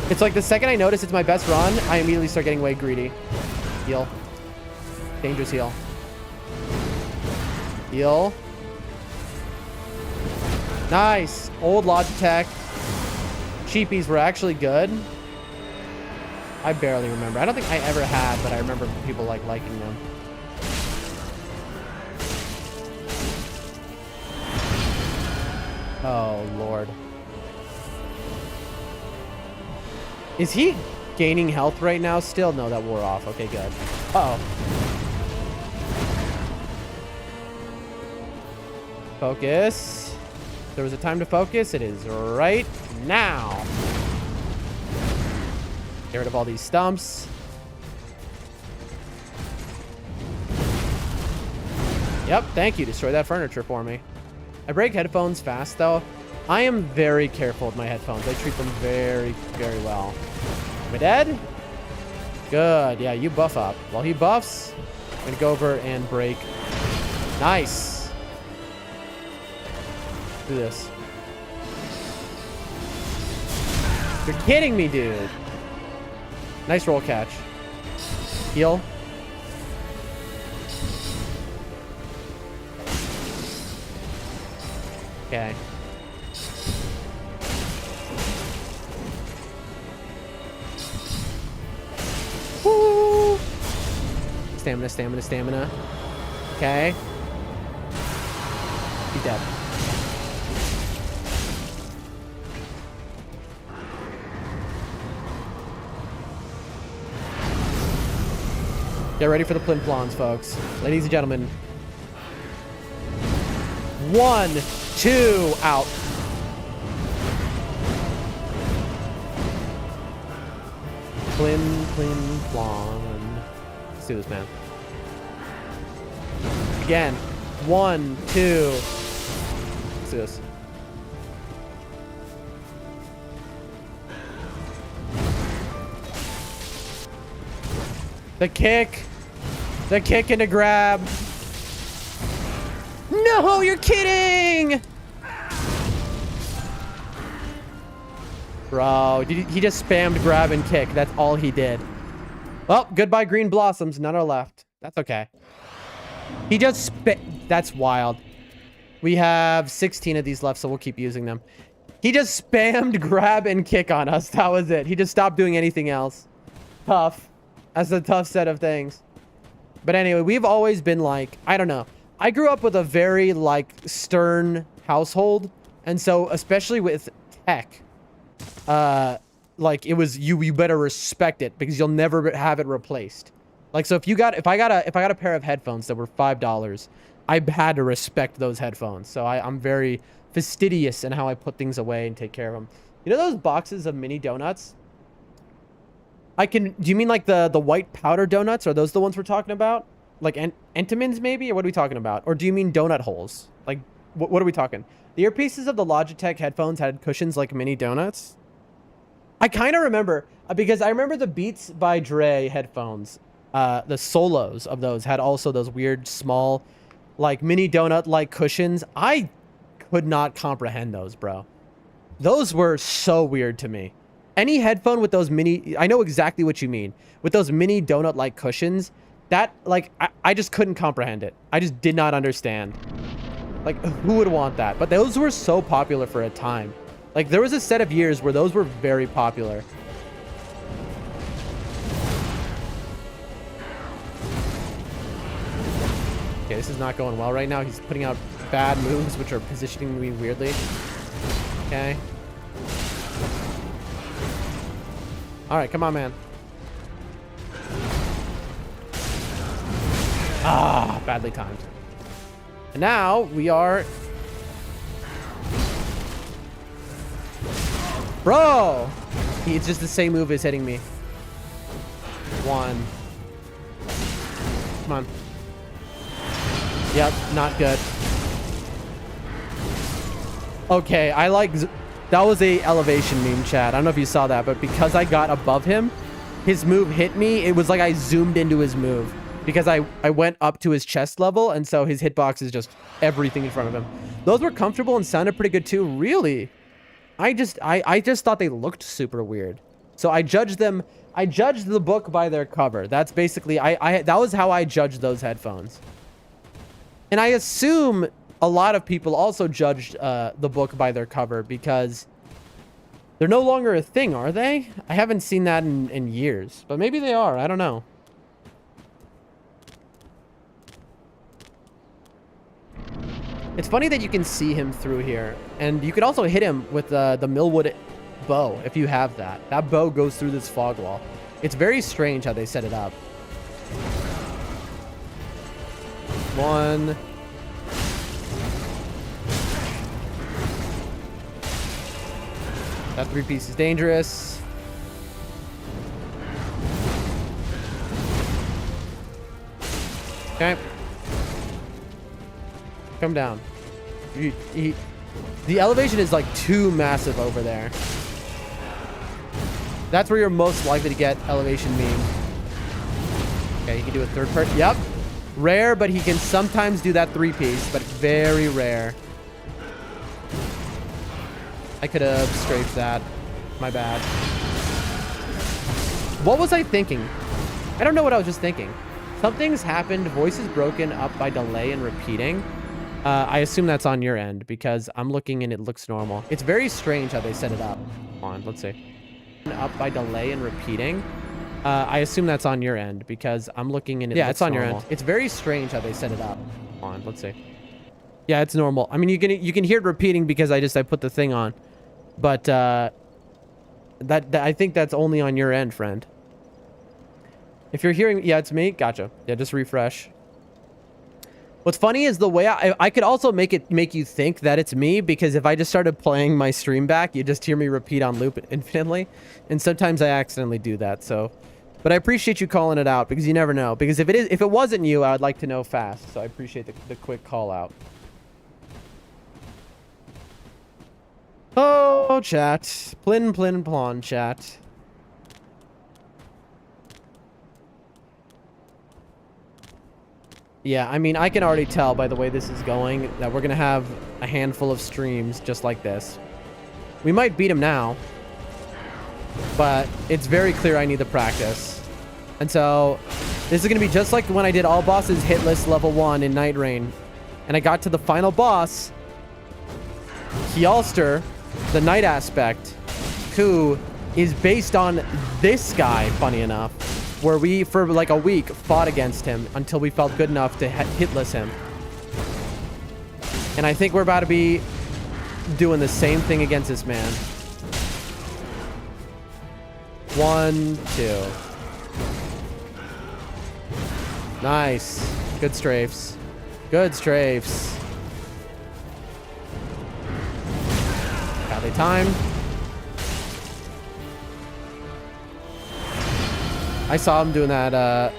It's like the second I notice it's my best run, I immediately start getting way greedy. Heal. Dangerous heal. Heal. Nice. Old Logitech. Cheapies were actually good. I barely remember. I don't think I ever had, but I remember people like liking them. Oh, Lord. Is he gaining health right now still? No, that wore off. Okay, good. Uh-oh. Focus. There was a time to focus. It is right now. Get rid of all these stumps. Yep, thank you. Destroy that furniture for me. I break headphones fast, though. I am very careful with my headphones. I treat them very, very well. Am I dead? Good. Yeah, you buff up. While he buffs, I'm going to go over and break. Nice. Do this. You're kidding me, dude. Nice roll catch. Heal. Okay. Woo! Stamina, stamina, stamina. Okay. He's dead. Get ready for the plim-plons, folks. Ladies and gentlemen. 1, 2, out. Plim-plon. Let's do this, man. Again. 1, 2. Let's do this. The kick. The kick and a grab. No, you're kidding! Bro, he just spammed grab and kick. That's all he did. Well, goodbye green blossoms. None are left. That's okay. He just that's wild. We have 16 of these left, so we'll keep using them. He just spammed grab and kick on us. That was it. He just stopped doing anything else. Tough. That's a tough set of things. But anyway, we've always been like, I don't know. I grew up with a very, like, stern household. And so, especially with tech, like, it was, you better respect it because you'll never have it replaced. Like, so if I got a pair of headphones that were $5, I had to respect those headphones. So I'm very fastidious in how I put things away and take care of them. You know those boxes of mini donuts? Do you mean like the white powder donuts? Are those the ones we're talking about? Like Entenmann's maybe? Or what are we talking about? Or do you mean donut holes? Like, what are we talking? The earpieces of the Logitech headphones had cushions like mini donuts. I kind of remember, because I remember the Beats by Dre headphones. The solos of those had also those weird small, like mini donut-like cushions. I could not comprehend those, bro. Those were so weird to me. Any headphone with those mini, I know exactly what you mean. With those mini donut-like cushions, that, like, I just couldn't comprehend it. I just did not understand. Like, who would want that? But those were so popular for a time. Like, there was a set of years where those were very popular. Okay, this is not going well right now. He's putting out bad moves, which are positioning me weirdly. Okay. All right, come on, man. Ah, badly timed. And now we are... Bro! It's just the same move as hitting me. One. Come on. Yep, not good. Okay, I like... That was a elevation meme, chat. I don't know if you saw that, but because I got above him, his move hit me. It was like I zoomed into his move. Because I went up to his chest level, and so his hitbox is just everything in front of him. Those were comfortable and sounded pretty good too. Really? I just thought they looked super weird. So I judged them. I judged the book by their cover. That's basically... that was how I judged those headphones. And I assume a lot of people also judged the book by their cover because they're no longer a thing, are they? I haven't seen that in years, but maybe they are. I don't know. It's funny that you can see him through here, and you could also hit him with the Millwood bow if you have that. That bow goes through this fog wall. It's very strange how they set it up. One. That 3-piece is dangerous. Okay. Come down. The elevation is like too massive over there. That's where you're most likely to get elevation meme. Okay, he can do a third part. Yep. Rare, but he can sometimes do that 3-piece, but very rare. I could have strafed that. My bad. What was I thinking? I don't know what I was just thinking. Something's happened. Voice is broken up by delay and repeating. I assume that's on your end because I'm looking and it looks normal. It's very strange how they set it up. On, let's see. Up by delay and repeating. I assume that's on your end because I'm looking and it looks normal. Yeah, it's on your end. It's very strange how they set it up. On, let's see. Yeah, it's normal. I mean, you can hear it repeating because I put the thing on. But that I think that's only on your end, friend. If you're hearing, yeah, it's me. Gotcha. Yeah, just refresh. What's funny is the way I could also make you think that it's me because if I just started playing my stream back, you just hear me repeat on loop infinitely, and sometimes I accidentally do that. So, but I appreciate you calling it out because you never know. Because if it wasn't you, I would like to know fast. So I appreciate the quick call out. Oh, chat. Plin, plin, plon, chat. Yeah, I mean, I can already tell by the way this is going that we're going to have a handful of streams just like this. We might beat him now, but it's very clear I need the practice. And so this is going to be just like when I did all bosses hitless level 1 in nightreign. And I got to the final boss, Kjolster, the night aspect, who is based on this guy, funny enough, where we, for like a week, fought against him until we felt good enough to hitless him. And I think we're about to be doing the same thing against this man. 1, 2. Nice. Good strafes. Good strafes. Badly timed. I saw him doing that,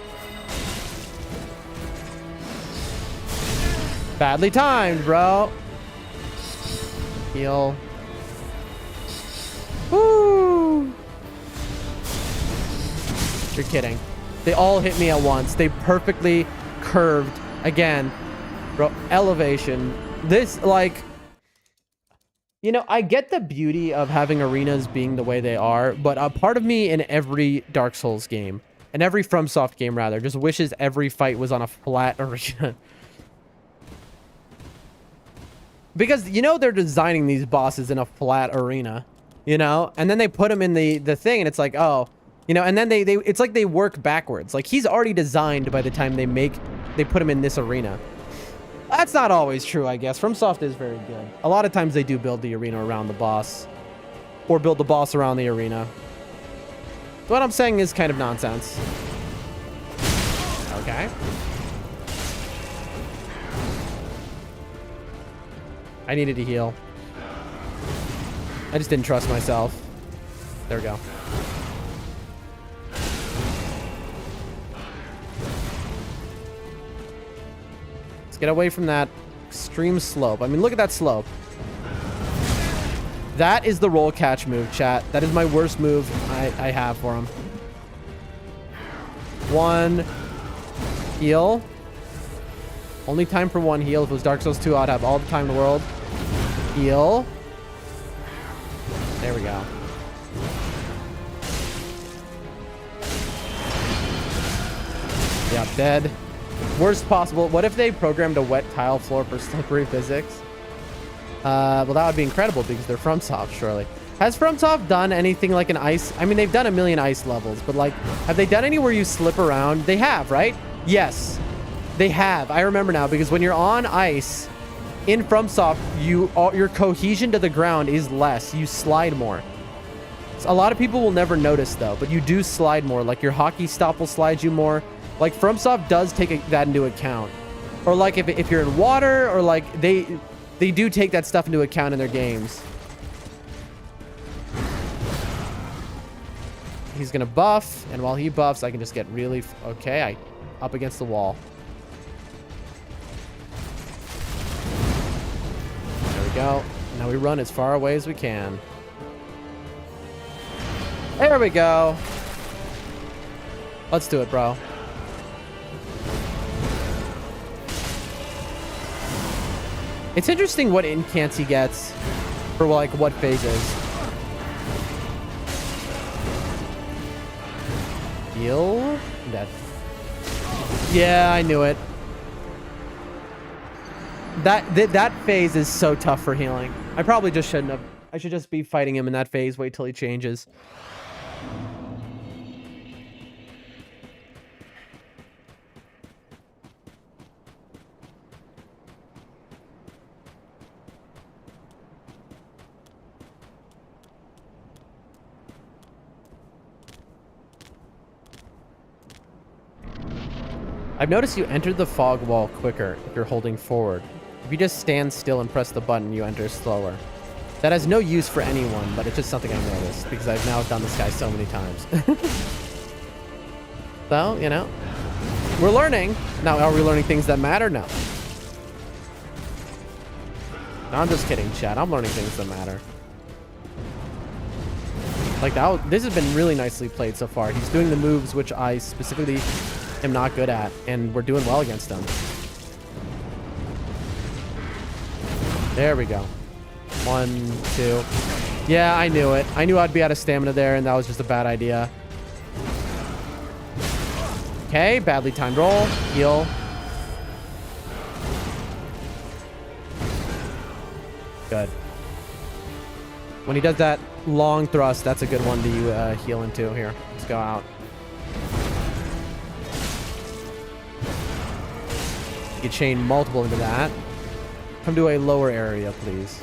badly timed, bro. Heal. Woo! You're kidding. They all hit me at once. They perfectly curved. Again, bro, elevation. This, like... You know, I get the beauty of having arenas being the way they are, but a part of me in every Dark Souls game, and every FromSoft game rather, just wishes every fight was on a flat arena. Because, you know, they're designing these bosses in a flat arena, you know? And then they put them in the thing, and it's like, oh, you know, and then they it's like they work backwards. Like, he's already designed by the time they put him in this arena. That's not always true, I guess. FromSoft is very good. A lot of times they do build the arena around the boss. Or build the boss around the arena. What I'm saying is kind of nonsense. Okay. I needed to heal. I just didn't trust myself. There we go. Get away from that extreme slope. I mean, look at that slope. That is the roll catch move, chat. That is my worst move I have for him. One heal. Only time for one heal. If it was Dark Souls 2, I'd have all the time in the world. Heal. There we go. Yeah, dead. Worst possible. What if they programmed a wet tile floor for slippery physics? Well, that would be incredible because they're FromSoft, surely. Has FromSoft done anything like an ice? I mean, they've done a million ice levels, but like, have they done any where you slip around? They have, right? Yes, they have. I remember now because when you're on ice in FromSoft, your cohesion to the ground is less. You slide more. So a lot of people will never notice though, but you do slide more. Like your hockey stop will slide you more. Like FromSoft does take that into account. Or like if you're in water, or like they do take that stuff into account in their games. He's gonna buff, and while he buffs, I can just get really okay. Up against the wall. There we go. Now we run as far away as we can. There we go. Let's do it, bro. It's interesting what incants he gets for like what phases. Heal? Dead. Yeah, I knew it. That phase is so tough for healing. I probably just shouldn't have. I should just be fighting him in that phase. Wait till he changes. I've noticed you enter the fog wall quicker if you're holding forward. If you just stand still and press the button, you enter slower. That has no use for anyone, but it's just something I've noticed because I've now done this guy so many times. So, you know, we're learning. Now, are we learning things that matter? No. No, I'm just kidding, chat. I'm learning things that matter. Like, this has been really nicely played so far. He's doing the moves which I specifically am not good at, and we're doing well against him. There we go. 1, 2. Yeah, I knew it. I knew I'd be out of stamina there, and that was just a bad idea. Okay, badly timed roll. Heal. Good. When he does that long thrust, that's a good one to heal into. Here, let's go out. You can chain multiple into that. Come to a lower area, please.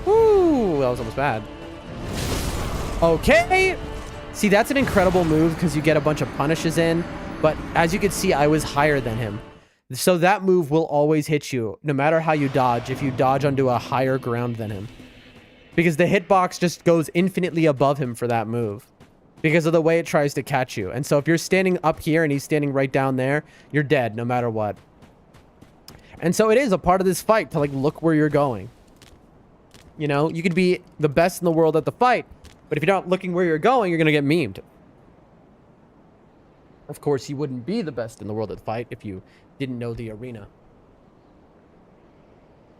Woo! That was almost bad. Okay. See, that's an incredible move because you get a bunch of punishes in. But as you can see, I was higher than him. So that move will always hit you, no matter how you dodge, if you dodge onto a higher ground than him. Because the hitbox just goes infinitely above him for that move. Because of the way it tries to catch you. And so if you're standing up here and he's standing right down there, you're dead no matter what. And so it is a part of this fight to, like, look where you're going. You know, you could be the best in the world at the fight, but if you're not looking where you're going, you're going to get memed. Of course, you wouldn't be the best in the world at the fight if you didn't know the arena.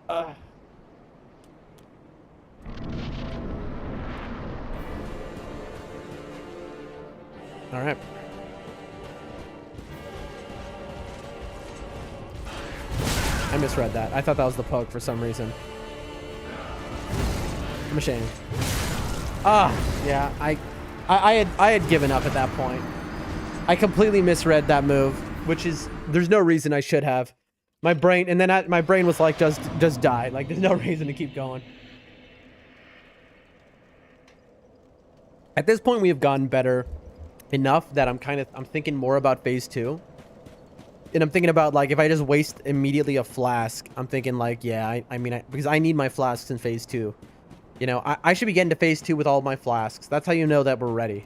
All right. I misread that. I thought that was the poke for some reason. I'm ashamed. Yeah. I had given up at that point. I completely misread that move, which is there's no reason I should have. My brain my brain was like just die. Like there's no reason to keep going. At this point, we have gotten better enough that I'm thinking more about phase 2. And I'm thinking about, like, if I just waste immediately a flask, I'm thinking, like, yeah, because I need my flasks in phase 2. You know, I should be getting to phase 2 with all of my flasks. That's how you know that we're ready.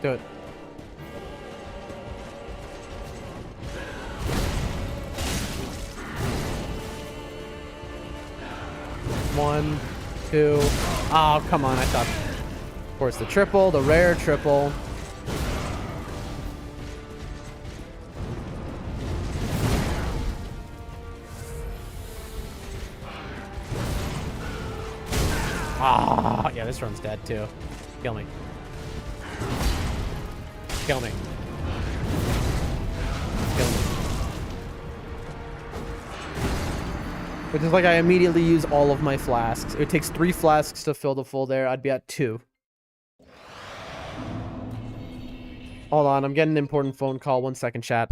Do it. One, two. Oh, come on. I thought. Of course, the triple, the rare triple. Ah, yeah, this run's dead too. Kill me. Kill me. Kill me. Which is like I immediately use all of my flasks. It takes 3 flasks to fill the full there. I'd be at 2. Hold on, I'm getting an important phone call. 1 second, chat.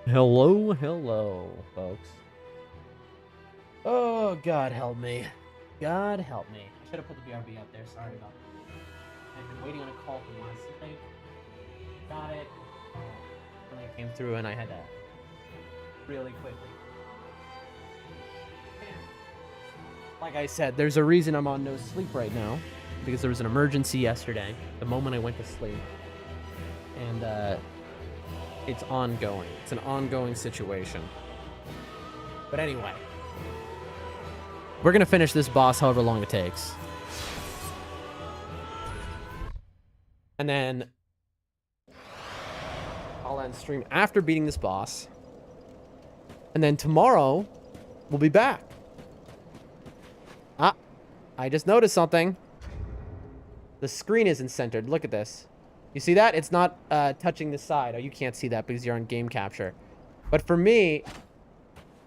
Hello, folks. Oh, God help me. God help me. I should have put the BRB up there. Sorry about that. I've been waiting on a call from last night. Got it. And I came through and I had to really quickly. Like I said, there's a reason I'm on no sleep right now. Because there was an emergency yesterday, the moment I went to sleep. And, it's ongoing. It's an ongoing situation. But anyway. We're gonna finish this boss however long it takes. And then I'll end stream after beating this boss. And then tomorrow, we'll be back. Ah, I just noticed something. The screen isn't centered. Look at this. You see that? It's not touching the side. Oh, you can't see that because you're on game capture. But for me,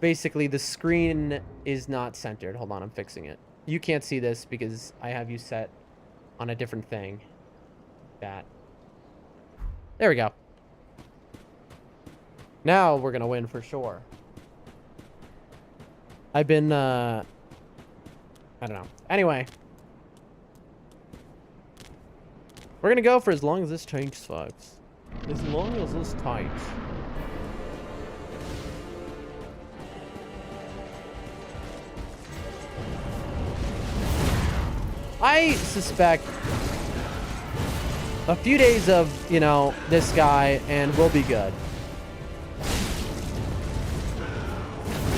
basically the screen is not centered. Hold on, I'm fixing it. You can't see this because I have you set on a different thing. That. There we go. Now we're gonna win for sure. I've been, I don't know. Anyway. We're gonna go for as long as this takes, folks. As long as this takes. I suspect a few days of, you know, this guy and we'll be good.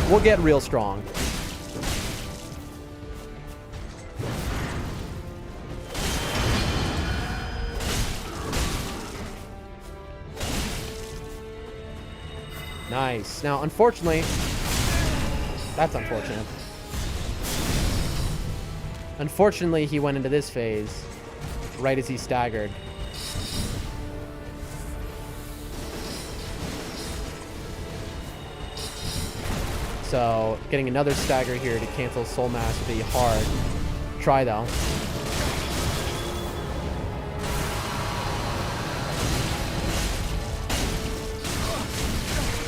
We'll get real strong. Nice. Now, unfortunately, that's unfortunate. Unfortunately, he went into this phase right as he staggered. So, getting another stagger here to cancel Soul Mass would be hard. Try, though.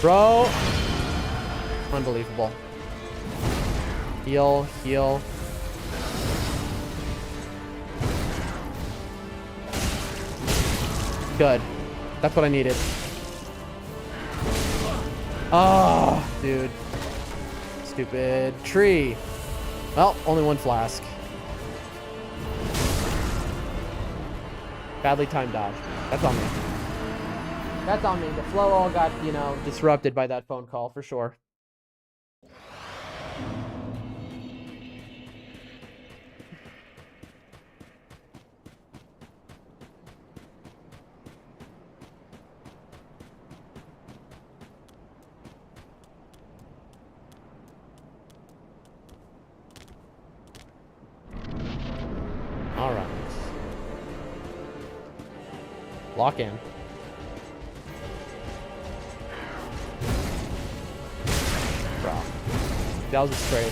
Bro. Unbelievable. Heal, heal. Good. That's what I needed. Oh, dude. Stupid tree. Well, only one flask. Badly timed dodge. That's on me. That's on me. The flow all got, you know, disrupted by that phone call for sure. All right. Lock in. Bro. That was a straight.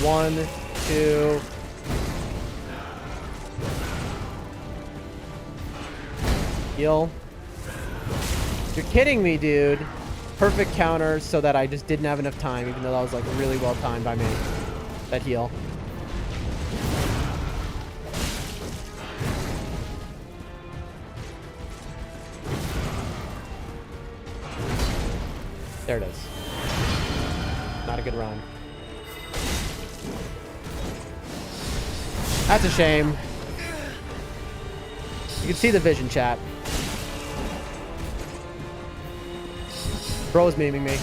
1, 2. Heal. You're kidding me, dude. Perfect counter so that I just didn't have enough time, even though that was like really well timed by me. That heal. There it is. Not a good run. That's a shame. You can see the vision, chat. Bro is memeing me.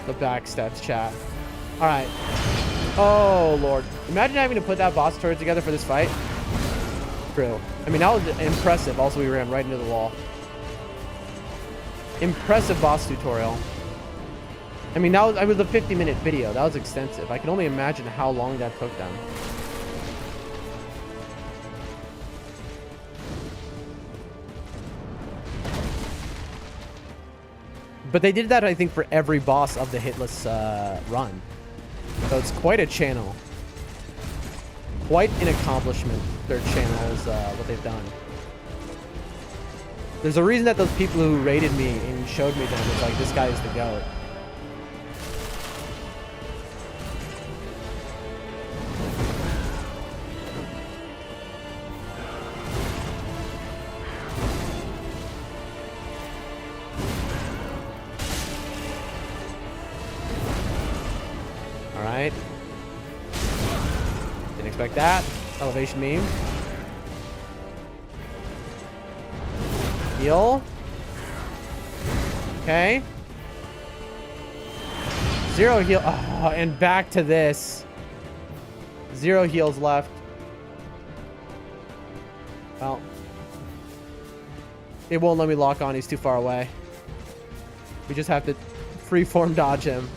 The back steps, chat. Alright. Oh, Lord. Imagine having to put that boss turret together for this fight. True. I mean, that was impressive. Also, we ran right into the wall. Impressive boss tutorial. I mean, that was a 50-minute video. That was extensive. I can only imagine how long that took them. But they did that, I think, for every boss of the hitless run. So it's quite a channel. Quite an accomplishment, their channel is what they've done. There's a reason that those people who rated me and showed me them was like, this guy is the GOAT. All right. Didn't expect that. Elevation meme. Heal. Okay. 0 heal. Oh, and back to this. 0 heals left. Well. It won't let me lock on. He's too far away. We just have to freeform dodge him.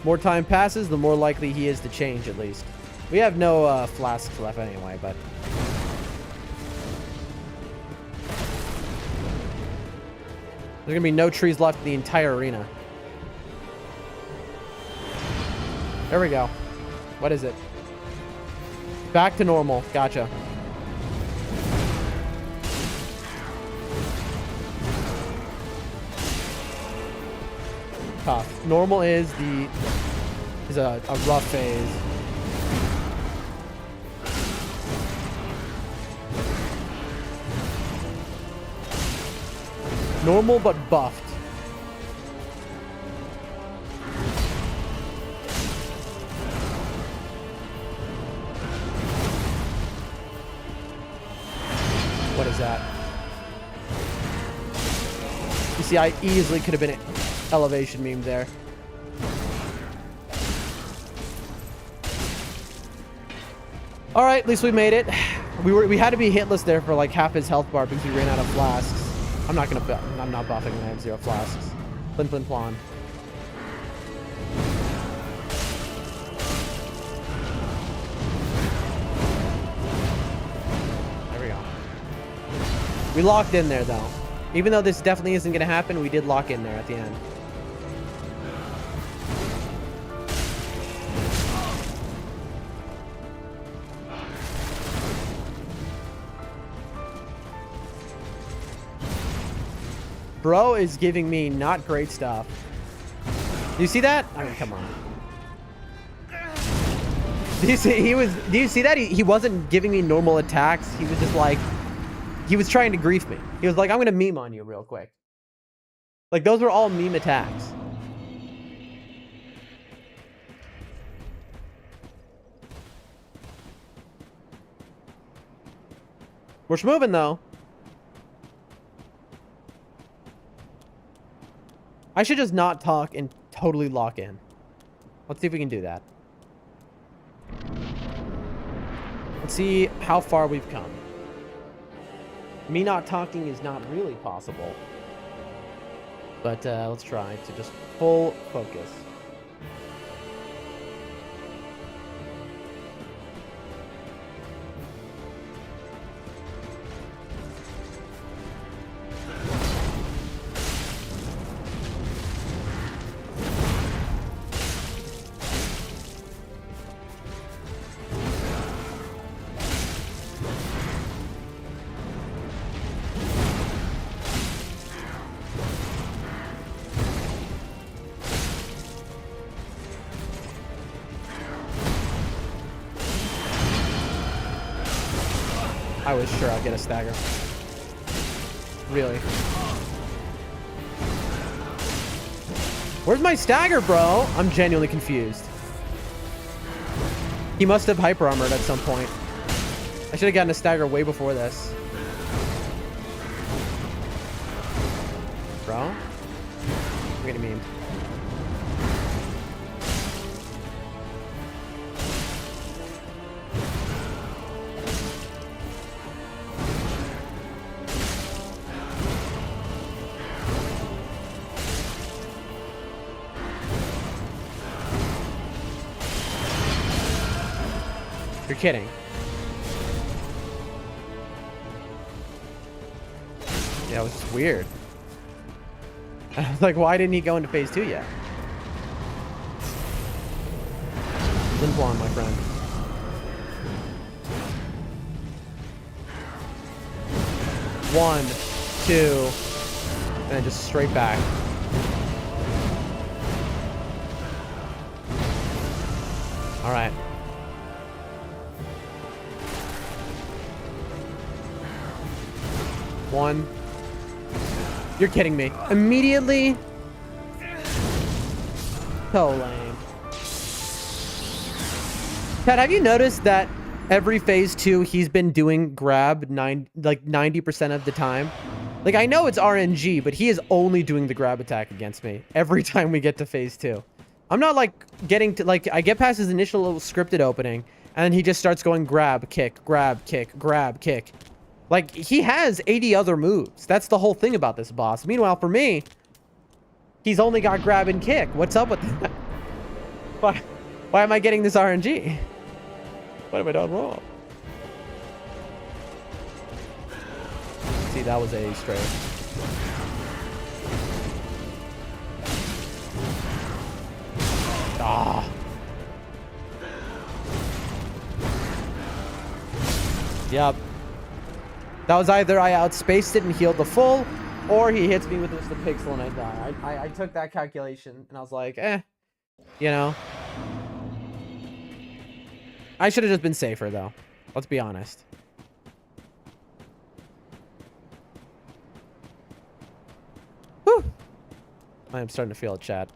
More time passes, the more likely he is to change, at least. We have no flasks left anyway, but... There's gonna be no trees left in the entire arena. There we go. What is it? Back to normal. Gotcha. Tough. Normal is a rough phase. Normal but buffed. What is that? You see, I easily could have been elevation meme there. All right, at least we made it. We had to be hitless there for like half his health bar because we ran out of flasks. I'm not buffing when I have 0 flasks. Plin plin plon. There we go. We locked in there though. Even though this definitely isn't gonna happen, we did lock in there at the end. Bro is giving me not great stuff. Do you see that? I mean, come on. Do you see that? He wasn't giving me normal attacks. He was just like, he was trying to grief me. He was like, I'm gonna meme on you real quick. Like, those were all meme attacks. We're schmoving though. I should just not talk and totally lock in. Let's see if we can do that. Let's see how far we've come. Me not talking is not really possible. But let's try to just full focus. I was sure I'd get a stagger. Really? Where's my stagger, bro? I'm genuinely confused. He must have hyper armored at some point. I should have gotten a stagger way before this. Bro? I'm getting memed. You're kidding. Yeah, it was just weird. I was like, why didn't he go into phase 2 yet? Limp on, my friend. One, two, and then just straight back. All right. One. You're kidding me. Immediately. So lame. Chad, have you noticed that every phase 2 he's been doing grab 90% of the time? Like, I know it's RNG, but he is only doing the grab attack against me every time we get to phase 2. I'm not like getting to, like, I get past his initial little scripted opening and then he just starts going grab, kick, grab, kick, grab, kick. Like, he has 80 other moves. That's the whole thing about this boss. Meanwhile, for me, he's only got grab and kick. What's up with that? Why am I getting this RNG? What have I done wrong? See, that was a straight. Ah. Yep. That was either I outspaced it and healed the full, or he hits me with just the pixel and I die. I took that calculation and I was like, you know. I should have just been safer though. Let's be honest. Whew. I am starting to feel it, chat.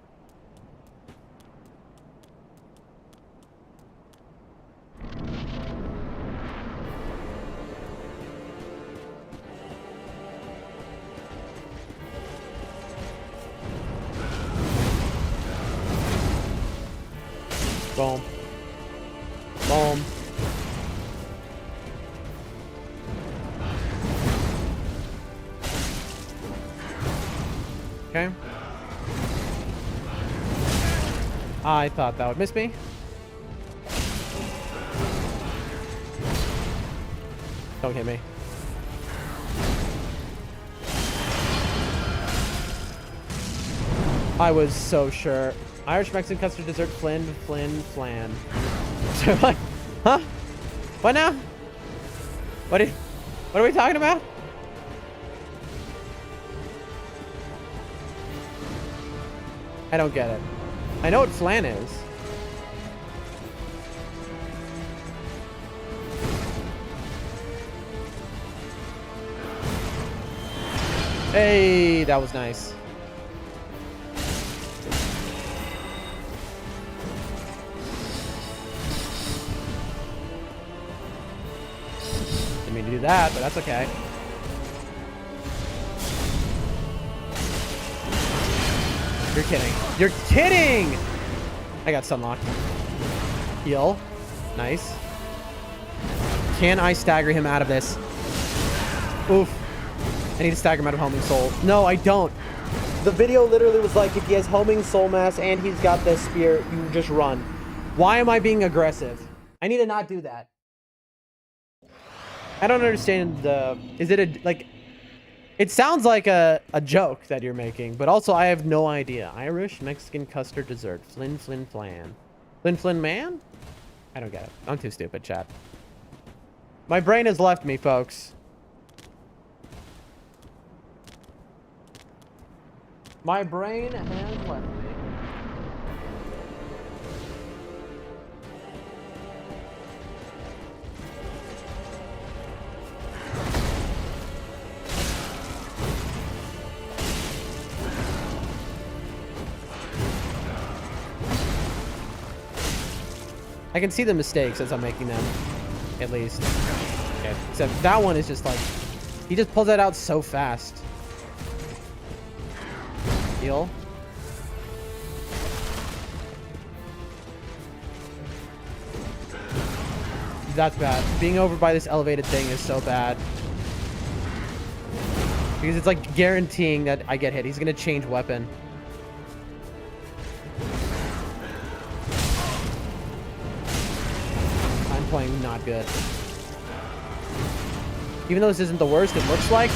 Boom. Boom. Okay. I thought that would miss me. Don't hit me. I was so sure. Irish Mexican custard dessert flan. So what? Huh? What now? What are we talking about? I don't get it. I know what flan is. Hey, that was nice. Didn't mean to do that, but that's okay. You're kidding. You're kidding! I got sunlocked. Heal. Nice. Can I stagger him out of this? Oof. I need to stagger him out of homing soul. No, I don't. The video literally was like, if he has homing soul mass and he's got the spear, you just run. Why am I being aggressive? I need to not do that. I don't understand the... Is it a... Like... It sounds like a joke that you're making, but also I have no idea. Irish Mexican custard dessert. Flin flan. Flin man? I don't get it. I'm too stupid, chat. My brain has left me, folks. My brain has left me. I can see the mistakes as I'm making them, at least. Okay. Except that one is just like, he just pulls that out so fast. Heal. That's bad. Being over by this elevated thing is so bad. Because it's like guaranteeing that I get hit. He's gonna change weapon. Playing not good. Even though this isn't the worst it looks like,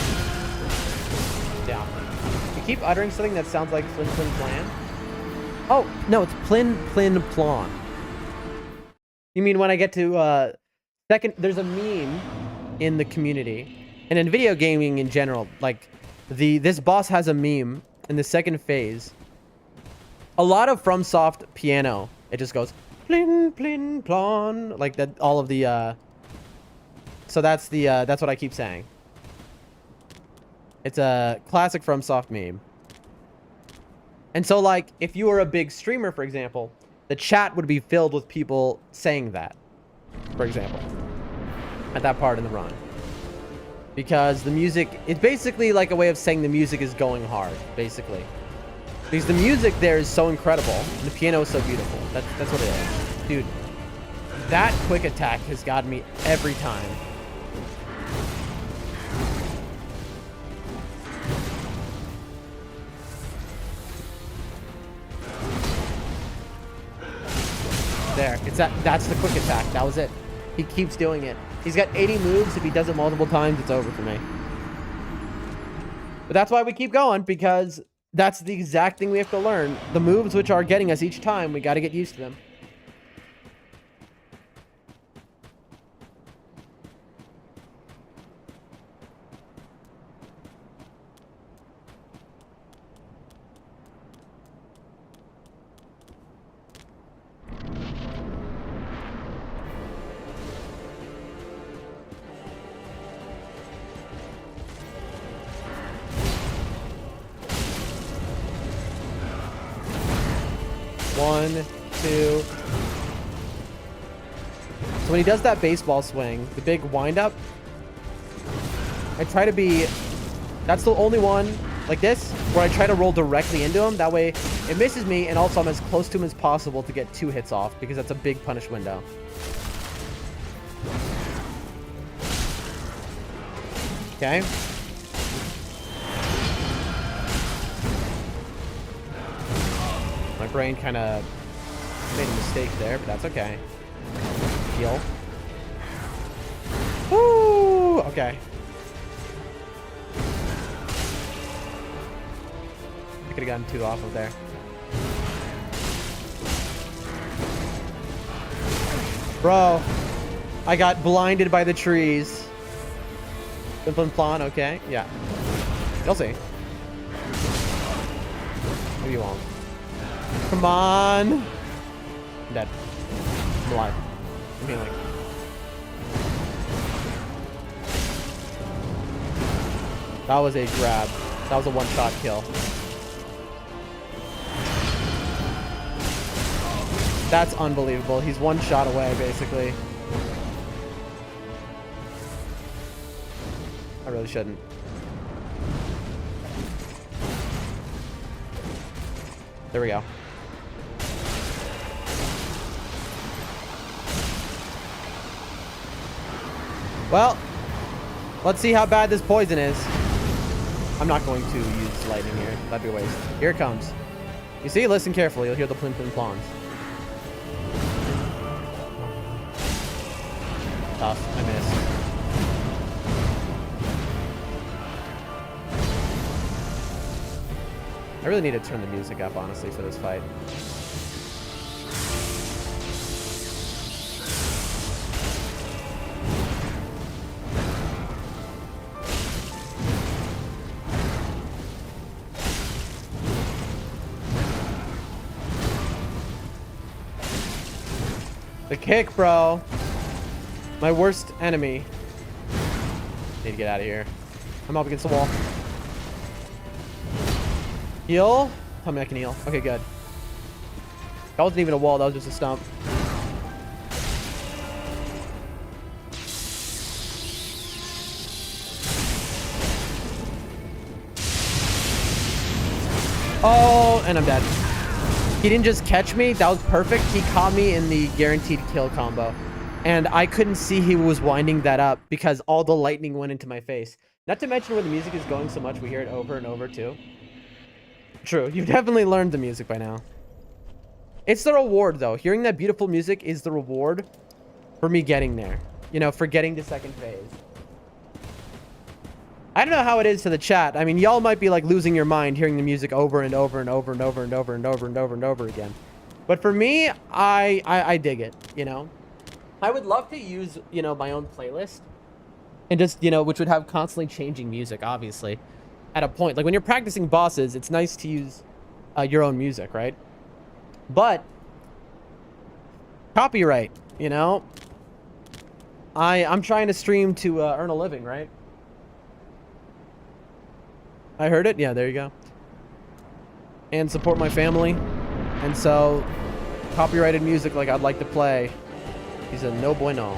keep uttering something that sounds like Flin Flin Plan. Oh, no, it's Plin Plin Plon. You mean when I get to, there's a meme in the community, and in video gaming in general, like, this boss has a meme in the second phase. A lot of FromSoft piano, it just goes, plin, plin, plon, like that, all of the, so that's what I keep saying. It's a classic FromSoft meme. And so, like, if you were a big streamer, for example, the chat would be filled with people saying that, for example, at that part in the run. Because the music, it's basically like a way of saying the music is going hard, basically. Because the music there is so incredible, and the piano is so beautiful. That's what it is. Dude, that quick attack has gotten me every time. There, that's the quick attack. That was it. He keeps doing it. He's got 80 moves. If he does it multiple times, it's over for me. But that's why we keep going, because that's the exact thing we have to learn. The moves which are getting us each time, we got to get used to them. One, two. So when he does that baseball swing, the big wind-up, I try to be... That's the only one, like this, where I try to roll directly into him. That way, it misses me, and also I'm as close to him as possible to get 2 hits off, because that's a big punish window. Okay. My brain kind of made a mistake there, but that's okay. Heal. Woo! Okay. I could have gotten 2 off of there. Bro, I got blinded by the trees. Simple and Plon, okay. Yeah. You'll see. Maybe you won't. Come on. I'm dead. I'm alive. I'm healing. That was a grab. That was a one-shot kill. That's unbelievable. He's 1 shot away, basically. I really shouldn't. There we go. Well, let's see how bad this poison is. I'm not going to use lightning here. That'd be a waste. Here it comes. You see? Listen carefully. You'll hear the plin plin plons. Tough. I missed. I really need to turn the music up, honestly, for this fight. The kick, bro. My worst enemy. Need to get out of here. I'm up against the wall. Heal? Tell me I can heal. Okay, good. That wasn't even a wall. That was just a stump. Oh, and I'm dead. He didn't just catch me. That was perfect. He caught me in the guaranteed kill combo. And I couldn't see he was winding that up because all the lightning went into my face. Not to mention when the music is going so much, we hear it over and over too. True. You've definitely learned the music by now. It's the reward though. Hearing that beautiful music is the reward for me getting there. You know, for getting to second phase. I don't know how it is to the chat. I mean, y'all might be like losing your mind hearing the music over and over and over and over and over and over and over and over again. But for me, I dig it, you know? I would love to use, you know, my own playlist and just, you know, which would have constantly changing music, obviously, at a point. Like when you're practicing bosses, it's nice to use your own music, right? But copyright, you know? I'm trying to stream to earn a living, right? I heard it. Yeah, there you go. And support my family. And so, copyrighted music like I'd like to play, he's a no bueno.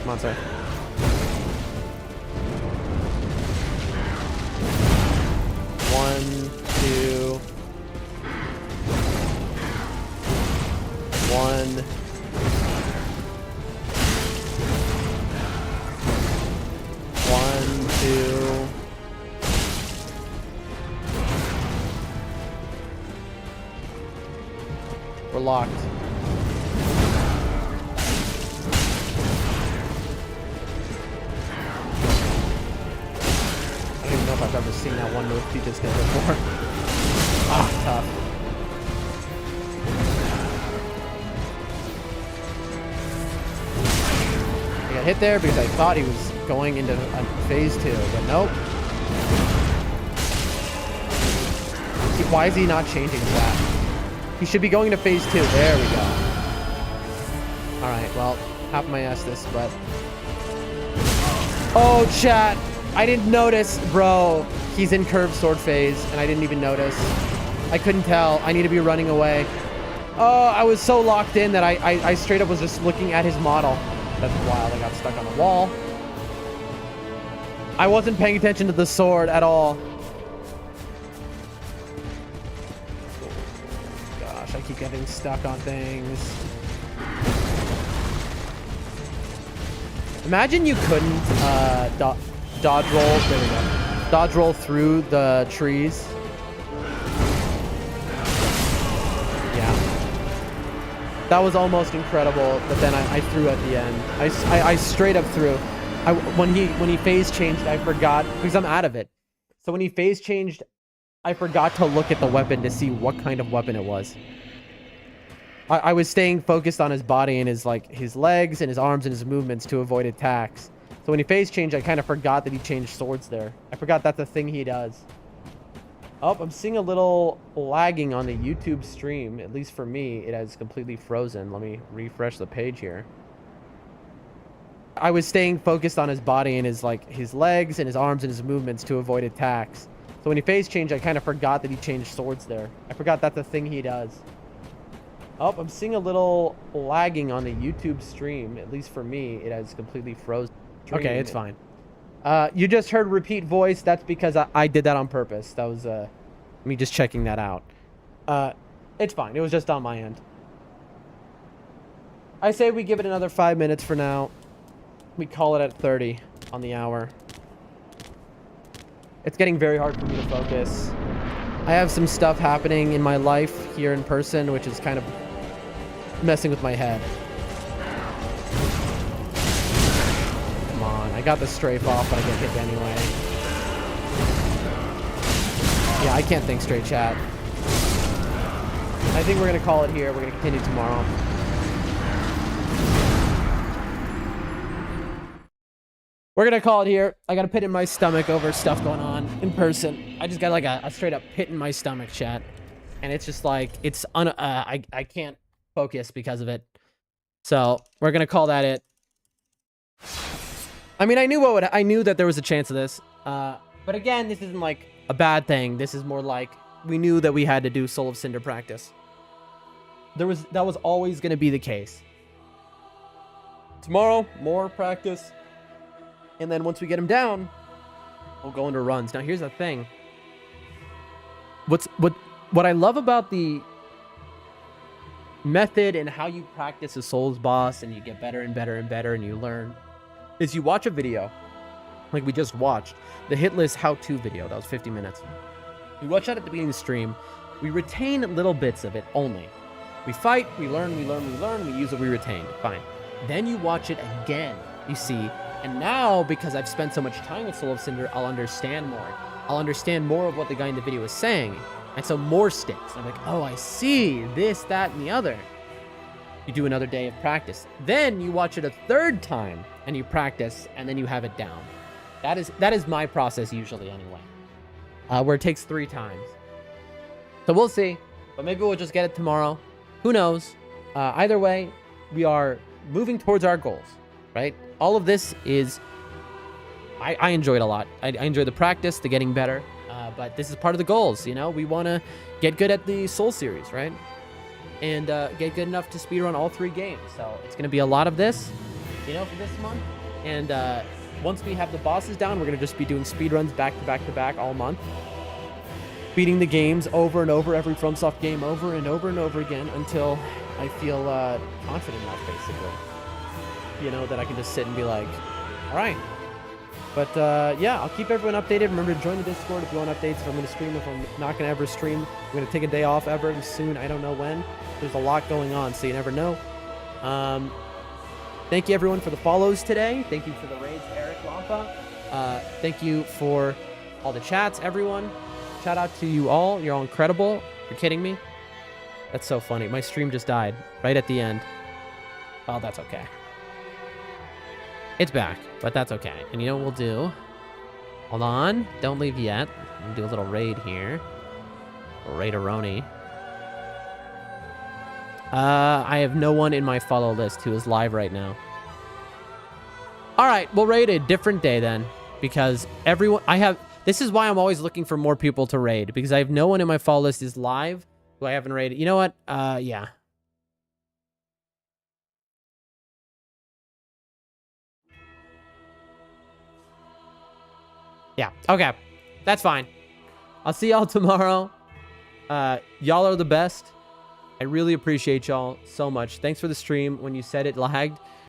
Come on, sir. One, two. One. One, two. We're locked. I don't even know if I've ever seen that one move he just did before. Ah, tough. I got hit there because I thought he was going into phase 2, but nope. Why is he not changing that? He should be going to phase 2. There we go. Alright, well, half my ass this, but... Oh, chat! I didn't notice, bro. He's in curved sword phase, and I didn't even notice. I couldn't tell. I need to be running away. Oh, I was so locked in that I straight up was just looking at his model. That's wild. I got stuck on the wall. I wasn't paying attention to the sword at all. Gosh, I keep getting stuck on things. Imagine you couldn't dodge roll. There we go. Dodge roll through the trees. Yeah. That was almost incredible, but then I threw at the end. I straight up threw. When he phase changed, I forgot, because I'm out of it. So when he phase changed, I forgot to look at the weapon to see what kind of weapon it was. I was staying focused on his body and his legs and his arms and his movements to avoid attacks. So when he phase changed, I kind of forgot that he changed swords there. I forgot that's a thing he does. Oh, I'm seeing a little lagging on the YouTube stream. At least for me, it has completely frozen. Let me refresh the page here. I was staying focused on his body and his legs and his arms and his movements to avoid attacks. So when he phase changed, I kind of forgot that he changed swords there. I forgot that's a thing he does. Oh, I'm seeing a little lagging on the YouTube stream. At least for me, it has completely frozen. Okay, it's fine. You just heard repeat voice. That's because I did that on purpose. That was me just checking that out. It's fine. It was just on my end. I say we give it another 5 minutes for now. We call it at 30 on the hour. It's getting very hard for me to focus. I have some stuff happening in my life here in person, which is kind of messing with my head. Come on, I got the strafe off, but I get hit anyway. Yeah, I can't think straight, chat. I think we're gonna call it here. We're gonna continue tomorrow. We're gonna call it here. I got a pit in my stomach over stuff going on in person. I just got like a straight up pit in my stomach, chat, and it's just like I can't focus because of it. So we're gonna call that it. I mean, I knew that there was a chance of this, but again, this isn't like a bad thing. This is more like we knew that we had to do Soul of Cinder practice. That was always gonna be the case. Tomorrow, more practice. And then once we get him down, we'll go into runs. Now, here's the thing. What I love about the method and how you practice a Souls boss and you get better and better and better and you learn is you watch a video like we just watched, the hitless how-to video. That was 50 minutes. You watch that at the beginning of the stream We retain little bits of it only. We fight, we learn, we use what we retain. Fine. Then you watch it again, you see, and now, because I've spent so much time with Soul of Cinder, I'll understand more. I'll understand more of what the guy in the video is saying. And so more sticks. I'm like, oh, I see this, that, and the other. You do another day of practice. Then you watch it a third time and you practice, and then you have it down. That is my process usually anyway. Where it takes 3 times. So we'll see. But maybe we'll just get it tomorrow. Who knows? Either way, we are moving towards our goals, right? All of this is... I enjoy it a lot. I enjoy the practice, the getting better. But this is part of the goals, you know? We want to get good at the Soul series, right? And get good enough to speedrun all 3 games. So it's going to be a lot of this, you know, for this month. And once we have the bosses down, we're going to just be doing speedruns back to back to back all month. Beating the games over and over, every FromSoft game over and over and over again until I feel confident enough, basically. You know, that I can just sit and be like, all right. But yeah, I'll keep everyone updated. Remember to join the Discord if you want updates. If I'm going to stream, if I'm not going to ever stream, I'm going to take a day off ever soon. I don't know when. There's a lot going on, so you never know. Thank you, everyone, for the follows today. Thank you for the raids, Eric Lampa. Thank you for all the chats, everyone. Shout out to you all. You're all incredible. You're kidding me? That's so funny. My stream just died right at the end. Oh, that's okay. It's back, but that's okay. And you know what we'll do? Hold on. Don't leave yet. We'll do a little raid here. A raid-a-roni. I have no one in my follow list who is live right now. All right, we'll raid a different day then, because everyone this is why I'm always looking for more people to raid, because I have no one in my follow list is live who I haven't raided. You know what? Yeah. Yeah, okay. That's fine. I'll see y'all tomorrow. Y'all are the best. I really appreciate y'all so much. Thanks for the stream. When you said it lagged,